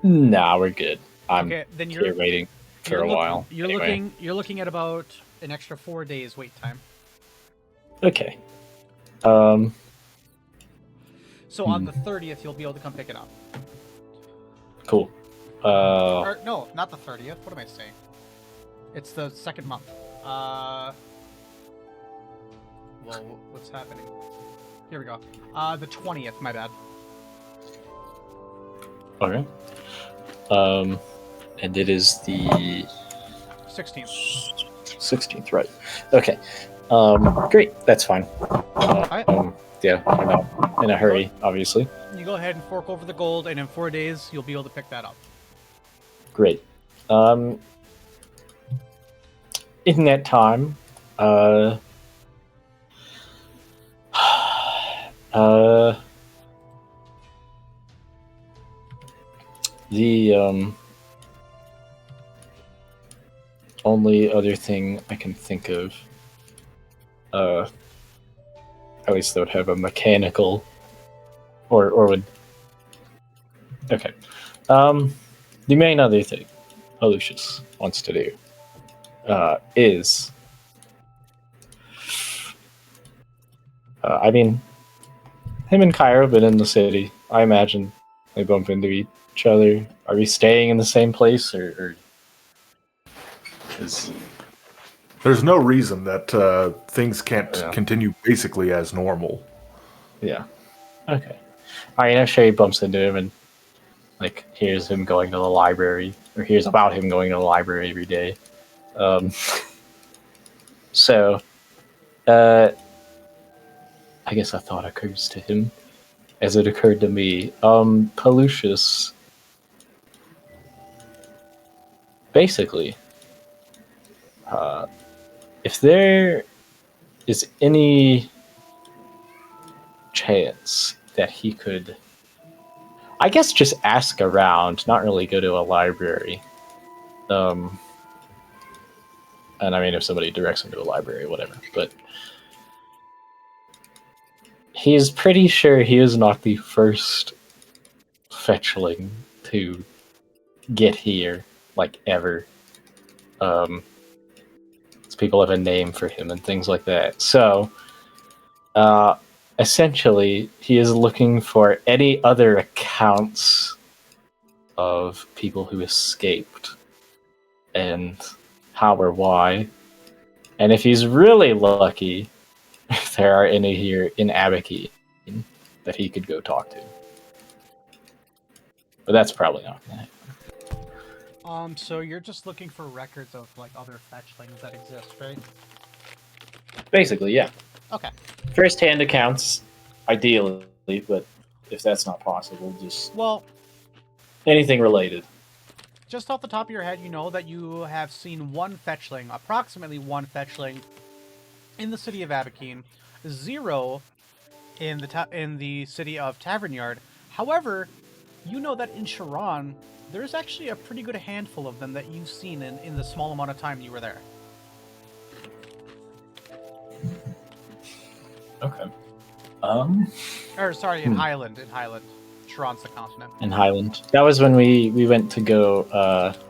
Nah, we're good. I'm then here waiting for a while. You're looking at about an extra 4 days wait time. Okay. So on the 30th, you'll be able to come pick it up. Cool. Or, no, not the 30th. What am I saying? It's the second month. Well, what's happening? Here we go. The 20th, my bad. Okay. And it is the 16th. 16th, right? Okay. Great. That's fine. Yeah, I'm not in a hurry, obviously. You go ahead and fork over the gold, and in 4 days, you'll be able to pick that up. Great. In that time, Uh, the only other thing I can think of, at least they would have a mechanical, or would. Okay. The main other thing Lucius wants to do is, I mean, him and Kyra have been in the city. I imagine they bump into each other. Are we staying in the same place, or is There's no reason that things can't Yeah. continue basically as normal. yeah? Okay. I mean, I'm sure he bumps into him and like hears him going to the library, or hears about him going to the library every day. So, I guess a thought occurs to him, as it occurred to me. Palucius, basically, if there is any chance that he could, I guess, just ask around, not really go to a library. And I mean, if somebody directs him to a library, whatever. But he's pretty sure he is not the first fetchling to get here, like, ever. People have a name for him and things like that. So, essentially, he is looking for any other accounts of people who escaped and how or why. And if he's really lucky, if there are any here in Abakeen that he could go talk to. But that's probably not gonna happen. So you're just looking for records of like other fetchlings that exist, right? Basically, yeah. Okay. First-hand accounts, ideally, but if that's not possible, just Well, anything related. just off the top of your head, you know that you have seen one fetchling, approximately one fetchling, in the city of Abakeen, 0 in the city of Tavern Yard. However, you know that in Sharon, there's actually a pretty good handful of them that you've seen in the small amount of time you were there. Okay. Or sorry, in Highland. Sharon's the continent. In Highland. That was when we went to go,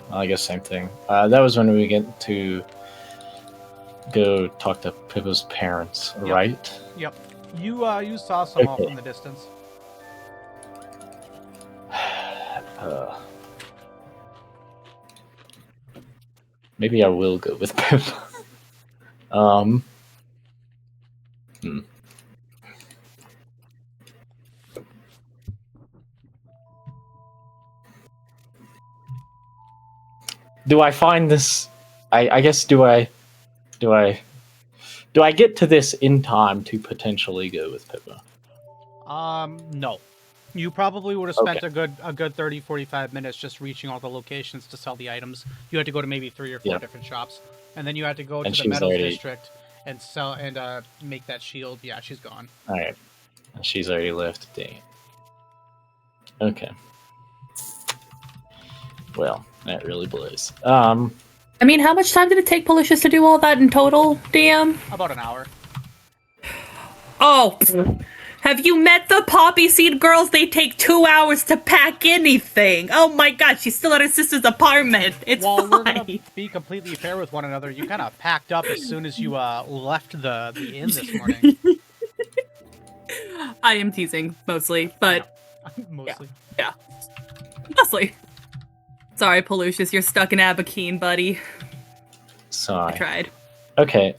I guess same thing. That was when we get to go talk to Pippa's parents, Yep. right? Yep. You saw some off Okay. in the distance. Maybe I will go with Pippa. Do I find this? I guess do I get to this in time to potentially go with Pippa? No. You probably would have spent Okay. a good 30, 45 minutes just reaching all the locations to sell the items. You had to go to maybe 3 or 4 Yeah. different shops. And then you had to go And to the she's Metals already- District and sell and make that shield. Yeah, she's gone. All right. And she's already left. Dang it. Okay. Well, that really blows. I mean, how much time did it take Policious to do all that in total, DM? About an hour. Oh, have you met the Poppy Seed girls? They take 2 hours to pack anything. Oh my god, she's still at her sister's apartment. It's Well, fine. we're gonna be completely fair with one another. You kind of packed up as soon as you left the inn this morning. I am teasing, mostly, but Mostly. yeah. Mostly. Sorry, Policious, you're stuck in Abakeen, buddy. I Sorry. tried. Okay.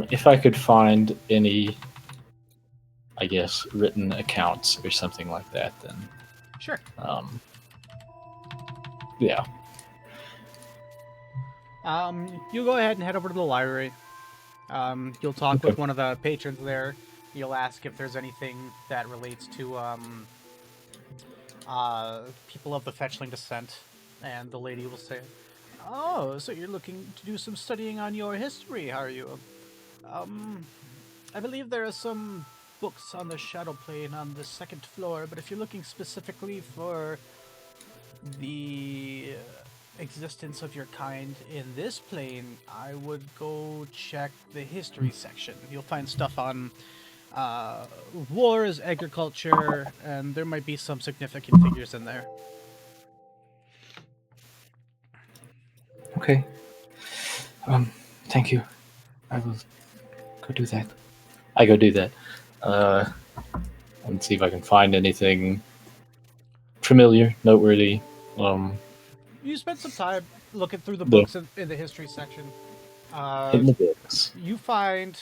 If I could find any, I guess, written accounts or something like that, then Sure. yeah. You'll go ahead and head over to the library. You'll talk with one of the patrons there. You'll ask if there's anything that relates to people of the fetchling descent, and the lady will say, "Oh, so you're looking to do some studying on your history, are you? I believe there are some books on the shadow plane on the second floor, but if you're looking specifically for the existence of your kind in this plane, I would go check the history section. You'll find stuff on wars, agriculture, and there might be some significant figures in there. Okay. Thank you. I will go do that. I go do that. And see if I can find anything familiar, noteworthy. You spent some time looking through the Yeah. books in the history section. In the books. You find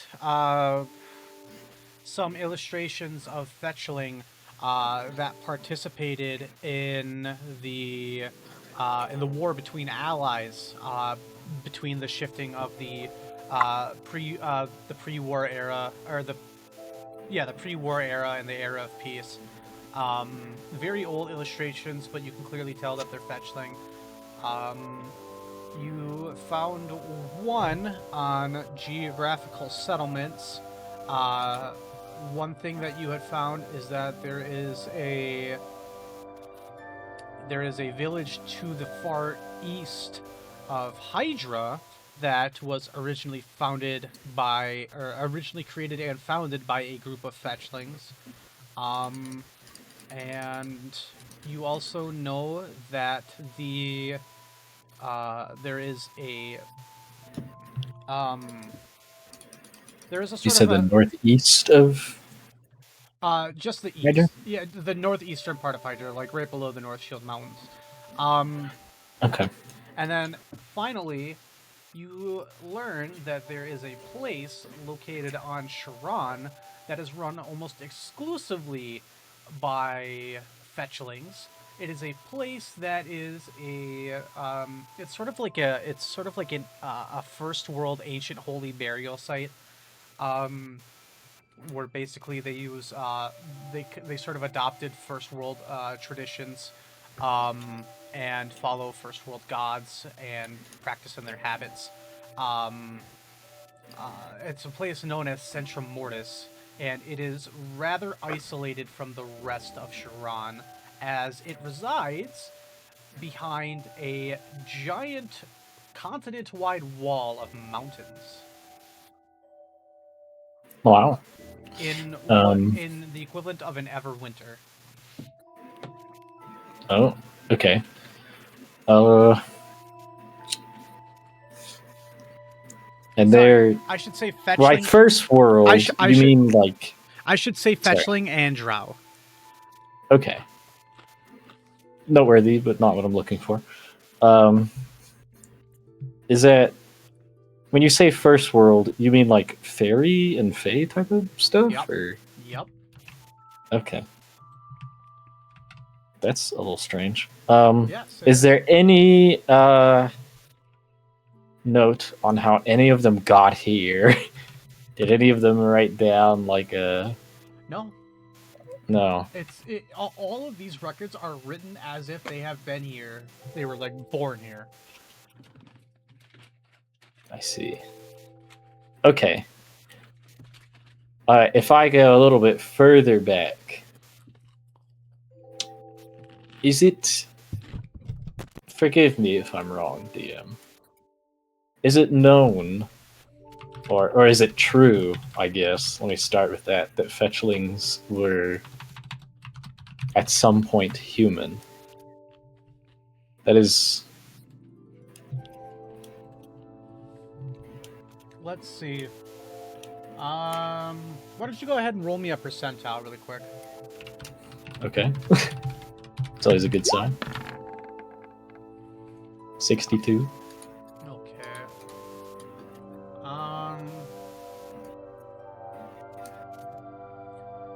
some illustrations of fetchling that participated in the war between allies, between the shifting of the pre-war era, or the pre-war era and the era of peace. Very old illustrations, but you can clearly tell that they're fetchling. You found one on geographical settlements. One thing that you had found is that there is a village to the far east of Hydra that was originally created and founded by a group of fetchlings. And you also know that there is a You sort said of the northeast of just the east. Hydra? Yeah, the northeastern part of Hydra, like right below the North Shield Mountains. Okay. And then finally, you learn that there is a place located on Sharon that is run almost exclusively by fetchlings. It is a place that is it's sort of like a first world ancient holy burial site, where basically they use they sort of adopted first world traditions, and follow first world gods and practice in their habits. It's a place known as Centrum Mortis, and it is rather isolated from the rest of Sharon, as it resides behind a giant continent-wide wall of mountains. Wow. In the equivalent of an Everwinter. Oh, okay. And they're I should say fetchling. right. First world. You mean like? I should say fetchling and drow. Okay. Noteworthy, but not what I'm looking for. Is that when you say first world, you mean like fairy and fae type of stuff? Yep. Or? Yep. Okay. That's a little strange. Yes, is there any note on how any of them got here? Did any of them write down like a? No. No. All of these records are written as if they have been here. They were like born here. I see. Okay. If I go a little bit further back, is it? Forgive me if I'm wrong, DM. Is it known, or is it true? I guess let me start with that fetchlings were at some point human. That is. Let's see. Why don't you go ahead and roll me a percentile really quick? Okay. It's always a good sign. 62. Okay.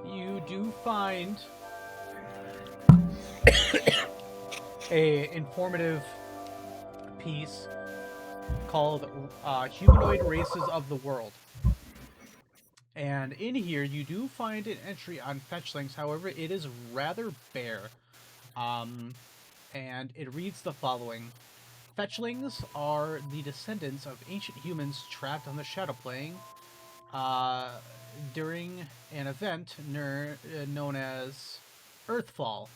You do find a informative piece called Humanoid Races of the World. And in here, you do find an entry on fetchlings. However, it is rather bare. And it reads the following. Fetchlings are the descendants of ancient humans trapped on the shadow plane during an event known as Earthfall.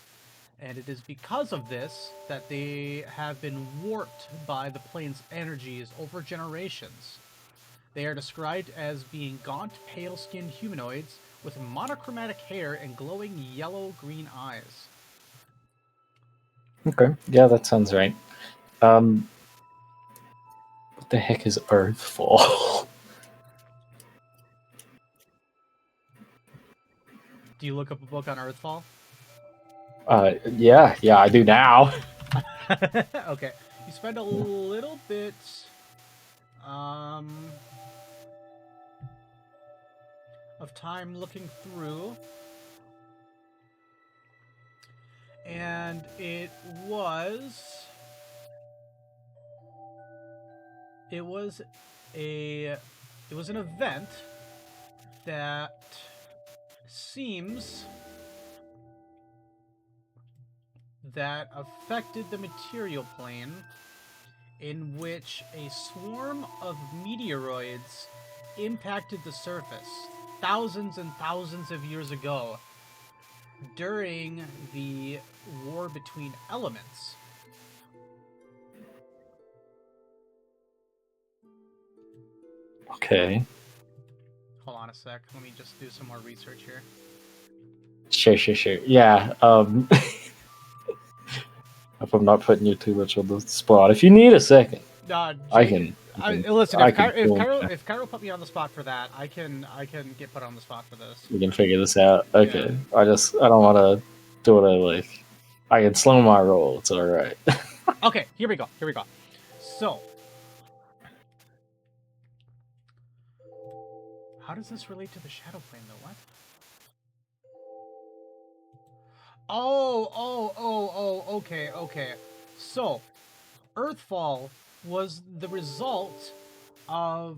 And it is because of this that they have been warped by the plane's energies over generations. They are described as being gaunt, pale-skinned humanoids with monochromatic hair and glowing yellow-green eyes. Okay, yeah, that sounds right. What the heck is Earthfall? Do you look up a book on Earthfall? Yeah, I do now. Okay. You spend a little bit of time looking through, and it was an event that seems that affected the material plane, in which a swarm of meteoroids impacted the surface thousands and thousands of years ago during the war between elements. Okay. Hold on a sec. Let me just do some more research here. Sure. Yeah, hope I'm not putting you too much on the spot. If you need a second, I can. Listen, I if can Cairo put me on the spot for that, I can get put on the spot for this. We can figure this out. Okay. Yeah. I don't want to do it I can slow my roll. It's all right. Okay, here we go. So, how does this relate to the shadow plane, though? What? Okay. So, Earthfall was the result of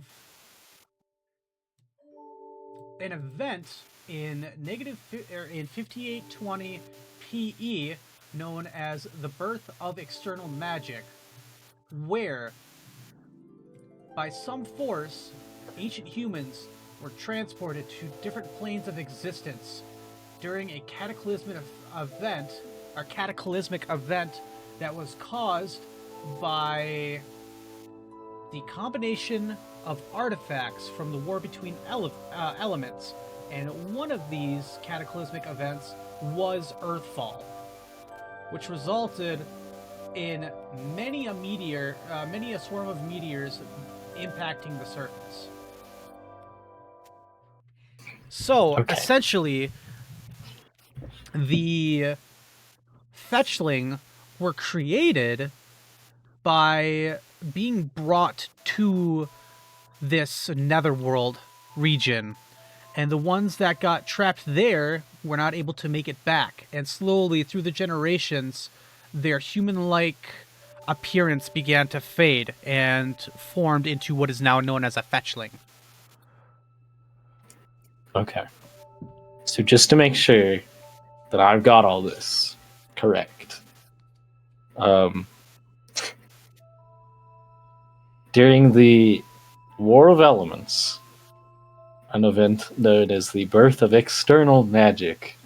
an event in 5820 PE known as the birth of external magic, where by some force ancient humans were transported to different planes of existence during a cataclysmic event that was caused by the combination of artifacts from the war between elements, and one of these cataclysmic events was Earthfall, which resulted in many a swarm of meteors impacting the surface. So, essentially, the fetchling were created by being brought to this netherworld region, and the ones that got trapped there were not able to make it back, and slowly through the generations their human-like appearance began to fade and formed into what is now known as a fetchling. Okay. So just to make sure that I've got all this correct, during the War of Elements, an event known as the birth of external magic.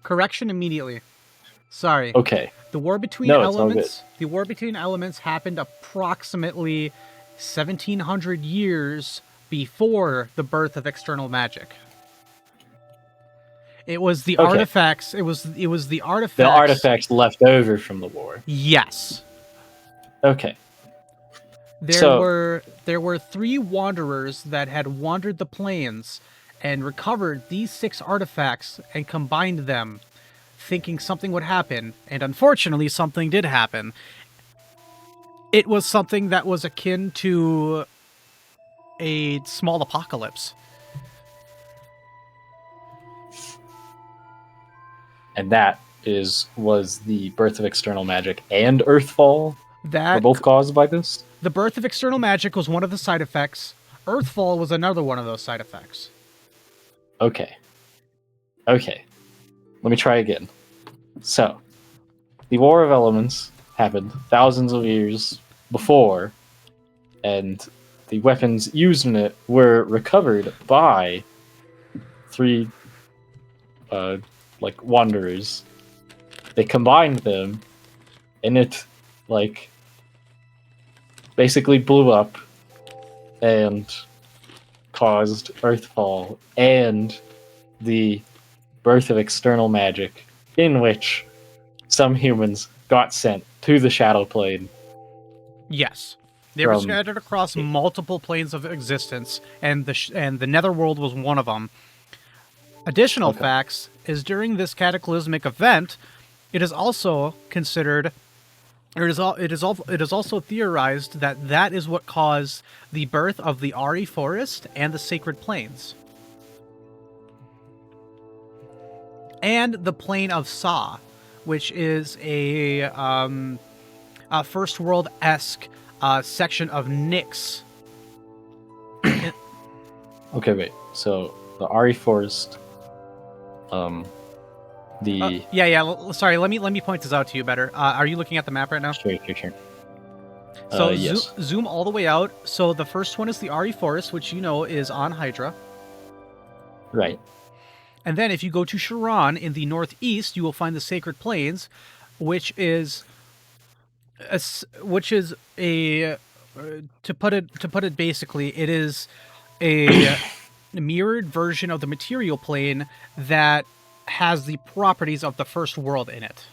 Correction immediately. Sorry. Okay. The war between elements happened approximately 1700 years before the birth of external magic. It was the artifacts. It was the artifacts. The artifacts left over from the war. Yes. Okay. There were 3 wanderers that had wandered the plains and recovered these 6 artifacts and combined them, thinking something would happen, and unfortunately something did happen. It was something that was akin to a small apocalypse. And that was the birth of external magic and Earthfall were both caused by this? The birth of external magic was one of the side effects. Earthfall was another one of those side effects. Okay. Let me try again. So, the War of Elements happened thousands of years before, and the weapons used in it were recovered by 3 like wanderers. They combined them, and it like basically blew up and caused earthfall and the birth of external magic, in which some humans got sent to the Shadow Plane. Yes. They were From- scattered across multiple planes of existence, and the Netherworld was one of them. Additional Okay. facts is during this cataclysmic event, it is also considered, or it is also theorized that that is what caused the birth of the Ari Forest and the Sacred Plains, and the Plain of Sa, which is a First World-esque section of Nyx. Okay, wait. So the Ari Forest, Sorry, let me point this out to you better. Are you looking at the map right now? Sure. So Yes. zoom all the way out. So the first one is the Ari Forest, which you know is on Hydra. Right. And then if you go to Sharon in the northeast, you will find the Sacred Plains, which is a to put it basically, it is a mirrored version of the material plane that has the properties of the first world in it.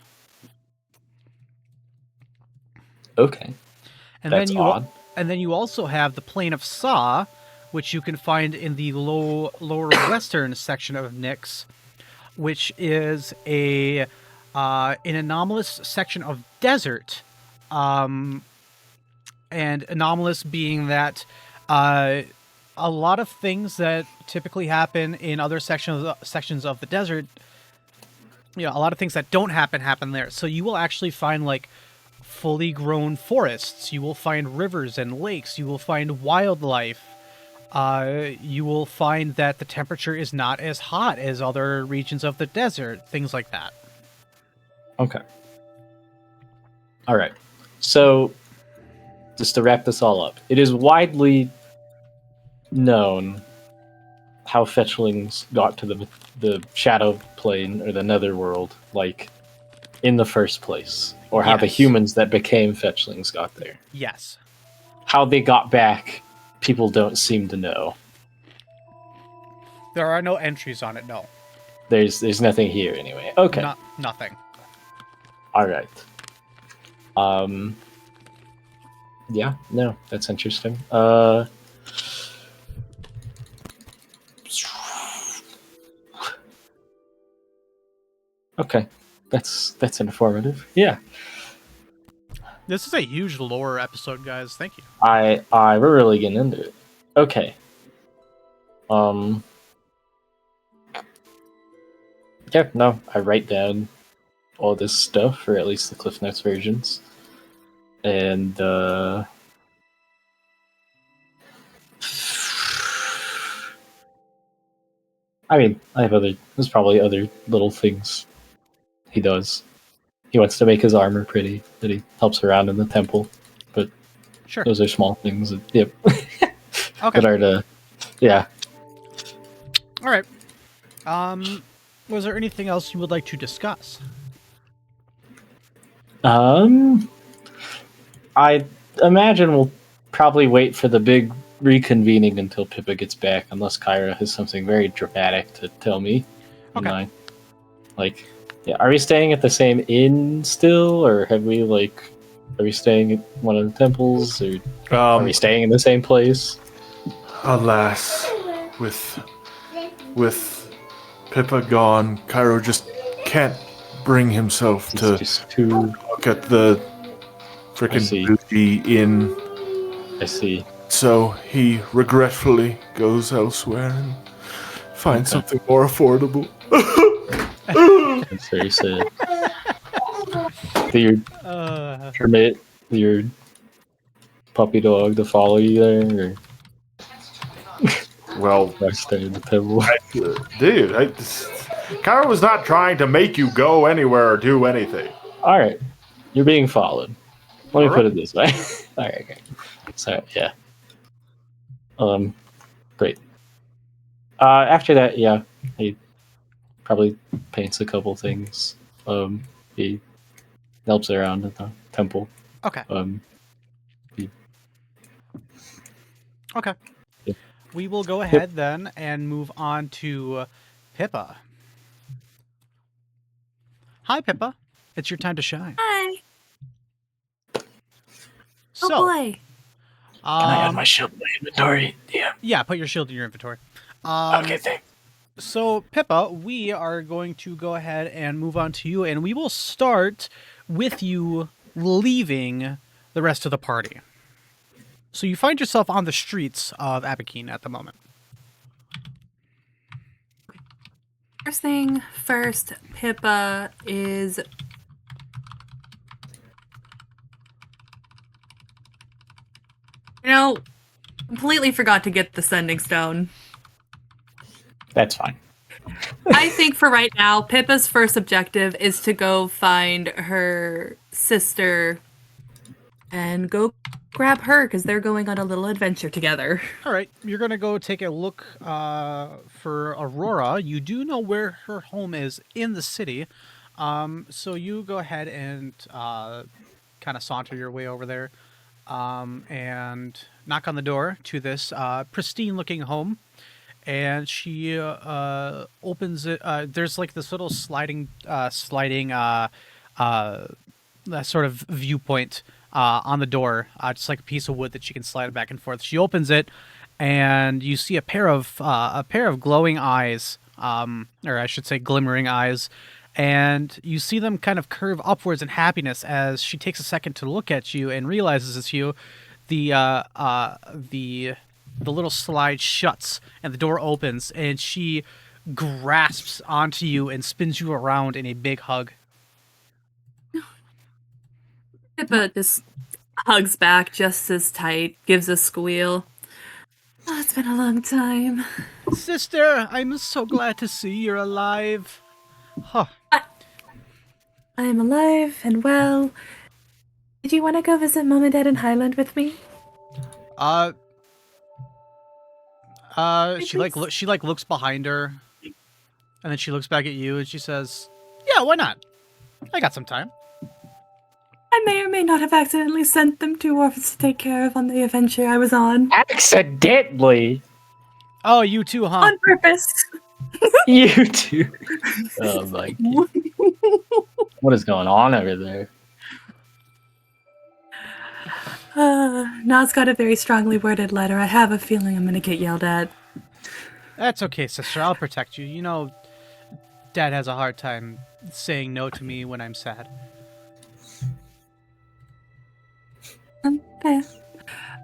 Okay. And That's then odd. And then you also have the Plain of Sa, which you can find in the lower western section of Nyx, which is an anomalous section of desert. And anomalous being that a lot of things that typically happen in other sections of the desert, a lot of things that don't happen there. So you will actually find like fully grown forests. You will find rivers and lakes. You will find wildlife. You will find that the temperature is not as hot as other regions of the desert. Things like that. Okay. All right. So, just to wrap this all up, it is widely known how fetchlings got to the Shadow Plane or the Netherworld, like in the first place, or how the Yes. humans that became fetchlings got there. Yes. How they got back, people don't seem to know. There are no entries on it. No. There's nothing here anyway. Okay. Nothing. All right. Yeah, no, that's interesting. Okay. That's informative. Yeah. This is a huge lore episode, guys. Thank you. We're really getting into it. Okay. Yeah, no, I write down all this stuff, or at least the Cliff Notes versions. And I mean, there's probably other little things he does. He wants to make his armor pretty, that he helps around in the temple. But Sure. those are small things that, yep. Okay. that are to, yeah. All right. Was there anything else you would like to discuss? I imagine we'll probably wait for the big reconvening until Pippa gets back, unless Kyra has something very dramatic to tell me. Okay. Are we staying at the same inn still, or are we staying at one of the temples, or are we staying in the same place? Alas, with Pippa gone, Cairo just can't bring himself It's to just too. look at the I freaking see. bougie inn. I see. So he regretfully goes elsewhere and finds Okay. something more affordable. That's very sad. Do you permit your puppy dog to follow you there, Well, or stay in the temple? dude, Cairo was not trying to make you go anywhere or do anything. All right, you're being followed. Let me All put it this way. All right, okay. So yeah. But after that, yeah, he probably paints a couple things. He helps around at the temple. Okay. He, Okay. Yeah. We will go ahead then and move on to Pippa. Hi, Pippa. It's your time to shine. Hi. So, Oh boy. Can I add my shield in my inventory? Yeah. Yeah, put your shield in your inventory. Okay, thanks. So, Pippa, we are going to go ahead and move on to you, and we will start with you leaving the rest of the party. So you find yourself on the streets of Abakeen at the moment. First thing first, Pippa is... completely forgot to get the sending stone. that's fine. I think for right now, Pippa's first objective is to go find her sister and go grab her because they're going on a little adventure together. All right, you're going to go take a look for Aurora. You do know where her home is in the city. So you go ahead and kind of saunter your way over there and knock on the door to this pristine-looking home. And she opens it. There's like this little sliding sort of viewpoint on the door, just like a piece of wood that she can slide back and forth. She opens it, and you see a pair of glowing eyes, or I should say, glimmering eyes, and you see them kind of curve upwards in happiness as she takes a second to look at you and realizes it's you. The little slide shuts and the door opens, and she grasps onto you and spins you around in a big hug. Pippa just hugs back just as tight, gives a squeal. Oh, it's been a long time. Sister, I'm so glad to see you're alive. Huh. I am alive and well. Did you want to go visit Mom and Dad in Highland with me? She looks behind her, and then she looks back at you and she says, "Yeah, why not? I got some time." I may or may not have accidentally sent them two orphans to take care of on the adventure I was on. Accidentally? Oh, you too, huh? On purpose. You too. Oh my God. What is going on over there? Na's got a very strongly worded letter. I have a feeling I'm gonna get yelled at. That's okay, sister. I'll protect you. You know, Dad has a hard time saying no to me when I'm sad. Okay.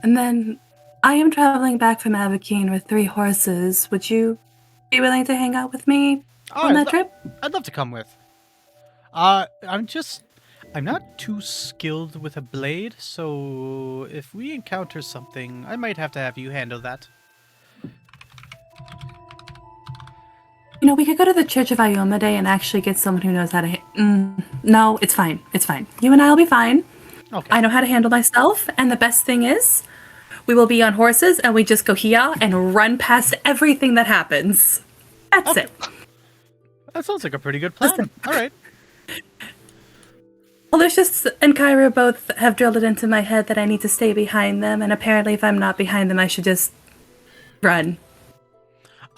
And then I am traveling back from Abakeen with 3 horses. Would you be willing to hang out with me on that trip? I'd love to come with. I'm not too skilled with a blade, so if we encounter something, I might have to have you handle that. You know, we could go to the Church of Iomade and actually get someone who knows how to... No, it's fine. It's fine. You and I will be fine. Okay. I know how to handle myself, and the best thing is, we will be on horses, and we just go here and run past everything that happens. That's it. That sounds like a pretty good plan. Listen. All right. Well, Lucius and Kyra both have drilled it into my head that I need to stay behind them, and apparently if I'm not behind them, I should just run.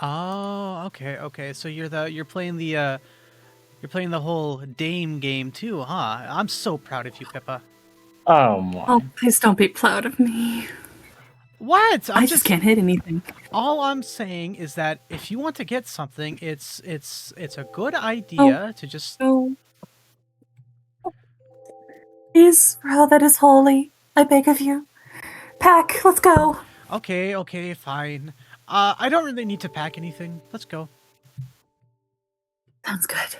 Oh, okay. So you're playing the whole dame game too, huh? I'm so proud of you, Pippa. Oh my. Oh, please don't be proud of me. What? I just can't hit anything. All I'm saying is that if you want to get something, it's a good idea to just. Oh. Please, for all that is holy, I beg of you. Pack, let's go. Okay, fine. I don't really need to pack anything. Let's go. Sounds good.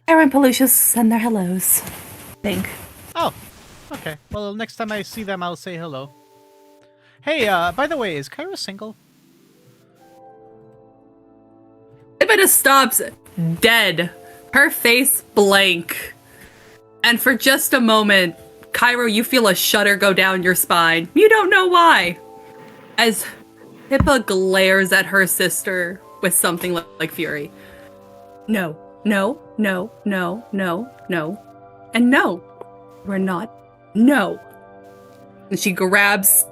Aaron Pelusius send their hellos. I think. Oh, okay. Well, next time I see them, I'll say hello. Hey, by the way, is Kyra single? Pippa just stops dead, her face blank. And for just a moment, Cairo, you feel a shudder go down your spine. You don't know why. As Pippa glares at her sister with something like fury. No, no, no, no, no, no, and no. We're not. No. And she grabs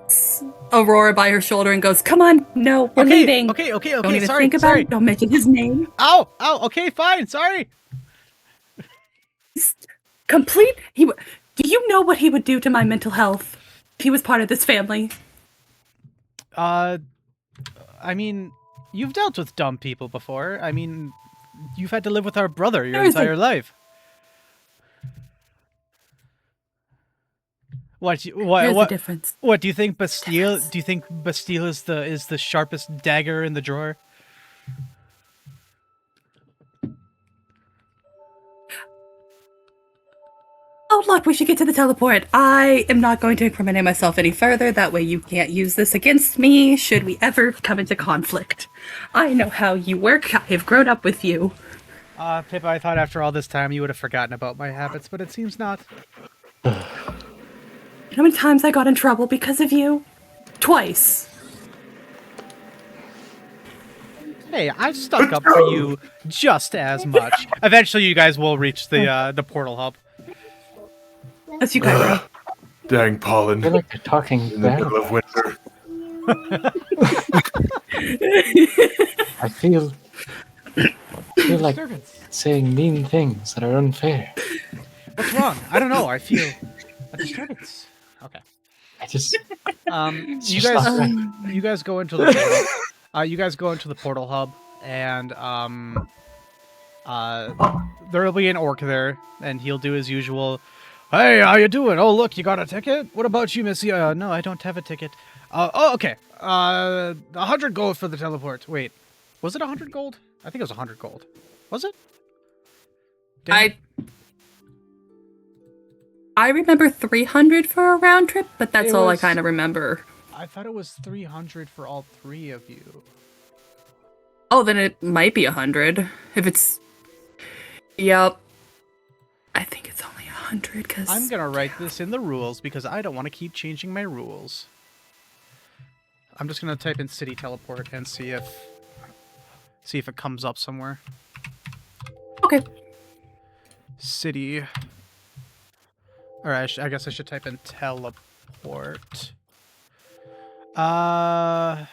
Aurora by her shoulder and goes, "Come on, no, we're leaving. Okay, Don't even sorry, think about sorry. it. Don't mention his name." Ow, okay, fine, sorry. Complete. Do you know what he would do to my mental health if he was part of this family? I mean, you've dealt with dumb people before. I mean, you've had to live with our brother your entire life. There's a difference. What do you think, Bastille? Do you think Bastille is the sharpest dagger in the drawer? Oh, look, we should get to the teleport. I am not going to incriminate myself any further. That way you can't use this against me should we ever come into conflict. I know how you work. I have grown up with you. Pippa, I thought after all this time you would have forgotten about my habits, but it seems not. How many times I got in trouble because of you? Twice. Hey, I stuck up for you just as much. Eventually, you guys will reach the portal hub. As you go. Dang pollen. I feel like you're talking In the back. middle of winter. I feel like saying mean things that are unfair. What's wrong? I don't know. I feel a disturbance. Okay. I just You guys go into the portal. You guys go into the portal hub, and there will be an orc there, and he'll do his usual. Hey, how you doing? Oh, look, you got a ticket? What about you, Missy? No, I don't have a ticket. Oh, okay. 100 gold for the teleport. Wait, was it 100 gold? I think it was 100 gold. Was it? I remember 300 for a round trip, but that's all I kind of remember. I thought it was 300 for all three of you. Oh, then it might be 100. If it's... Yep. I think it's only 100, because... I'm gonna write this in the rules, because I don't want to keep changing my rules. I'm just gonna type in city teleport and see if it comes up somewhere. Okay. City... Or I guess I should type in teleport. Not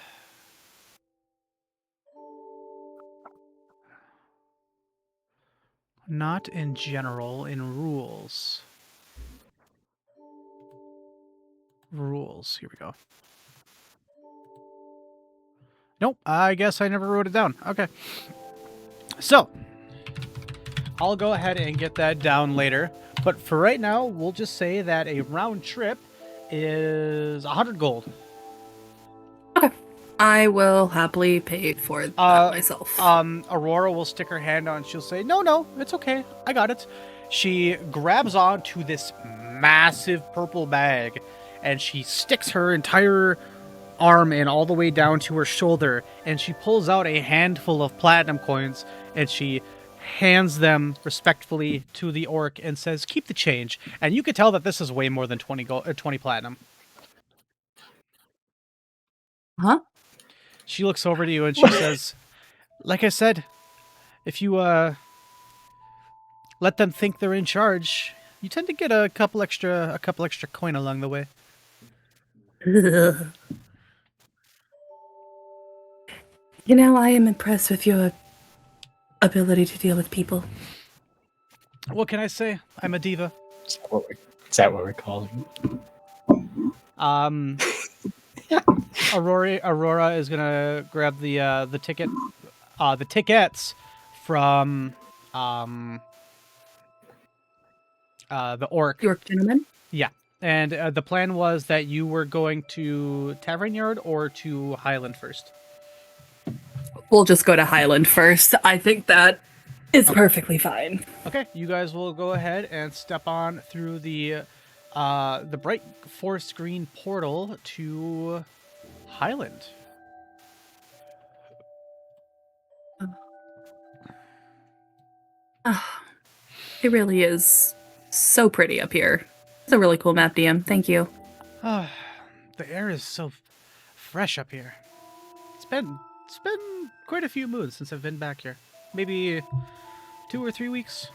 in general, in rules. Rules, here we go. Nope, I guess I never wrote it down. Okay. So, I'll go ahead and get that down later. But for right now, we'll just say that a round trip is 100 gold. Okay. I will happily pay for that myself. Aurora will stick her hand on. She'll say, "No, it's okay. I got it." She grabs onto this massive purple bag, and she sticks her entire arm in all the way down to her shoulder, and she pulls out a handful of platinum coins, and she hands them respectfully to the orc and says, "Keep the change." And you could tell that this is way more than 20 platinum. Huh? She looks over to you and she says, "Like I said, if you let them think they're in charge, you tend to get a couple extra coin along the way." You know, I am impressed with your ability to deal with people. What can I say? I'm a diva. Is that what we're calling it? Aurora is gonna grab the ticket, the tickets from the orc. The orc gentleman? Yeah, and the plan was that you were going to Tavern Yard or to Highland first. We'll just go to Highland first. I think that is perfectly fine. Okay, you guys will go ahead and step on through the bright forest green portal to Highland. It really is so pretty up here. It's a really cool map, DM. Thank you. The air is so fresh up here. It's been quite a few moons since I've been back here. Maybe 2 or 3 weeks.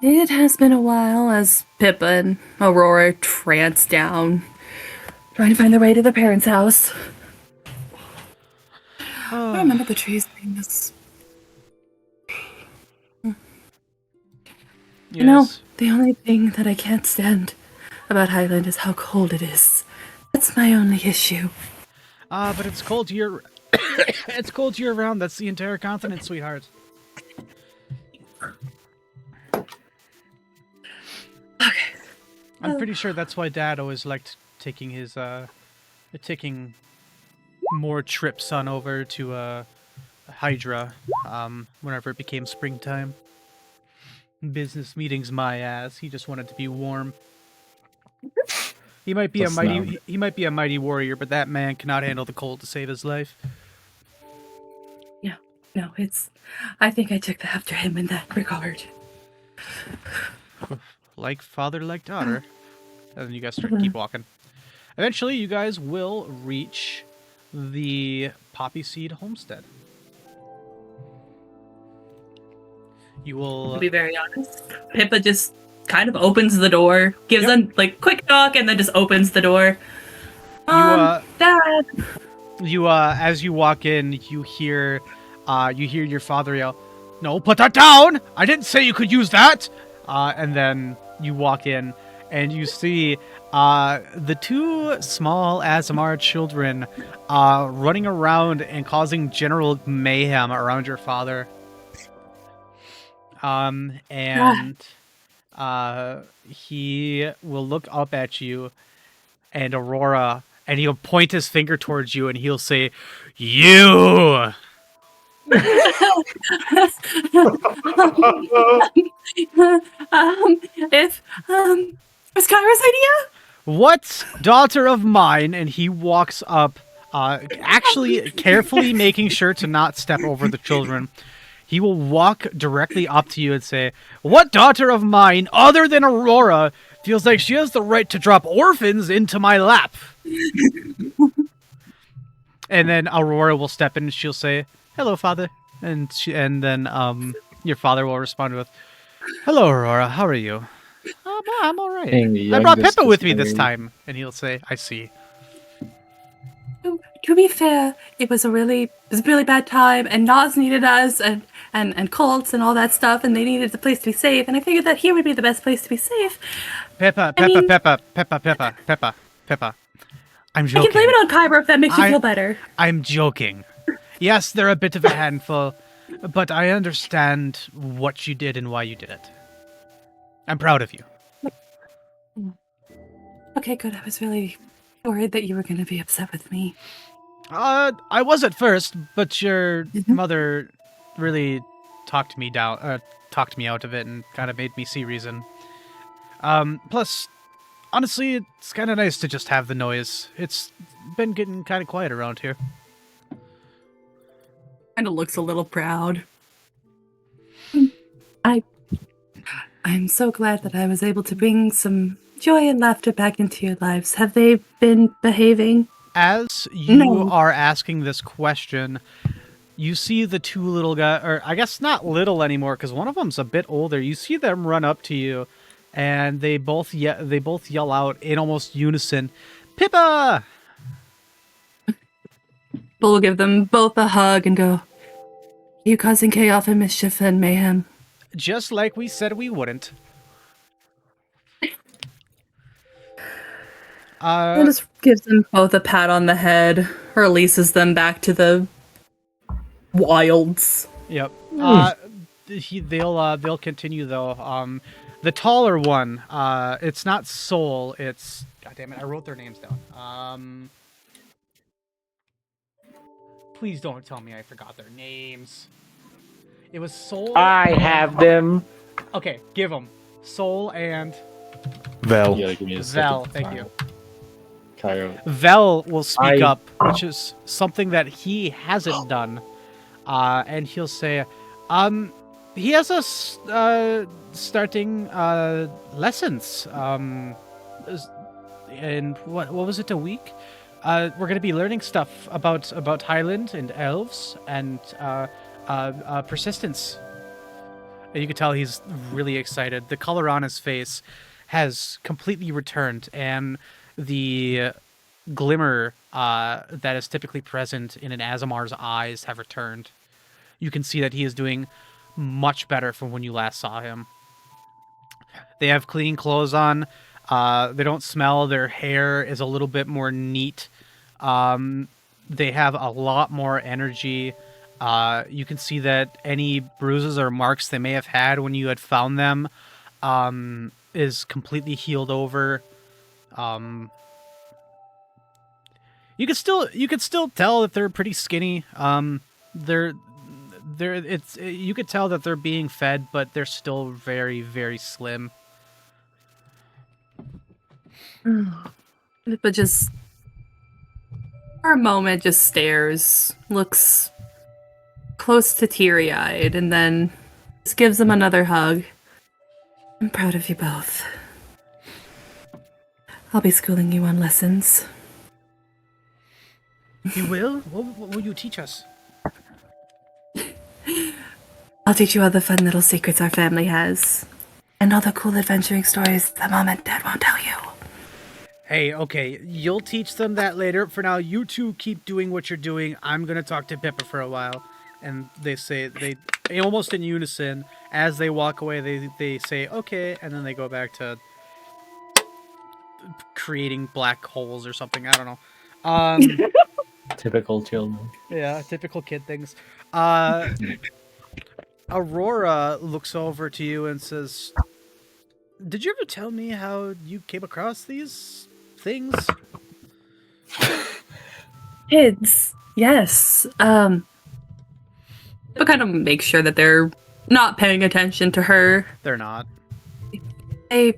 It has been a while as Pippa and Aurora trance down, trying to find their way to their parents' house. I remember the trees being this. You know, the only thing that I can't stand about Highland is how cold it is. That's my only issue. But it's cold year. It's cold year round. That's the entire continent, sweetheart. Okay. I'm pretty sure that's why Dad always liked taking more trips on over to Hydra whenever it became springtime. Business meetings, my ass. He just wanted to be warm. He might be a mighty warrior, but that man cannot handle the cold to save his life. Yeah, no, I think I took after him in that regard. Like father, like daughter. And then you guys keep walking. Eventually, you guys will reach the Poppy Seed Homestead. You will... To be very honest, Pippa just kind of opens the door, gives a quick knock, and then just opens the door. Dad. You as you walk in, you hear your father yell, "No, put that down! I didn't say you could use that!" And then you walk in, and you see the two small Azamar children running around and causing general mayhem around your father. He will look up at you and Aurora, and he'll point his finger towards you, and he'll say, "You!" Was Kyra's idea? What daughter of mine? And he walks up, actually carefully making sure to not step over the children. He will walk directly up to you and say, "What daughter of mine, other than Aurora, feels like she has the right to drop orphans into my lap?" And then Aurora will step in and she'll say, "Hello, father." And then your father will respond with, "Hello, Aurora. How are you?" I'm all right. I brought Pippa with me this time." And he'll say, "I see." To be fair, it was a really bad time, and Nas needed us, and cults and all that stuff, and they needed the place to be safe, and I figured that here would be the best place to be safe. Pippa. I'm joking. I can blame it on Kyber if that makes you feel better. I'm joking. Yes, they're a bit of a handful, but I understand what you did and why you did it. I'm proud of you. Okay, good. I was really worried that you were going to be upset with me. I was at first, but your mother really talked me out of it and kind of made me see reason. Plus, honestly, it's kind of nice to just have the noise. It's been getting kind of quiet around here. Kind of looks a little proud. I'm so glad that I was able to bring some joy and laughter back into your lives. Have they been behaving? As you are asking this question, you see the two little guys, or I guess not little anymore, because one of them's a bit older. You see them run up to you, and they both yell out in almost unison, "Pippa!" We'll give them both a hug and go, "You causing chaos and mischief and mayhem." Just like we said we wouldn't. And just gives them both a pat on the head, releases them back to the wilds. Yep. They'll continue though. The taller one, it's not Soul, it's, god damn it, I wrote their names down. Please don't tell me I forgot their names. It was Soul. I have them. Okay, give them. Soul and Vel. You gotta give me a Vel. second. Thank you. Cairo. Vel will speak up, which is something that he hasn't done. And he'll say, he has us starting lessons. in what was it, a week? We're going to be learning stuff about Highland and elves and persistence. And you can tell he's really excited. The color on his face has completely returned, and the glimmer that is typically present in an Azamar's eyes have returned. You can see that he is doing much better from when you last saw him. They have clean clothes on. They don't smell. Their hair is a little bit more neat. They have a lot more energy. You can see that any bruises or marks they may have had when you had found them is completely healed over. You could still tell that they're pretty skinny. You could tell that they're being fed, but they're still very, very slim. But just for a moment, just stares, looks close to teary-eyed, and then just gives him another hug. I'm proud of you both. I'll be schooling you on lessons. You will? What will you teach us? I'll teach you all the fun little secrets our family has. And all the cool adventuring stories that Mom and Dad won't tell you. Hey, okay, you'll teach them that later. For now, you two keep doing what you're doing. I'm gonna talk to Pippa for a while. And they almost in unison, as they walk away, they say, okay, and then they go back to creating black holes or something. I don't know. Typical children. Yeah, typical kid things. Aurora looks over to you and says, did you ever tell me how you came across these things? Kids, yes. But kind of make sure that they're not paying attention to her. They're not. They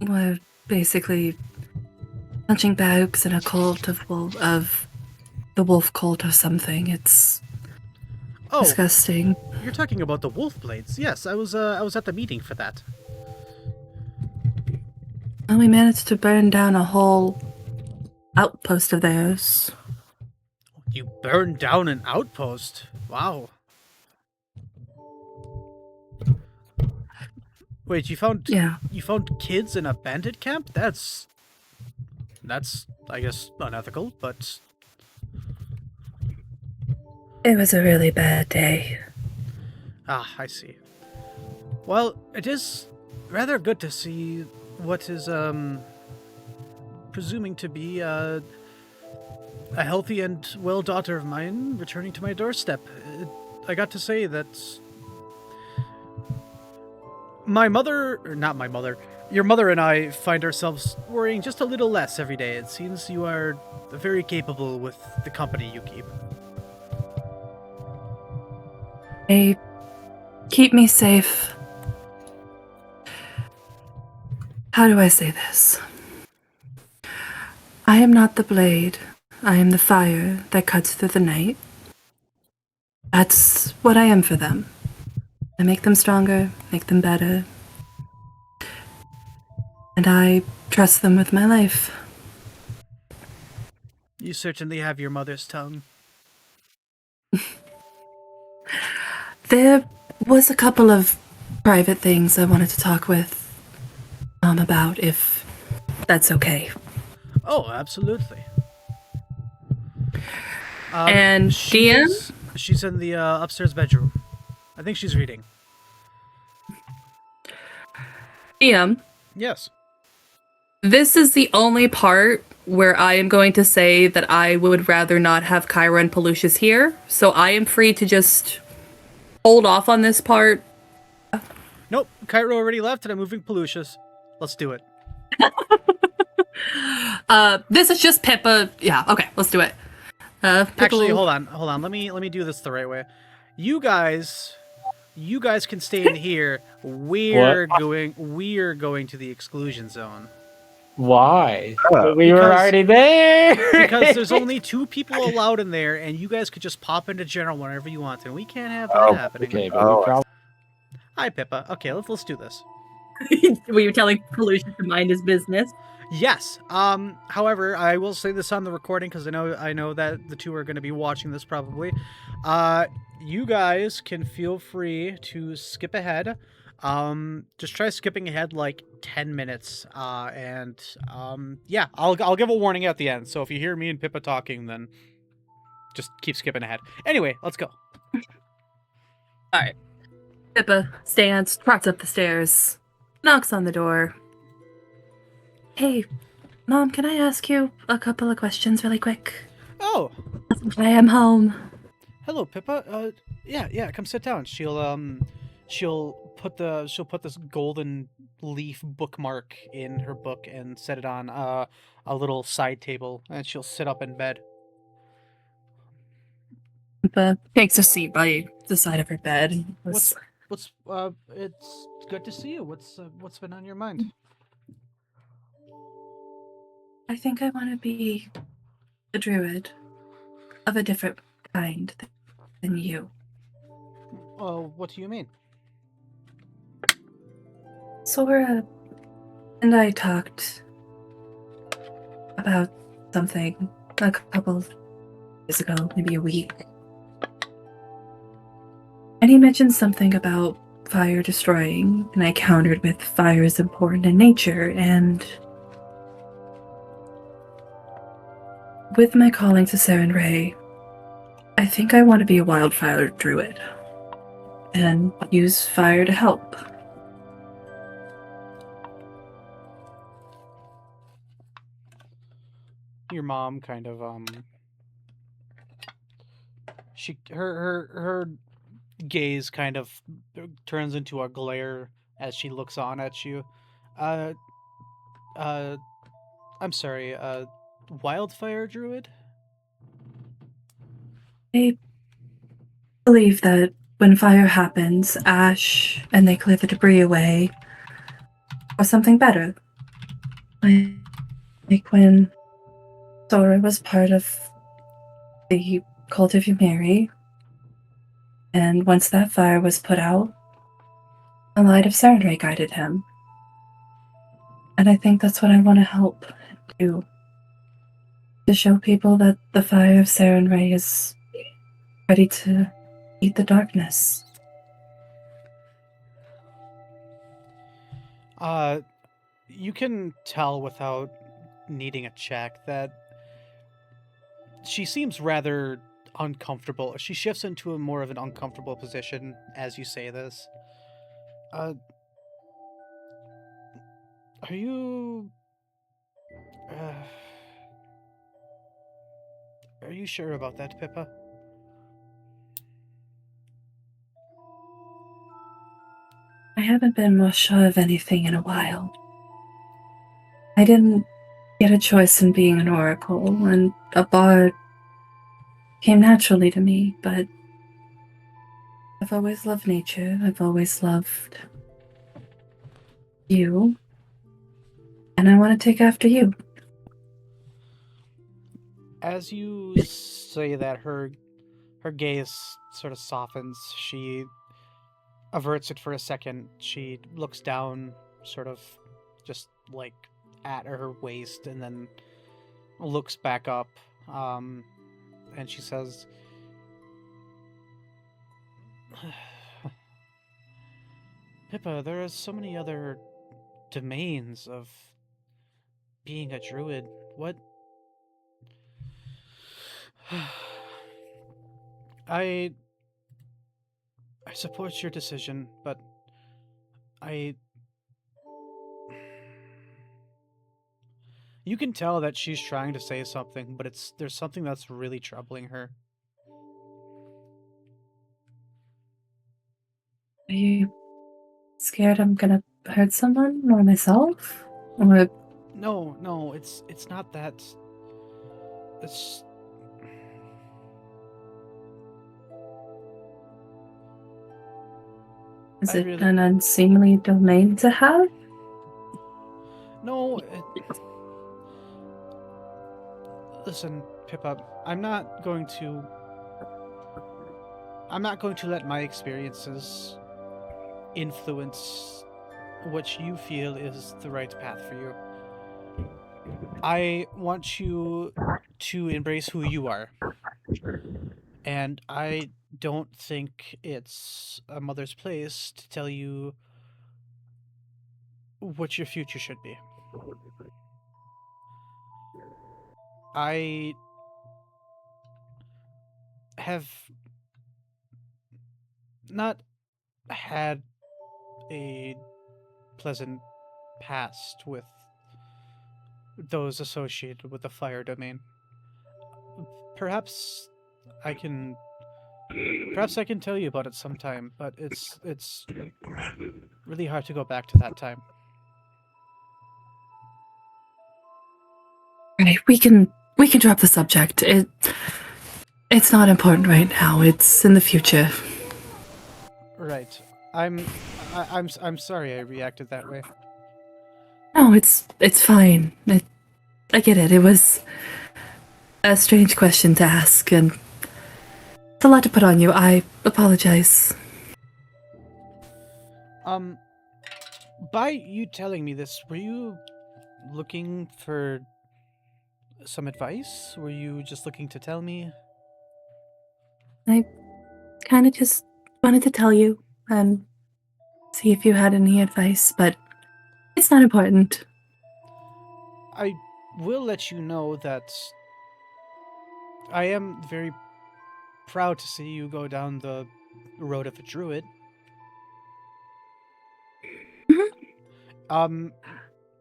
were basically punching bags in a cult of the wolf cult or something. It's disgusting. You're talking about the wolf blades. Yes, I was at the meeting for that. And we managed to burn down a whole outpost of theirs. You burned down an outpost? Wow. Wait, you found kids in a bandit camp? That's I guess unethical, but It was a really bad day. ah, I see. Well, it is rather good to see what is presuming to be a healthy and well daughter of mine returning to my doorstep. I got to say that your mother and I find ourselves worrying just a little less every day. It seems you are very capable with the company you keep. They keep me safe. How do I say this? I am not the blade. I am the fire that cuts through the night. That's what I am for them. I make them stronger, make them better. And I trust them with my life. You certainly have your mother's tongue. There was a couple of private things I wanted to talk with Mom about, if that's okay. Oh, absolutely. And she's in the upstairs bedroom. I think she's reading. DM, Yes. this is the only part where I am going to say that I would rather not have Kyra and Pelucius here, so I am free to just hold off on this part. Nope, Cairo already left and I'm moving Pelucius. Let's do it. This is just Pippa. Yeah, okay, let's do it. Pippa Actually, will- hold on. Let me do this the right way. You guys can stay in here. We're going to the exclusion zone. Why? Oh. We were Because- already there. Because there's only 2 people allowed in there, and you guys could just pop into general whenever you want, and we can't have that happening. Okay, but we probably Hi, Pippa. Okay, let's do this. Were you telling Pelucius to mind his business? Yes. However, I will say this on the recording because I know that the two are going to be watching this probably. You guys can feel free to skip ahead. Just try skipping ahead like 10 minutes. Yeah, I'll give a warning at the end. So if you hear me and Pippa talking, then just keep skipping ahead. Anyway, let's go. All right. Pippa stands, trots up the stairs, knocks on the door. Hey, Mom, can I ask you a couple of questions really quick? Oh, I am home. hello, Pippa. Yeah, come sit down. She'll put this golden leaf bookmark in her book and set it on a little side table, and she'll sit up in bed. Pippa takes a seat by the side of her bed. What's It's good to see you. What's been on your mind? I think I want to be a druid of a different kind than you. Oh, what do you mean? Sora and I talked about something a couple days ago, maybe a week. And he mentioned something about fire destroying, and I countered with fire is important in nature, and with my calling to Saren Ray, I think I want to be a wildfire druid and use fire to help. Your mom kind of her gaze kind of turns into a glare as she looks on at you. Uh, I'm sorry, wildfire druid? I believe that when fire happens, ash and they clear the debris away, or something better. Like when Sora was part of the cult of Yumiri, and once that fire was put out, the light of Sarenrae guided him. And I think that's what I want to help do. To show people that the fire of Sarenrae is ready to eat the darkness. You can tell without needing a check that she seems rather uncomfortable. She shifts into a more of an uncomfortable position as you say this. Are you... are you sure about that, Pippa? I haven't been more sure of anything in a while. I didn't get a choice in being an oracle, and a bard came naturally to me, but I've always loved nature. I've always loved you, and I want to take after you. As you say that, her gaze sort of softens. She averts it for a second. She looks down, sort of just like at her waist, and then looks back up. And she says, Pippa, there are so many other domains of being a druid. What? I support your decision, but you can tell that she's trying to say something, but there's something that's really troubling her. Are you scared I'm gonna hurt someone or myself? Or No, it's not that. It's is I it really- an unseemly domain to have? no. Listen, Pippa, I'm not going to let my experiences influence what you feel is the right path for you. I want you to embrace who you are. And I don't think it's a mother's place to tell you what your future should be. I have not had a pleasant past with those associated with the fire domain. Perhaps I can tell you about it sometime, but it's really hard to go back to that time. Right, we can drop the subject. It's not important right now. It's in the future. Right. I'm sorry I reacted that way. No, it's fine. I get it. It was a strange question to ask, and it's a lot to put on you. I apologize. By you telling me this, were you looking for some advice? Were you just looking to tell me? I kind of just wanted to tell you and see if you had any advice, but it's not important. I will let you know that I am very proud to see you go down the road of a druid.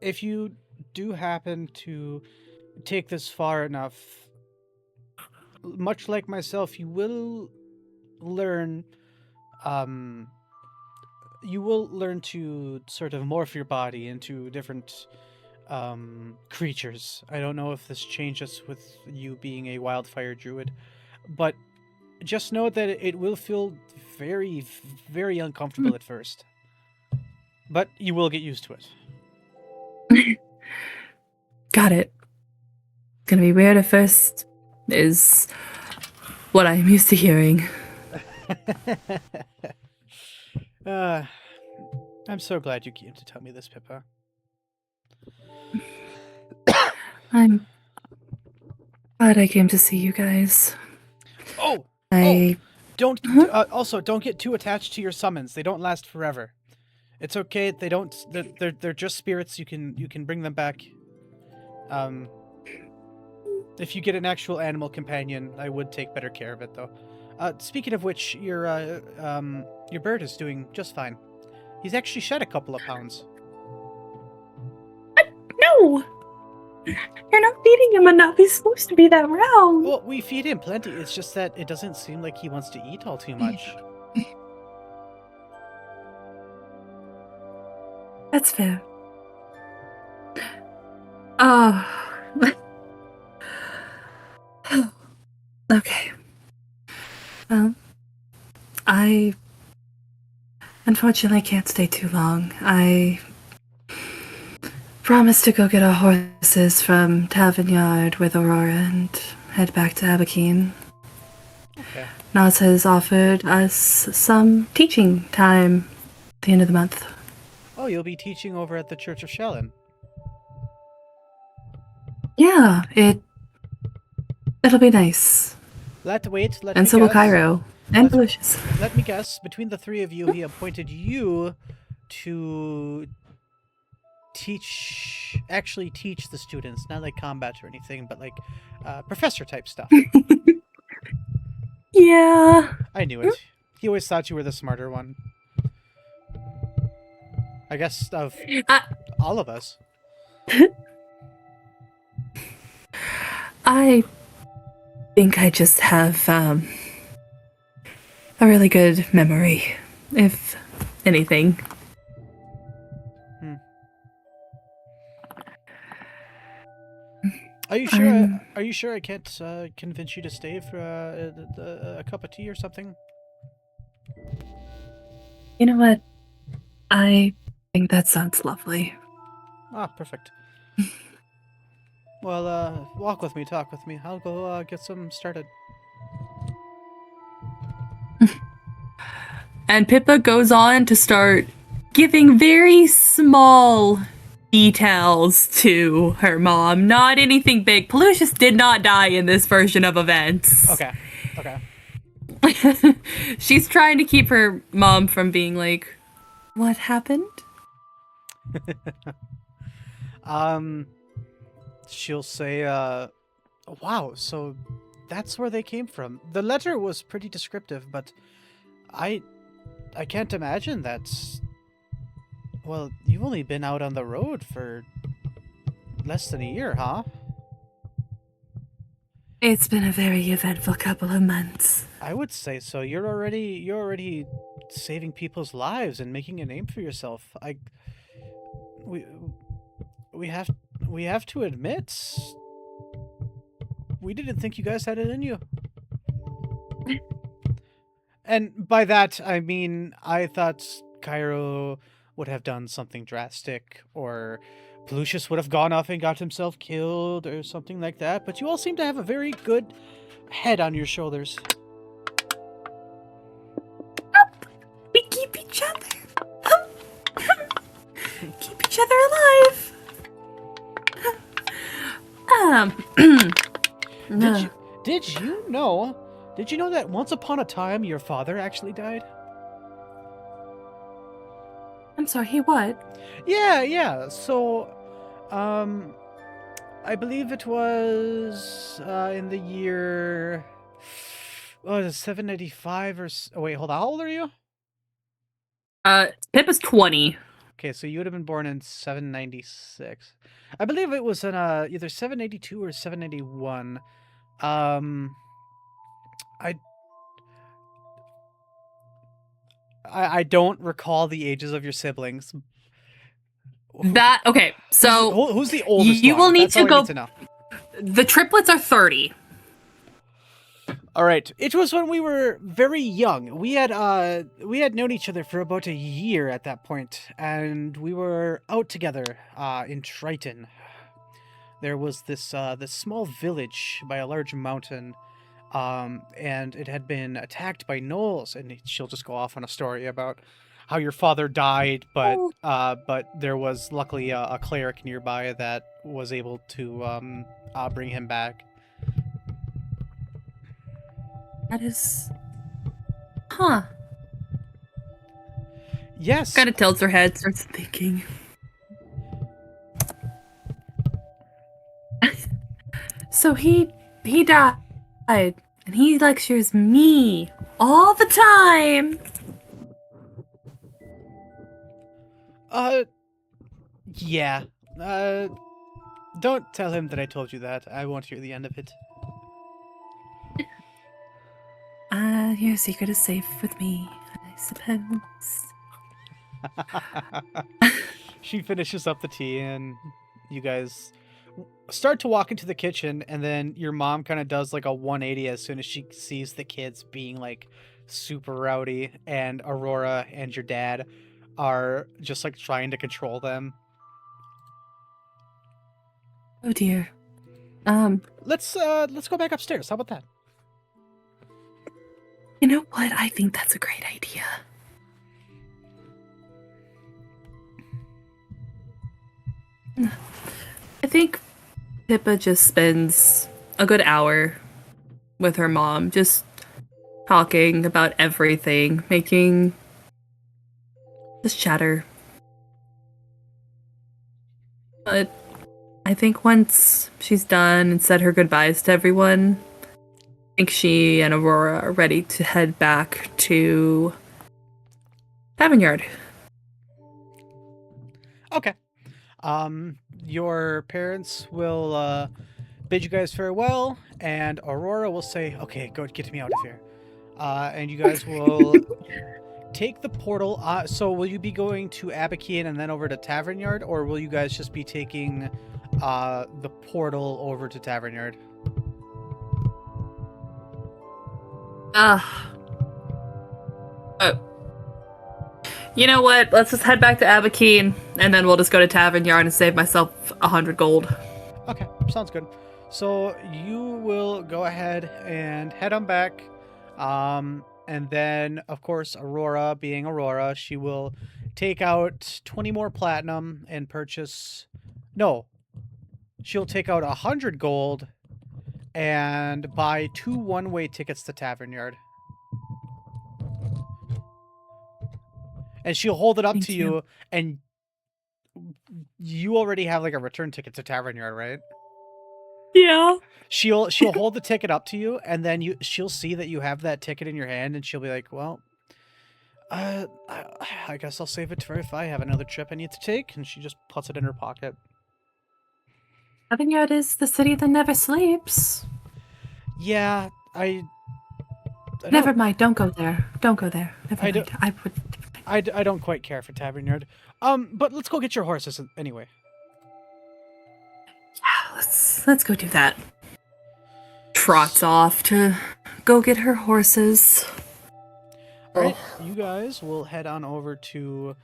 If you do happen to take this far enough, much like myself, you will learn to sort of morph your body into different creatures. I don't know if this changes with you being a wildfire druid, but just know that it will feel very, very uncomfortable at first. But you will get used to it. Got it. Gonna be weird at first, is what I'm used to hearing. I'm so glad you came to tell me this, Pippa. I'm glad I came to see you guys. Don't also don't get too attached to your summons. They don't last forever. It's okay. They don't. They're just spirits. You can bring them back. If you get an actual animal companion, I would take better care of it, though. Speaking of which, your bird is doing just fine. He's actually shed a couple of pounds. No! You're not feeding him enough. He's supposed to be that round. Well, we feed him plenty. It's just that it doesn't seem like he wants to eat all too much. That's fair. Oh. Okay. Well, I unfortunately can't stay too long. I promised to go get our horses from Tavern Yard with Aurora and head back to Abakeen. Okay. Nas has offered us some teaching time at the end of the month. Oh, you'll be teaching over at the Church of Shellen. Yeah, it'll be nice. And so will Cairo. And Lucius. Let me guess, between the three of you, he appointed you to actually teach the students, not like combat or anything, but like professor type stuff. Yeah. I knew it. He always thought you were the smarter one. I guess of all of us. I think I just have a really good memory, if anything. Are you sure? Are you sure I can't convince you to stay for a cup of tea or something? You know what? I think that sounds lovely. Ah, perfect. Well, walk with me, talk with me. I'll go get some started. And Pippa goes on to start giving very small details to her mom. Not anything big. Pelusius did not die in this version of events. Okay. She's trying to keep her mom from being like, what happened? She'll say, wow, so that's where they came from. The letter was pretty descriptive, but I can't imagine that's... Well, you've only been out on the road for less than a year, huh? It's been a very eventful couple of months. I would say so. You're already saving people's lives and making a name for yourself. We have to admit, we didn't think you guys had it in you. And by that, I mean, I thought Cairo would have done something drastic, or Pelusius would have gone off and got himself killed, or something like that, but you all seem to have a very good head on your shoulders. We keep each other. Keep each other alive. No. Did you know that once upon a time your father actually died? I'm sorry, he what? Yeah. So, I believe it was in the year, 785 or... Oh, wait, hold on. How old are you? Pip is 20. Okay, so you would have been born in 796. I believe it was in either 782 or 781. I don't recall the ages of your siblings. Okay, so Who's the oldest you one? will need That's all to I go. need to know. The triplets are 30. All right. It was when we were very young. We had known each other for about a year at that point, and we were out together in Triton. There was this small village by a large mountain, and it had been attacked by gnolls. And she'll just go off on a story about how your father died, but there was luckily a cleric nearby that was able to bring him back. That is... Huh. Yes. Kind of tilts her head, starts thinking. So he died, and he lectures me all the time. Yeah. Don't tell him that I told you that. I won't hear the end of it. Your secret is safe with me, I suppose. She finishes up the tea, and you guys start to walk into the kitchen, and then your mom kind of does like a 180 as soon as she sees the kids being like super rowdy, and Aurora and your dad are just like trying to control them. Oh dear. Let's go back upstairs. How about that? You know what? I think that's a great idea. I think Pippa just spends a good hour with her mom, just talking about everything, making just chatter. But I think once she's done and said her goodbyes to everyone, I think she and Aurora are ready to head back to Tavern Yard. Okay. Your parents will bid you guys farewell, and Aurora will say, "Okay, go get me out of here." And you guys will take the portal. So will you be going to Abakeen and then over to Tavern Yard, or will you guys just be taking the portal over to Tavern Yard? You know what? Let's just head back to Abakeen, and then we'll just go to Tavern Yard and save myself 100 gold. Okay, sounds good. So you will go ahead and head on back. And then, of course, Aurora, being Aurora, she will take out 20 more platinum and purchase. No, she'll take out 100 gold and buy 2 one-way tickets to Tavern Yard. And she'll hold it up Thank to you. you, and you already have like a return ticket to Tavern Yard, right? Yeah. She'll hold the ticket up to you, and then she'll see that you have that ticket in your hand, and she'll be like, "Well, I guess I'll save it for if I have another trip I need to take." And she just puts it in her pocket. Avignon is the city that never sleeps. Yeah, I Never mind. Don't go there. Don't go there. Never I mind. I don't quite care for Tavern Yard. But let's go get your horses anyway. Yeah, let's go do that. Trots off to go get her horses. All right, you guys will head on over to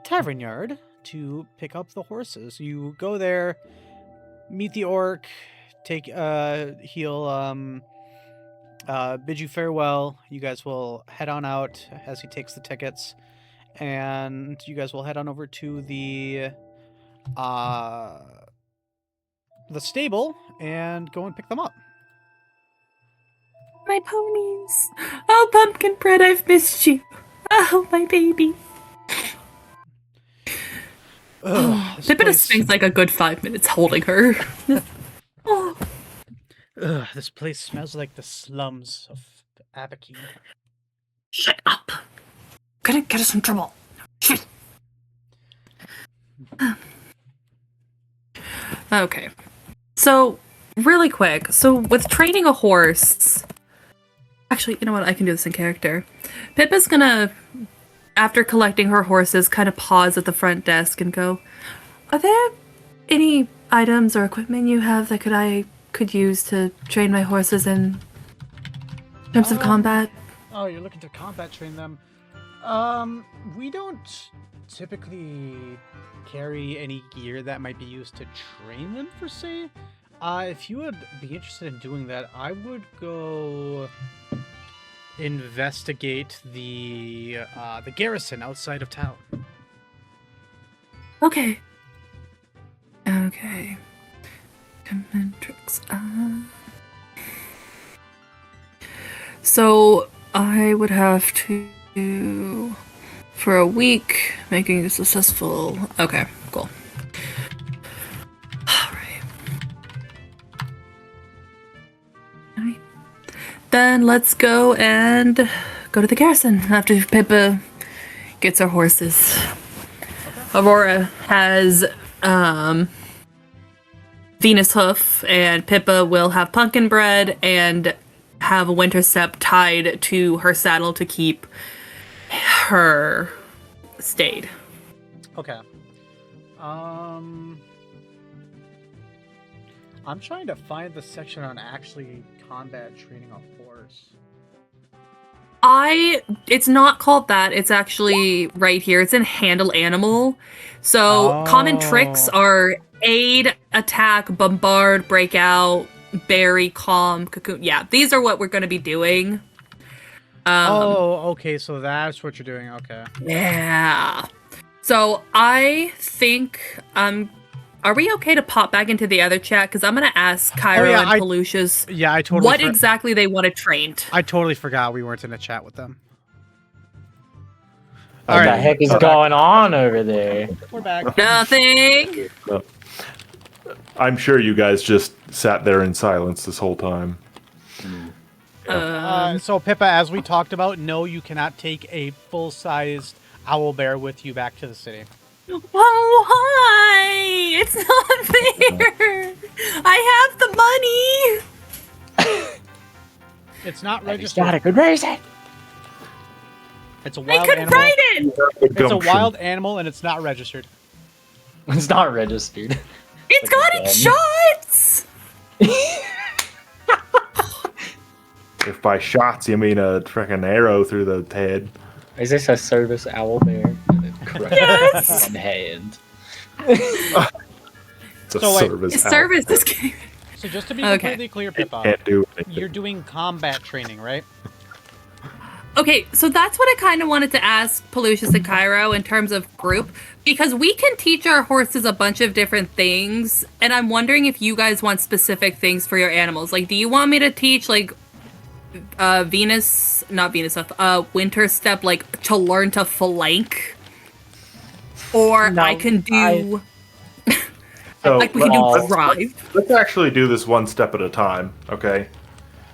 Tavern Yard to pick up the horses. You go there, meet the orc, he'll bid you farewell. You guys will head on out as he takes the tickets, and you guys will head on over to the stable and go and pick them up. My ponies. Oh, Pumpkin Bread, I've missed you. Oh, my baby. Pippa spends like a good 5 minutes holding her. Oh. This place smells like the slums of Abakeen. Shut up. Gonna get us in trouble. Shit. Okay. So, really quick. So, with training a horse... Actually, you know what? I can do this in character. Pippa's gonna, after collecting her horses, kind of pause at the front desk and go, "Are there any items or equipment you have that I could use to train my horses in terms of combat?" Oh, you're looking to combat train them. We don't typically carry any gear that might be used to train them, per se. If you would be interested in doing that, I would go investigate the garrison outside of town. Okay. Okay. Convergence. So I would have to, for a week, making it successful. Okay, cool. Alright. Then let's go and go to the garrison after Pippa gets her horses. Aurora has Venus Hoof, and Pippa will have Pumpkin Bread and have a Winter Step tied to her saddle to keep her stayed. Okay. I'm trying to find the section on actually combat training a horse. It's not called that. It's actually right here. It's in Handle Animal. So common tricks are aid, attack, bombard, breakout, bury, calm, cocoon. Yeah, these are what we're going to be doing. Okay, so that's what you're doing. Okay. Yeah. So I think are we okay to pop back into the other chat? Because I'm going to ask Cairo and Pelucia's I totally what exactly they want to train. I totally forgot we weren't in a chat with them. What the heck is going on over there? We're back. Nothing. I'm sure you guys just sat there in silence this whole time. So Pippa, as we talked about, no, you cannot take a full-sized owlbear with you back to the city. Why? It's not fair. I have the money. It's not registered. Got a good reason. It's a wild I could animal. ride it. It's a wild animal and it's not registered. It's not registered. It's got its shots. If by shots you mean a freaking arrow through the head. Is this a service owl bear? Yes. On hand. It's a service. It's owl. service this game. So just to be completely clear, Pippa, Can't do anything. you're doing combat training, right? Okay, so that's what I kind of wanted to ask Pelucius and Cairo in terms of group, because we can teach our horses a bunch of different things, and I'm wondering if you guys want specific things for your animals. Like, do you want me to teach, like, Winter Step, like, to learn to flank? Or No, I can do... So like, we can do drive. let's actually do this one step at a time, okay?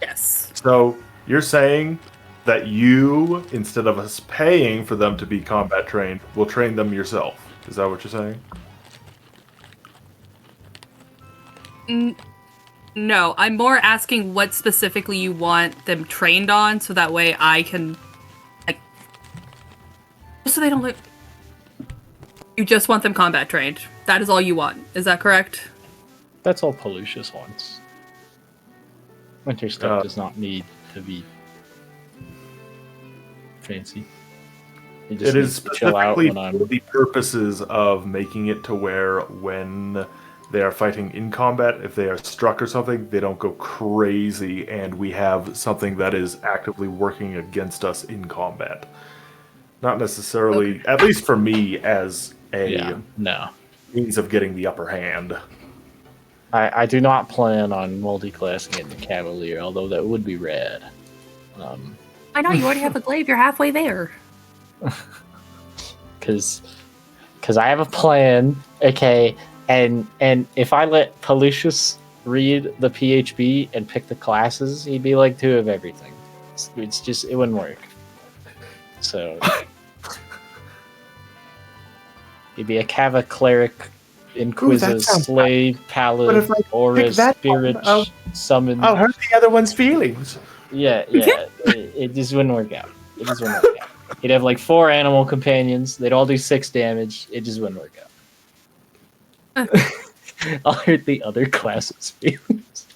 Yes. So you're saying that you, instead of us paying for them to be combat trained, will train them yourself. Is that what you're saying? No, I'm more asking what specifically you want them trained on, so that way I can, like, so they don't look. You just want them combat trained. That is all you want. Is that correct? That's all Pelucius wants. Winter Step does not need to be fancy. He just It is needs to chill out specifically when I'm... for the purposes of making it to where when they are fighting in combat, if they are struck or something, they don't go crazy, and we have something that is actively working against us in combat. Not necessarily, at least for me, as a no. means of getting the upper hand. I do not plan on multi-classing it in Cavalier, although that would be rad. I know, you already have a glaive, you're halfway there. Because I have a plan, okay, and if I let Pelucius read the PHB and pick the classes, he'd be like 2 of everything. It's just, it wouldn't work. So... he'd be a Cava Cleric, Inquisitor, Slave, Paladin, Aura, Spirit, Summon... I'll hurt the other one's feelings. Yeah, it just wouldn't work out. It just wouldn't work out. He'd have like 4 animal companions. They'd all do 6 damage. It just wouldn't work out. I'll hurt the other classes' feelings.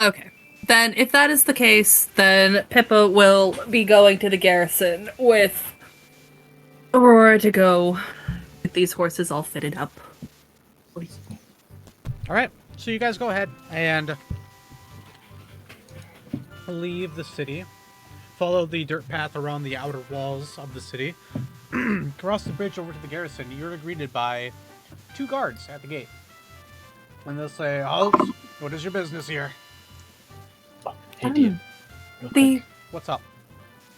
Okay. Then, if that is the case, then Pippa will be going to the garrison with Aurora to go get these horses all fitted up. All right, so you guys go ahead and leave the city, follow the dirt path around the outer walls of the city, cross the bridge over to the garrison. You're greeted by 2 guards at the gate. And they'll say, "Halt, what is your business here?" Hey, Dean, real quick, What's up?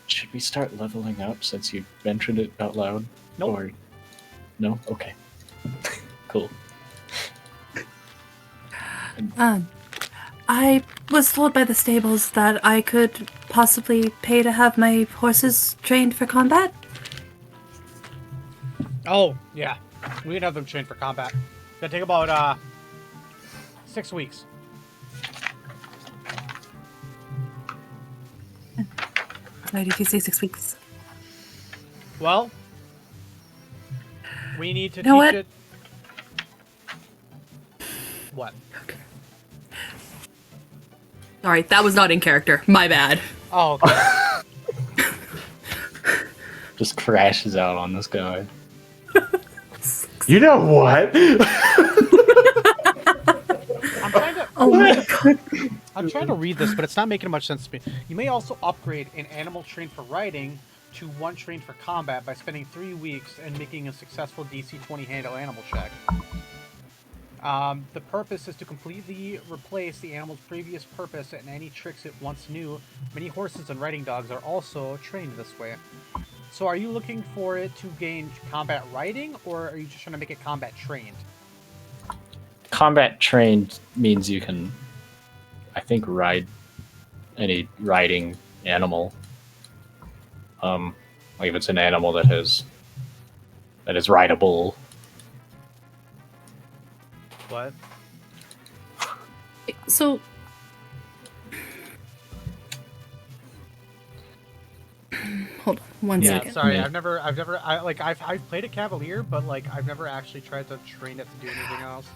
should we start leveling up since you mentioned it out loud? Nope. Or... no? Okay. Cool. I was told by the stables that I could possibly pay to have my horses trained for combat. Oh, yeah. We can have them trained for combat. It's gonna take about, 6 weeks. Why did you say 6 weeks? Well, we need to You know teach what? it... What? Sorry, that was not in character. My bad. Oh, okay. Just crashes out on this guy. You know what? I'm trying to... Oh my god. I'm trying to read this, but it's not making much sense to me. You may also upgrade an animal trained for riding to one trained for combat by spending 3 weeks and making a successful DC 20 handle animal check. The purpose is to completely replace the animal's previous purpose and any tricks it once knew. Many horses and riding dogs are also trained this way. So are you looking for it to gain combat riding, or are you just trying to make it combat trained? Combat trained means you can, I think, ride any riding animal. Like if it's an animal that is rideable. What? So... hold on one Yeah, second. sorry, Yeah. I've played a Cavalier, but like I've never actually tried to train it to do anything else.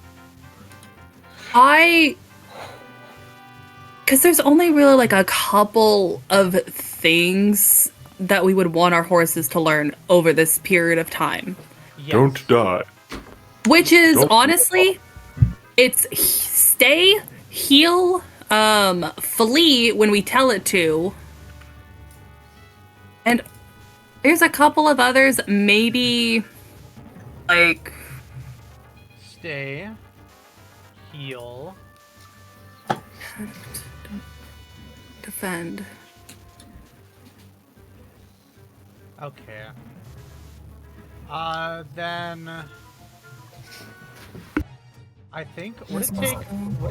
Because there's only really like a couple of things that we would want our horses to learn over this period of time. Yes. Don't die. Which is Don't- honestly It's stay, heal, flee when we tell it to. And there's a couple of others, maybe like Stay. Heal. defend. Okay. Then I think would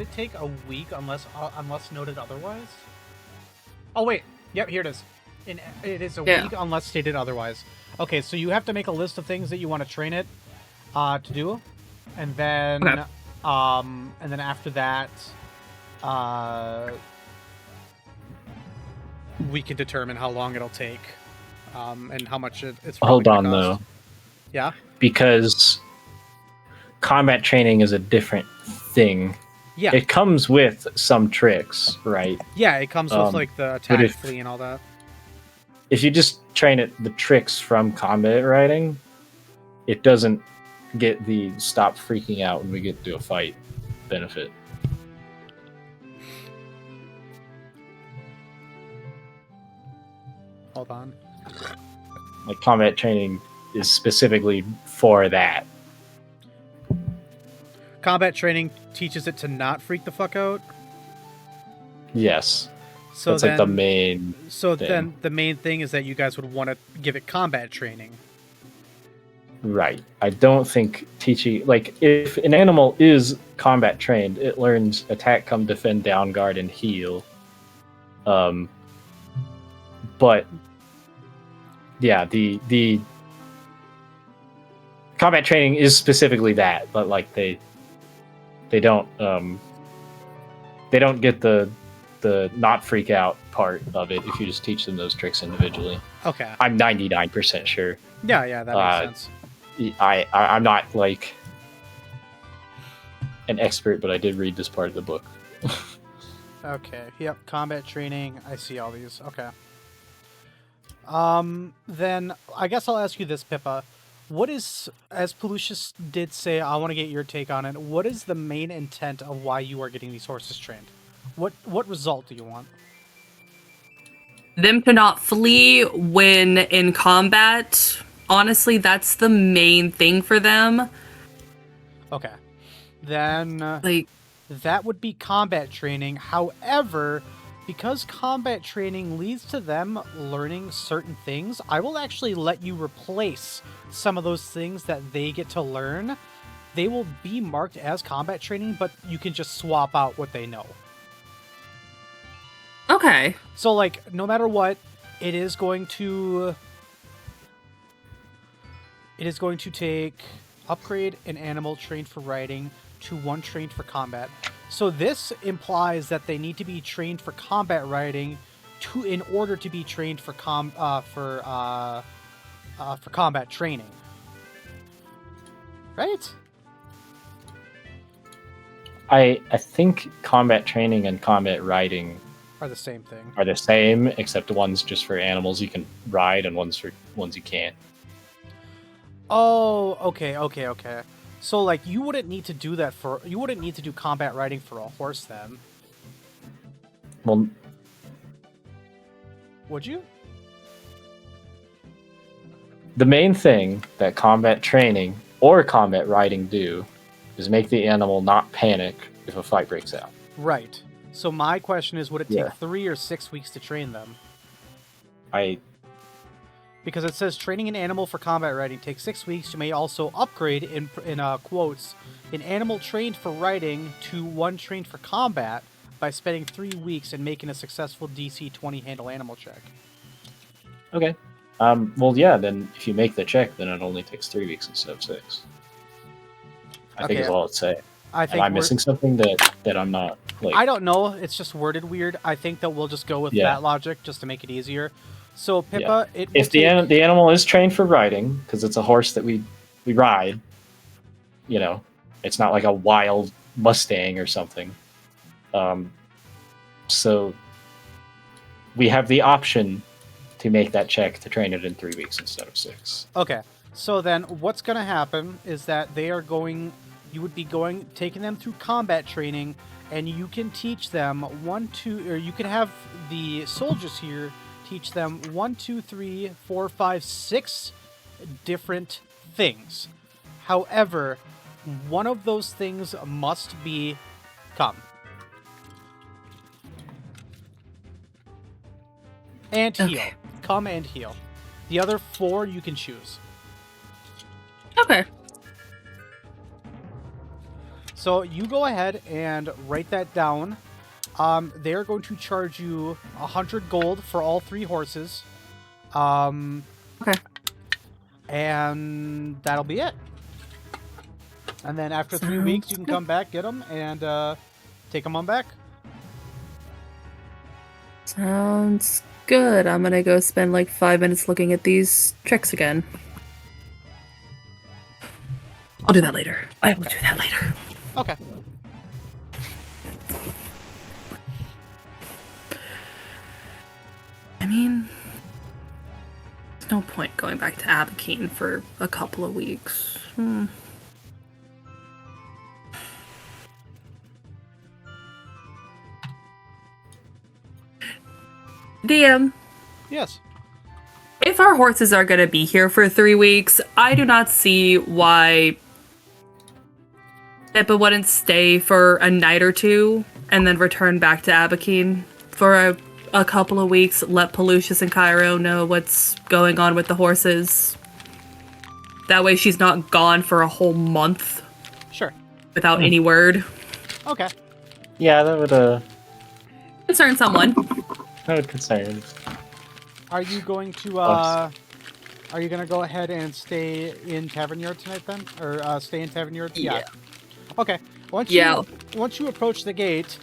it take a week unless noted otherwise? Oh wait, yep, here it is. It is a week unless stated otherwise. Okay, so you have to make a list of things that you want to train it to do, and then after that, we can determine how long it'll take, and how much it's. Hold on, cost. though. Yeah. Because combat training is a different thing. Yeah. It comes with some tricks, right? Yeah, it comes with like the attack, flee, and all that. If you just train it the tricks from combat riding, it doesn't get the stop freaking out when we get to a fight benefit. Hold on. Like combat training is specifically for that. Combat training teaches it to not freak the fuck out. Yes. So that's like the main thing. Then the main thing is that you guys would want to give it combat training. Right. I don't think teaching, like, if an animal is combat trained, it learns attack, come, defend, down, guard, and heal. But yeah, the combat training is specifically that, but like they don't get the not freak out part of it if you just teach them those tricks individually. Okay. I'm 99% sure. Yeah, that makes sense. I'm not like an expert, but I did read this part of the book. Okay. Yep. Combat training. I see all these. Okay. Then I guess I'll ask you this, Pippa. What is, as Pelucius did say, I want to get your take on it. What is the main intent of why you are getting these horses trained? What result do you want? Them to not flee when in combat. Honestly, that's the main thing for them. Okay. Then like that would be combat training. However, because combat training leads to them learning certain things, I will actually let you replace some of those things that they get to learn. They will be marked as combat training, but you can just swap out what they know. Okay. So, like, no matter what, it is going to take upgrade an animal trained for riding to one trained for combat. So this implies that they need to be trained for combat riding in order to be trained for combat training. Right? I think combat training and combat riding Are the same thing. Are the same, except one's just for animals you can ride and one's for ones you can't. Oh, okay. So, like, you wouldn't need to do combat riding for a horse, then? Well, would you? The main thing that combat training or combat riding do is make the animal not panic if a fight breaks out. Right. So my question is, would it take 3 or 6 weeks to train them? Because it says training an animal for combat riding takes 6 weeks. You may also upgrade, in quotes, an animal trained for riding to one trained for combat by spending 3 weeks and making a successful DC 20 handle animal check. Okay. Well, yeah, then if you make the check, then it only takes 3 weeks instead of 6. I think is all it's saying. Am I missing something that I'm not, like... I don't know. It's just worded weird. I think that we'll just go with that logic just to make it easier. So, Pippa, if the animal is trained for riding, because it's a horse that we ride, you know, it's not like a wild Mustang or something. So we have the option to make that check to train it in 3 weeks instead of 6. Okay. So then what's going to happen is that they are going you would be taking them through combat training, and you can teach them you can have the soldiers here teach them 1, 2, 3, 4, 5, 6 different things. However, one of those things must be come. And heal. Okay. Come and heal. The other 4 you can choose. Okay. So you go ahead and write that down. They're going to charge you 100 gold for all 3 horses. Okay. And that'll be it. And then after 3 weeks, you can come back, get them, and take them on back. Sounds good. I'm gonna go spend like 5 minutes looking at these tricks again. I'll do that later. I will do that later. Okay. I mean, there's no point going back to Abakeen for a couple of weeks. DM, Yes. if our horses are gonna be here for 3 weeks, I do not see why Pippa wouldn't stay for a night or 2 and then return back to Abakeen for a couple of weeks. Let Pelucius and Cairo know what's going on with the horses. That way she's not gone for a whole month Sure. without any word. Okay. Yeah, that would Concern someone. concern. Are you going to are you gonna go ahead and stay in Tavern Yard tonight then, or stay in Tavern Yard? Yeah. Okay. Once you approach the gate,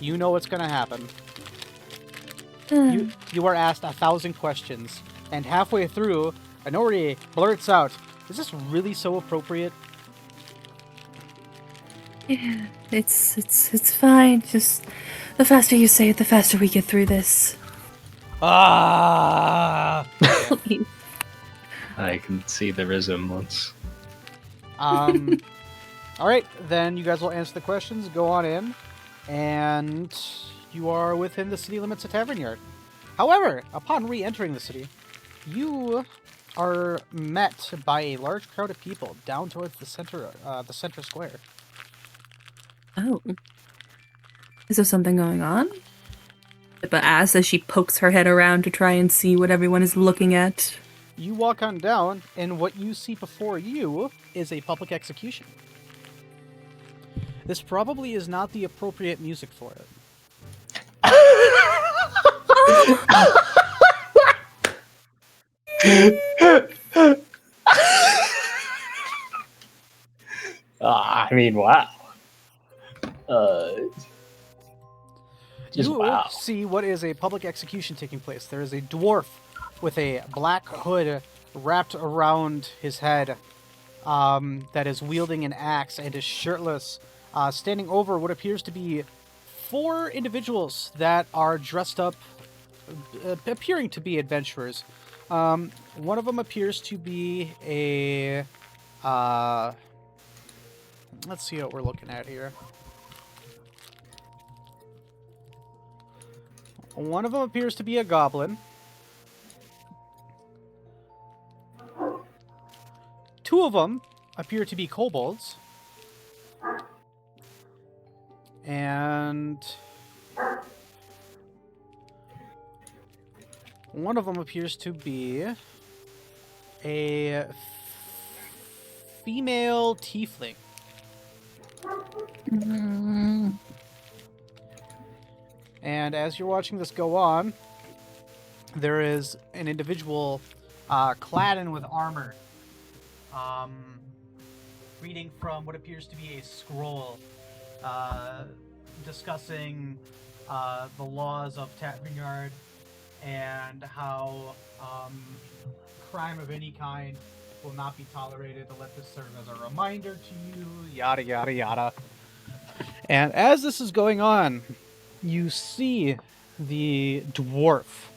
you know what's gonna happen. You are asked 1,000 questions, and halfway through, Anori blurts out, "Is this really so appropriate?" Yeah, it's fine. Just the faster you say it, the faster we get through this. Ah. I can see the resemblance. All right, then you guys will answer the questions. Go on in, and you are within the city limits of Tavern Yard. However, upon re-entering the city, you are met by a large crowd of people down towards the center square. Oh. Is there something going on? Pippa asks as she pokes her head around to try and see what everyone is looking at. You walk on down, and what you see before you is a public execution. This probably is not the appropriate music for it. I mean, wow. Just You wow. see what is a public execution taking place. There is a dwarf with a black hood wrapped around his head that is wielding an axe and is shirtless, standing over what appears to be 4 individuals that are dressed up, appearing to be adventurers. One of them appears to be a... let's see what we're looking at here. One of them appears to be a goblin. 2 of them appear to be kobolds. And one of them appears to be a female tiefling. And as you're watching this go on, there is an individual clad in with armor, reading from what appears to be a scroll, discussing the laws of Tavern Yard and how crime of any kind will not be tolerated. To let this serve as a reminder to you, yada yada yada. And as this is going on, you see the dwarf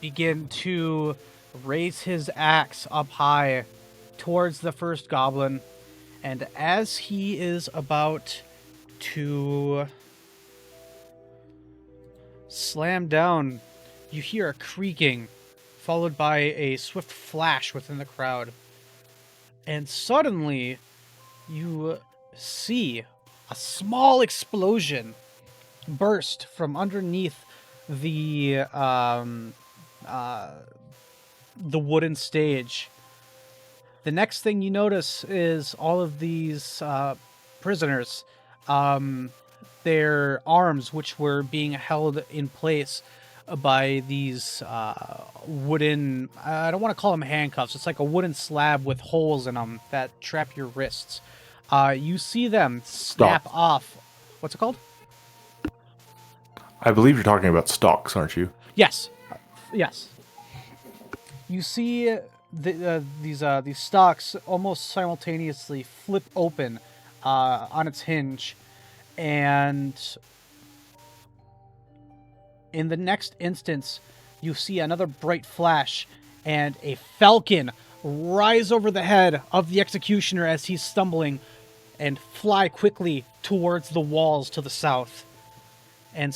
begin to raise his axe up high towards the first goblin, And as he is about to slam down, you hear a creaking, followed by a swift flash within the crowd. And suddenly, you see a small explosion burst from underneath the wooden stage. The next thing you notice is all of these prisoners, their arms, which were being held in place by these wooden, I don't want to call them handcuffs, it's like a wooden slab with holes in them that trap your wrists. You see them snap off. What's it called? I believe you're talking about stocks, aren't you? Yes. Yes. You see these stalks almost simultaneously flip open on its hinge, and in the next instance, you see another bright flash and a falcon rise over the head of the executioner as he's stumbling and fly quickly towards the walls to the south. And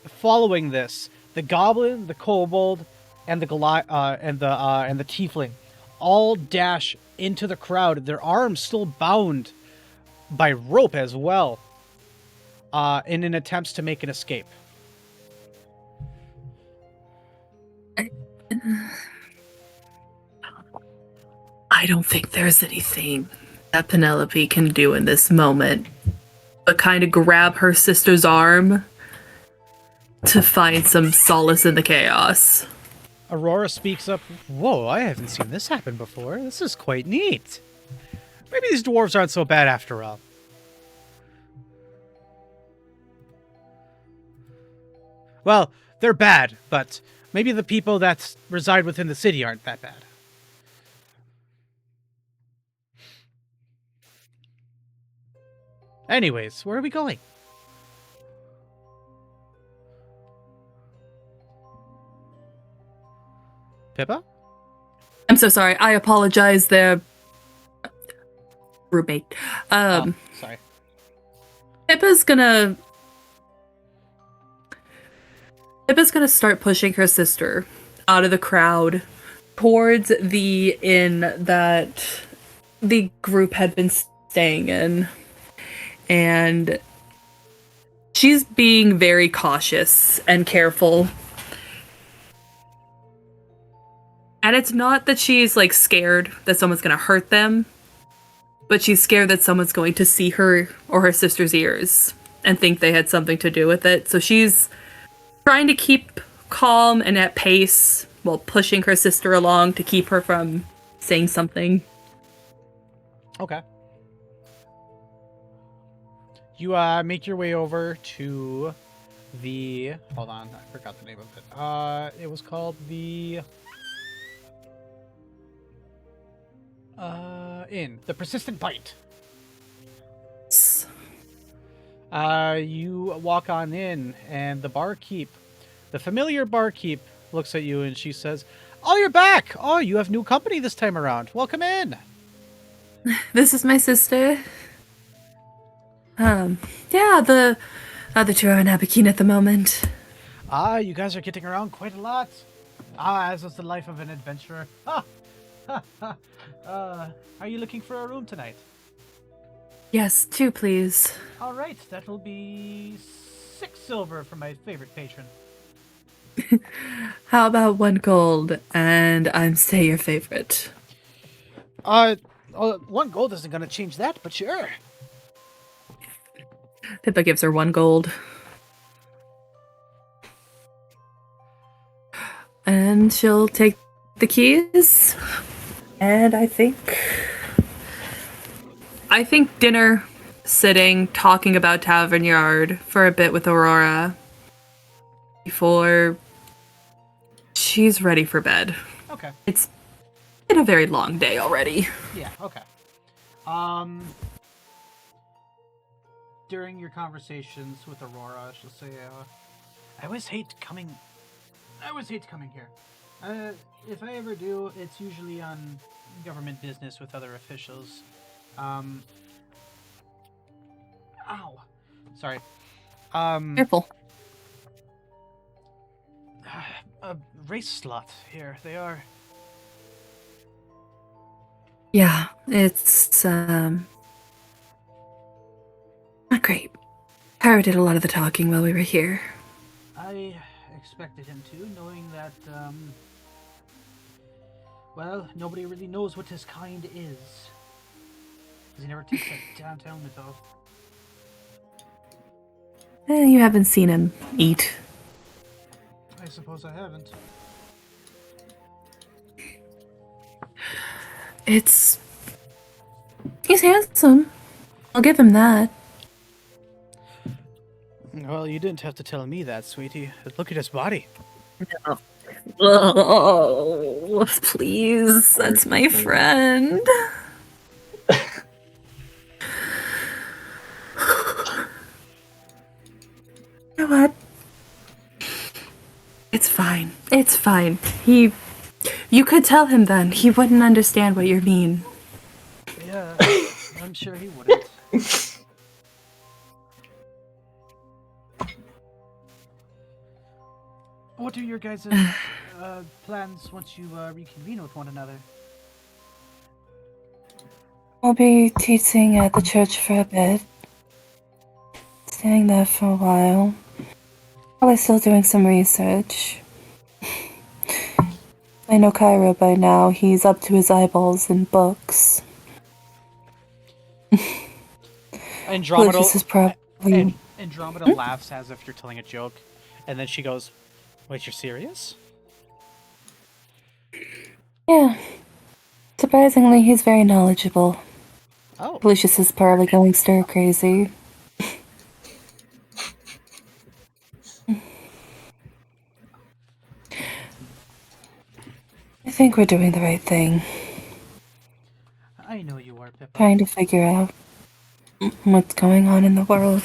following this, the goblin, the kobold, and the tiefling all dash into the crowd, their arms still bound by rope as well, in an attempt to make an escape. I don't think there's anything that Penelope can do in this moment but kind of grab her sister's arm to find some solace in the chaos. Aurora speaks up. Whoa, I haven't seen this happen before. This is quite neat. Maybe these dwarves aren't so bad after all. Well, they're bad, but maybe the people that reside within the city aren't that bad. Anyways, where are we going? Pippa? I'm so sorry. I apologize. Their roommate. Sorry. Pippa's gonna start pushing her sister out of the crowd towards the inn that the group had been staying in. And she's being very cautious and careful. And it's not that she's like scared that someone's gonna hurt them, but she's scared that someone's going to see her or her sister's ears and think they had something to do with it. So she's trying to keep calm and at pace while pushing her sister along to keep her from saying something. Okay. You make your way over to the... Hold on, I forgot the name of it. It was called the... Inn. The Persistent Bite. You walk on in, and the barkeep, the familiar barkeep, looks at you and she says, "Oh, you're back! Oh, you have new company this time around. Welcome in." This is my sister. Yeah, the other two are in Abakeen at the moment. You guys are getting around quite a lot. As is the life of an adventurer. Are you looking for a room tonight? Yes, 2, please. All right, that will be 6 silver for my favorite patron. How about 1 gold, and I'm say your favorite. 1 gold isn't going to change that, but sure. Pippa gives her 1 gold. And she'll take the keys. And I think dinner, sitting, talking about Tavern Yard for a bit with Aurora before she's ready for bed. Okay. It's been a very long day already. Yeah, okay. During your conversations with Aurora, she'll say, I always hate coming here. If I ever do, it's usually on government business with other officials. Ow. Sorry. Careful. A race slot here. They are. Yeah, it's not great. Pyro did a lot of the talking while we were here. I expected him to, knowing that, well, nobody really knows what his kind is. Because he never takes that downtown with all. You haven't seen him eat. I suppose I haven't. He's handsome. I'll give him that. Well, you didn't have to tell me that, sweetie. Look at his body. Oh, please. That's my friend. You know what? It's fine. It's fine. You could tell him then. He wouldn't understand what you mean. Yeah, I'm sure he wouldn't. What are your guys' plans once you reconvene with one another? I'll be teaching at the church for a bit. Staying there for a while. Probably still doing some research. I know Cairo by now. He's up to his eyeballs in books. Andromeda, Lucius is probably... Andromeda laughs as if you're telling a joke, and then she goes, "Wait, you're serious?" Yeah. Surprisingly, he's very knowledgeable. Oh. Lucius is probably going stir crazy. I think we're doing the right thing. I know you are, Pippa. Trying to figure out what's going on in the world.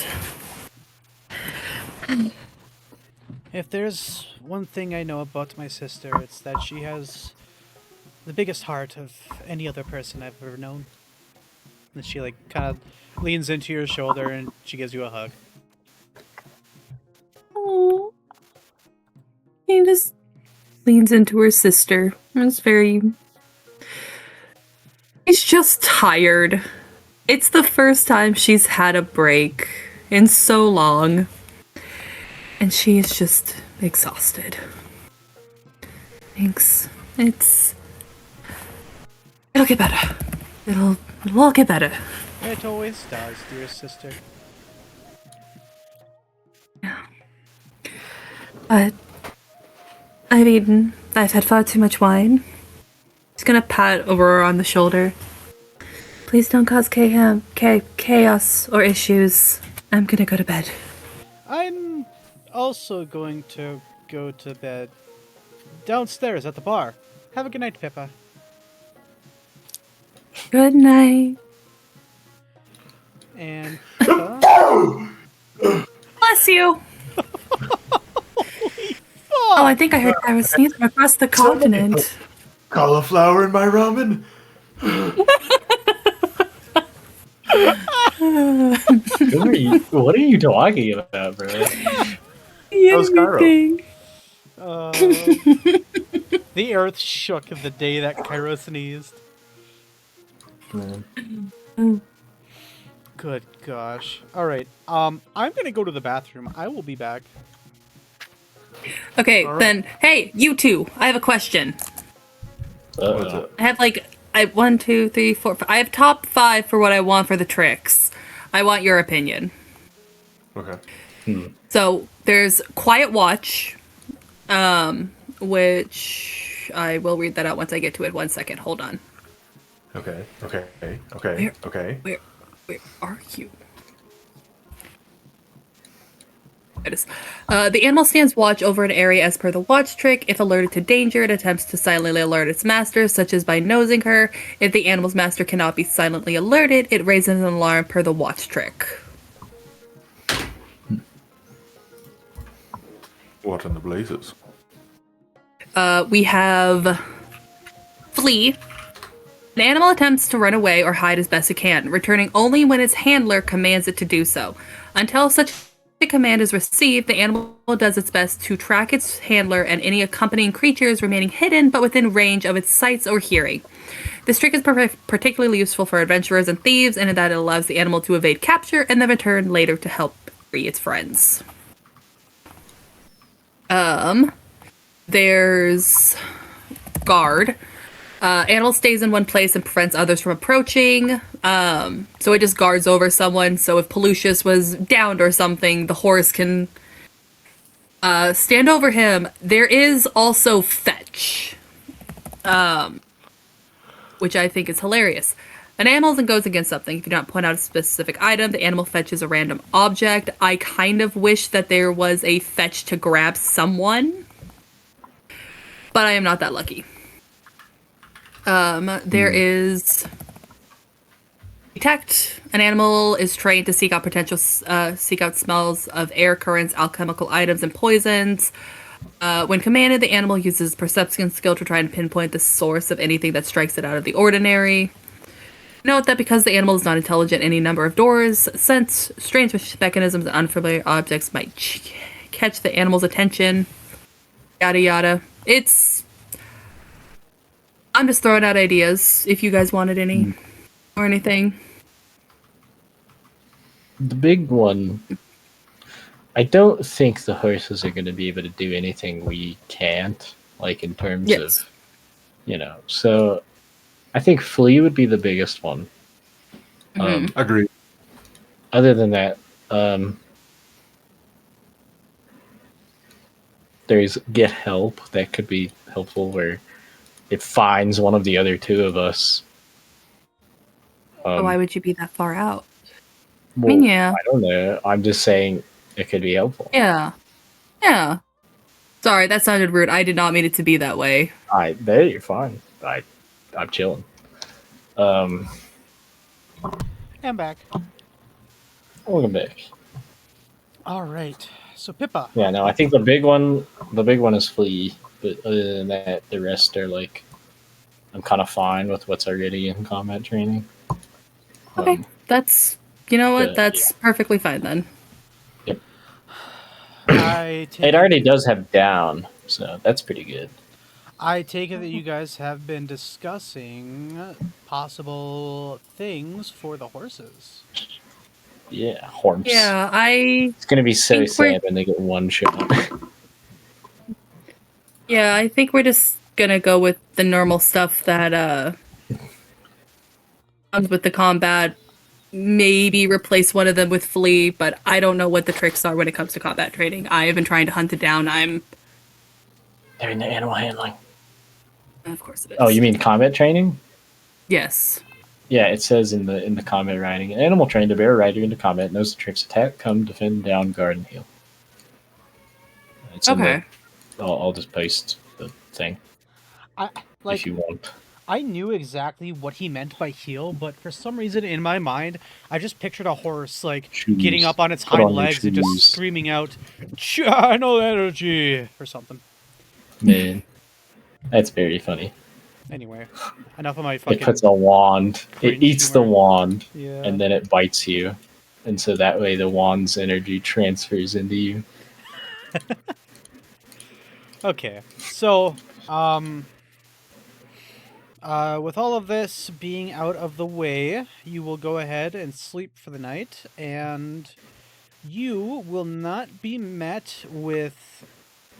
If there's one thing I know about my sister, it's that she has the biggest heart of any other person I've ever known. And she, like, kind of leans into your shoulder and she gives you a hug. Oh. He just leans into her sister. It's very... She's just tired. It's the first time she's had a break in so long. And she is just exhausted. Thanks. It'll get better. It'll all get better. It always does, dear sister. But I've eaten. I've had far too much wine. Just gonna pat Aurora on the shoulder. Please don't cause chaos or issues. I'm gonna go to bed. I'm also going to go to bed downstairs at the bar. Have a good night, Pippa. Good night. And Bless you. Oh, I think I heard I was sneezing across the continent. Cauliflower in my ramen? What are you talking about, bro? How's Cairo? The earth shook the day that Cairo sneezed. Good gosh. Alright, I'm gonna go to the bathroom. I will be back. Okay, then, hey, you two, I have a question. What's up? I have one, two, three, four. I have top 5 for what I want for the tricks. I want your opinion. Okay. So there's Quiet Watch, which I will read that out once I get to it. 1 second, hold on. Okay. Where are you? It is. The animal stands watch over an area as per the watch trick. If alerted to danger, it attempts to silently alert its master, such as by nosing her. If the animal's master cannot be silently alerted, it raises an alarm per the watch trick. What in the blazes? We have Flea, An animal attempts to run away or hide as best it can, returning only when its handler commands it to do so. Until such a command is received, the animal does its best to track its handler and any accompanying creatures remaining hidden but within range of its sights or hearing. This trick is particularly useful for adventurers and thieves, in that it allows the animal to evade capture and then return later to help free its friends. There's guard. Animal stays in one place and prevents others from approaching. So it just guards over someone. So if Pelucius was downed or something, the horse can stand over him. There is also fetch, which I think is hilarious. An animal goes against something. If you do not point out a specific item, the animal fetches a random object. I kind of wish that there was a fetch to grab someone, but I am not that lucky. There is detect. An animal is trained to seek out smells of air currents, alchemical items, and poisons. When commanded, the animal uses perception skill to try and pinpoint the source of anything that strikes it out of the ordinary. Note that because the animal is not intelligent, any number of doors, scents, strange mechanisms, and unfamiliar objects might catch the animal's attention. Yada yada. I'm just throwing out ideas if you guys wanted any or anything. The big one, I don't think the horses are going to be able to do anything we can't, like in terms of, so I think flee would be the biggest one. Agreed. Other than that, there's get help. That could be helpful where it finds one of the other two of us. Why would you be that far out? Well, I mean, yeah. I don't know. I'm just saying it could be helpful. Yeah. Yeah. Sorry, that sounded rude. I did not mean it to be that way. There, you're fine. I'm chilling. I'm back. Welcome back. All right. So Pippa. Yeah, no, I think the big one is flee. But other than that, the rest are like, I'm kind of fine with what's already in combat training. Okay, that's perfectly fine then. Yep. It already does have down, so that's pretty good. I take it that you guys have been discussing possible things for the horses. Yeah, horse. Yeah, It's gonna be so sad when they get one shot. Yeah, I think we're just gonna go with the normal stuff that comes with the combat. Maybe replace one of them with flee, but I don't know what the tricks are when it comes to combat training. I have been trying to hunt it down. They're in the animal handling. Of course it is. Oh, you mean combat training? Yes. Yeah, it says in the combat writing, an animal trained to bear a rider into combat knows the tricks: attack, come, defend, down, guard, and heal. It's okay. I'll just paste the thing. If you want. I knew exactly what he meant by heal, but for some reason in my mind, I just pictured a horse getting up on its hind legs and just screaming out, "Channel energy!" or something. Man, that's very funny. Anyway, enough of my fucking... It puts a wand. It eats the wand, yeah. And then it bites you. And so that way the wand's energy transfers into you. Okay, so, with all of this being out of the way, you will go ahead and sleep for the night, and you will not be met with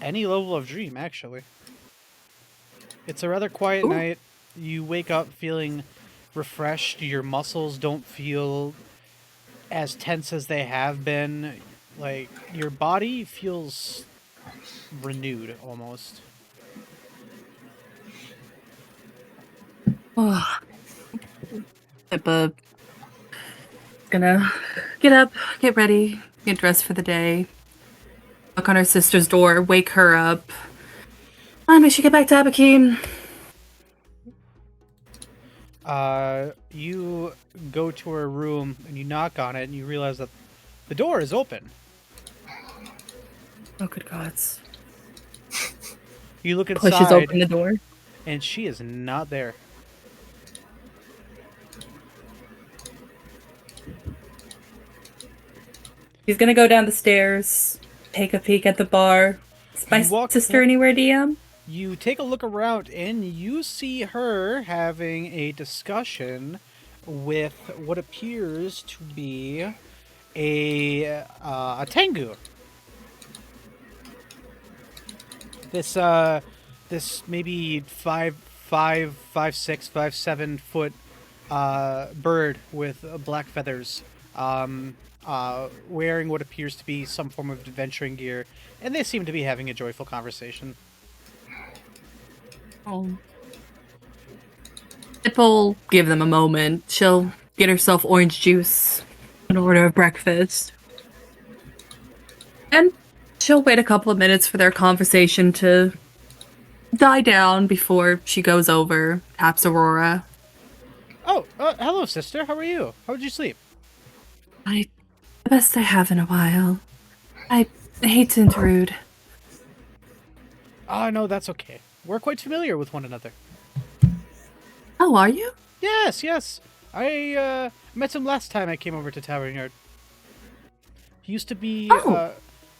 any level of dream, actually. It's a rather quiet night. You wake up feeling refreshed. Your muscles don't feel as tense as they have been. Like, your body feels renewed, almost. Oh. Pippa gonna get up, get ready, get dressed for the day. Knock on her sister's door, wake her up. We should get back to Abakeen. You go to her room and you knock on it and you realize that the door is open. Oh, good gods. You look inside. Pushes open the door. And she is not there. He's gonna go down the stairs, take a peek at the bar. Is my You walk- sister anywhere, DM? You take a look around and you see her having a discussion with what appears to be a Tengu. This maybe 5'6", 5'7" bird with black feathers, wearing what appears to be some form of adventuring gear, and they seem to be having a joyful conversation. Pip'll give them a moment. She'll get herself orange juice, an order of breakfast. And she'll wait a couple of minutes for their conversation to die down before she goes over, taps Aurora. Oh, hello, sister. How are you? How did you sleep? The best I have in a while. I hate to intrude. Oh, no, that's okay. We're quite familiar with one another. Oh, are you? Yes. I met him last time I came over to Tavern Yard. He used to be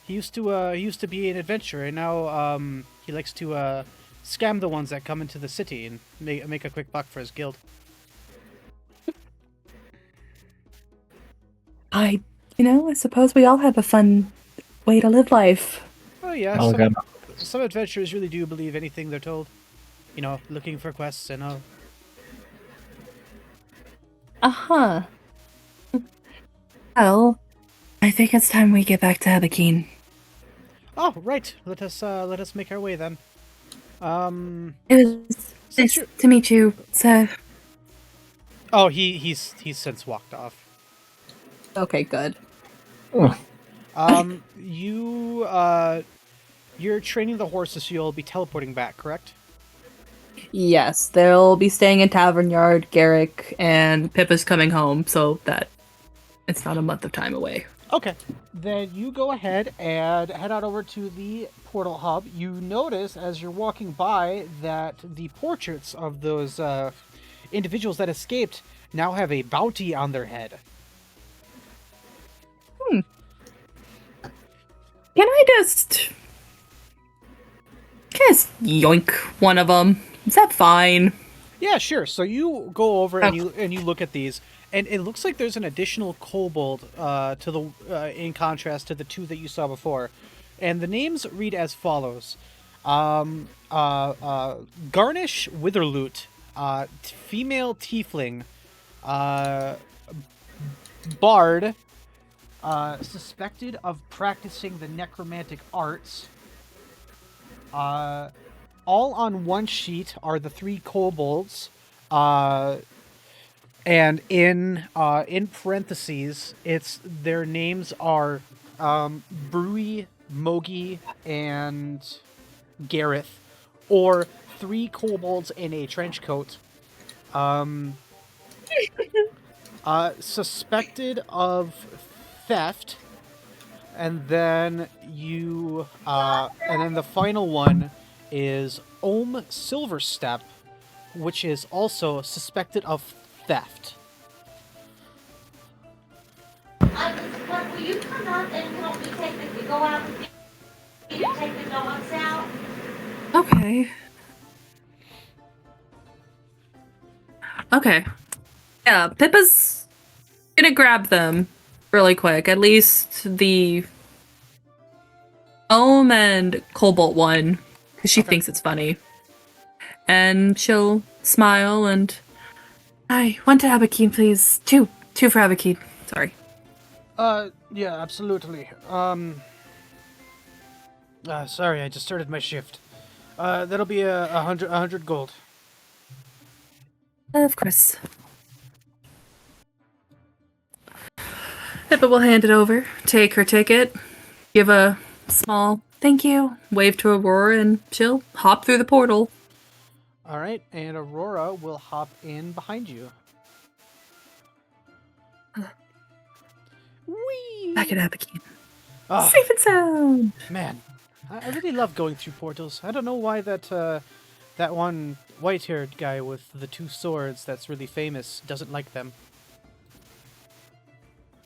he used to be an adventurer, and now he likes to scam the ones that come into the city and make a quick buck for his guild. I suppose we all have a fun way to live life. Oh yeah, Oh, God. some adventurers really do believe anything they're told. You know, looking for quests and all. Uh-huh. Well, I think it's time we get back to Abakeen. Oh, right. Let us make our way then. It was nice to meet you, sir. Oh, he's since walked off. Okay, good. You're training the horses, so you'll be teleporting back, correct? Yes, they'll be staying in Tavern Yard, Garrick, and Pippa's coming home, so that it's not a month of time away. Okay. Then you go ahead and head out over to the portal hub. You notice as you're walking by that the portraits of those individuals that escaped now have a bounty on their head. Can I just yoink one of them? Is that fine? Yeah, sure. So you go over and you look at these, and it looks like there's an additional kobold in contrast to the two that you saw before, and the names read as follows: Garnish Witherloot, female tiefling, bard, suspected of practicing the necromantic arts. All on one sheet are the three kobolds, and in parentheses, their names are Brewy, Mogi, and Gareth, or three kobolds in a trench coat. Suspected of theft, and then the final one is Ohm Silverstep, which is also suspected of theft. Will you come out and help me go out and take the dogs out? Okay. Okay. Yeah, Pippa's gonna grab them really quick. At least the Ohm and Cobalt one, because she thinks it's funny. And she'll smile and... Hi, one to Abakeen, please. Two for Abakeen. Sorry. Yeah, absolutely. Sorry, I just started my shift. That'll be a 100 gold. Of course. Pippa will hand it over, take her ticket, give a small thank you, wave to Aurora, and she'll hop through the portal. All right, and Aurora will hop in behind you. Whee! Back at Abakeen. Oh, Safe and sound! man, I really love going through portals. I don't know why that one white-haired guy with the two swords that's really famous doesn't like them.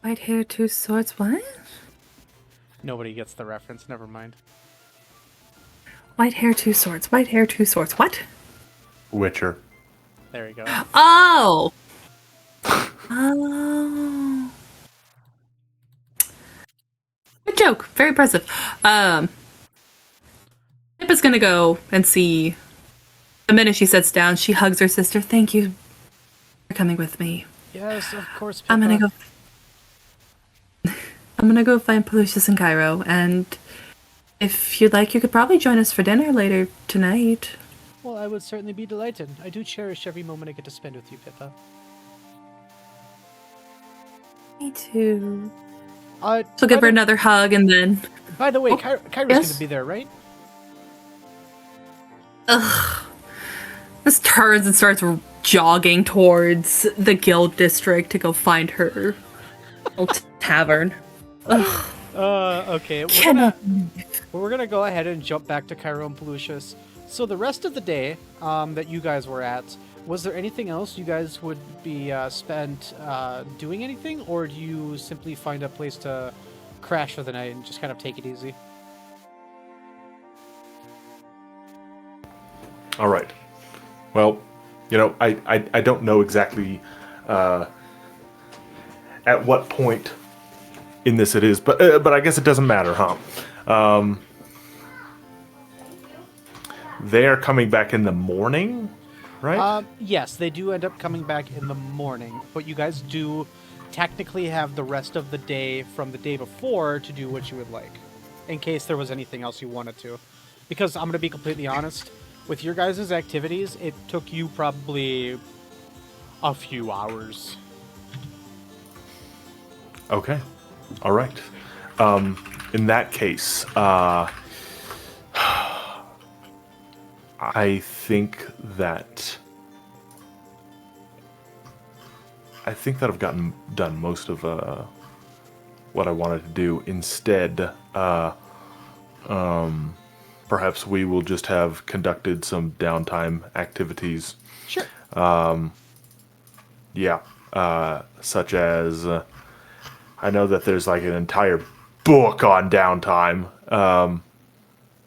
White hair, two swords, what? Nobody gets the reference. Never mind. White hair, two swords. White hair, two swords. What? Witcher. There you go. Oh! Oh. Good joke. Very impressive. Pippa's gonna go and see. The minute she sits down, she hugs her sister. Thank you for coming with me. Yes, of course, Pippa. I'm gonna go. I'm gonna go find Pelucius in Cairo, and if you'd like, you could probably join us for dinner later tonight. Well, I would certainly be delighted. I do cherish every moment I get to spend with you, Pippa. Me too. So So give her another hug, and then. By the way, Oh, Kyra's yes? going to be there, right? Ugh. This turns and starts jogging towards the guild district to go find her old tavern. Ugh. Okay. We're gonna go ahead and jump back to Cairo and Pelucius. So the rest of the day that you guys were at, was there anything else you guys would be spent doing anything, or do you simply find a place to crash for the night and just kind of take it easy? All right. Well, I don't know exactly at what point in this it is, but I guess it doesn't matter, huh? They are coming back in the morning, right? Yes, they do end up coming back in the morning, but you guys do technically have the rest of the day from the day before to do what you would like, in case there was anything else you wanted to. Because I'm going to be completely honest, with your guys' activities, it took you probably a few hours. Okay. All right. In that case, I think that I've gotten done most of what I wanted to do. Instead, perhaps we will just have conducted some downtime activities. Sure. Such as I know that there's like an entire book on downtime.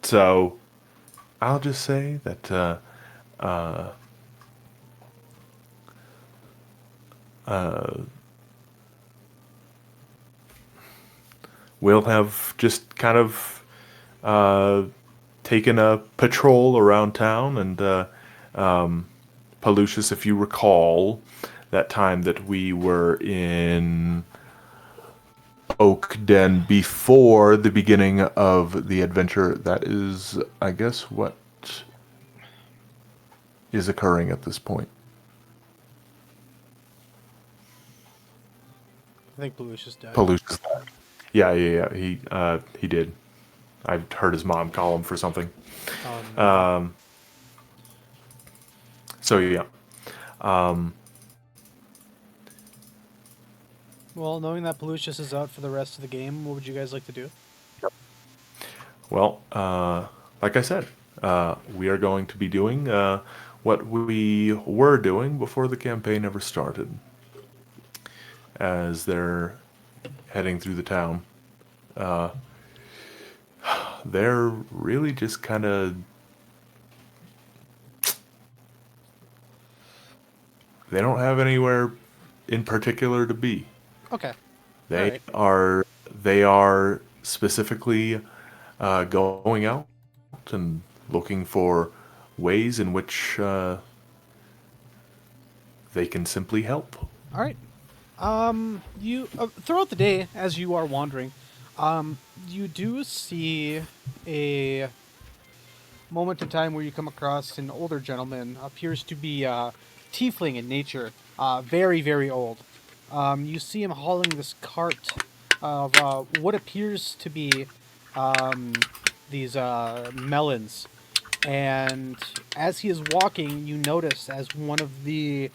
So I'll just say that we'll have just kind of taken a patrol around town, and Pelucius, if you recall, that time that we were in Oak Den before the beginning of the adventure, that is, I guess, what is occurring at this point. I think Pelucius died. Pelucius. Yeah. He did. I heard his mom call him for something. So yeah. Well, knowing that Pelucius is out for the rest of the game, what would you guys like to do? Well, like I said, we are going to be doing what we were doing before the campaign ever started. As they're heading through the town, they're really just kind of... They don't have anywhere in particular to be. Okay. They are specifically going out and looking for ways in which they can simply help. All right. You throughout the day, as you are wandering, you do see a moment in time where you come across an older gentleman, appears to be tiefling in nature, very, very old. You see him hauling this cart of what appears to be these melons, and as he is walking, you notice as one of the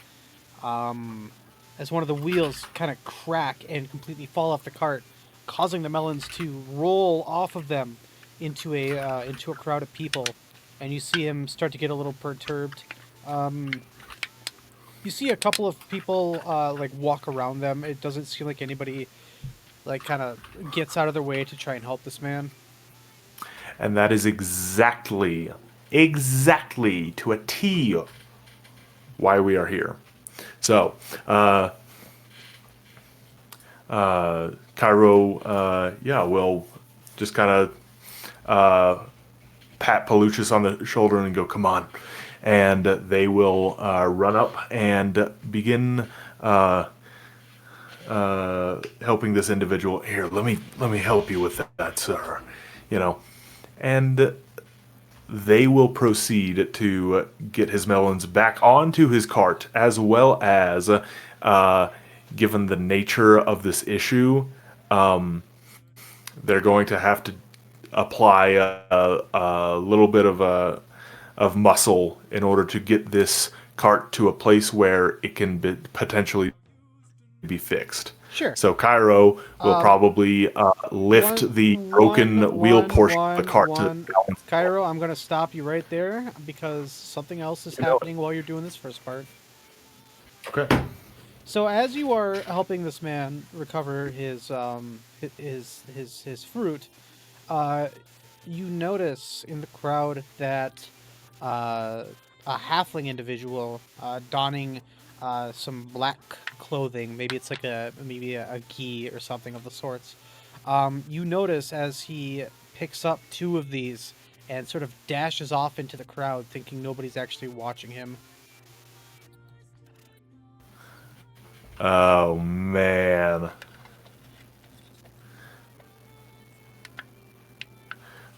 wheels kind of crack and completely fall off the cart, causing the melons to roll off of them into a crowd of people, and you see him start to get a little perturbed. You see a couple of people like walk around them. It doesn't seem like anybody like kind of gets out of their way to try and help this man. And that is exactly to a T why we are here. So, Cairo, will just kind of pat Pelucius on the shoulder and go, "Come on," and they will run up and begin helping this individual. Here, let me help you with that, sir. And they will proceed to get his melons back onto his cart, as well as, given the nature of this issue, they're going to have to apply a little bit of muscle in order to get this cart to a place where it can potentially be fixed. Sure. So Cairo will probably lift the broken wheel portion of the cart to balance. Cairo, I'm going to stop you right there because something else is happening while you're doing this first part. Okay. So as you are helping this man recover his fruit, you notice in the crowd that a halfling individual donning some black clothing, maybe it's like a gi or something of the sorts. You notice as he picks up two of these and sort of dashes off into the crowd, thinking nobody's actually watching him. Oh man.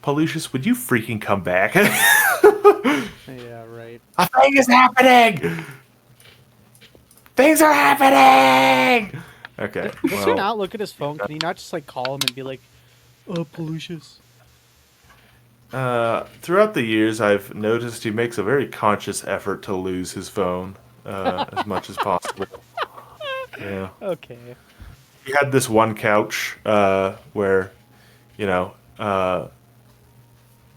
Pelucius, would you freaking come back? Yeah, right. A thing is happening! Things are happening! Okay. Does he not look at his phone? Can he not just like call him and be like, "Oh, Pelucius"? Throughout the years, I've noticed he makes a very conscious effort to lose his phone as much as possible. Yeah. Okay. He had this one couch where,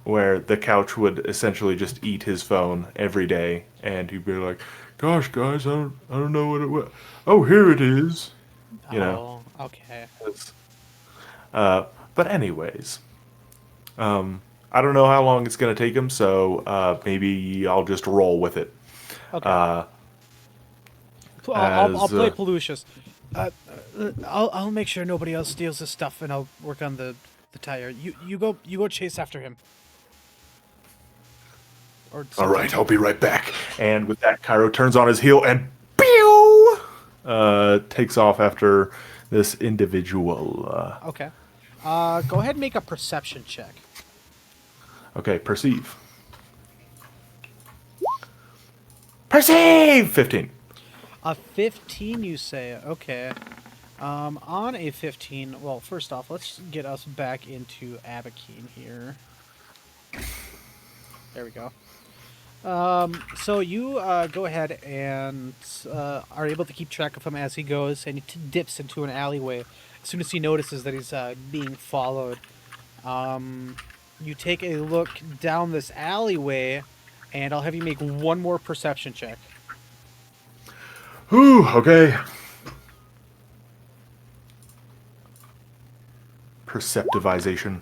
where the couch would essentially just eat his phone every day, and he'd be like, "Gosh, guys, I don't know what it was. Oh, here it is." Oh, okay. But anyways, I don't know how long it's gonna take him, so maybe I'll just roll with it. Okay. I'll play Pelucius. I'll make sure nobody else steals his stuff, and I'll work on the tire. You go chase after him. Or All right, I'll be right back. And with that, Cairo turns on his heel and pew! Takes off after this individual. Okay. Go ahead and make a perception check. Okay, perceive. Perceive! 15. A 15, you say? Okay. On a 15, well, first off, let's get us back into Abakeen here. There we go. So you go ahead and are able to keep track of him as he goes, and he dips into an alleyway. As soon as he notices that he's being followed, you take a look down this alleyway, and I'll have you make one more perception check. Whew, okay. Perceptivization.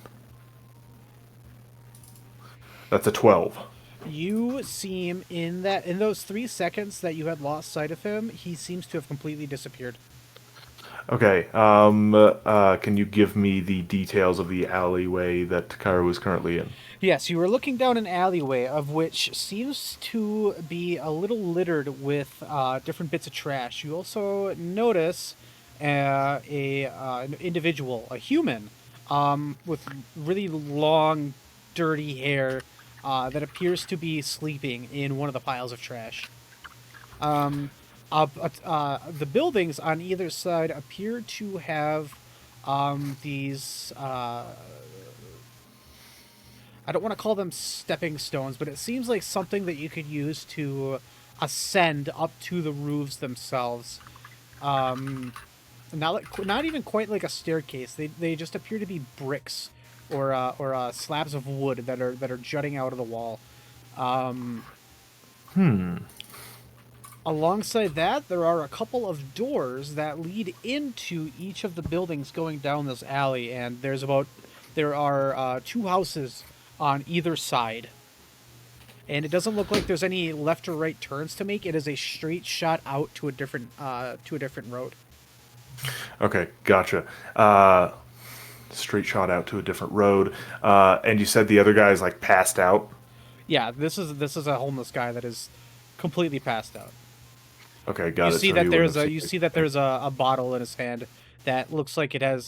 That's a 12. You seem in those 3 seconds that you had lost sight of him, he seems to have completely disappeared. Okay, can you give me the details of the alleyway that Cairo is currently in? Yes, you were looking down an alleyway of which seems to be a little littered with different bits of trash. You also notice an individual, a human, with really long, dirty hair that appears to be sleeping in one of the piles of trash. The buildings on either side appear to have these... I don't want to call them stepping stones, but it seems like something that you could use to ascend up to the roofs themselves. Not even quite like a staircase. They just appear to be bricks or slabs of wood that are jutting out of the wall. Alongside that, there are a couple of doors that lead into each of the buildings going down this alley, and there are 2 houses on either side. And it doesn't look like there's any left or right turns to make. It is a straight shot out to a different road. Okay, gotcha. Straight shot out to a different road. And you said the other guy's like passed out. Yeah, this is a homeless guy that is completely passed out. Okay, got You it. see So that he there's wouldn't a have you see that there's a bottle in his hand that looks like it has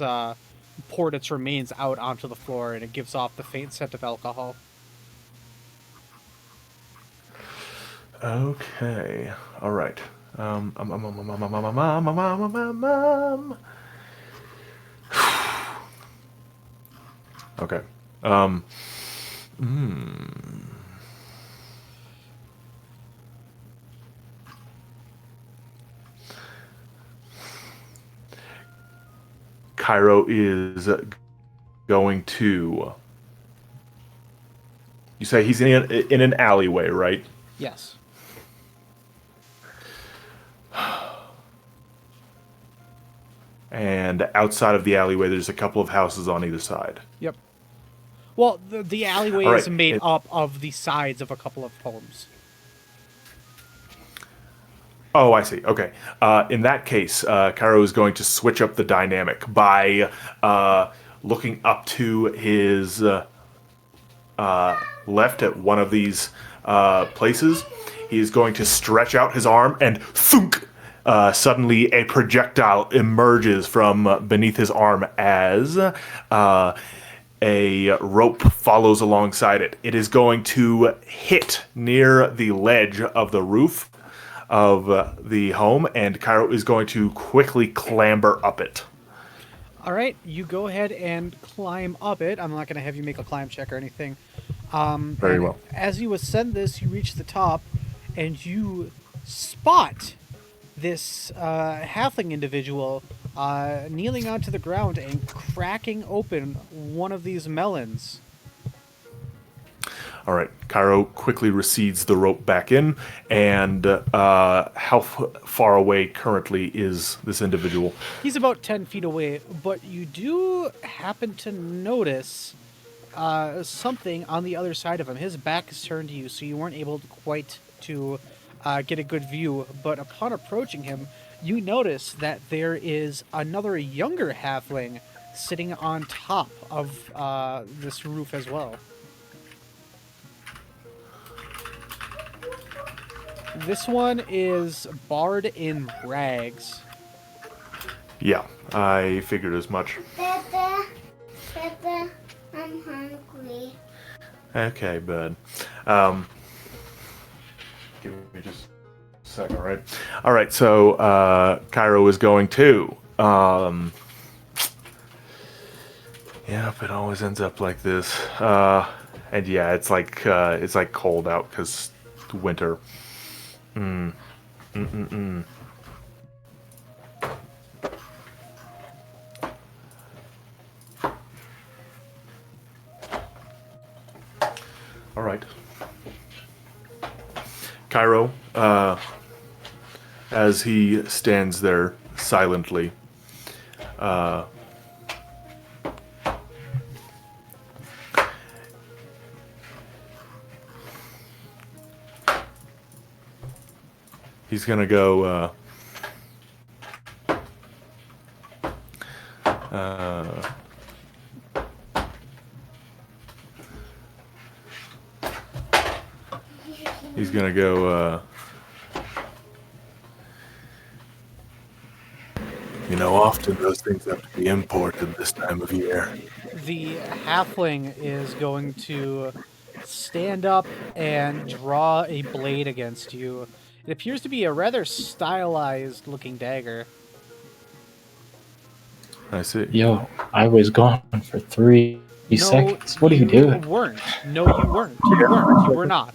poured its remains out onto the floor, and it gives off the faint scent of alcohol. Okay. All right. Okay. Cairo is going to. You say he's in an alleyway, right? Yes. And outside of the alleyway, there's a couple of houses on either side. Yep. Well, the alleyway All is right, made up of the sides of a couple of homes. Oh, I see. Okay. In that case, Cairo is going to switch up the dynamic by looking up to his left at one of these places. He is going to stretch out his arm and thunk! Suddenly a projectile emerges from beneath his arm as a rope follows alongside it. It is going to hit near the ledge of the roof of the home, and Cairo is going to quickly clamber up it. All right, you go ahead and climb up it. I'm not going to have you make a climb check or anything. Very and well. As you ascend this, you reach the top, and you spot this halfling individual kneeling onto the ground and cracking open one of these melons. All right, Cairo quickly recedes the rope back in, and how far away currently is this individual? He's about 10 feet away, but you do happen to notice something on the other side of him. His back is turned to you, so you weren't able quite to get a good view, but upon approaching him, you notice that there is another younger halfling sitting on top of this roof as well. This one is barred in rags. Yeah, I figured as much. Peppa, I'm hungry. Okay, bud. Give me just a second, all right? All right, so Cairo is going to. Yep, it always ends up like this. And yeah, it's like cold out because winter. All right. Cairo, as he stands there silently, he's gonna go. He's gonna go. Often those things have to be imported this time of year. The halfling is going to stand up and draw a blade against you. It appears to be a rather stylized looking dagger. I see. Yo, I was gone for 3 seconds. What are you doing? You weren't. No, you weren't. You weren't. You were not.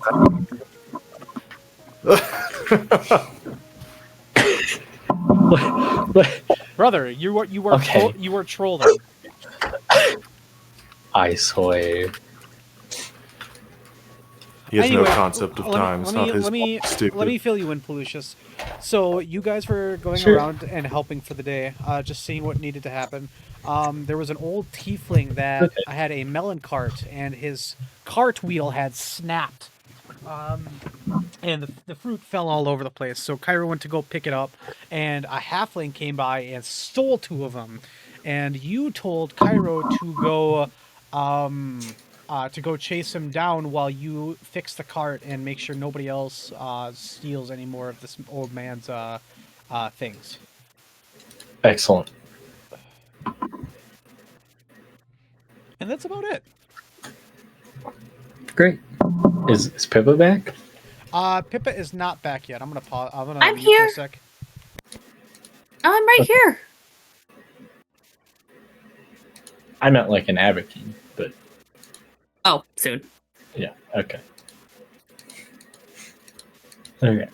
What? Brother, you were Okay. you were trolling. I swear. He has Anyway, no concept of time. It's not his let me fault. Stupid. let me fill you in, Pelucius. So you guys were going Sure. around and helping for the day, just seeing what needed to happen. There was an old tiefling that had a melon cart, and his cart wheel had snapped, and the fruit fell all over the place. So Kyra went to go pick it up, and a halfling came by and stole 2 of them. And you told Cairo to go chase him down while you fix the cart and make sure nobody else steals any more of this old man's things. Excellent. And that's about it. Great. Is Pippa back? Pippa is not back yet. I'm gonna pause. I'm gonna I'm mute for here. a sec. I'm right here. I meant like an Abakeen, but Oh, soon. yeah. Okay. Okay.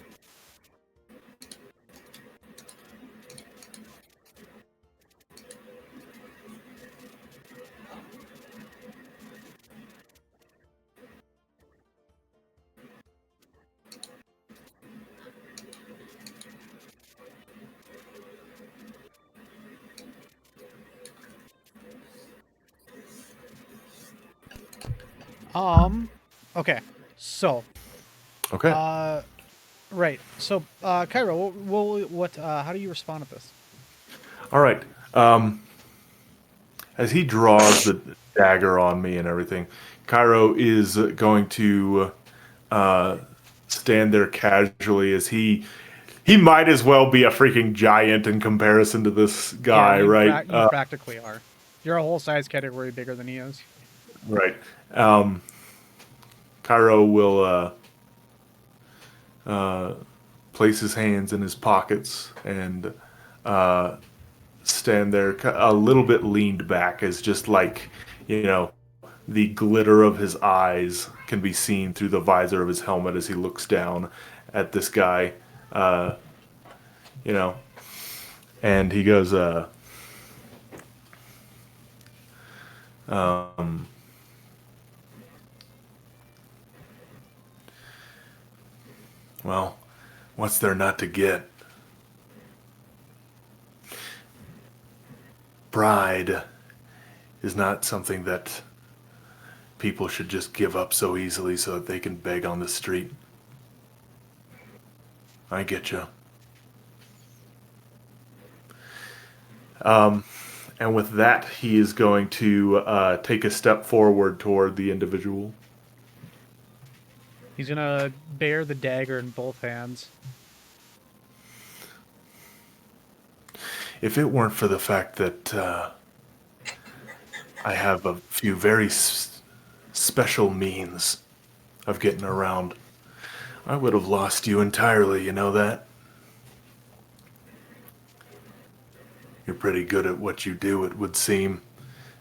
Okay. So. Okay. Right. So, Cairo, what? How do you respond to this? All right. As he draws the dagger on me and everything, Cairo is going to stand there casually as he might as well be a freaking giant in comparison to this guy, right? You practically are. You're a whole size category bigger than he is. Right. Cairo will place his hands in his pockets and stand there a little bit leaned back, as just like, the glitter of his eyes can be seen through the visor of his helmet as he looks down at this guy, and he goes, well, what's there not to get? Pride is not something that people should just give up so easily so that they can beg on the street. I get you. And with that, he is going to take a step forward toward the individual. He's gonna bear the dagger in both hands. If it weren't for the fact that I have a few very special means of getting around, I would have lost you entirely, you know that? You're pretty good at what you do, it would seem,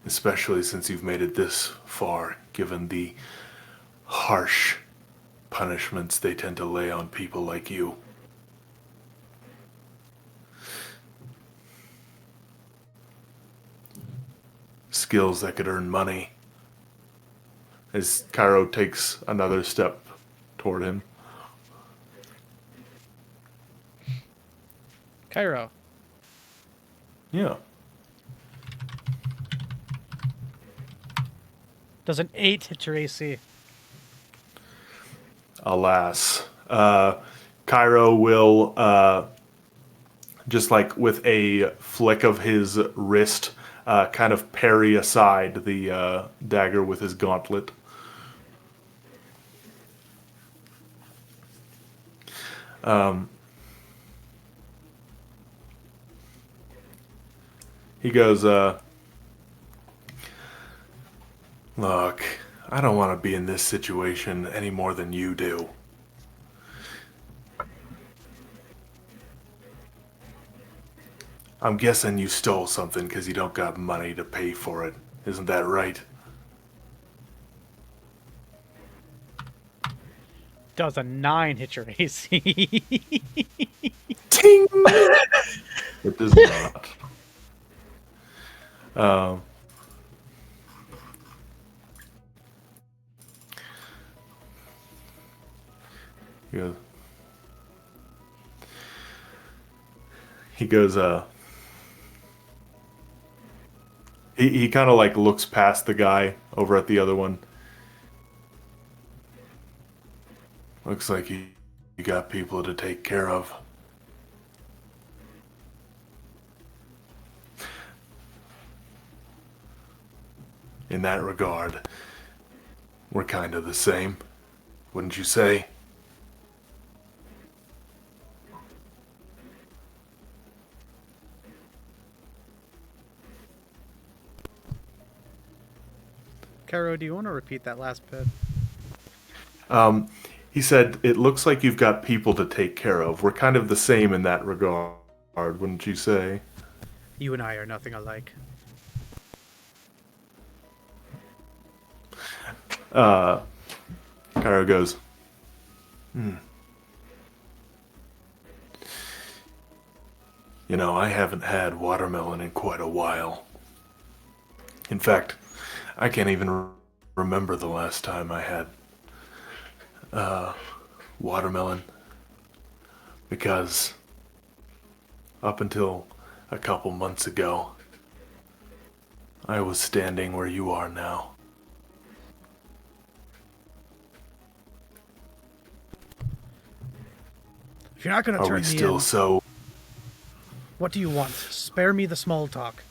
especially since you've made it this far, given the harsh punishments they tend to lay on people like you. Skills that could earn money. As Cairo takes another step toward him. Cairo. Yeah. Does an 8 hit your AC? Alas. Cairo will, just like with a flick of his wrist, kind of parry aside the dagger with his gauntlet. He goes, look, I don't want to be in this situation any more than you do. I'm guessing you stole something because you don't got money to pay for it. Isn't that right? Does a 9 hit your AC? Ting! It does not. goes, he goes, he kind of like looks past the guy over at the other one. Looks like you got people to take care of. In that regard, we're kind of the same, wouldn't you say? Caro, do you want to repeat that last bit? He said, it looks like you've got people to take care of. We're kind of the same in that regard, wouldn't you say? You and I are nothing alike. Cairo goes, You know, I haven't had watermelon in quite a while. In fact, I can't even remember the last time I had watermelon. Because up until a couple months ago, I was standing where you are now. If you're not going to Are turn we me still in, so... what do you want? Spare me the small talk.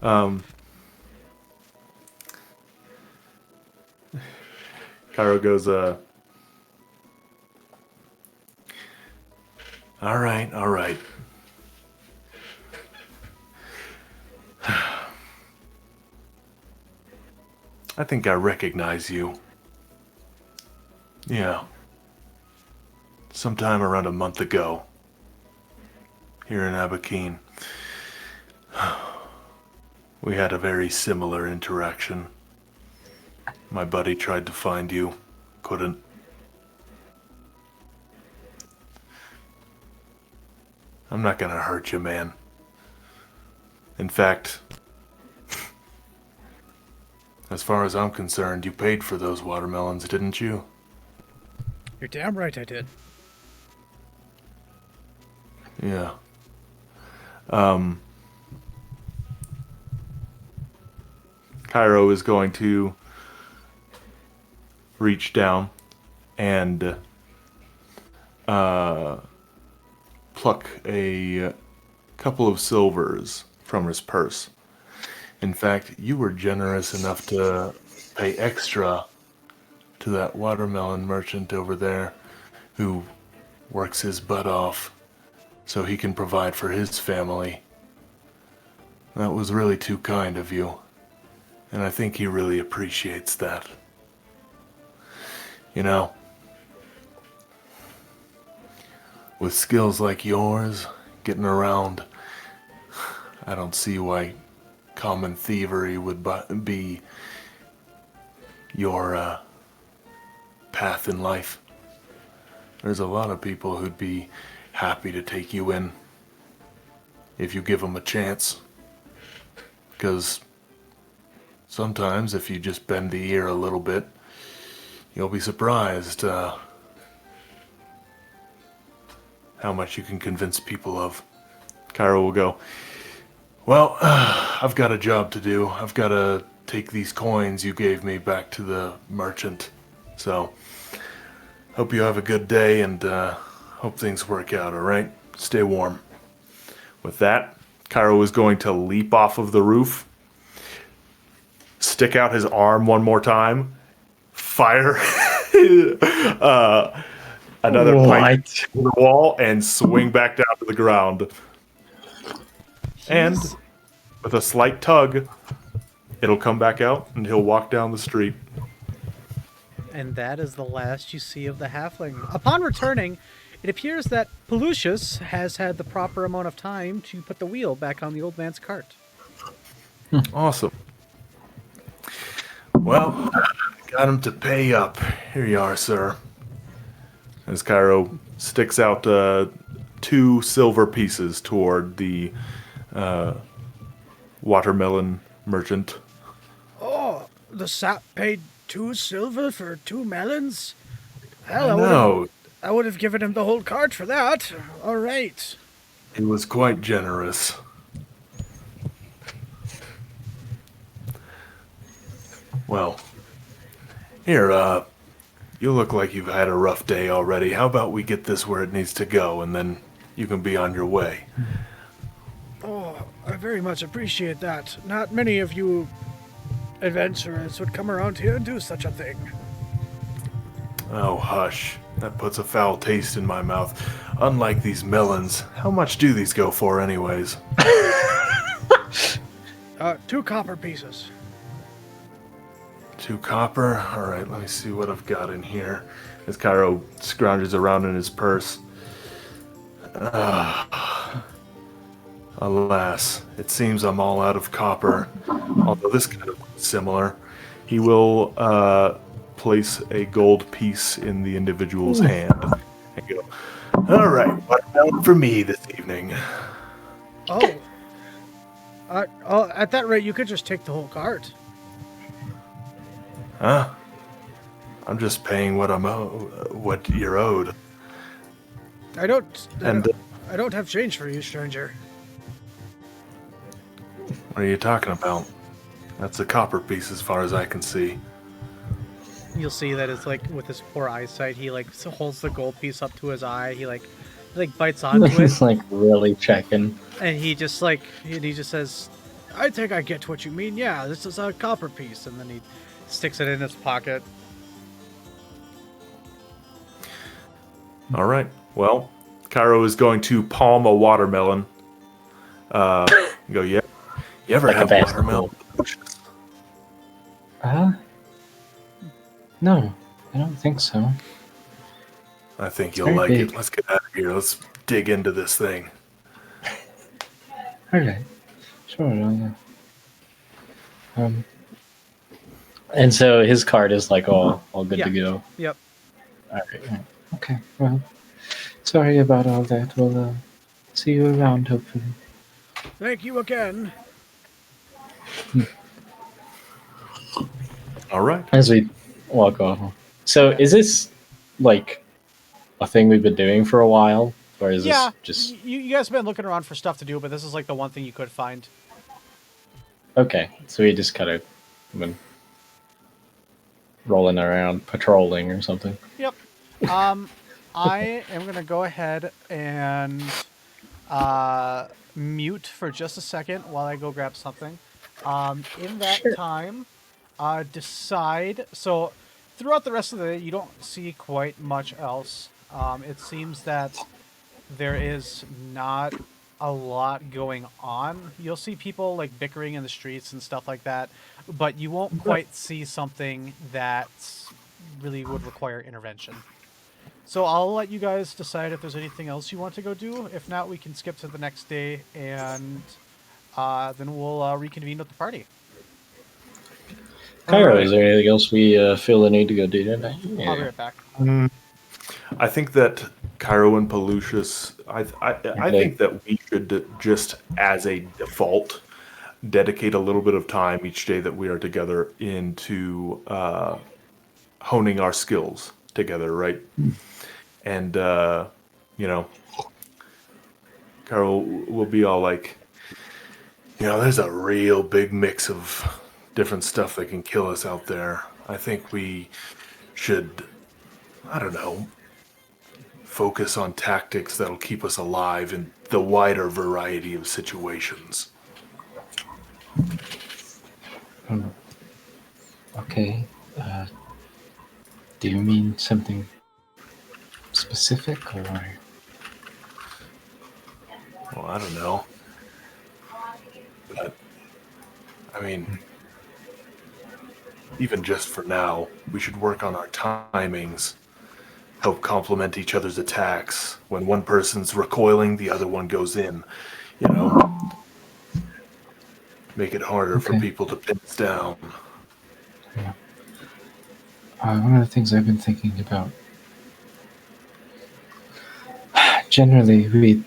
Cairo goes, all right, all right. I think I recognize you. Yeah. Sometime around a month ago. Here in Abakeen. We had a very similar interaction. My buddy tried to find you. Couldn't. I'm not gonna hurt you, man. In fact, as far as I'm concerned, you paid for those watermelons, didn't you? You're damn right I did. Yeah. Cairo is going to reach down and pluck a couple of silvers from his purse. In fact, you were generous enough to pay extra to that watermelon merchant over there who works his butt off so he can provide for his family. That was really too kind of you, and I think he really appreciates that. You know, with skills like yours, getting around, I don't see why common thievery would be your path in life. There's a lot of people who'd be happy to take you in if you give them a chance. Because sometimes if you just bend the ear a little bit, you'll be surprised how much you can convince people of. Cairo will go, well, I've got a job to do. I've got to take these coins you gave me back to the merchant. So, hope you have a good day and hope things work out, alright? Stay warm. With that, Cairo is going to leap off of the roof, stick out his arm one more time, fire another pipe to the wall, and swing back down to the ground. And with a slight tug, it'll come back out and he'll walk down the street. And that is the last you see of the halfling. Upon returning, it appears that Pelucius has had the proper amount of time to put the wheel back on the old man's cart. Awesome. Well, got him to pay up. Here you are, sir. As Cairo sticks out 2 silver pieces toward the watermelon merchant. Oh, the sap paid 2 silver for 2 melons? I know. I would have given him the whole cart for that. All right. He was quite generous. Well, here, you look like you've had a rough day already. How about we get this where it needs to go, and then you can be on your way? Oh, I very much appreciate that. Not many of you adventurers would come around here and do such a thing. Oh, hush. That puts a foul taste in my mouth. Unlike these melons, how much do these go for anyways? 2 copper pieces. 2 copper? Alright, let me see what I've got in here. As Cairo scrounges around in his purse. Alas, it seems I'm all out of copper. Although this kind of similar. He will place a gold piece in the individual's hand and go, alright, what about for me this evening? Oh. At that rate, you could just take the whole cart. Huh? I'm just paying what what you're owed. I don't have change for you, stranger. What are you talking about? That's a copper piece as far as I can see. You'll see that it's like with his poor eyesight, he like holds the gold piece up to his eye. He like bites onto He's it, like really checking. and he just says, "I think I get what you mean. Yeah, this is a copper piece." And then he sticks it in his pocket. All right. Well, Cairo is going to palm a watermelon. Go, yeah. You ever Like a have basketball. watermelon? No, I don't think so. I think It's you'll very like big. it. Let's get out of here. Let's dig into this thing. Okay, sure. And so his card is like all good to go. Yep. All right. Okay. Well, sorry about all that. We'll see you around, hopefully. Thank you again. All right. As we walk off. So is this like a thing we've been doing for a while, or is Yeah, this just you guys have been looking around for stuff to do, but this is like the one thing you could find. okay? So we just kind of been rolling around, patrolling or something. Yep. I am gonna go ahead and mute for just a second while I go grab something. In that time, decide. So throughout the rest of the day, you don't see quite much else. It seems that there is not a lot going on. You'll see people like bickering in the streets and stuff like that, but you won't quite see something that really would require intervention. So I'll let you guys decide if there's anything else you want to go do. If not, we can skip to the next day, and then we'll reconvene with the party. Cairo, is there anything else we feel the need to go do today? I'll be right back. I think that Cairo and Pelucius, I think that we should just, as a default, dedicate a little bit of time each day that we are together into honing our skills together, right? And, Cairo will be all like, there's a real big mix of different stuff that can kill us out there. I think we should, I don't know, focus on tactics that'll keep us alive in the wider variety of situations. Okay. Do you mean something specific, or? Well, I don't know. But, I mean, even just for now, we should work on our timings, help complement each other's attacks. When one person's recoiling, the other one goes in, Make it harder for Okay. people to pin us down. Yeah. One of the things I've been thinking about. Generally, we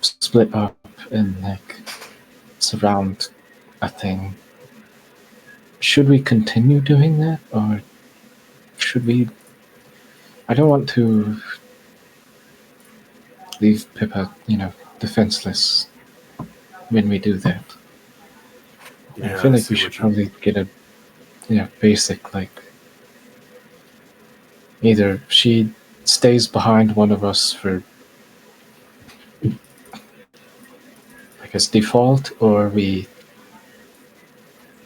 split up and surround a thing, should we continue doing that, or should we? I don't want to leave Pippa, defenseless when we do that. I Yeah, feel I like see we should what you. probably get a basic, like, either she stays behind one of us for, I guess, default, or we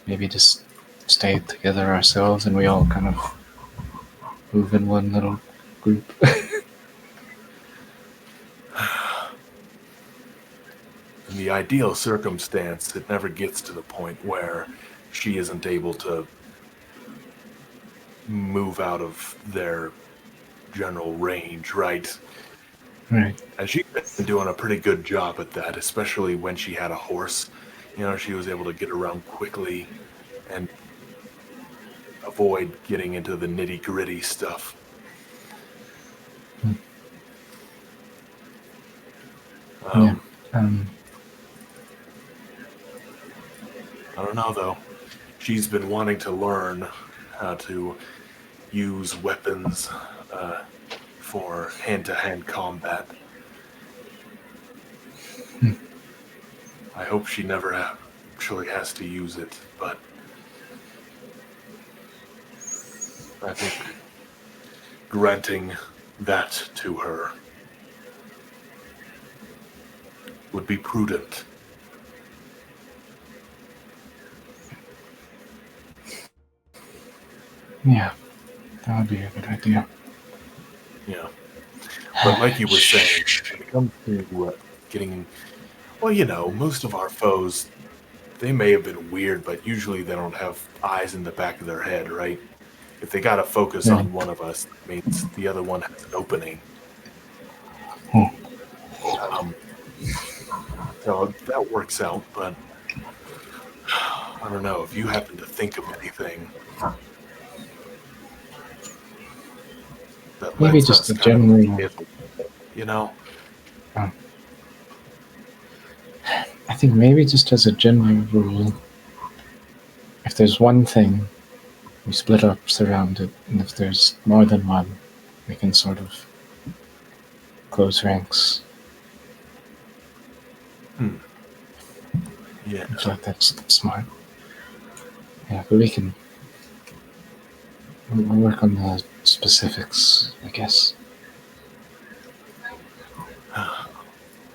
maybe just stay together ourselves and we all kind of move in one little group. In the ideal circumstance, it never gets to the point where she isn't able to move out of their general range, right? Right. And she's been doing a pretty good job at that, especially when she had a horse. She was able to get around quickly and avoid getting into the nitty-gritty stuff. Yeah. I don't know, though. She's been wanting to learn how to use weapons for hand-to-hand combat. I hope she never actually has to use it, but I think granting that to her would be prudent. Yeah, that would be a good idea. Yeah. But like you were saying, when it comes to getting... Well, most of our foes, they may have been weird, but usually they don't have eyes in the back of their head, right? If they got to focus on one of us, that means the other one has an opening. So that works out, but I don't know. If you happen to think of anything that Maybe lets just us a kind general. of, I think maybe just as a general rule, if there's one thing, we split up, surround it, and if there's more than one, we can sort of close ranks. Yeah. I feel like that's smart. Yeah, but we'll work on the specifics, I guess.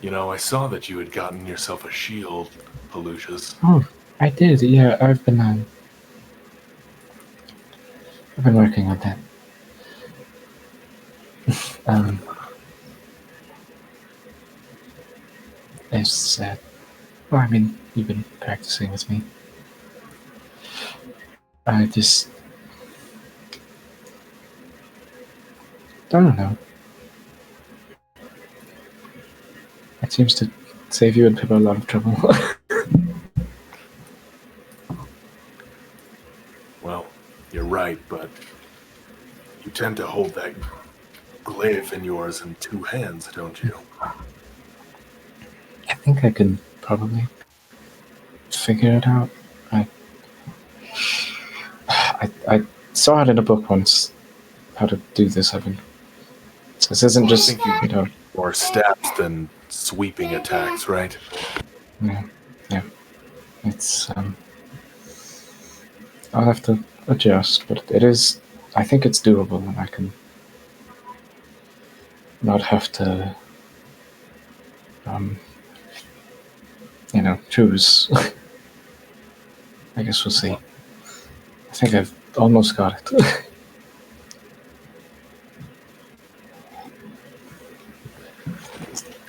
I saw that you had gotten yourself a shield, Pelusius. Oh, I did. Yeah, I've been working on that. It's well, I mean, you've been practicing with me. I just don't know. It seems to save you and Pippa a lot of trouble. Well, you're right, but you tend to hold that glaive in yours in two hands, don't you? I think I can probably figure it out. I saw it in a book once, how to do this. This isn't just, more stabs than sweeping attacks, right? Yeah. It's, I'll have to adjust, but it is, I think it's doable, and I can not have to, choose. I guess we'll see. I think I've almost got it.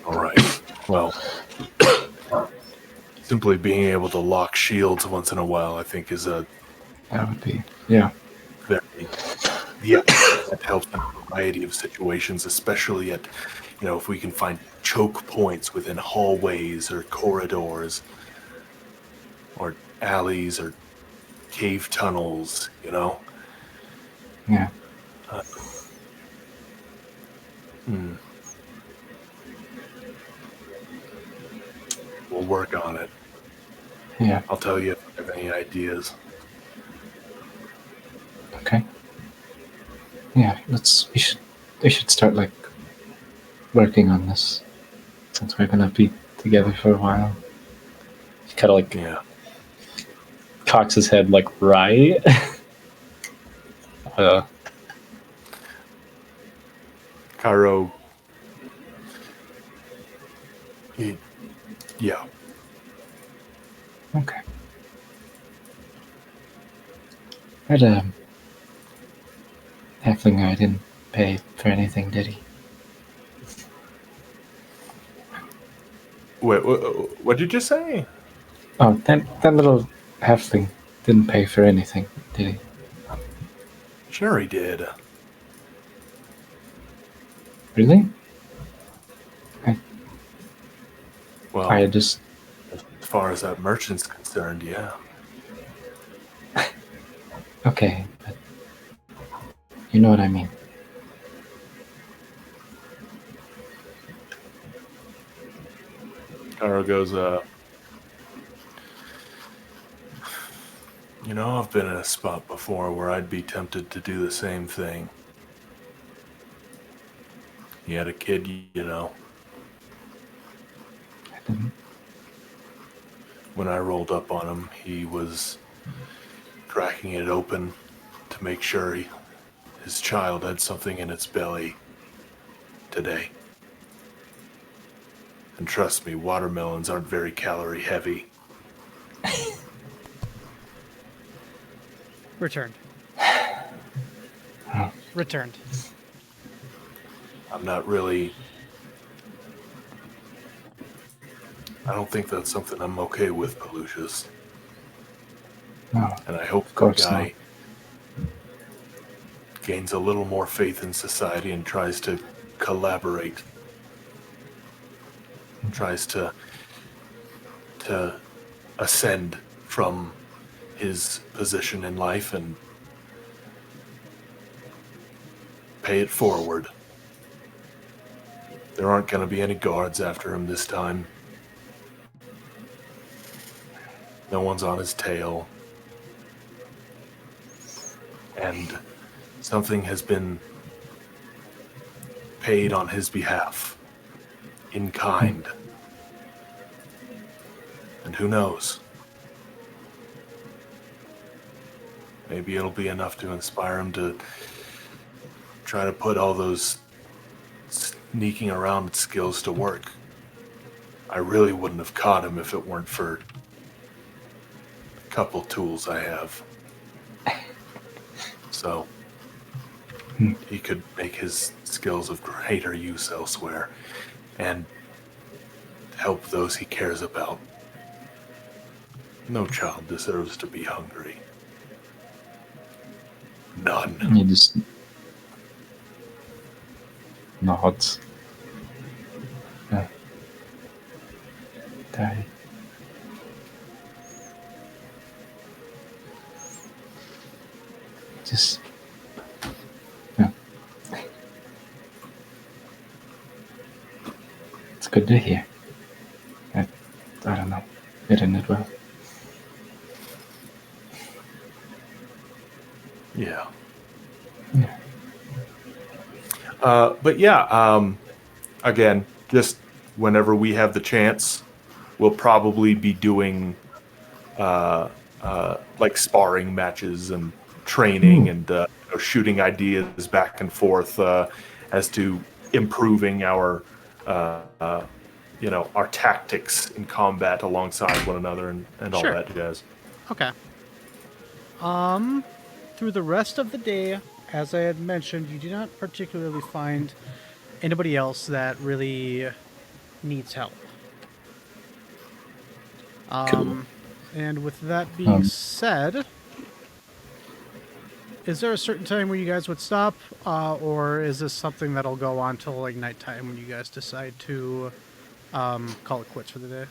All right. Well, simply being able to lock shields once in a while, I think, is that would be, yeah. That helps in a variety of situations, especially at, if we can find choke points within hallways or corridors or alleys or cave tunnels, Yeah. We'll work on it. Yeah. I'll tell you if I have any ideas. we should start like working on this since we're gonna be together for a while. He kind of like Yeah. cocks his head like right. Cairo. Yeah. Okay. That halfling guy didn't pay for anything, did he? Wait, what did you just say? Oh, that little halfling didn't pay for anything, did he? Sure he did. Really? Well, I just as far as that merchant's concerned, yeah. okay, but you know what I mean. Cairo goes, you know, I've been in a spot before where I'd be tempted to do the same thing. He had a kid, you know. I didn't. When I rolled up on him, he was cracking it open to make sure his child had something in its belly today. And trust me, watermelons aren't very calorie heavy. Returned. Returned. I'm not really... I don't think that's something I'm okay with, Pelusius. No, And I hope of course the guy gains a little more faith in society and tries to collaborate. Tries to ascend from his position in life and pay it forward. There aren't going to be any guards after him this time. No one's on his tail. And something has been paid on his behalf in kind. And who knows? Maybe it'll be enough to inspire him to try to put all those sneaking around skills to work. I really wouldn't have caught him if it weren't for a couple tools I have. So he could make his skills of greater use elsewhere and help those he cares about. No child deserves to be hungry. None. he just nods. Yeah. Daddy. Just yeah. It's good to hear. I don't know. Hitting it well. Yeah. Yeah. But yeah, again, just whenever we have the chance, we'll probably be doing like sparring matches and training and shooting ideas back and forth as to improving our our tactics in combat alongside one another and all Sure. that jazz. Okay. Through the rest of the day, as I had mentioned, you do not particularly find anybody else that really needs help. Cool. And with that being said, is there a certain time where you guys would stop, or is this something that'll go on till like nighttime when you guys decide to call it quits for the day?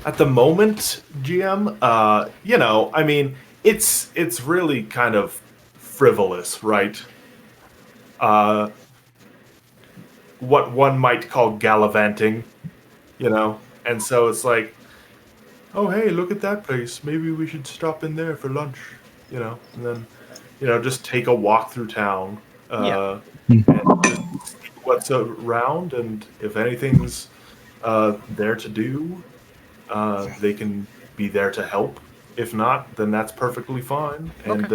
At the moment, GM, I mean, it's really kind of frivolous, right? What one might call gallivanting, and so it's like, oh hey, look at that place. Maybe we should stop in there for lunch, and then, just take a walk through town. and just see what's around, and if anything's there to do, they can be there to help. If not, then that's perfectly fine. And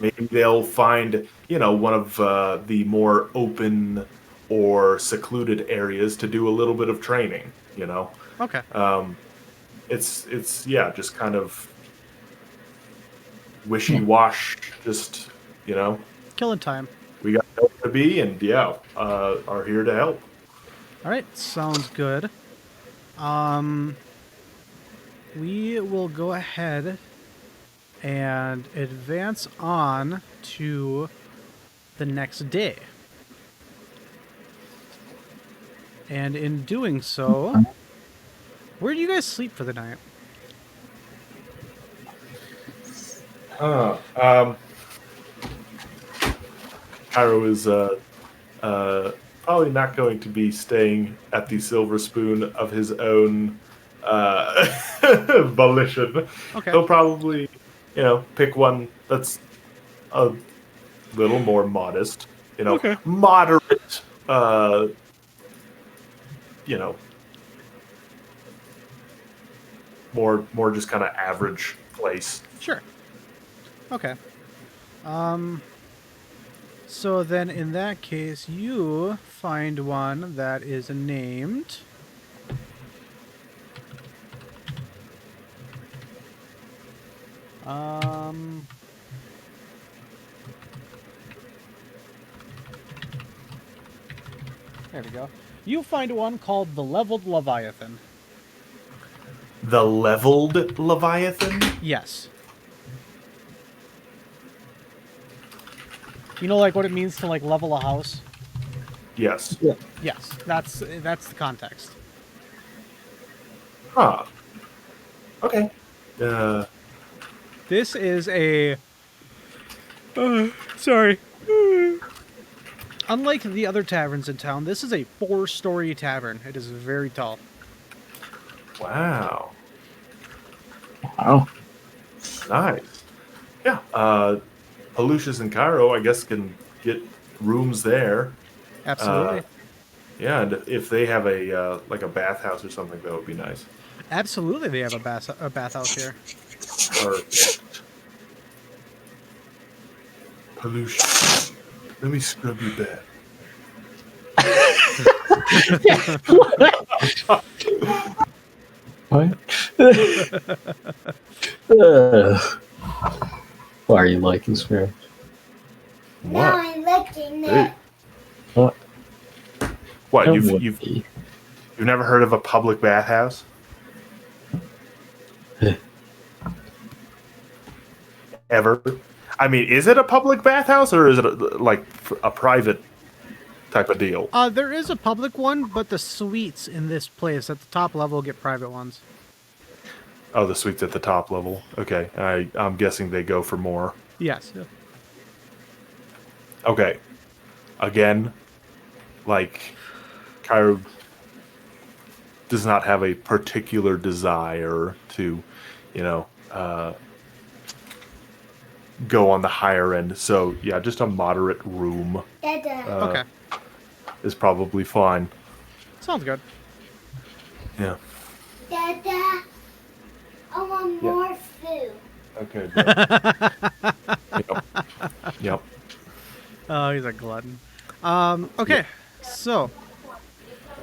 maybe they'll find, one of the more open or secluded areas to do a little bit of training. Okay. It's just kind of wishy-wash. Just Killing time. we got nowhere to be, and are here to help. All right, sounds good. We will go ahead and advance on to the next day. And in doing so, where do you guys sleep for the night? Cairo is probably not going to be staying at the Silver Spoon of his own volition. Okay. He'll probably, pick one that's a little more modest, Okay. moderate, more just kind of average place. Sure. Okay. So then in that case, you find one that is named... There we go. You find one called the Leveled Leviathan. The Leveled Leviathan? Yes. You know, like, what it means to, like, level a house? Yes. Yes, that's the context. Huh. Okay. This is a... sorry. Unlike the other taverns in town, this is a 4-story tavern. It is very tall. Wow. Wow. Nice. Yeah. Pelucius and Cairo, I guess, can get rooms there. Absolutely. Yeah, and if they have a like a bathhouse or something, that would be nice. Absolutely, they have a bathhouse here. Perfect. Pelucius, let me scrub your bath. What? Why are you liking Spirit? No, I'm looking at What? What? That You've would you've be. you've never heard of a public bathhouse? Ever? I mean, is it a public bathhouse or is it like a private type of deal? There is a public one, but the suites in this place at the top level get private ones. Oh, the suites at the top level. Okay, I'm guessing they go for more. Yes. Okay. Again, like, Cairo does not have a particular desire to, go on the higher end. So, yeah, just a moderate room Dada. Okay. is probably fine. Sounds good. Yeah. Dada. I want more food. Okay. Yep. Yep. Oh, he's a glutton. Okay. So, all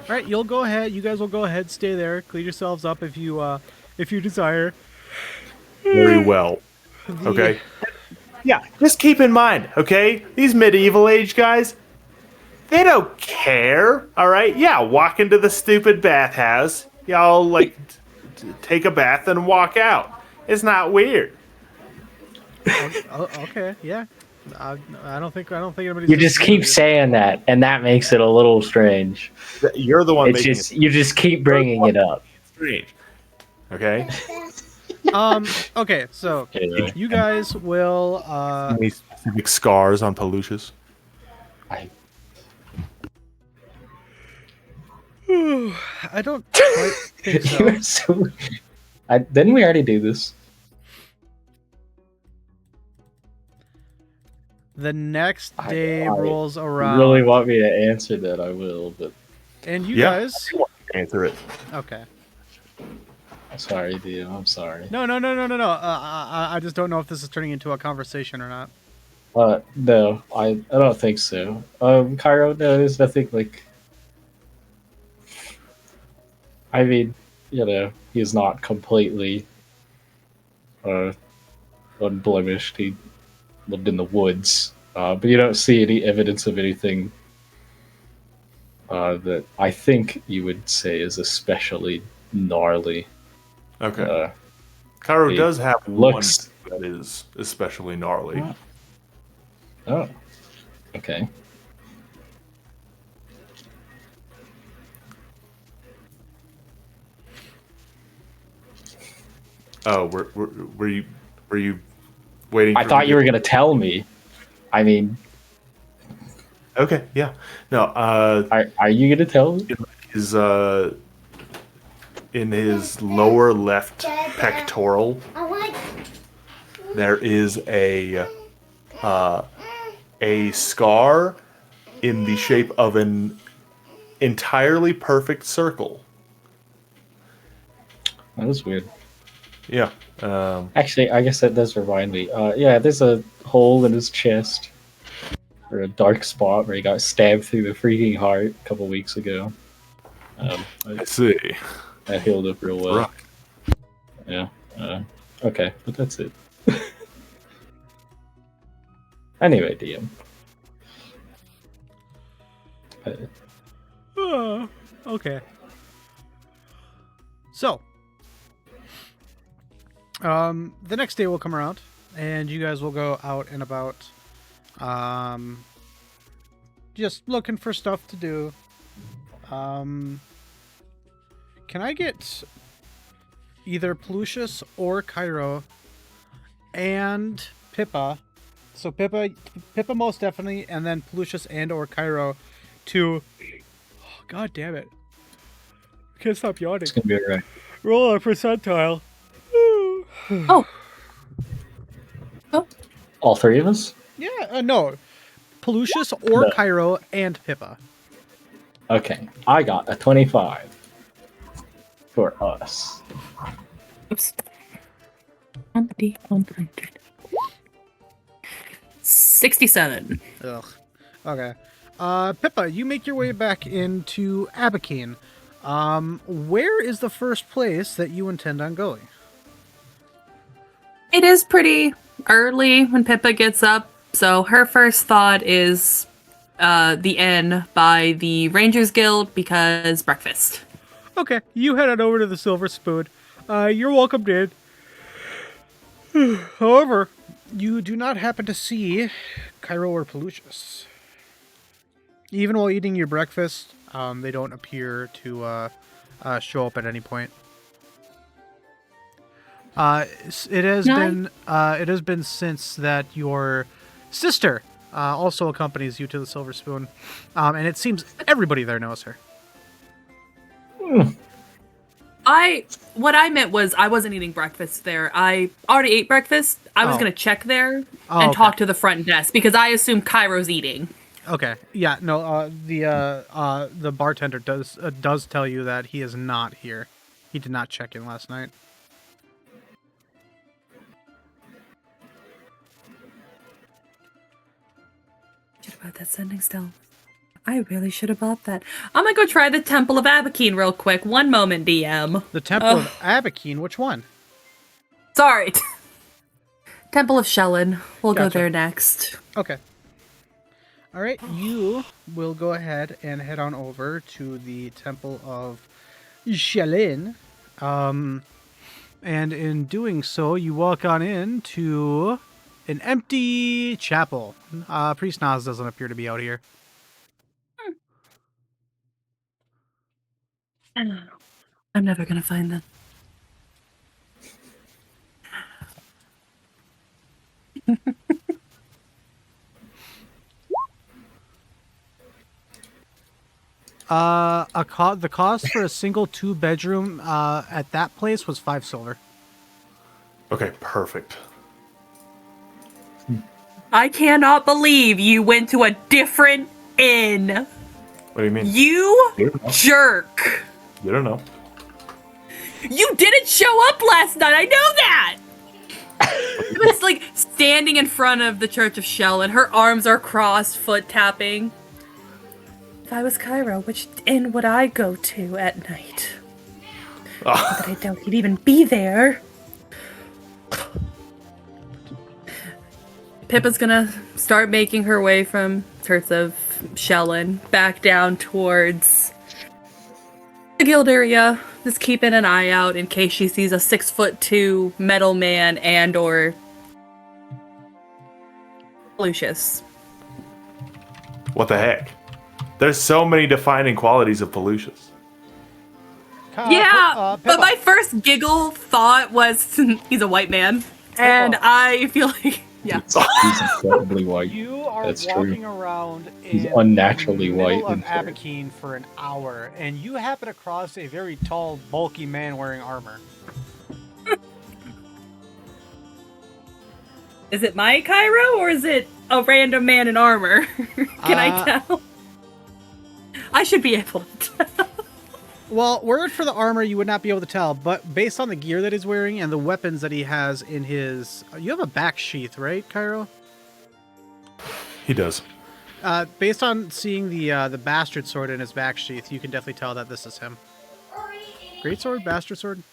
right, you'll go ahead. You guys will go ahead, stay there, clean yourselves up if you desire. Very well. Okay. Yeah, just keep in mind, okay? These medieval age guys, they don't care, all right? Yeah, walk into the stupid bathhouse. Y'all, like, take a bath and walk out. It's not weird. Okay, yeah. I don't think anybody's. You just keep saying that, and that makes it a little strange. You're the one It's making just you just keep bringing it up. strange. Okay? Okay, so you guys will. Any specific scars on Pelucius? I I don't quite think so. Didn't we already do this? The next day I rolls you around. really want me to answer that, I will, but And you Yeah. guys. Answer it. Okay. I'm sorry, DM. I'm sorry. No. I just don't know if this is turning into a conversation or not. No, I don't think so. Cairo, no, there's nothing like. I mean, he's not completely unblemished. He lived in the woods, but you don't see any evidence of anything that I think you would say is especially gnarly. Okay. Cairo he does have looks- one that is especially gnarly. Oh, okay. Oh, were you waiting? I for thought me you were gonna tell me. I mean, Okay, yeah. No, are you gonna tell me? his in his lower left pectoral, I want there is a scar in the shape of an entirely perfect circle. That was weird. Yeah. Actually, I guess that does remind me. Yeah, there's a hole in his chest, or a dark spot where he got stabbed through the freaking heart a couple weeks ago. I see. That healed up real well. Right. Yeah. Okay, but that's it. Anyway, DM. Okay. So, the next day will come around, and you guys will go out and about, just looking for stuff to do. Can I get either Plucius or Cairo and Pippa? So Pippa most definitely, and then Plucius and or Cairo to. Oh, God damn it! I can't stop yawning. It's gonna be alright. Roll a percentile. Oh. All three of us? Yeah, no. Plucius or No. Cairo and Pippa. Okay, I got a 25 for us. Oops. 100. 67. Ugh. Okay. Pippa, you make your way back into Abakeen. Where is the first place that you intend on going? It is pretty early when Pippa gets up, so her first thought is the inn by the Rangers Guild because breakfast. Okay, you head on over to the Silver Spoon. You're welcomed in. However, you do not happen to see Cairo or Pelucius. Even while eating your breakfast, they don't appear to show up at any point. It has been since that your sister also accompanies you to the Silver Spoon, and it seems everybody there knows her. What I meant was I wasn't eating breakfast there. I already ate breakfast. I was Oh. gonna check there Oh, and okay. talk to the front desk because I assume Cairo's eating. Okay. Yeah. No. The bartender does tell you that he is not here. He did not check in last night. Should have bought that sending stone. I really should have bought that. I'm gonna go try the Temple of Abakeen real quick. One moment, DM. The Temple of Abakeen. Which one? Sorry. Temple of Shellen. We'll go Gotcha. there next. Okay. All right. You will go ahead and head on over to the Temple of Shelin. And in doing so, you walk on into an empty chapel. Priest Nas doesn't appear to be out here. I'm never gonna find them. The cost for a single 2-bedroom at that place was 5 silver. Okay, perfect. I cannot believe you went to a different inn. What do you mean? You You don't know. jerk. You don't know. You didn't show up last night. I know that. It was like standing in front of the Church of Shell, and her arms are crossed, foot tapping. If I was Cairo, which inn would I go to at night? Ah, But I doubt he'd even be there. Pippa's gonna start making her way from Church of Shellin back down towards the guild area, just keeping an eye out in case she sees a 6'2" metal man and/or Lucius. what the heck? There's so many defining qualities of Lucius. Yeah, but my first giggle thought was he's a white man, and I feel like yeah. He's incredibly white. You are That's walking true. around He's in unnaturally the middle white of and fair. Abakeen for an hour, and you happen across a very tall, bulky man wearing armor. Is it my Cairo or is it a random man in armor? Can I tell? I should be able to tell. Well, word for the armor, you would not be able to tell, but based on the gear that he's wearing and the weapons that he has in his... You have a back sheath, right, Cairo? He does. Based on seeing the bastard sword in his back sheath, you can definitely tell that this is him. Great sword, bastard sword.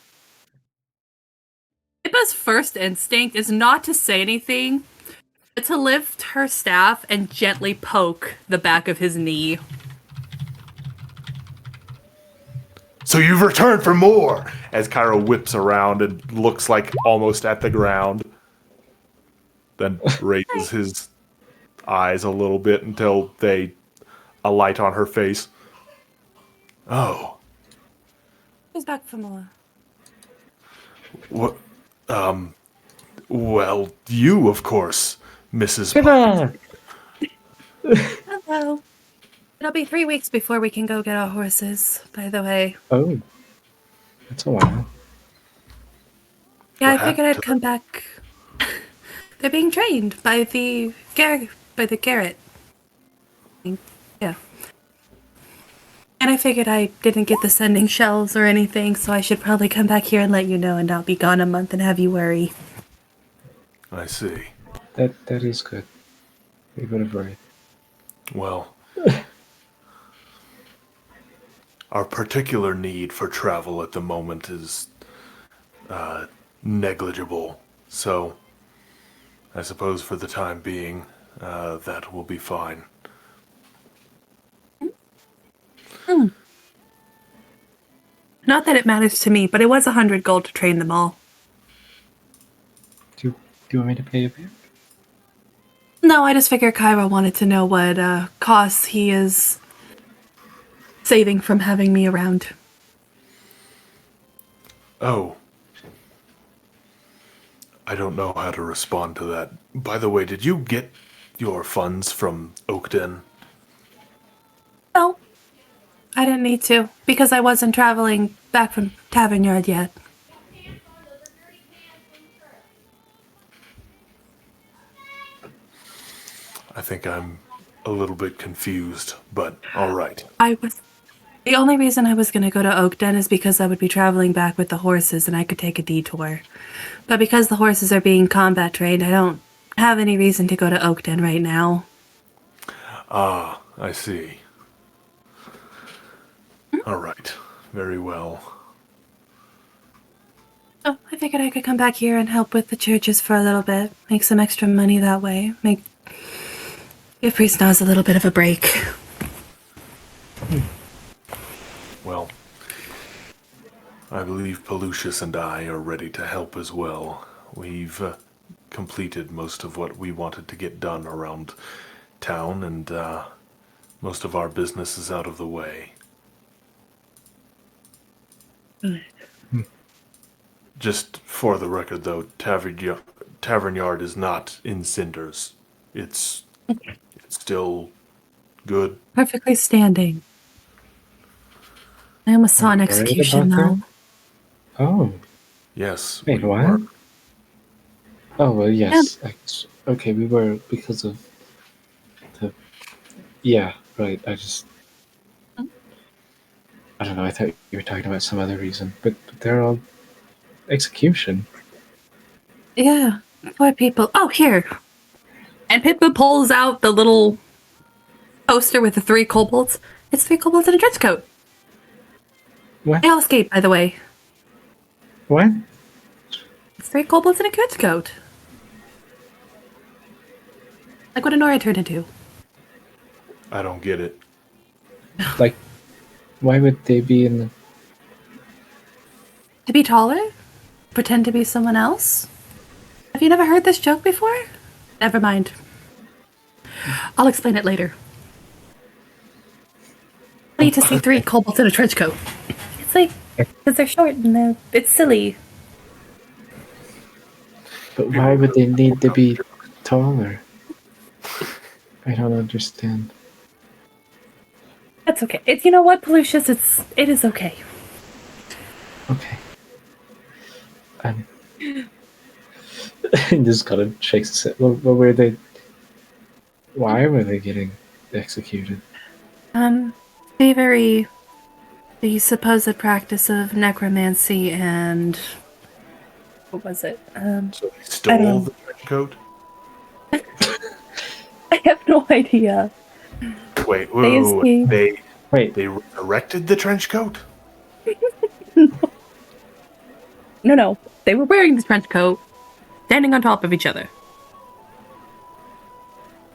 Pippa's first instinct is not to say anything, but to lift her staff and gently poke the back of his knee. So you've returned for more! As Cairo whips around and looks like almost at the ground. Then raises his eyes a little bit until they alight on her face. Oh. Who's back for more? What? Well, you, of course, Mrs. Hello. It'll be 3 weeks before we can go get our horses, by the way. Oh. That's a while. Yeah, I What figured happened I'd come back. They're being trained by the Garrett. Yeah. And I figured I didn't get the sending shells or anything, so I should probably come back here and let you know and not be gone a month and have you worry. I see. That is good. We would have worried. Well, our particular need for travel at the moment is negligible. So, I suppose for the time being, that will be fine. Not that it matters to me, but it was 100 gold to train them all. Do you want me to pay you back? No, I just figured Kyra wanted to know what costs he is saving from having me around. Oh. I don't know how to respond to that. By the way, did you get your funds from Oakden? No, I didn't need to, because I wasn't traveling back from Tavern Yard yet. I think I'm a little bit confused, but all right. The only reason I was going to go to Oakden is because I would be traveling back with the horses and I could take a detour. But because the horses are being combat trained, I don't have any reason to go to Oakden right now. Ah, I see. All right. Very well. Oh, I figured I could come back here and help with the churches for a little bit. Make some extra money that way. Give Priest Nas a little bit of a break. Well, I believe Pelusius and I are ready to help as well. We've completed most of what we wanted to get done around town, and most of our business is out of the way. Just for the record, though, Tavern Yard is not in cinders. It's still good. Perfectly standing. I almost saw an Worried execution, about though. that? Oh. Yes. Wait, we what? were. Oh well, yes. Okay, we were because of the. Yeah, right. I don't know. I thought you were talking about some other reason, but they're all execution. Yeah, poor people. Oh, here. And Pippa pulls out the little poster with the 3 kobolds. It's 3 kobolds in a trench coat. What? They all escaped, by the way. What? It's 3 kobolds in a trench coat. Like what Honora turned into. I don't get it. Like, why would they be in the? To be taller? Pretend to be someone else? Have you never heard this joke before? Never mind. I'll explain it later. I need to see 3 kobolds in a trench coat. It's like, because they're short and it's silly. But why would they need to be taller? I don't understand. That's okay. You know what, Pelucius? It is okay. Okay. Just kind of shakes his head. What were they? Why were they getting executed? The supposed practice of necromancy and what was it? So they stole the trench coat? I have no idea. Wait. They resurrected the trench coat? No. They were wearing the trench coat, standing on top of each other.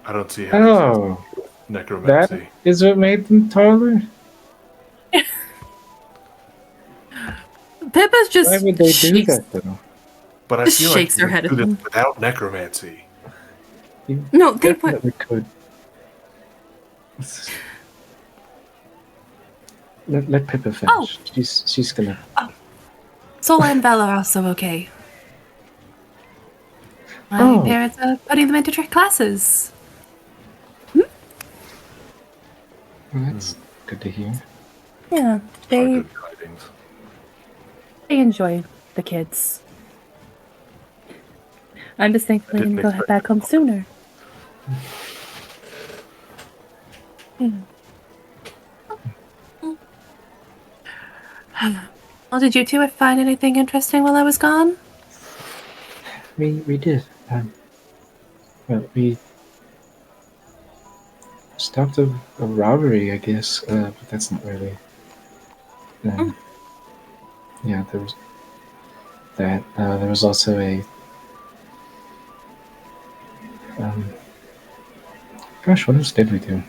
I don't see how Oh, necromancy. that is what made them taller? Pippa's just Why would they do shakes, that though? But I just feel shakes like her you head could at do them. this without necromancy. You No, they put definitely could. Let Pippa finish. Oh. She's gonna. Sola and Bella are also okay. My Oh. parents are putting them into trick classes. Well, that's good to hear. Yeah, Are they good tidings. enjoy the kids. I'm just thankful I Didn't didn't go expect back home sooner. Well, did you two find anything interesting while I was gone? We did. Well, we stopped a robbery, I guess, but that's not really. Yeah, there was that. There was also a. Gosh, what else did we do?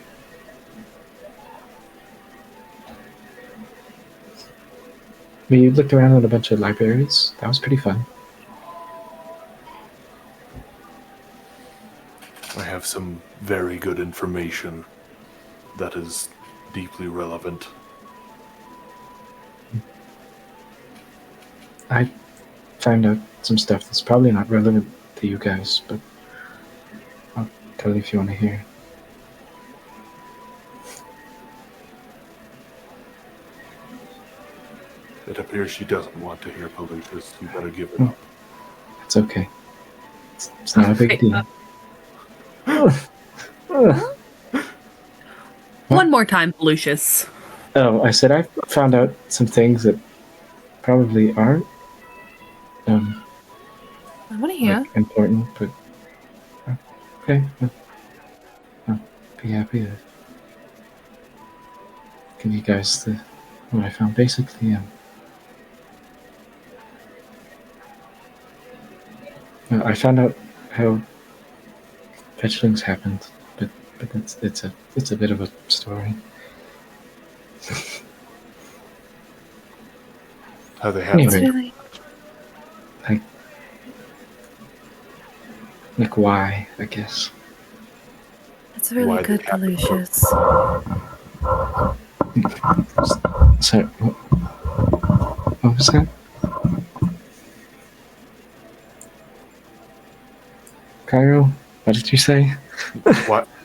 We looked around at a bunch of libraries. That was pretty fun. I have some very good information that is deeply relevant. I found out some stuff that's probably not relevant to you guys, but I'll tell you if you want to hear. It appears she doesn't want to hear Pelucius. You better give it up. It's okay. It's not a big deal. One more time, Lucius. Oh, I said I found out some things that probably aren't I want to hear. like, important, but okay. I'll be happy to give you guys what I found. Basically, I found out how fetchlings happened, but it's a bit of a story. How they happen. Anyway, like why? I guess. That's really Why good, they happen. Lucius. Sorry, what was that? Cairo, what did you say?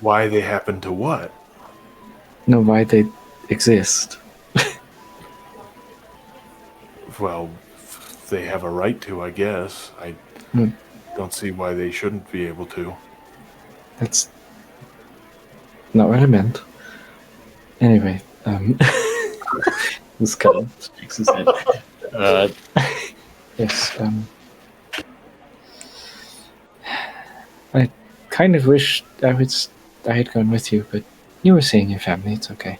Why they happen to what? No, why they exist. Well, they have a right to, I guess. don't see why they shouldn't be able to. That's not what I meant. Anyway, this kind of shakes his head. Yes, I kind of wish I had gone with you, but you were seeing your family. It's okay.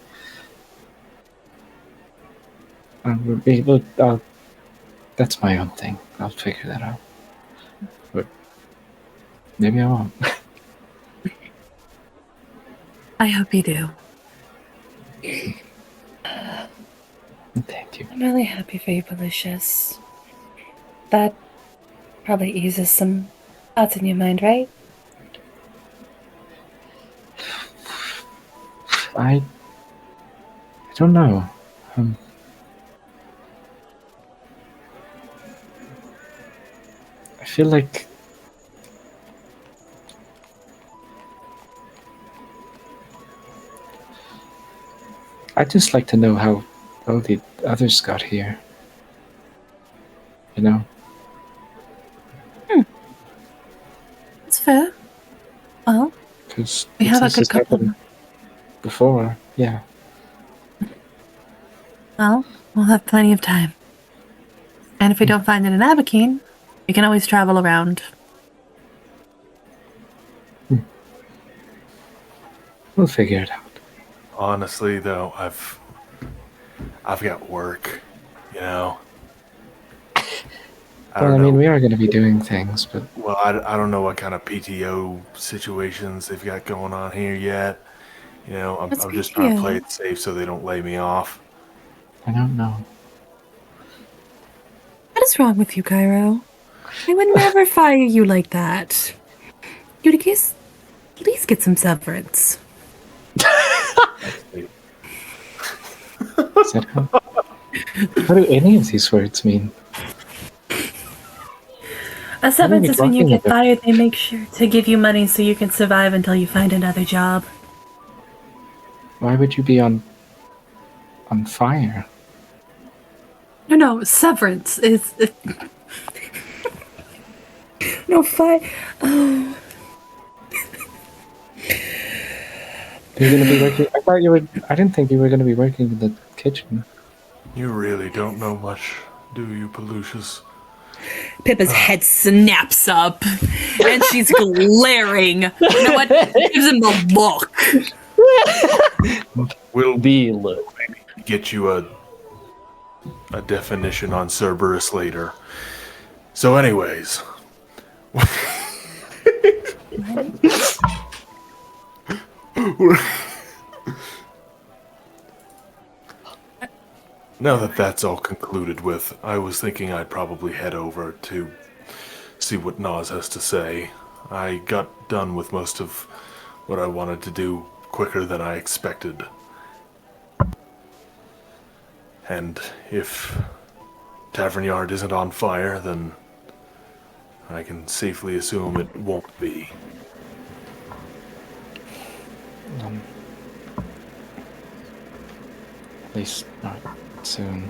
That's my own thing. I'll figure that out. But maybe I won't. I hope you do. Thank you. I'm really happy for you, Pollucius. That probably eases some thoughts in your mind, right? I don't know. I feel like I'd just like to know how all the others got here. You know? That's fair. Well, Because we have a good couple. before. Yeah. Well, we'll have plenty of time. And if we don't find it in Abakeen, we can always travel around. We'll figure it out. Honestly, though, I've got work, you know. Well, I mean, we are going to be doing things, but Well, I don't know what kind of PTO situations they've got going on here yet. You know, I'm What's just trying to play PTO? it safe so they don't lay me off. I don't know. What is wrong with you, Cairo? I would never fire you like that. You'd at least get some severance. Is that what do any of these words mean? A severance you is when you talking get about? fired, they make sure to give you money so you can survive until you find another job. Why would you be on fire? No, severance is... no, fire... Oh... You're going to be working... I didn't think you were going to be working in the kitchen. You really don't know much, do you, Pollucius? Pippa's head snaps up, and she's glaring. You know what? Gives him the look. We'll Deal. get you a definition on Cerberus later. So, anyways. Now that that's all concluded with, I was thinking I'd probably head over to see what Nas has to say. I got done with most of what I wanted to do quicker than I expected. And if Tavern Yard isn't on fire, then I can safely assume it won't be. At least not soon.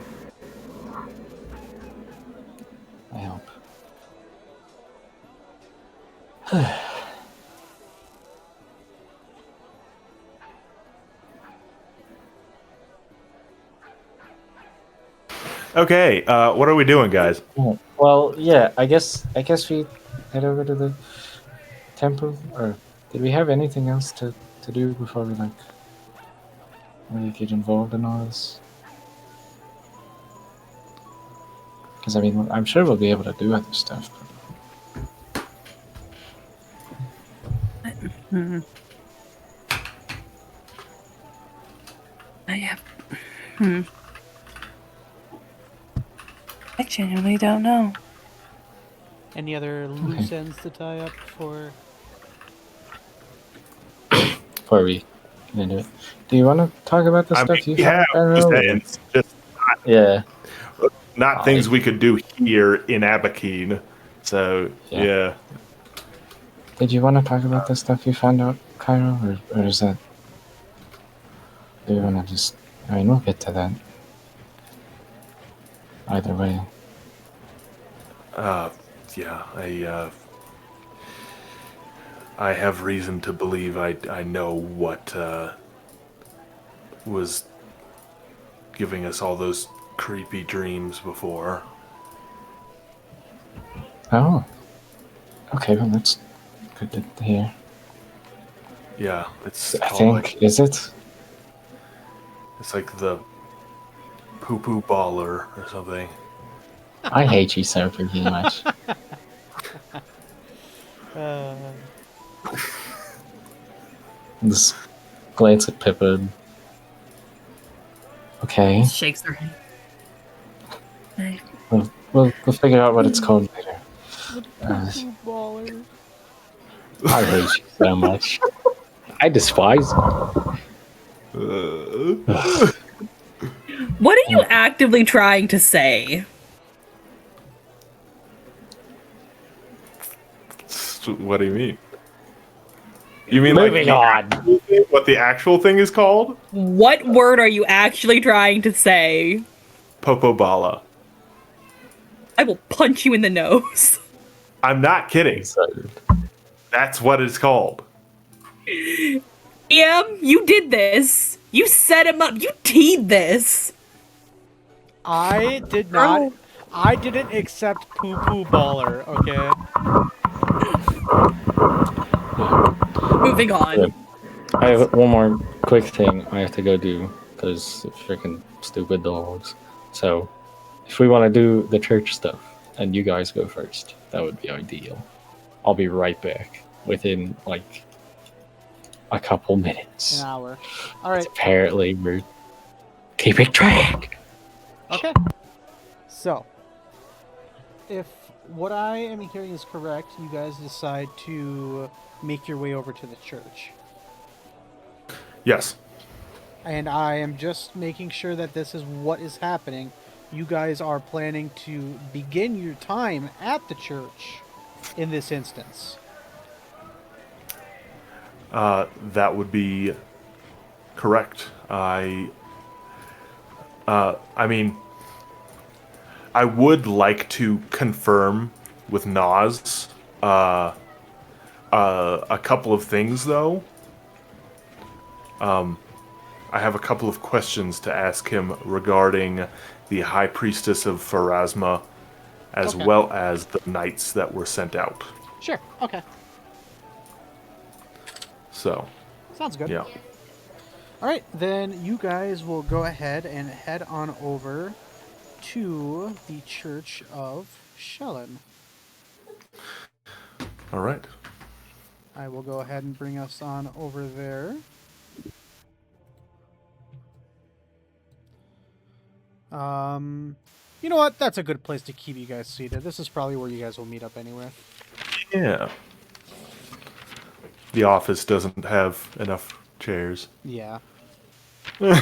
I hope. Okay, what are we doing, guys? Well, yeah, I guess we head over to the temple, or did we have anything else to do before we really get involved in all this? Because I mean, I'm sure we'll be able to do other stuff. I genuinely don't know. Any other loose ends to tie up for? Before we get into it, do you want to talk about the stuff you found? Yeah. Not things we could do here in Abakeen. So, yeah. Did you want to talk about the stuff you found out, Cairo, or is that? Do you want to just? I mean, we'll get to that. Either way. Yeah, I have reason to believe I know what was giving us all those creepy dreams before. Oh. Okay, well that's good to hear. Yeah, it's I called think, is it? it's like the poo poo baller or something. I hate you so freaking much. Just glance at Pippa. Okay, Shakes her head. we'll figure out what it's called later. Baller. I hate you so much. I despise you. What are you actively trying to say? What do you mean? You mean Moving like on. what the actual thing is called? What word are you actually trying to say? Popobala. I will punch you in the nose. I'm not kidding. That's what it's called. You did this. You set him up. You teed this. I did not. I didn't accept poo poo baller. Okay. Moving on. I have one more quick thing I have to go do because freaking stupid dogs. So, if we want to do the church stuff and you guys go first, that would be ideal. I'll be right back within like a couple minutes. An hour. All right. Apparently, we're keeping track. Okay. So, if what I am hearing is correct, you guys decide to make your way over to the church. Yes. And I am just making sure that this is what is happening. You guys are planning to begin your time at the church in this instance. That would be correct. I mean, I would like to confirm with Nas a couple of things, though. I have a couple of questions to ask him regarding the High Priestess of Pharasma, as Okay. well as the knights that were sent out. Sure. Okay. So, Sounds good. yeah. All right, then you guys will go ahead and head on over to the Church of Shellen. All right. I will go ahead and bring us on over there. You know what? That's a good place to keep you guys seated. This is probably where you guys will meet up anyway. Yeah. The office doesn't have enough chairs. Yeah. You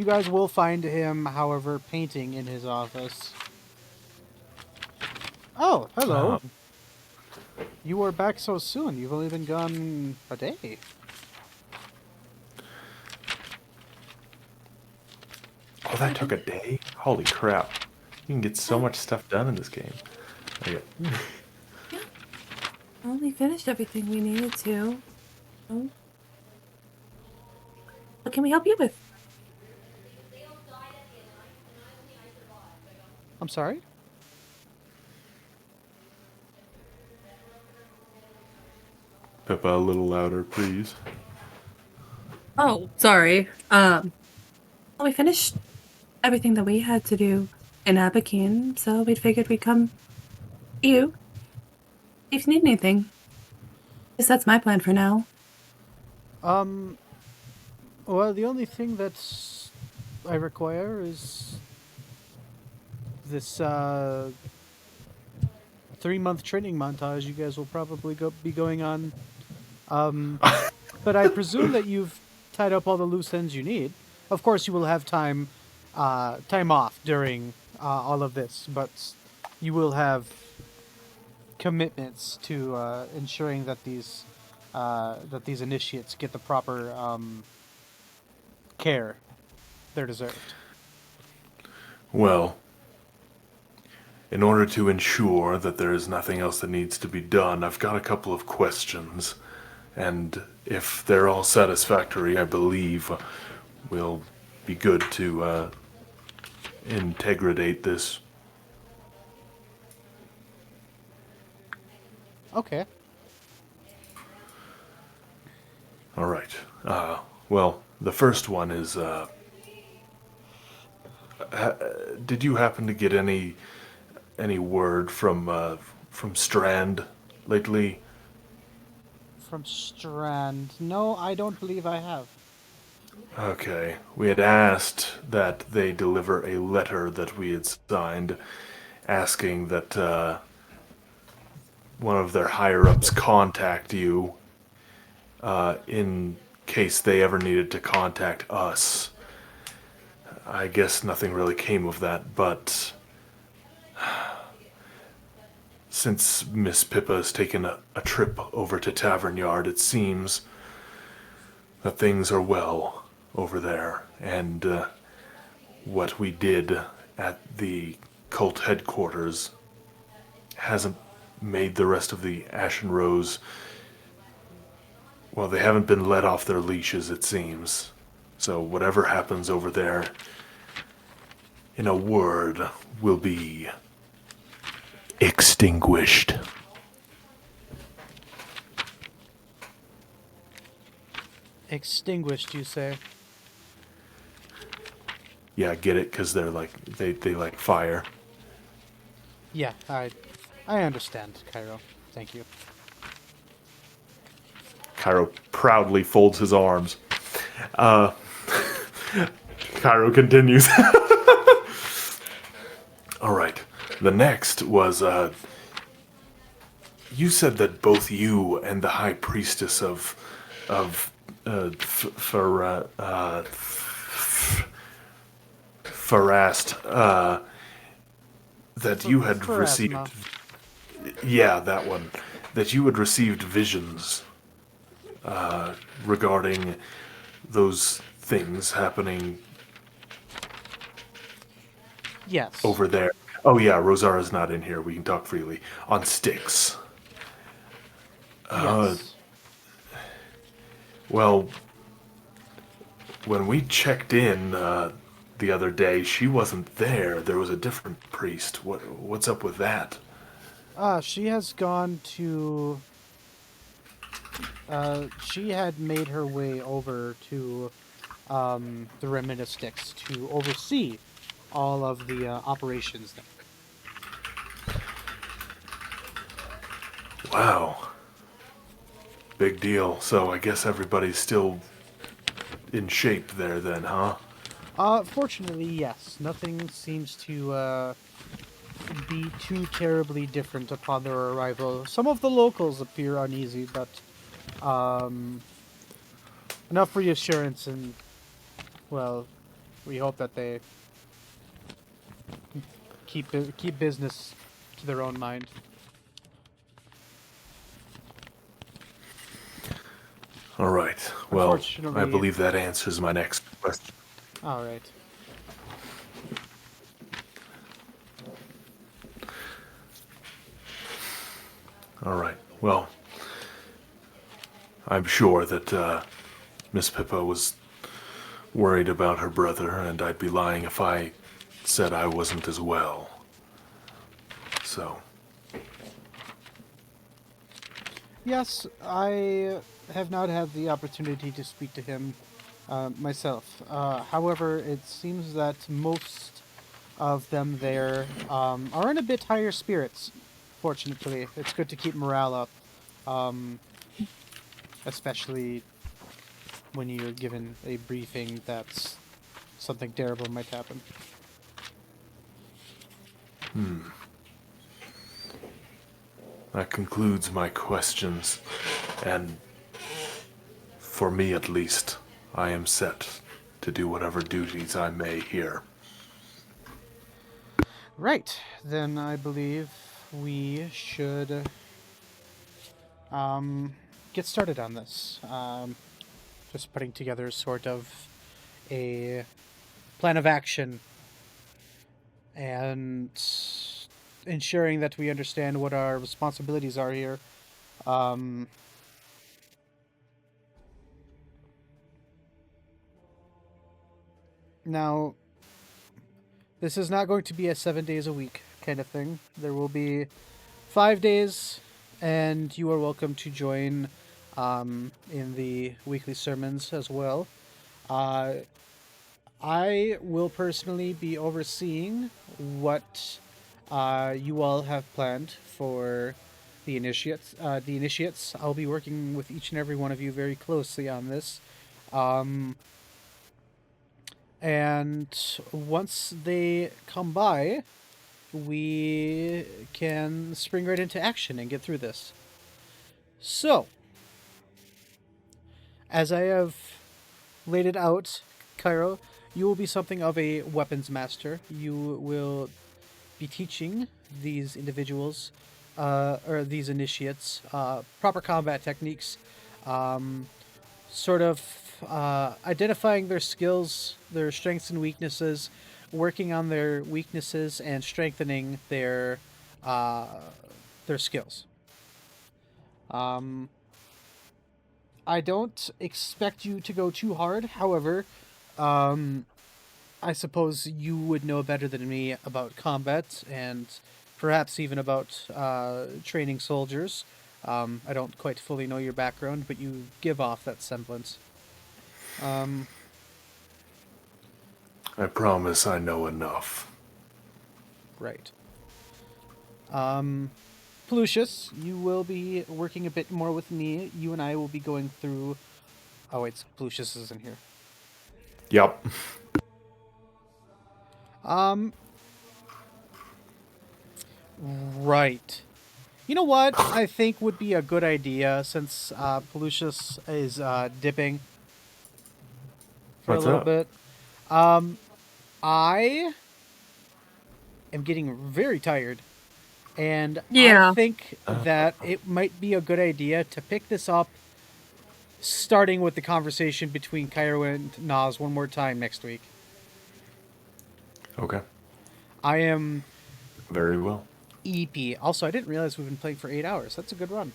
guys will find him, however, painting in his office. Oh, hello. You are back so soon. You've only been gone a day. Oh, that took a day? Holy crap. You can get so much stuff done in this game. Okay. Well, we finished everything we needed to. Oh. What can we help you with? I'm sorry? Pippa, a little louder, please. Oh, sorry. Well, we finished everything that we had to do in Abakeen, so we figured we'd come to you if you need anything. Guess that's my plan for now. Well, the only thing that's I require is this 3-month training montage you guys will probably be going on. But I presume that you've tied up all the loose ends you need. Of course, you will have time off during all of this, but you will have commitments to ensuring that these initiates get the proper care they're deserved. Well, in order to ensure that there is nothing else that needs to be done, I've got a couple of questions. And if they're all satisfactory, I believe we'll be good to integrate this. Okay. All right. Well, the first one is, did you happen to get any word from Strand lately? From Strand. No, I don't believe I have. Okay. We had asked that they deliver a letter that we had signed asking that one of their higher-ups contact you in case they ever needed to contact us. I guess nothing really came of that, but since Miss Pippa has taken a trip over to Tavern Yard, it seems that things are well over there. And what we did at the cult headquarters hasn't made the rest of the Ashen Rose... Well, they haven't been let off their leashes, it seems. So whatever happens over there, in a word, will be extinguished. Extinguished, you say? Yeah, get it? Because they're like, they like fire. Yeah, I understand, Cairo. Thank you. Cairo proudly folds his arms. Cairo continues. All right. The next was, you said that both you and the High Priestess of Farast, that you had received... Yeah, that one. That you had received visions regarding those things happening over there. Oh yeah, Rosara's not in here. We can talk freely. On Styx. Yes. Well, when we checked in the other day, she wasn't there. There was a different priest. What's up with that? She has gone to... she had made her way over to the Remnant of Styx to oversee all of the operations there. Wow. Big deal. So I guess everybody's still in shape there then, huh? Fortunately, yes. Nothing seems to be too terribly different upon their arrival. Some of the locals appear uneasy, but enough reassurance, and well, we hope that they keep business to their own mind. All right. Well, I believe that answers my next question. All right. All right. Well, I'm sure that Miss Pippa was worried about her brother, and I'd be lying if I said I wasn't as well. So. Yes, I have not had the opportunity to speak to him myself. However, it seems that most of them there are in a bit higher spirits, fortunately. It's good to keep morale up, especially when you're given a briefing that something terrible might happen. That concludes my questions, and for me at least, I am set to do whatever duties I may here. Right, then I believe we should get started on this. Just putting together sort of a plan of action, and ensuring that we understand what our responsibilities are here. Now, this is not going to be a 7 days a week kind of thing. There will be 5 days, and you are welcome to join in the weekly sermons as well. I will personally be overseeing what you all have planned for the initiates. I'll be working with each and every one of you very closely on this. And once they come by, we can spring right into action and get through this. So, as I have laid it out, Cairo, you will be something of a weapons master. You will be teaching these individuals, or these initiates, proper combat techniques, sort of identifying their skills, their strengths and weaknesses, working on their weaknesses, and strengthening their skills. I don't expect you to go too hard. However, I suppose you would know better than me about combat and perhaps even about training soldiers. I don't quite fully know your background, but you give off that semblance. I promise I know enough. Right. Plucius, you will be working a bit more with me. You and I will be going through... Oh, wait, Plucius isn't here. Yep. Right. You know what I think would be a good idea, since Plucius is dipping for What's a little up? bit. I am getting very tired, and Yeah. I think that it might be a good idea to pick this up, starting with the conversation between Cairo and Nas one more time next week. Okay. I am Very well. EP. Also, I didn't realize we've been playing for 8 hours. That's a good run.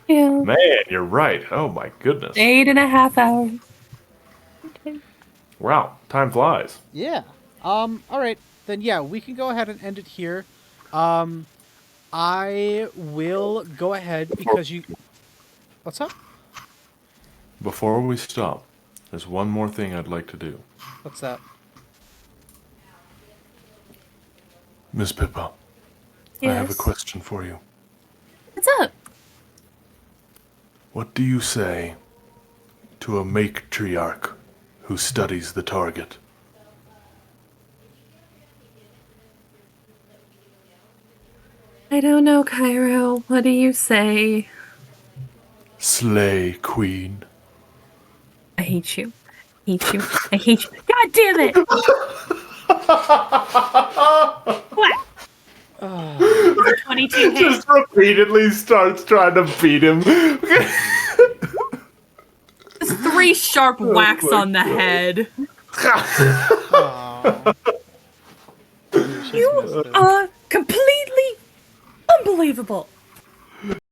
Yeah. Man, you're right. Oh my goodness. 8.5 hours. Wow, time flies. Yeah. All right. Then yeah, we can go ahead and end it here. I will go ahead because you... What's up? Before we stop, there's one more thing I'd like to do. What's that? Miss Pippa, I have a question for you. What's up? What do you say to a matriarch who studies the target? I don't know, Cairo. What do you say? Slay, queen. I hate you. I hate you. I hate you. God damn it! What? 22 hits. Just repeatedly starts trying to beat him. Just 3 sharp whacks my on the head. You are completely unbelievable.